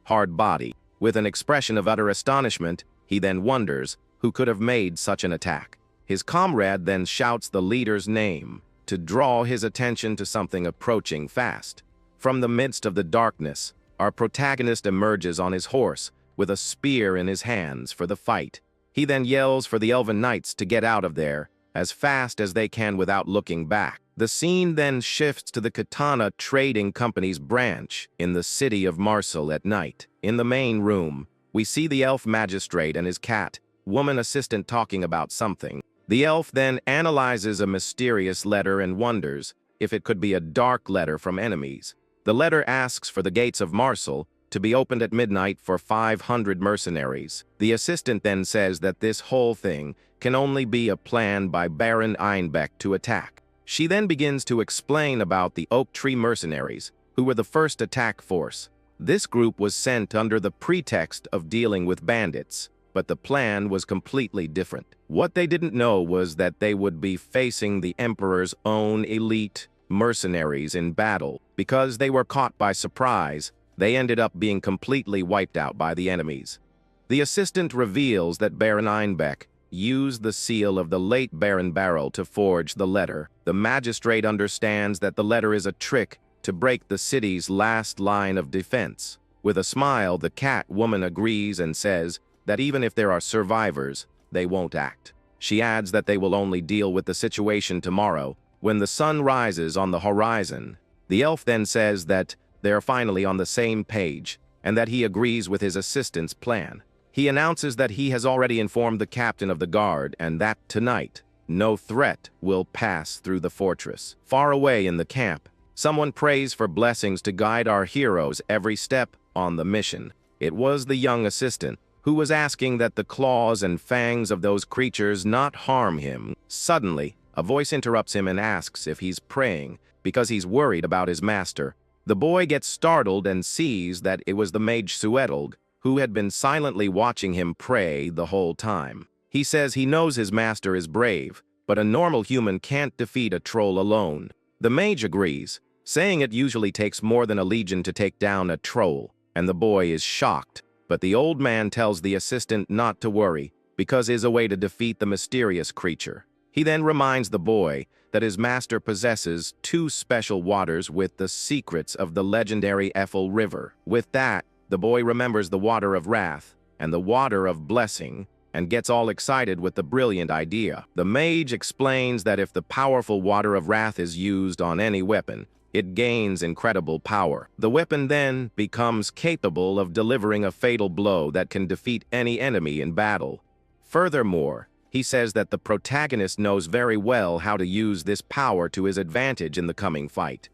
hard body. With an expression of utter astonishment, he then wonders who could have made such an attack. His comrade then shouts the leader's name to draw his attention to something approaching fast. From the midst of the darkness, our protagonist emerges on his horse with a spear in his hands for the fight. He then yells for the elven knights to get out of there as fast as they can without looking back. The scene then shifts to the Katana Trading Company's branch in the city of Marseille at night. In the main room, we see the elf magistrate and his woman assistant talking about something. The elf then analyzes a mysterious letter and wonders if it could be a dark letter from enemies. The letter asks for the gates of Marseille to be opened at midnight for 500 mercenaries. The assistant then says that this whole thing can only be a plan by Baron Einbeck to attack. She then begins to explain about the Oak Tree mercenaries, who were the first attack force. This group was sent under the pretext of dealing with bandits, but the plan was completely different. What they didn't know was that they would be facing the Emperor's own elite mercenaries in battle. Because they were caught by surprise, they ended up being completely wiped out by the enemies. The assistant reveals that Baron Einbeck used the seal of the late Baron Barrel to forge the letter. The magistrate understands that the letter is a trick to break the city's last line of defense. With a smile, the woman agrees and says that even if there are survivors, they won't act. She adds that they will only deal with the situation tomorrow, when the sun rises on the horizon. The elf then says that they are finally on the same page, and that he agrees with his assistant's plan. He announces that he has already informed the captain of the guard and that tonight, no threat will pass through the fortress. Far away in the camp, someone prays for blessings to guide our heroes every step on the mission. It was the young assistant, who was asking that the claws and fangs of those creatures not harm him. Suddenly, a voice interrupts him and asks if he's praying because he's worried about his master. The boy gets startled and sees that it was the mage Suedolg, who had been silently watching him pray the whole time. He says he knows his master is brave, but a normal human can't defeat a troll alone. The mage agrees, saying it usually takes more than a legion to take down a troll, and the boy is shocked. But the old man tells the assistant not to worry, because is a way to defeat the mysterious creature. He then reminds the boy that his master possesses 2 special waters with the secrets of the legendary Eiffel River. With that, the boy remembers the water of wrath and the water of blessing and gets all excited with the brilliant idea. The mage explains that if the powerful water of wrath is used on any weapon, it gains incredible power. The weapon then becomes capable of delivering a fatal blow that can defeat any enemy in battle. Furthermore, he says that the protagonist knows very well how to use this power to his advantage in the coming fight.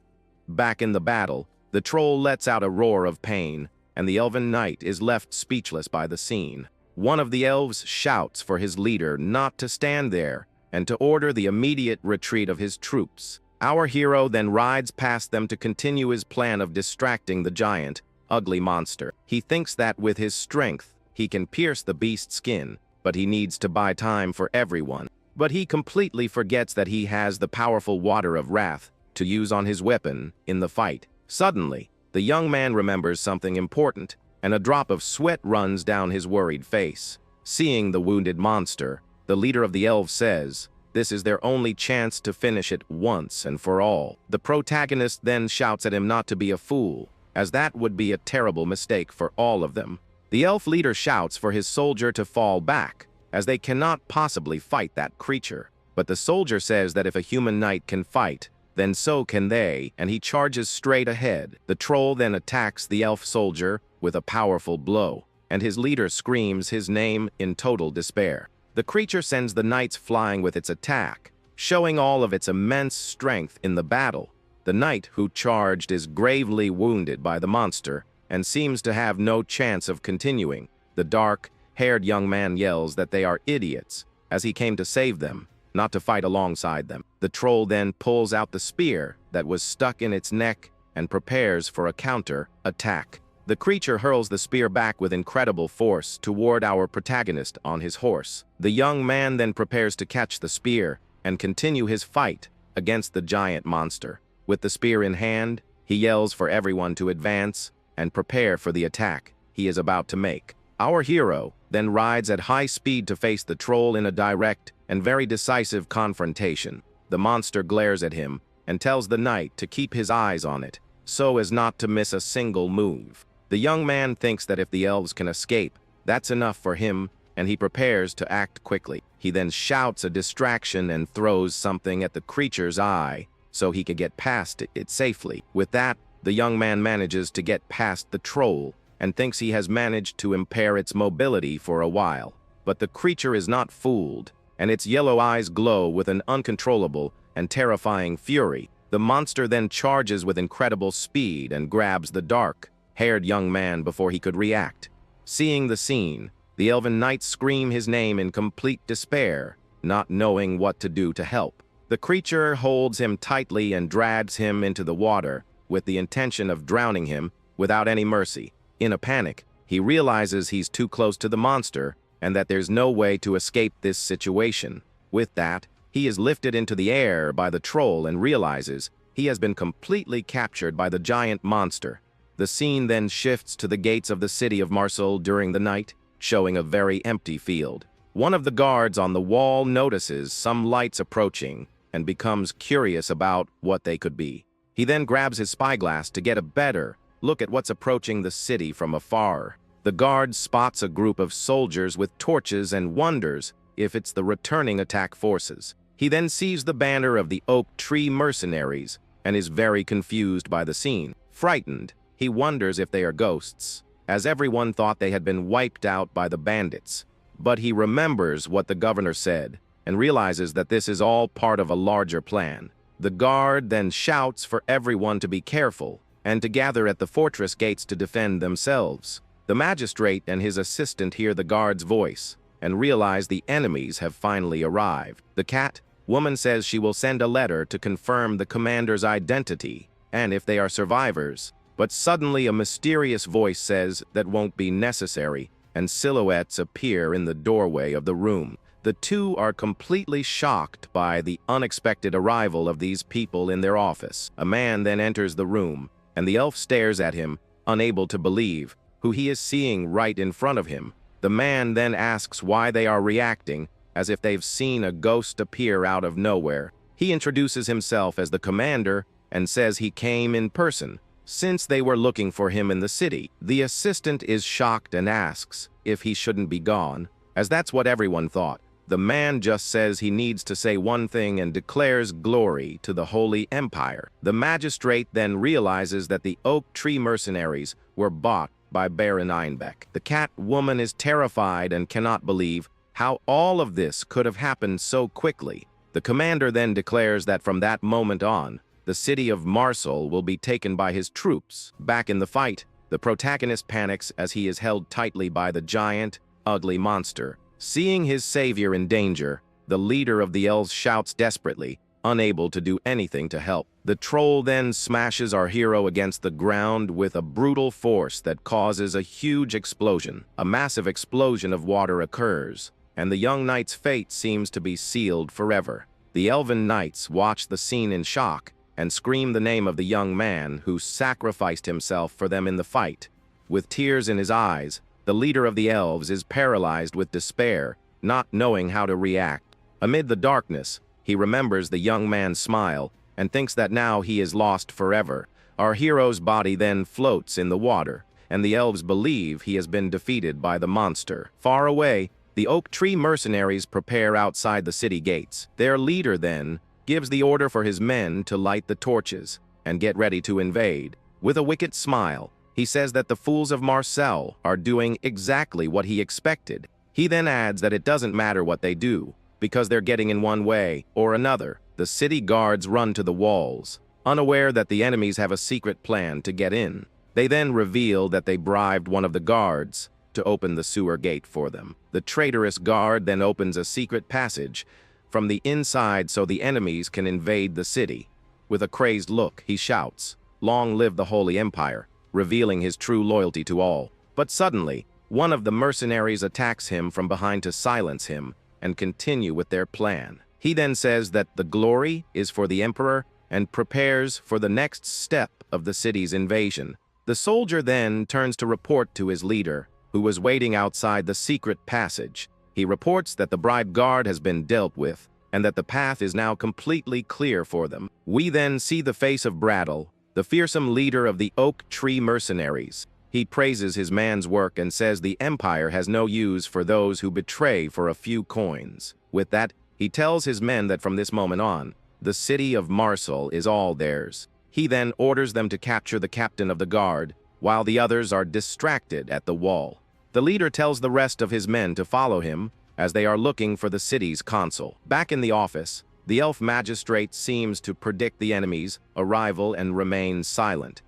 Back in the battle, the troll lets out a roar of pain, and the elven knight is left speechless by the scene. One of the elves shouts for his leader not to stand there and to order the immediate retreat of his troops. Our hero then rides past them to continue his plan of distracting the giant, ugly monster. He thinks that with his strength, he can pierce the beast's skin, but he needs to buy time for everyone. But he completely forgets that he has the powerful water of wrath to use on his weapon in the fight. Suddenly, the young man remembers something important, and a drop of sweat runs down his worried face. Seeing the wounded monster, the leader of the elves says, this is their only chance to finish it once and for all. The protagonist then shouts at him not to be a fool, as that would be a terrible mistake for all of them. The elf leader shouts for his soldier to fall back, as they cannot possibly fight that creature. But the soldier says that if a human knight can fight, then so can they, and he charges straight ahead. The troll then attacks the elf soldier with a powerful blow, and his leader screams his name in total despair. The creature sends the knights flying with its attack, showing all of its immense strength in the battle. The knight who charged is gravely wounded by the monster and seems to have no chance of continuing. The dark-haired young man yells that they are idiots, as he came to save them, not to fight alongside them. The troll then pulls out the spear that was stuck in its neck and prepares for a counter-attack. The creature hurls the spear back with incredible force toward our protagonist on his horse. The young man then prepares to catch the spear and continue his fight against the giant monster. With the spear in hand, he yells for everyone to advance and prepare for the attack he is about to make. Our hero then rides at high speed to face the troll in a direct and very decisive confrontation. The monster glares at him and tells the knight to keep his eyes on it, so as not to miss a single move. The young man thinks that if the elves can escape, that's enough for him, and he prepares to act quickly. He then shouts a distraction and throws something at the creature's eye, so he could get past it safely. With that, the young man manages to get past the troll, and thinks he has managed to impair its mobility for a while. But the creature is not fooled, and its yellow eyes glow with an uncontrollable and terrifying fury. The monster then charges with incredible speed and grabs the dark-haired young man before he could react. Seeing the scene, the elven knights scream his name in complete despair, not knowing what to do to help. The creature holds him tightly and drags him into the water with the intention of drowning him without any mercy. In a panic, he realizes he's too close to the monster and that there's no way to escape this situation. With that, he is lifted into the air by the troll and realizes he has been completely captured by the giant monster. The scene then shifts to the gates of the city of Marseille during the night, showing a very empty field. One of the guards on the wall notices some lights approaching and becomes curious about what they could be. He then grabs his spyglass to get a better look at what's approaching the city from afar. The guard spots a group of soldiers with torches and wonders if it's the returning attack forces. He then sees the banner of the Oak Tree Mercenaries and is very confused by the scene. Frightened, he wonders if they are ghosts, as everyone thought they had been wiped out by the bandits. But he remembers what the governor said and realizes that this is all part of a larger plan. The guard then shouts for everyone to be careful and to gather at the fortress gates to defend themselves. The magistrate and his assistant hear the guard's voice and realize the enemies have finally arrived. The cat woman says she will send a letter to confirm the commander's identity and if they are survivors. But suddenly a mysterious voice says that won't be necessary, and silhouettes appear in the doorway of the room. The two are completely shocked by the unexpected arrival of these people in their office. A man then enters the room, and the elf stares at him, unable to believe who he is seeing right in front of him. The man then asks why they are reacting, as if they've seen a ghost appear out of nowhere. He introduces himself as the commander and says he came in person, since they were looking for him in the city. The assistant is shocked and asks if he shouldn't be gone, as that's what everyone thought. The man just says he needs to say one thing and declares glory to the Holy Empire. The magistrate then realizes that the oak tree mercenaries were bought by Baron Einbeck. The cat woman is terrified and cannot believe how all of this could have happened so quickly. The commander then declares that from that moment on, the city of Marseille will be taken by his troops. Back in the fight, the protagonist panics as he is held tightly by the giant, ugly monster. Seeing his savior in danger, the leader of the elves shouts desperately, unable to do anything to help. The troll then smashes our hero against the ground with a brutal force that causes a huge explosion. A massive explosion of water occurs, and the young knight's fate seems to be sealed forever. The elven knights watch the scene in shock and scream the name of the young man who sacrificed himself for them in the fight. With tears in his eyes, the leader of the elves is paralyzed with despair, not knowing how to react. Amid the darkness, he remembers the young man's smile and thinks that now he is lost forever. Our hero's body then floats in the water, and the elves believe he has been defeated by the monster. Far away, the oak tree mercenaries prepare outside the city gates. Their leader then gives the order for his men to light the torches and get ready to invade. With a wicked smile, he says that the fools of Marseille are doing exactly what he expected. He then adds that it doesn't matter what they do, because they're getting in one way or another. The city guards run to the walls, unaware that the enemies have a secret plan to get in. They then reveal that they bribed one of the guards to open the sewer gate for them. The traitorous guard then opens a secret passage from the inside so the enemies can invade the city. With a crazed look, he shouts, "Long live the Holy Empire," revealing his true loyalty to all. But suddenly, one of the mercenaries attacks him from behind to silence him and continue with their plan. He then says that the glory is for the emperor and prepares for the next step of the city's invasion. The soldier then turns to report to his leader, who was waiting outside the secret passage. He reports that the bribed guard has been dealt with and that the path is now completely clear for them. We then see the face of Brattle, the fearsome leader of the oak tree mercenaries. He praises his man's work and says the empire has no use for those who betray for a few coins. With that, he tells his men that from this moment on, the city of Marseille is all theirs. He then orders them to capture the captain of the guard, while the others are distracted at the wall. The leader tells the rest of his men to follow him, as they are looking for the city's consul. Back in the office, the elf magistrate seems to predict the enemy's arrival and remains silent.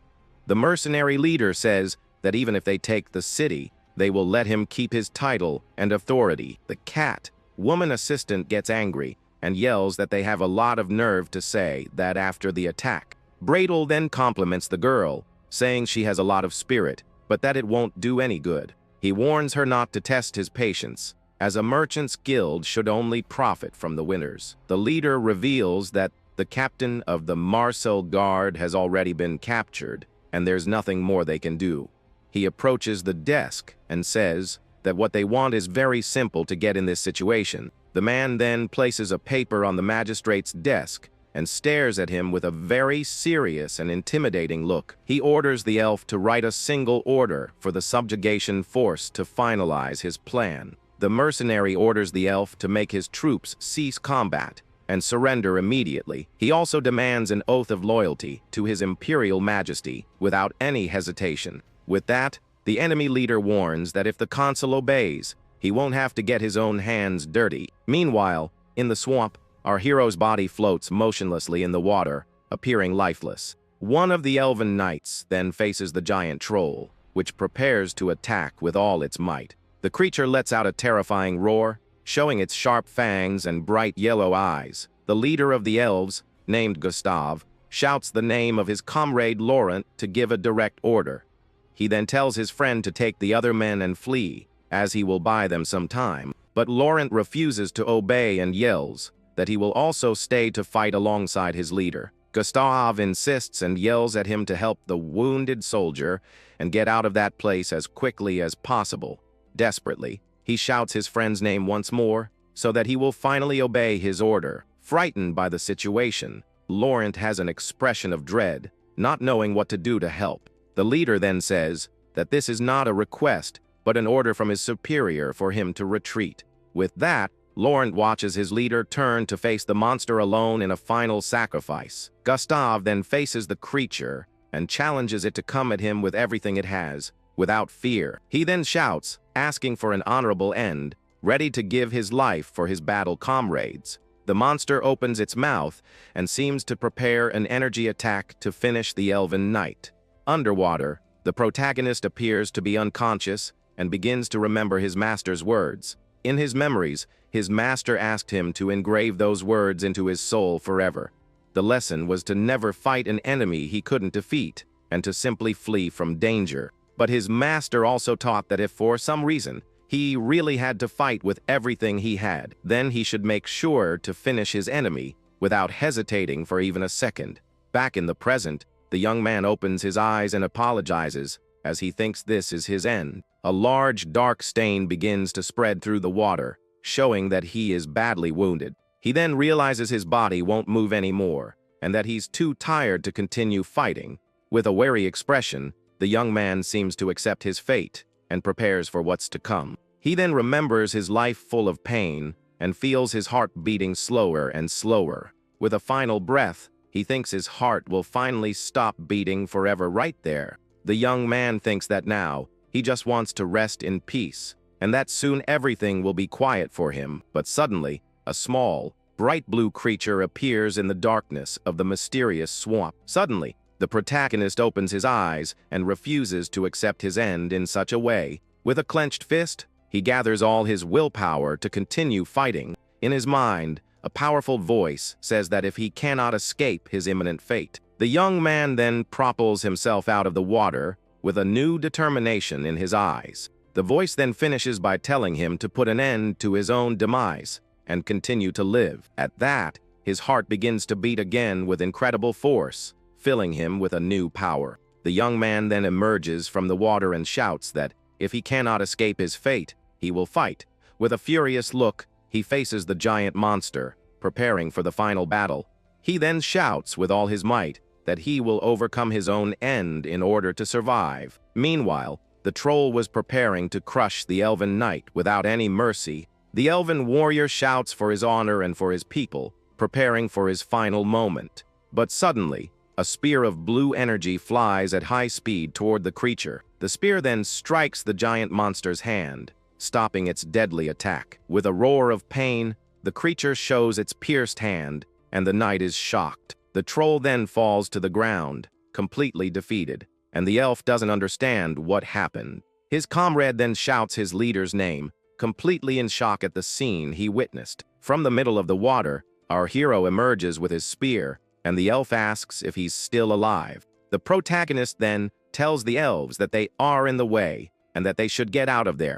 The mercenary leader says that even if they take the city, they will let him keep his title and authority. The cat woman assistant gets angry and yells that they have a lot of nerve to say that after the attack. Bradle then compliments the girl, saying she has a lot of spirit, but that it won't do any good. He warns her not to test his patience, as a merchant's guild should only profit from the winners. The leader reveals that the captain of the Marseille Guard has already been captured, and there's nothing more they can do. He approaches the desk and says that what they want is very simple to get in this situation. The man then places a paper on the magistrate's desk and stares at him with a very serious and intimidating look. He orders the elf to write a single order for the subjugation force to finalize his plan. The mercenary orders the elf to make his troops cease combat and surrender immediately. He also demands an oath of loyalty to his imperial majesty without any hesitation. With that, the enemy leader warns that if the consul obeys, he won't have to get his own hands dirty. Meanwhile, in the swamp, our hero's body floats motionlessly in the water, appearing lifeless. One of the elven knights then faces the giant troll, which prepares to attack with all its might. The creature lets out a terrifying roar, showing its sharp fangs and bright yellow eyes. The leader of the elves, named Gustave, shouts the name of his comrade Laurent to give a direct order. He then tells his friend to take the other men and flee, as he will buy them some time. But Laurent refuses to obey and yells that he will also stay to fight alongside his leader. Gustave insists and yells at him to help the wounded soldier and get out of that place as quickly as possible. Desperately, he shouts his friend's name once more, so that he will finally obey his order. Frightened by the situation, Laurent has an expression of dread, not knowing what to do to help. The leader then says that this is not a request, but an order from his superior for him to retreat. With that, Laurent watches his leader turn to face the monster alone in a final sacrifice. Gustave then faces the creature and challenges it to come at him with everything it has, without fear. He then shouts, asking for an honorable end, ready to give his life for his battle comrades. The monster opens its mouth and seems to prepare an energy attack to finish the elven knight. Underwater, the protagonist appears to be unconscious and begins to remember his master's words. In his memories, his master asked him to engrave those words into his soul forever. The lesson was to never fight an enemy he couldn't defeat, and to simply flee from danger. But his master also taught that if for some reason he really had to fight with everything he had, then he should make sure to finish his enemy without hesitating for even a second. Back in the present, the young man opens his eyes and apologizes, as he thinks this is his end. A large dark stain begins to spread through the water, showing that he is badly wounded. He then realizes his body won't move anymore, and that he's too tired to continue fighting. With a wary expression, the young man seems to accept his fate and prepares for what's to come. He then remembers his life full of pain and feels his heart beating slower and slower. With a final breath, he thinks his heart will finally stop beating forever right there. The young man thinks that now, he just wants to rest in peace, and that soon everything will be quiet for him. But suddenly, a small, bright blue creature appears in the darkness of the mysterious swamp. Suddenly, the protagonist opens his eyes and refuses to accept his end in such a way. With a clenched fist, he gathers all his willpower to continue fighting. In his mind, a powerful voice says that if he cannot escape his imminent fate, the young man then propels himself out of the water with a new determination in his eyes. The voice then finishes by telling him to put an end to his own demise and continue to live. At that, his heart begins to beat again with incredible force, filling him with a new power. The young man then emerges from the water and shouts that if he cannot escape his fate, he will fight. With a furious look, he faces the giant monster, preparing for the final battle. He then shouts with all his might that he will overcome his own end in order to survive. Meanwhile, the troll was preparing to crush the elven knight without any mercy. The elven warrior shouts for his honor and for his people, preparing for his final moment. But suddenly, a spear of blue energy flies at high speed toward the creature. The spear then strikes the giant monster's hand, stopping its deadly attack. With a roar of pain, the creature shows its pierced hand, and the knight is shocked. The troll then falls to the ground, completely defeated, and the elf doesn't understand what happened. His comrade then shouts his leader's name, completely in shock at the scene he witnessed. From the middle of the water, our hero emerges with his spear, and the elf asks if he's still alive. The protagonist then tells the elves that they are in the way, and that they should get out of there.